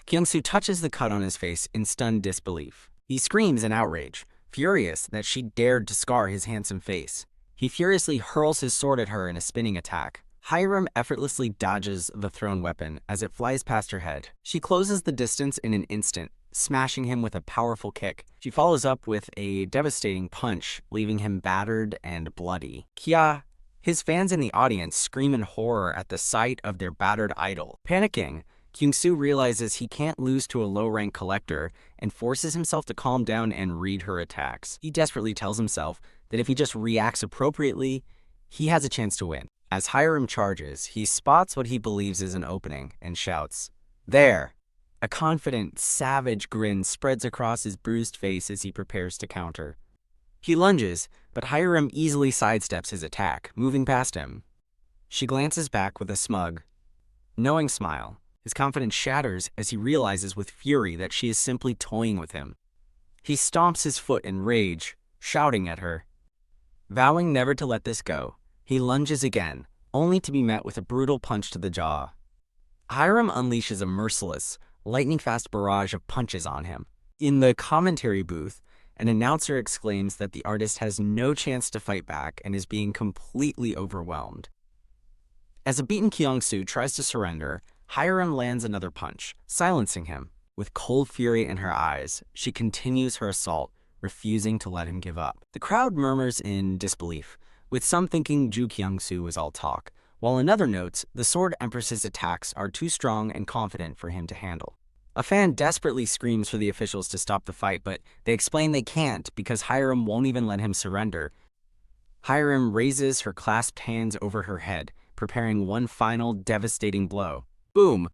Kyung-soo touches the cut on his face in stunned disbelief. He screams in outrage, furious that she dared to scar his handsome face. He furiously hurls his sword at her in a spinning attack. Hiram effortlessly dodges the thrown weapon as it flies past her head. She closes the distance in an instant, smashing him with a powerful kick. She follows up with a devastating punch, leaving him battered and bloody. Kya! His fans in the audience scream in horror at the sight of their battered idol. Panicking, Kyung-soo realizes he can't lose to a low-rank collector and forces himself to calm down and read her attacks. He desperately tells himself that if he just reacts appropriately, he has a chance to win. As Hiram charges, he spots what he believes is an opening and shouts, "There!" A confident, savage grin spreads across his bruised face as he prepares to counter. He lunges, but Hiram easily sidesteps his attack, moving past him. She glances back with a smug, knowing smile. His confidence shatters as he realizes with fury that she is simply toying with him. He stomps his foot in rage, shouting at her. Vowing never to let this go, he lunges again, only to be met with a brutal punch to the jaw. Hiram unleashes a merciless, lightning-fast barrage of punches on him. In the commentary booth, an announcer exclaims that the artist has no chance to fight back and is being completely overwhelmed. As a beaten Kyung-soo tries to surrender, Hiram lands another punch, silencing him. With cold fury in her eyes, she continues her assault, refusing to let him give up. The crowd murmurs in disbelief, with some thinking Ju Kyung-soo was all talk, while another notes the Sword Empress's attacks are too strong and confident for him to handle. A fan desperately screams for the officials to stop the fight, but they explain they can't because Hiram won't even let him surrender. Hiram raises her clasped hands over her head, preparing one final devastating blow. Boom!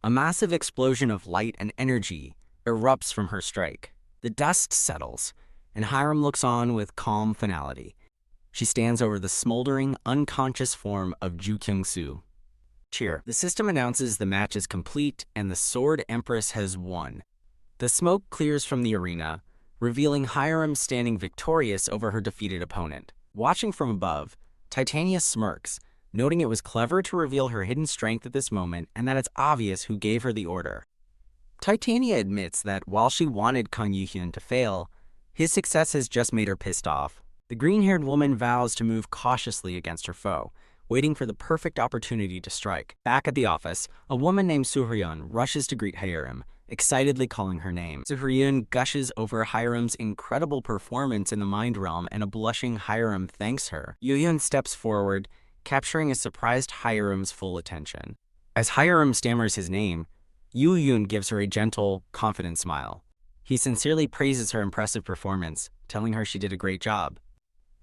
A massive explosion of light and energy erupts from her strike. The dust settles, and Hiram looks on with calm finality. She stands over the smoldering, unconscious form of Ju Kyung-soo. Cheer. The system announces the match is complete and the Sword Empress has won. The smoke clears from the arena, revealing Hiram standing victorious over her defeated opponent. Watching from above, Titania smirks, noting it was clever to reveal her hidden strength at this moment and that it's obvious who gave her the order. Titania admits that while she wanted Kang Yoo-hyun to fail, his success has just made her pissed off. The green-haired woman vows to move cautiously against her foe, waiting for the perfect opportunity to strike. Back at the office, a woman named Soo-hyun rushes to greet Hiram, excitedly calling her name. Soo-hyun gushes over Hiram's incredible performance in the Mind Realm, and a blushing Hiram thanks her. Yoo-hyun steps forward, capturing a surprised Hiram's full attention. As Hiram stammers his name, Yu Yun gives her a gentle, confident smile. He sincerely praises her impressive performance, telling her she did a great job.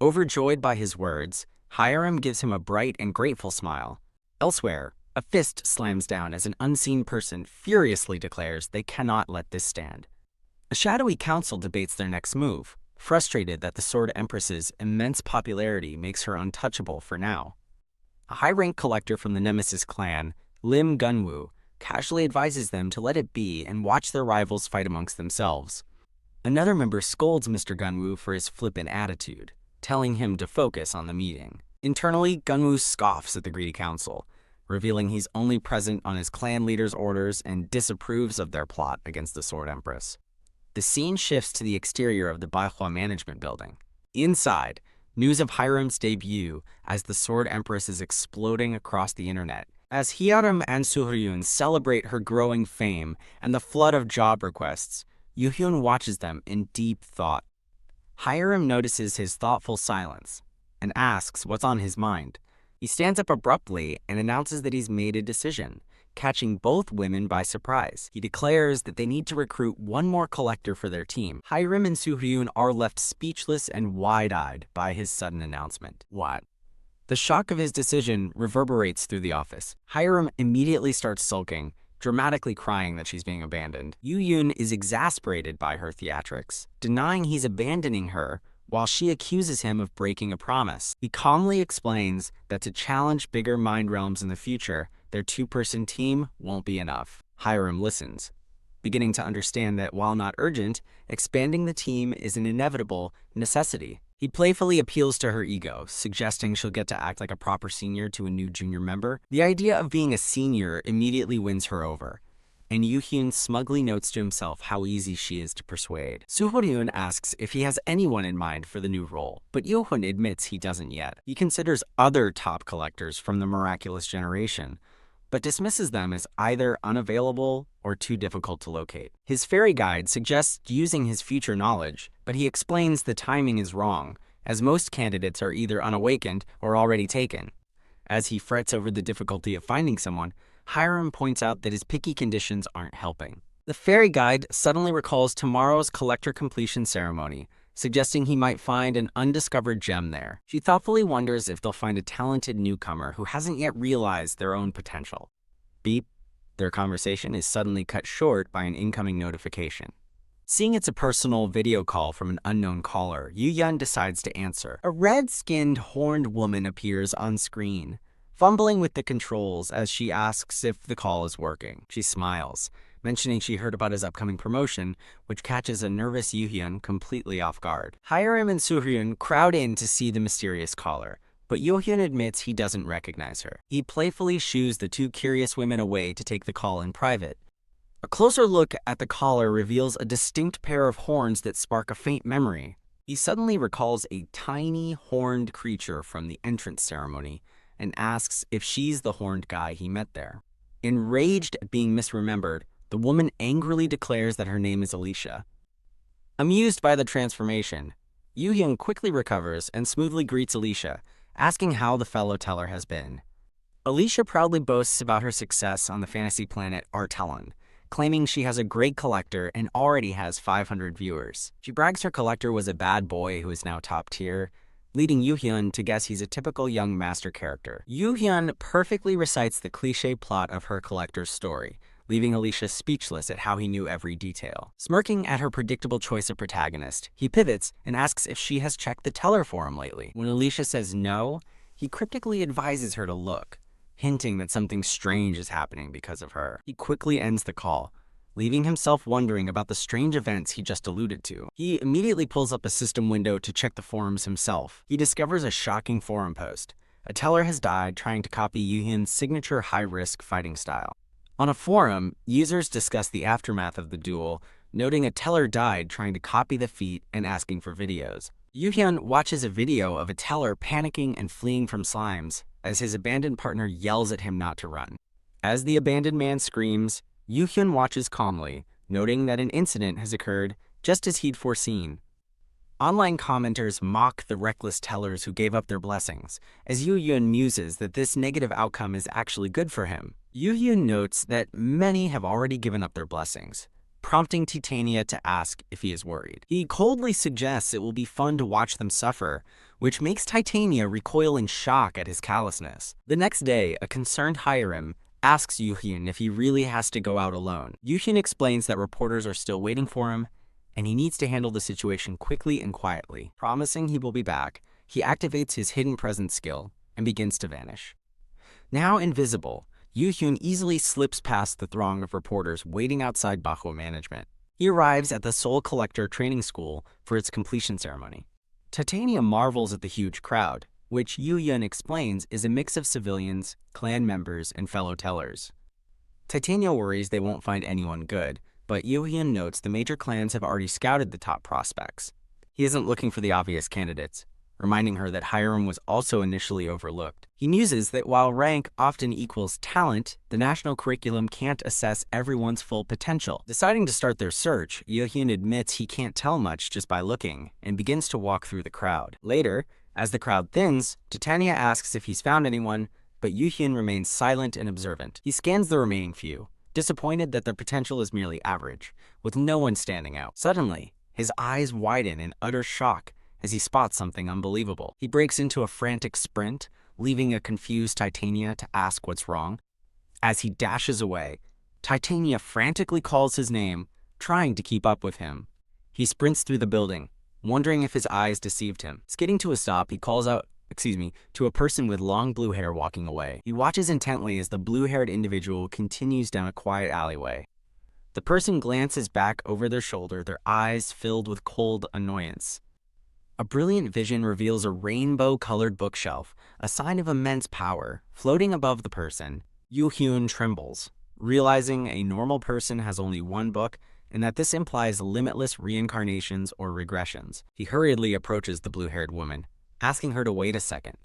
Overjoyed by his words, Hiram gives him a bright and grateful smile. Elsewhere, a fist slams down as an unseen person furiously declares they cannot let this stand. A shadowy council debates their next move, frustrated that the Sword Empress's immense popularity makes her untouchable for now. A high-rank collector from the Nemesis clan, Lim Gunwoo, casually advises them to let it be and watch their rivals fight amongst themselves. Another member scolds Mr. Gunwoo for his flippant attitude, telling him to focus on the meeting. Internally, Gunwoo scoffs at the greedy council, revealing he's only present on his clan leader's orders and disapproves of their plot against the Sword Empress. The scene shifts to the exterior of the Manhwa management building. Inside, news of Hiram's debut as the Sword Empress is exploding across the internet. As Hiram and Soo-hyun celebrate her growing fame and the flood of job requests, Yoo-hyun watches them in deep thought. Hiram notices his thoughtful silence and asks what's on his mind. He stands up abruptly and announces that he's made a decision, catching both women by surprise. He declares that they need to recruit one more collector for their team. Hiram and Soo-hyun are left speechless and wide-eyed by his sudden announcement. What? The shock of his decision reverberates through the office. Hiram immediately starts sulking, dramatically crying that she's being abandoned. Yoo-hyun is exasperated by her theatrics, denying he's abandoning her while she accuses him of breaking a promise. He calmly explains that to challenge bigger mind realms in the future, their two-person team won't be enough. Hiram listens, beginning to understand that while not urgent, expanding the team is an inevitable necessity. He playfully appeals to her ego, suggesting she'll get to act like a proper senior to a new junior member. The idea of being a senior immediately wins her over, and Yoo-hyun smugly notes to himself how easy she is to persuade. Soo-hyun asks if he has anyone in mind for the new role, but Yoo-hyun admits he doesn't yet. He considers other top collectors from the miraculous generation, but dismisses them as either unavailable or too difficult to locate. His fairy guide suggests using his future knowledge, but he explains the timing is wrong, as most candidates are either unawakened or already taken. As he frets over the difficulty of finding someone, Hiram points out that his picky conditions aren't helping. The fairy guide suddenly recalls tomorrow's collector completion ceremony, suggesting he might find an undiscovered gem there. She thoughtfully wonders if they'll find a talented newcomer who hasn't yet realized their own potential. Beep. Their conversation is suddenly cut short by an incoming notification. Seeing it's a personal video call from an unknown caller, Yoo-hyun decides to answer. A red-skinned, horned woman appears on screen, fumbling with the controls as she asks if the call is working. She smiles, mentioning she heard about his upcoming promotion, which catches a nervous Yoo-hyun completely off guard. Hiram and Soo-hyun crowd in to see the mysterious caller, but Yoo-hyun admits he doesn't recognize her. He playfully shoos the two curious women away to take the call in private. A closer look at the caller reveals a distinct pair of horns that spark a faint memory. He suddenly recalls a tiny, horned creature from the entrance ceremony and asks if she's the horned guy he met there. Enraged at being misremembered, the woman angrily declares that her name is Alicia. Amused by the transformation, Yoo-hyun quickly recovers and smoothly greets Alicia, asking how the fellow teller has been. Alicia proudly boasts about her success on the fantasy planet Artelon, claiming she has a great collector and already has 500 viewers. She brags her collector was a bad boy who is now top tier, leading Yoo-hyun to guess he's a typical young master character. Yoo-hyun perfectly recites the cliché plot of her collector's story, leaving Alicia speechless at how he knew every detail. Smirking at her predictable choice of protagonist, he pivots and asks if she has checked the teller for him lately. When Alicia says no, he cryptically advises her to look, hinting that something strange is happening because of her. He quickly ends the call, leaving himself wondering about the strange events he just alluded to. He immediately pulls up a system window to check the forums himself. He discovers a shocking forum post. A teller has died trying to copy Yoo-hyun's signature high-risk fighting style. On a forum, users discuss the aftermath of the duel, noting a teller died trying to copy the feat and asking for videos. Yoo-hyun watches a video of a teller panicking and fleeing from slimes as his abandoned partner yells at him not to run. As the abandoned man screams, Yoo-hyun watches calmly, noting that an incident has occurred just as he'd foreseen. Online commenters mock the reckless tellers who gave up their blessings, as Yoo-hyun muses that this negative outcome is actually good for him, Yu notes that many have already given up their blessings, prompting Titania to ask if he is worried. He coldly suggests it will be fun to watch them suffer, which makes Titania recoil in shock at his callousness. The next day, a concerned Hiram asks Yu-hyun if he really has to go out alone. Yu-hyun explains that reporters are still waiting for him, and he needs to handle the situation quickly and quietly. Promising he will be back, he activates his hidden presence skill and begins to vanish. Now invisible, Yu-hyun easily slips past the throng of reporters waiting outside Manhwa management. He arrives at the Soul Collector training school for its completion ceremony. Titania marvels at the huge crowd, which Yu-hyun explains is a mix of civilians, clan members, and fellow tellers. Titania worries they won't find anyone good, but Yu-hyun notes the major clans have already scouted the top prospects. He isn't looking for the obvious candidates, reminding her that Hiram was also initially overlooked. He muses that while rank often equals talent, the national curriculum can't assess everyone's full potential. Deciding to start their search, Yu-hyun admits he can't tell much just by looking, and begins to walk through the crowd. Later, as the crowd thins, Titania asks if he's found anyone, but Yu-hyun remains silent and observant. He scans the remaining few, disappointed that their potential is merely average, with no one standing out. Suddenly, his eyes widen in utter shock as he spots something unbelievable. He breaks into a frantic sprint, leaving a confused Titania to ask what's wrong. As he dashes away, Titania frantically calls his name, trying to keep up with him. He sprints through the building, wondering if his eyes deceived him. Skidding to a stop, he calls out, to a person with long blue hair walking away. He watches intently as the blue-haired individual continues down a quiet alleyway. The person glances back over their shoulder, their eyes filled with cold annoyance. A brilliant vision reveals a rainbow-colored bookshelf, a sign of immense power, floating above the person. Yu-hyun trembles, realizing a normal person has only one book, and that this implies limitless reincarnations or regressions. He hurriedly approaches the blue-haired woman, asking her to wait a second.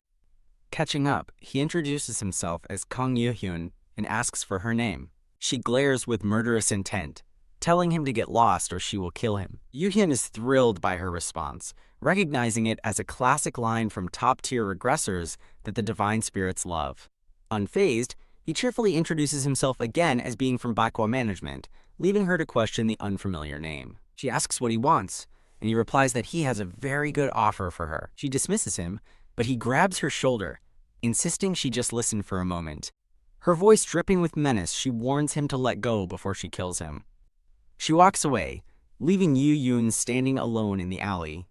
Catching up, he introduces himself as Kang Yu-hyun and asks for her name. She glares with murderous intent, telling him to get lost or she will kill him. Yu-hyun is thrilled by her response, recognizing it as a classic line from top-tier regressors that the divine spirits love. Unfazed, he cheerfully introduces himself again as being from Manhwa management, leaving her to question the unfamiliar name. She asks what he wants, and he replies that he has a very good offer for her. She dismisses him, but he grabs her shoulder, insisting she just listen for a moment. Her voice dripping with menace, she warns him to let go before she kills him. She walks away, leaving Yu-hyun standing alone in the alley.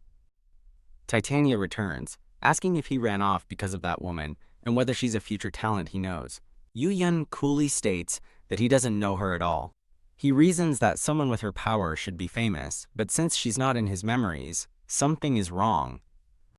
Titania returns, asking if he ran off because of that woman, and whether she's a future talent he knows. Yu-hyun coolly states that he doesn't know her at all. He reasons that someone with her power should be famous, but since she's not in his memories, something is wrong.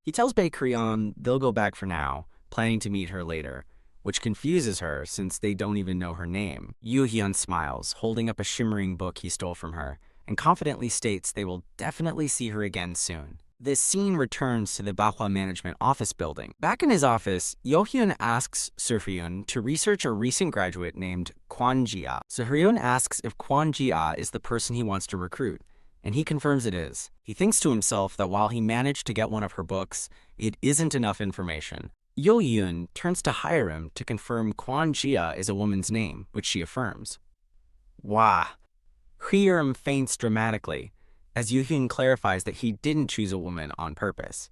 He tells Bae-Creon they'll go back for now, planning to meet her later, which confuses her since they don't even know her name. Yu-hyun smiles, holding up a shimmering book he stole from her, and confidently states they will definitely see her again soon. This scene returns to the Manhwa management office building. Back in his office, Yu-hyun asks Soo-hyun to research a recent graduate named Kwon Ji-ah. Soo-hyun asks if Kwon Ji-ah is the person he wants to recruit, and he confirms it is. He thinks to himself that while he managed to get one of her books, it isn't enough information. Yu-hyun turns to Hiram to confirm Kwon Ji-ah is a woman's name, which she affirms. Wah! Hiram faints dramatically, as Yu-hyun clarifies that he didn't choose a woman on purpose.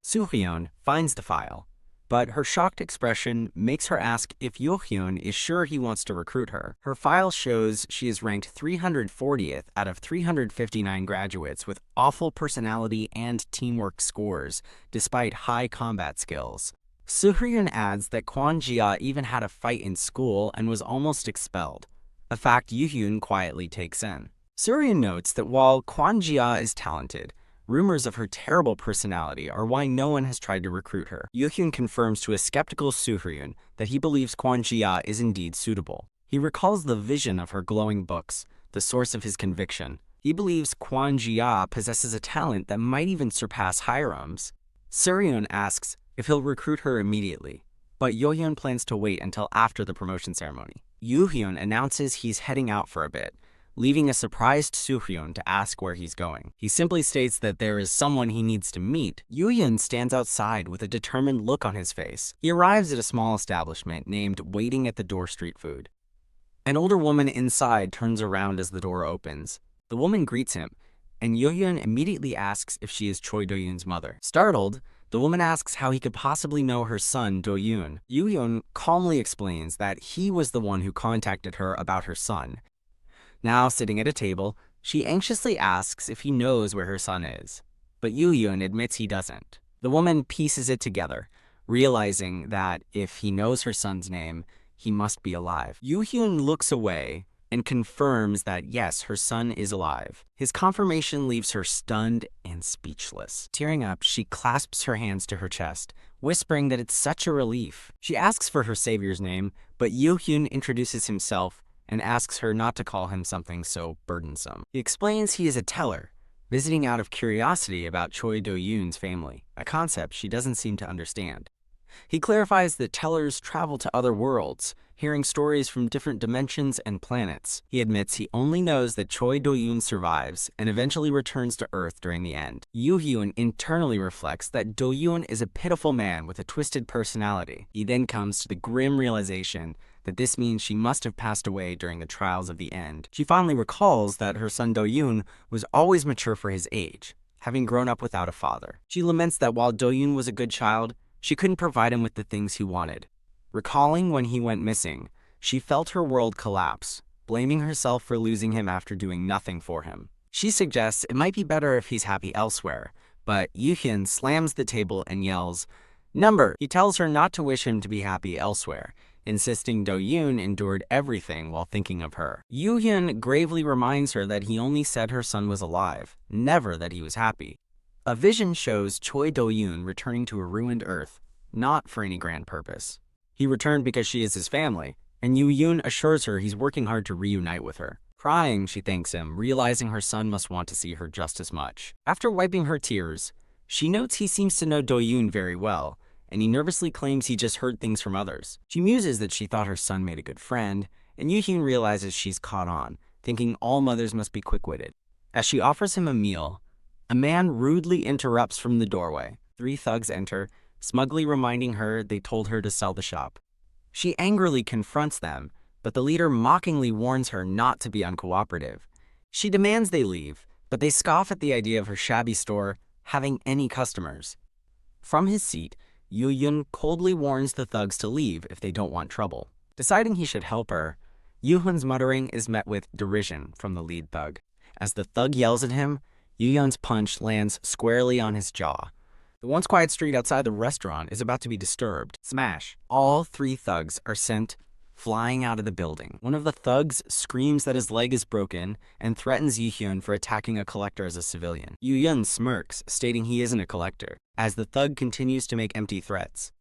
Soo-hyun finds the file, but her shocked expression makes her ask if Yu-hyun is sure he wants to recruit her. Her file shows she is ranked 340th out of 359 graduates with awful personality and teamwork scores, despite high combat skills. Soo-hyun adds that Kwon Ji-ah even had a fight in school and was almost expelled, a fact Yu-hyun quietly takes in. Soo-hyun notes that while Kwon Ji-ah is talented, rumors of her terrible personality are why no one has tried to recruit her. Yu-hyun confirms to a skeptical Soo-hyun that he believes Kwon Ji-ah is indeed suitable. He recalls the vision of her glowing books, the source of his conviction. He believes Kwon Ji-ah possesses a talent that might even surpass Hiram's. Soo-hyun asks if he'll recruit her immediately, but Yu-hyun plans to wait until after the promotion ceremony. Yu-hyun announces he's heading out for a bit, leaving a surprised Soo-hyun to ask where he's going. He simply states that there is someone he needs to meet. Yu-hyun stands outside with a determined look on his face. He arrives at a small establishment named Waiting at the Door Street Food. An older woman inside turns around as the door opens. The woman greets him, and Yoo-hyun immediately asks if she is Choi Do-yoon's mother. Startled, the woman asks how he could possibly know her son, Do-yoon. Yoo-hyun calmly explains that he was the one who contacted her about her son. Now, sitting at a table, she anxiously asks if he knows where her son is, but Yoo-hyun admits he doesn't. The woman pieces it together, realizing that if he knows her son's name, he must be alive. Yoo-hyun looks away and confirms that yes, her son is alive. His confirmation leaves her stunned and speechless. Tearing up, she clasps her hands to her chest, whispering that it's such a relief. She asks for her savior's name, but Yoo-hyun introduces himself and asks her not to call him something so burdensome. He explains he is a teller, visiting out of curiosity about Choi Do-yoon's family, a concept she doesn't seem to understand. He clarifies that tellers travel to other worlds, hearing stories from different dimensions and planets. He admits he only knows that Choi Do-yoon survives and eventually returns to Earth during the end. Yoo-hyun internally reflects that Do-yoon is a pitiful man with a twisted personality. He then comes to the grim realization that this means she must have passed away during the trials of the end. She finally recalls that her son Do-yoon was always mature for his age, having grown up without a father. She laments that while Do-yoon was a good child, she couldn't provide him with the things he wanted. Recalling when he went missing, she felt her world collapse, blaming herself for losing him after doing nothing for him. She suggests it might be better if he's happy elsewhere, but Yoo-hyun slams the table and yells, "Number!" He tells her not to wish him to be happy elsewhere, insisting Do-yoon endured everything while thinking of her. Yoo-hyun gravely reminds her that he only said her son was alive, never that he was happy. A vision shows Choi Do-yoon returning to a ruined Earth, not for any grand purpose. He returned because she is his family, and Yoo-hyun assures her he's working hard to reunite with her. Crying, she thanks him, realizing her son must want to see her just as much. After wiping her tears, she notes he seems to know Do-yoon very well, and he nervously claims he just heard things from others. She muses that she thought her son made a good friend, and Yoo-hyun realizes she's caught on, thinking all mothers must be quick-witted. As she offers him a meal, a man rudely interrupts from the doorway. 3 thugs enter, smugly reminding her they told her to sell the shop. She angrily confronts them, but the leader mockingly warns her not to be uncooperative. She demands they leave, but they scoff at the idea of her shabby store having any customers. From his seat, Yoo-hyun coldly warns the thugs to leave if they don't want trouble. Deciding he should help her, Yoo-hyun's muttering is met with derision from the lead thug. As the thug yells at him, Yoo-hyun's punch lands squarely on his jaw. The once quiet street outside the restaurant is about to be disturbed. Smash! All 3 thugs are sent flying out of the building. One of the thugs screams that his leg is broken and threatens Yoo-hyun for attacking a collector as a civilian. Yoo-hyun smirks, stating he isn't a collector, as the thug continues to make empty threats.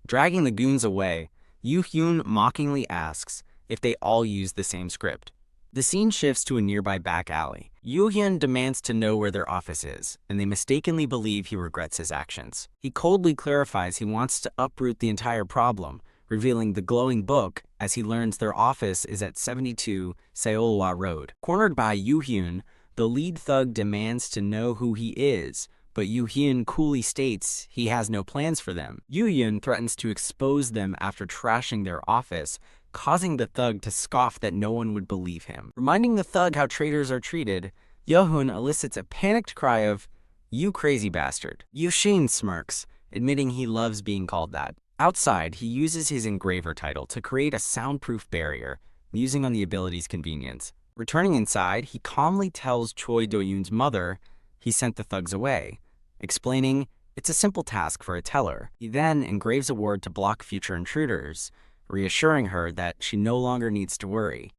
Dragging the goons away, Yoo-hyun mockingly asks if they all use the same script. The scene shifts to a nearby back alley. Yoo-hyun demands to know where their office is, and they mistakenly believe he regrets his actions. He coldly clarifies he wants to uproot the entire problem, revealing the glowing book as he learns their office is at 72 Seolwa Road. Cornered by Yoo-hyun, the lead thug demands to know who he is, but Yoo-hyun coolly states he has no plans for them. Yoo-hyun threatens to expose them after trashing their office, causing the thug to scoff that no one would believe him. Reminding the thug how traitors are treated, Yoo-hyun elicits a panicked cry of, "You crazy bastard." Yoo-shin smirks, admitting he loves being called that. Outside, he uses his engraver title to create a soundproof barrier, musing on the ability's convenience. Returning inside, he calmly tells Choi Do-yoon's mother he sent the thugs away, explaining it's a simple task for a teller. He then engraves a word to block future intruders, reassuring her that she no longer needs to worry.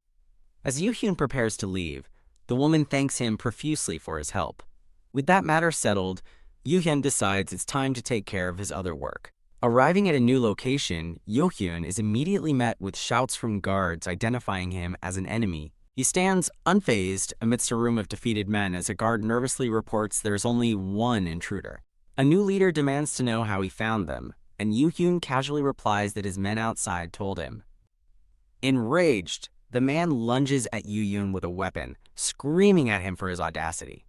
As Yoo-hyun prepares to leave, the woman thanks him profusely for his help. With that matter settled, Yoo-hyun decides it's time to take care of his other work. Arriving at a new location, Yoo-hyun is immediately met with shouts from guards identifying him as an enemy. He stands unfazed amidst a room of defeated men as a guard nervously reports there's only one intruder. A new leader demands to know how he found them, and Yoo-hyun casually replies that his men outside told him. Enraged, the man lunges at Yoo-hyun with a weapon, screaming at him for his audacity.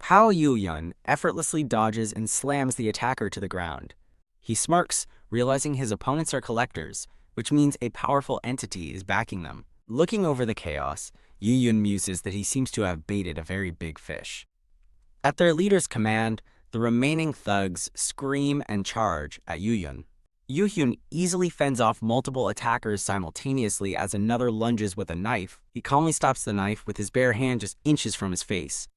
Yoo-hyun effortlessly dodges and slams the attacker to the ground. He smirks, realizing his opponents are collectors, which means a powerful entity is backing them. Looking over the chaos, Yu muses that he seems to have baited a very big fish. At their leader's command, the remaining thugs scream and charge at Yu easily fends off multiple attackers simultaneously as another lunges with a knife. He calmly stops the knife with his bare hand just inches from his face.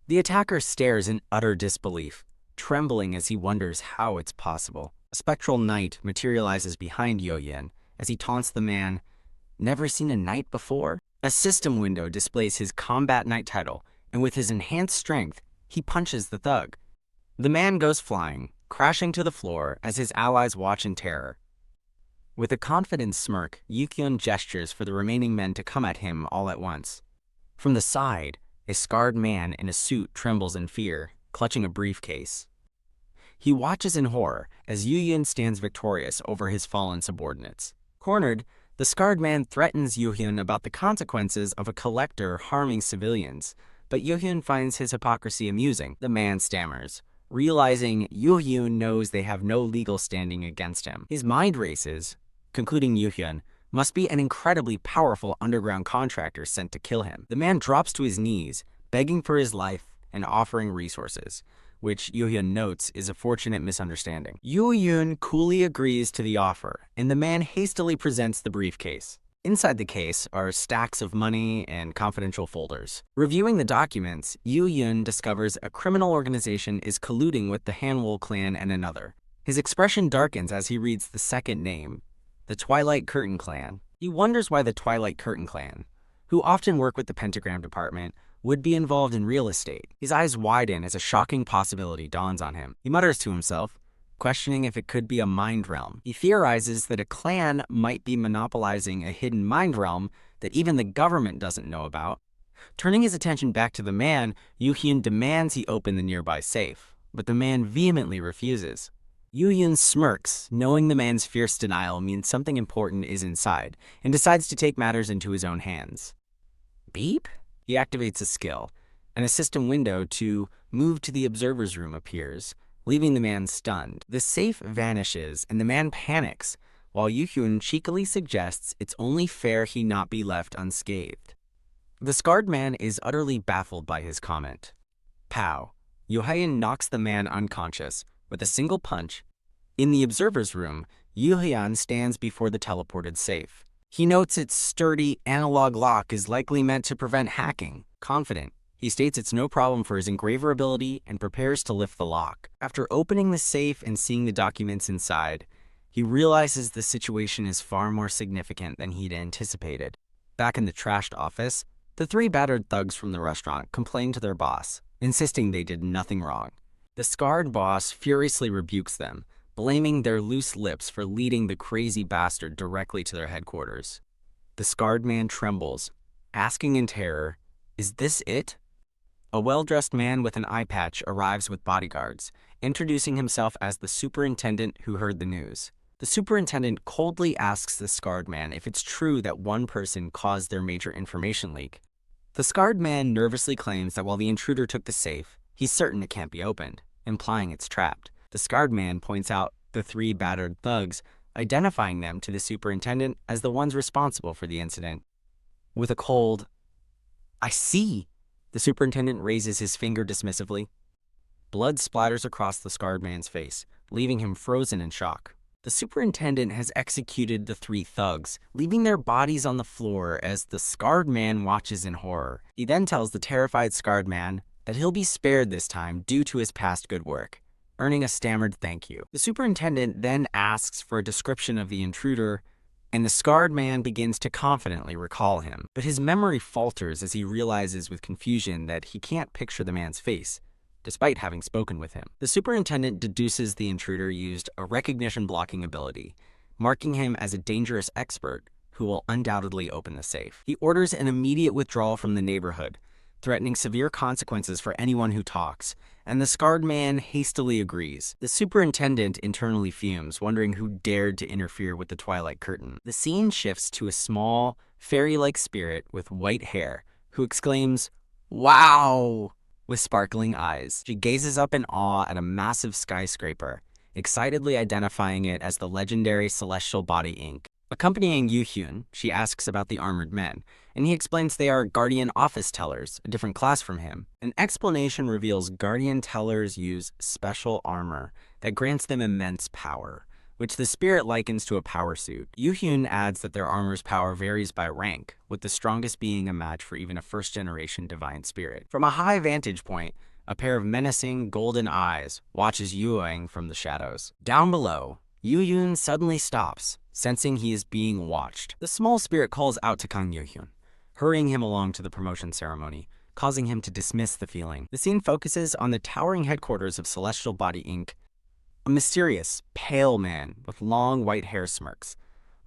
The attacker stares in utter disbelief, trembling as he wonders how it's possible. A spectral knight materializes behind Yu as he taunts the man. Never seen a knight before? A system window displays his combat knight title, and with his enhanced strength, he punches the thug. The man goes flying, crashing to the floor as his allies watch in terror. With a confident smirk, Yukyun gestures for the remaining men to come at him all at once. From the side, a scarred man in a suit trembles in fear, clutching a briefcase. He watches in horror as Yu stands victorious over his fallen subordinates. Cornered, the scarred man threatens Yu about the consequences of a collector harming civilians, but Yu finds his hypocrisy amusing. The man stammers, realizing Yu knows they have no legal standing against him. His mind races, concluding Yu must be an incredibly powerful underground contractor sent to kill him. The man drops to his knees, begging for his life and offering resources, which Yu notes is a fortunate misunderstanding. Yu coolly agrees to the offer, and the man hastily presents the briefcase. Inside the case are stacks of money and confidential folders. Reviewing the documents, Yu discovers a criminal organization is colluding with the Hanwol clan and another. His expression darkens as he reads the second name, the Twilight Curtain clan. He wonders why the Twilight Curtain clan, who often work with the pentagram department, would be involved in real estate. His eyes widen as a shocking possibility dawns on him. He mutters to himself, questioning if it could be a mind realm. He theorizes that a clan might be monopolizing a hidden mind realm that even the government doesn't know about. Turning his attention back to the man, Yu demands he open the nearby safe, but the man vehemently refuses. Yu smirks, knowing the man's fierce denial means something important is inside, and decides to take matters into his own hands. Beep? He activates a skill, and a system window to move to the observer's room appears, leaving the man stunned. The safe vanishes, and the man panics, while Yu cheekily suggests it's only fair he not be left unscathed. The scarred man is utterly baffled by his comment. Pow! Yu knocks the man unconscious with a single punch. In the observer's room, Yu stands before the teleported safe. He notes its sturdy, analog lock is likely meant to prevent hacking. Confident, he states it's no problem for his engraver ability and prepares to lift the lock. After opening the safe and seeing the documents inside, he realizes the situation is far more significant than he'd anticipated. Back in the trashed office, the three battered thugs from the restaurant complain to their boss, insisting they did nothing wrong. The scarred boss furiously rebukes them, blaming their loose lips for leading the crazy bastard directly to their headquarters. The scarred man trembles, asking in terror, "Is this it?" A well-dressed man with an eye patch arrives with bodyguards, introducing himself as the superintendent who heard the news. The superintendent coldly asks the scarred man if it's true that one person caused their major information leak. The scarred man nervously claims that while the intruder took the safe, he's certain it can't be opened, implying it's trapped. The scarred man points out the three battered thugs, identifying them to the superintendent as the ones responsible for the incident. With a cold, "I see," the superintendent raises his finger dismissively. Blood splatters across the scarred man's face, leaving him frozen in shock. The superintendent has executed the three thugs, leaving their bodies on the floor as the scarred man watches in horror. He then tells the terrified scarred man that he'll be spared this time due to his past good work, earning a stammered thank you. The superintendent then asks for a description of the intruder, and the scarred man begins to confidently recall him. But his memory falters as he realizes with confusion that he can't picture the man's face, despite having spoken with him. The superintendent deduces the intruder used a recognition blocking ability, marking him as a dangerous expert who will undoubtedly open the safe. He orders an immediate withdrawal from the neighborhood, threatening severe consequences for anyone who talks, and the scarred man hastily agrees. The superintendent internally fumes, wondering who dared to interfere with the Twilight Curtain. The scene shifts to a small, fairy-like spirit with white hair, who exclaims, "Wow!" with sparkling eyes. She gazes up in awe at a massive skyscraper, excitedly identifying it as the legendary Celestial Body Inc. Accompanying Yu-hyun, she asks about the armored men, and he explains they are Guardian Office Tellers, a different class from him. An explanation reveals Guardian Tellers use special armor that grants them immense power, which the spirit likens to a power suit. Yu-hyun adds that their armor's power varies by rank, with the strongest being a match for even a first-generation divine spirit. From a high vantage point, a pair of menacing, golden eyes watches Yuang from the shadows. Down below, Yu-hyun suddenly stops, sensing he is being watched. The small spirit calls out to Kang Yu-hyun, hurrying him along to the promotion ceremony, causing him to dismiss the feeling. The scene focuses on the towering headquarters of Celestial Body Inc., a mysterious, pale man with long white hair smirks,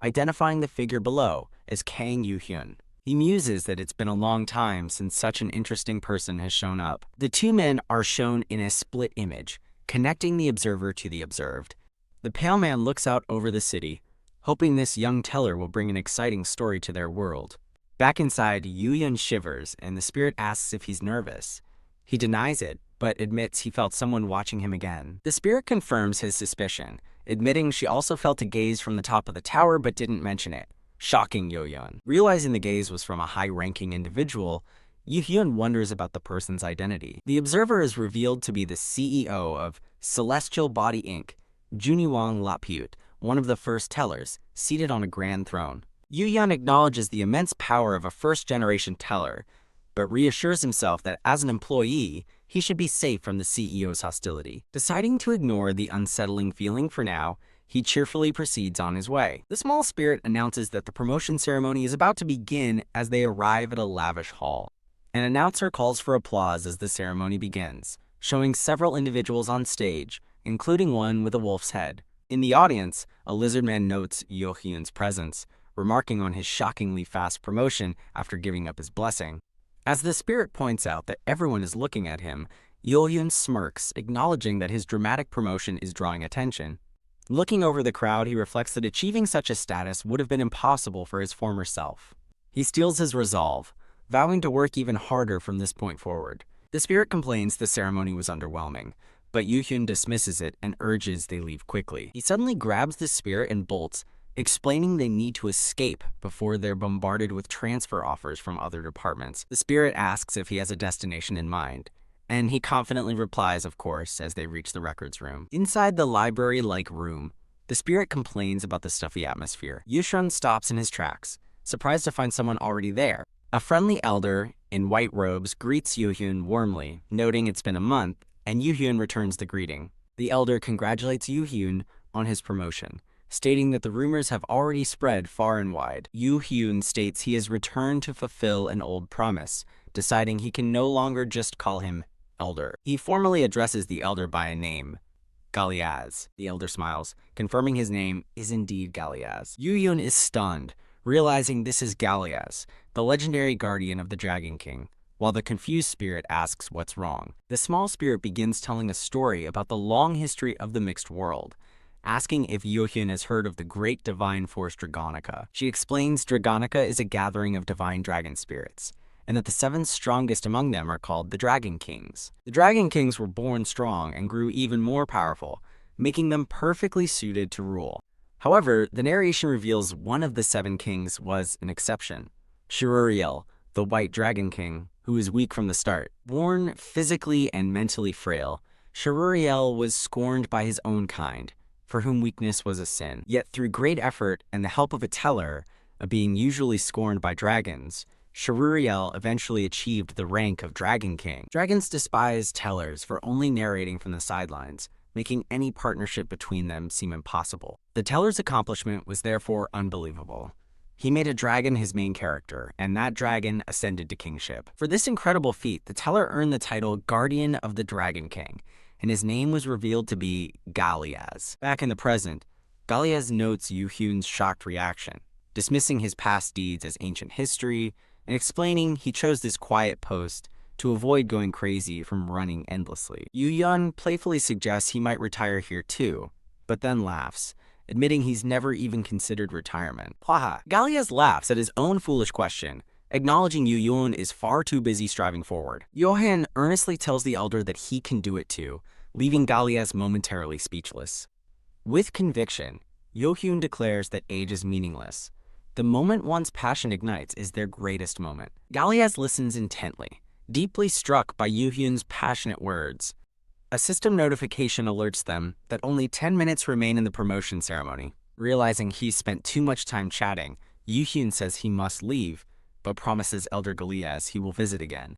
identifying the figure below as Kang Yu-hyun. He muses that it's been a long time since such an interesting person has shown up. The two men are shown in a split image, connecting the observer to the observed. The pale man looks out over the city, hoping this young teller will bring an exciting story to their world. Back inside, Yu-hyun shivers, and the spirit asks if he's nervous. He denies it, but admits he felt someone watching him again. The spirit confirms his suspicion, admitting she also felt a gaze from the top of the tower but didn't mention it, shocking Yu-hyun. Realizing the gaze was from a high-ranking individual, Yu-hyun wonders about the person's identity. The observer is revealed to be the CEO of Celestial Body Inc., Juniwang Lapute, one of the first tellers, seated on a grand throne. Yu-hyun acknowledges the immense power of a first-generation teller, but reassures himself that as an employee, he should be safe from the CEO's hostility. Deciding to ignore the unsettling feeling for now, he cheerfully proceeds on his way. The small spirit announces that the promotion ceremony is about to begin as they arrive at a lavish hall. An announcer calls for applause as the ceremony begins, showing several individuals on stage, including one with a wolf's head. In the audience, a lizard man notes Yu-hyun's presence, remarking on his shockingly fast promotion after giving up his blessing. As the spirit points out that everyone is looking at him, Yu-hyun smirks, acknowledging that his dramatic promotion is drawing attention. Looking over the crowd, he reflects that achieving such a status would have been impossible for his former self. He steels his resolve, vowing to work even harder from this point forward. The spirit complains the ceremony was underwhelming, but Yu-hyun dismisses it and urges they leave quickly. He suddenly grabs the spirit and bolts, explaining they need to escape before they're bombarded with transfer offers from other departments. The spirit asks if he has a destination in mind, and he confidently replies, of course, as they reach the records room. Inside the library-like room, the spirit complains about the stuffy atmosphere. Yu-hyun stops in his tracks, surprised to find someone already there. A friendly elder in white robes greets Yu-hyun warmly, noting it's been a month, and Yu-hyun returns the greeting. The elder congratulates Yu-hyun on his promotion, stating that the rumors have already spread far and wide. Yu-hyun states he has returned to fulfill an old promise, deciding he can no longer just call him elder. He formally addresses the elder by a name, Galiaz. The elder smiles, confirming his name is indeed Galiaz. Yu-hyun is stunned, realizing this is Galiaz, the legendary guardian of the Dragon King, while the confused spirit asks what's wrong. The small spirit begins telling a story about the long history of the mixed world, asking if Yu-hyun has heard of the great divine force Dragonica. She explains Dragonica is a gathering of divine dragon spirits, and that the 7 strongest among them are called the Dragon Kings. The Dragon Kings were born strong and grew even more powerful, making them perfectly suited to rule. However, the narration reveals one of the 7 kings was an exception, Ceremonial, the White Dragon King, who was weak from the start. Born physically and mentally frail, Ceremonial was scorned by his own kind, for whom weakness was a sin. Yet through great effort and the help of a teller, a being usually scorned by dragons, Ceremonial eventually achieved the rank of Dragon King. Dragons despise tellers for only narrating from the sidelines, making any partnership between them seem impossible. The teller's accomplishment was therefore unbelievable. He made a dragon his main character, and that dragon ascended to kingship. For this incredible feat, the teller earned the title Guardian of the Dragon King, and his name was revealed to be Galiaz. Back in the present, Galiaz notes Yu-hyun's shocked reaction, dismissing his past deeds as ancient history, and explaining he chose this quiet post to avoid going crazy from running endlessly. Yu-hyun playfully suggests he might retire here too, but then laughs, admitting he's never even considered retirement. Haha. Galiaz laughs at his own foolish question, acknowledging Yu-hyun is far too busy striving forward. Yu-hyun earnestly tells the elder that he can do it too, leaving Galiaz momentarily speechless. With conviction, Yo-hyun declares that age is meaningless. The moment one's passion ignites is their greatest moment. Galias listens intently, deeply struck by Yo-hyun's passionate words. A system notification alerts them that only 10 minutes remain in the promotion ceremony. Realizing he's spent too much time chatting, Yo-hyun says he must leave, but promises Elder Galias he will visit again.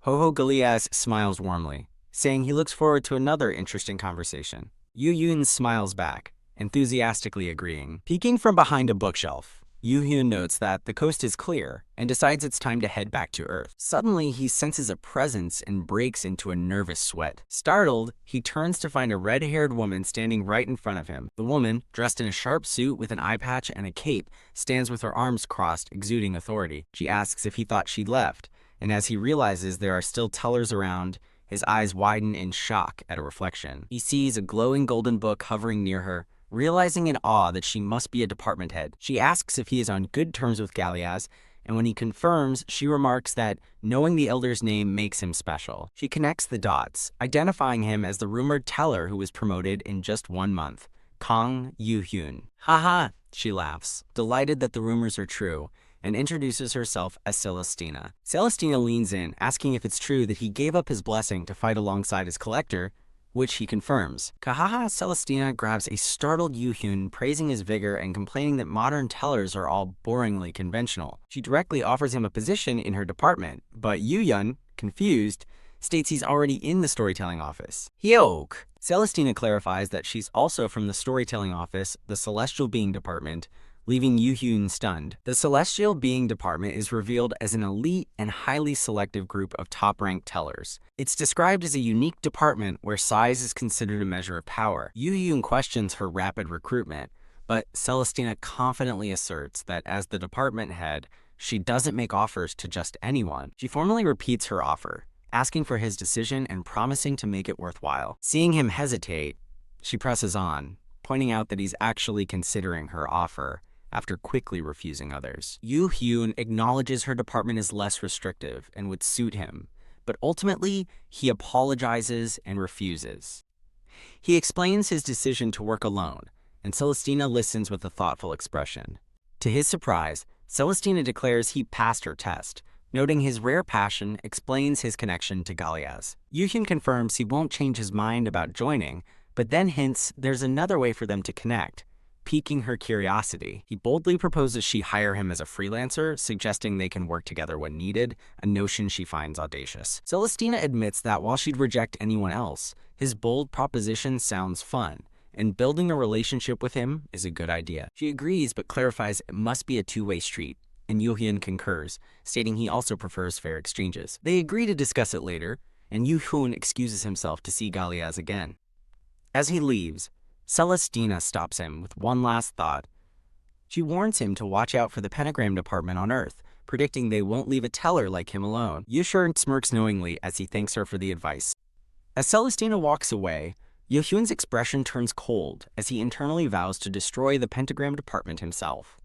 Ho-ho Galias smiles warmly, saying he looks forward to another interesting conversation. Yo-hyun smiles back, enthusiastically agreeing. Peeking from behind a bookshelf, Yo-hyun notes that the coast is clear and decides it's time to head back to Earth. Suddenly, he senses a presence and breaks into a nervous sweat. Startled, he turns to find a red-haired woman standing right in front of him. The woman, dressed in a sharp suit with an eye patch and a cape, stands with her arms crossed, exuding authority. She asks if he thought she'd left, and as he realizes there are still tellers around, his eyes widen in shock at a reflection. He sees a glowing golden book hovering near her, realizing in awe that she must be a department head. She asks if he is on good terms with Galias, and when he confirms, she remarks that knowing the elder's name makes him special. She connects the dots, identifying him as the rumored teller who was promoted in just 1 month, Kang Yo-hyun. Haha, she laughs, delighted that the rumors are true, and introduces herself as Celestina. Celestina leans in, asking if it's true that he gave up his blessing to fight alongside his collector, which he confirms. Kahaha Celestina grabs a startled Yo-hyun, praising his vigor and complaining that modern tellers are all boringly conventional. She directly offers him a position in her department, but Yo-hyun, confused, states he's already in the storytelling office. Hyok! Celestina clarifies that she's also from the storytelling office, the Celestial Being Department, leaving Yo-hyun stunned. The Celestial Being Department is revealed as an elite and highly selective group of top-ranked tellers. It's described as a unique department where size is considered a measure of power. Yo-hyun questions her rapid recruitment, but Celestina confidently asserts that as the department head, she doesn't make offers to just anyone. She formally repeats her offer, asking for his decision and promising to make it worthwhile. Seeing him hesitate, she presses on, pointing out that he's actually considering her offer after quickly refusing others. Yo-hyun acknowledges her department is less restrictive and would suit him, but ultimately, he apologizes and refuses. He explains his decision to work alone, and Celestina listens with a thoughtful expression. To his surprise, Celestina declares he passed her test, noting his rare passion explains his connection to Galias. Yo-hyun confirms he won't change his mind about joining, but then hints there's another way for them to connect, piquing her curiosity. He boldly proposes she hire him as a freelancer, suggesting they can work together when needed, a notion she finds audacious. Celestina admits that while she'd reject anyone else, his bold proposition sounds fun, and building a relationship with him is a good idea. She agrees but clarifies it must be a two-way street, and Yo-hyun concurs, stating he also prefers fair exchanges. They agree to discuss it later, and Yo-hyun excuses himself to see Galias again. As he leaves, Celestina stops him with one last thought. She warns him to watch out for the pentagram department on Earth, predicting they won't leave a teller like him alone. Yo-hyun smirks knowingly as he thanks her for the advice. As Celestina walks away, Yo-hyun's expression turns cold as he internally vows to destroy the pentagram department himself.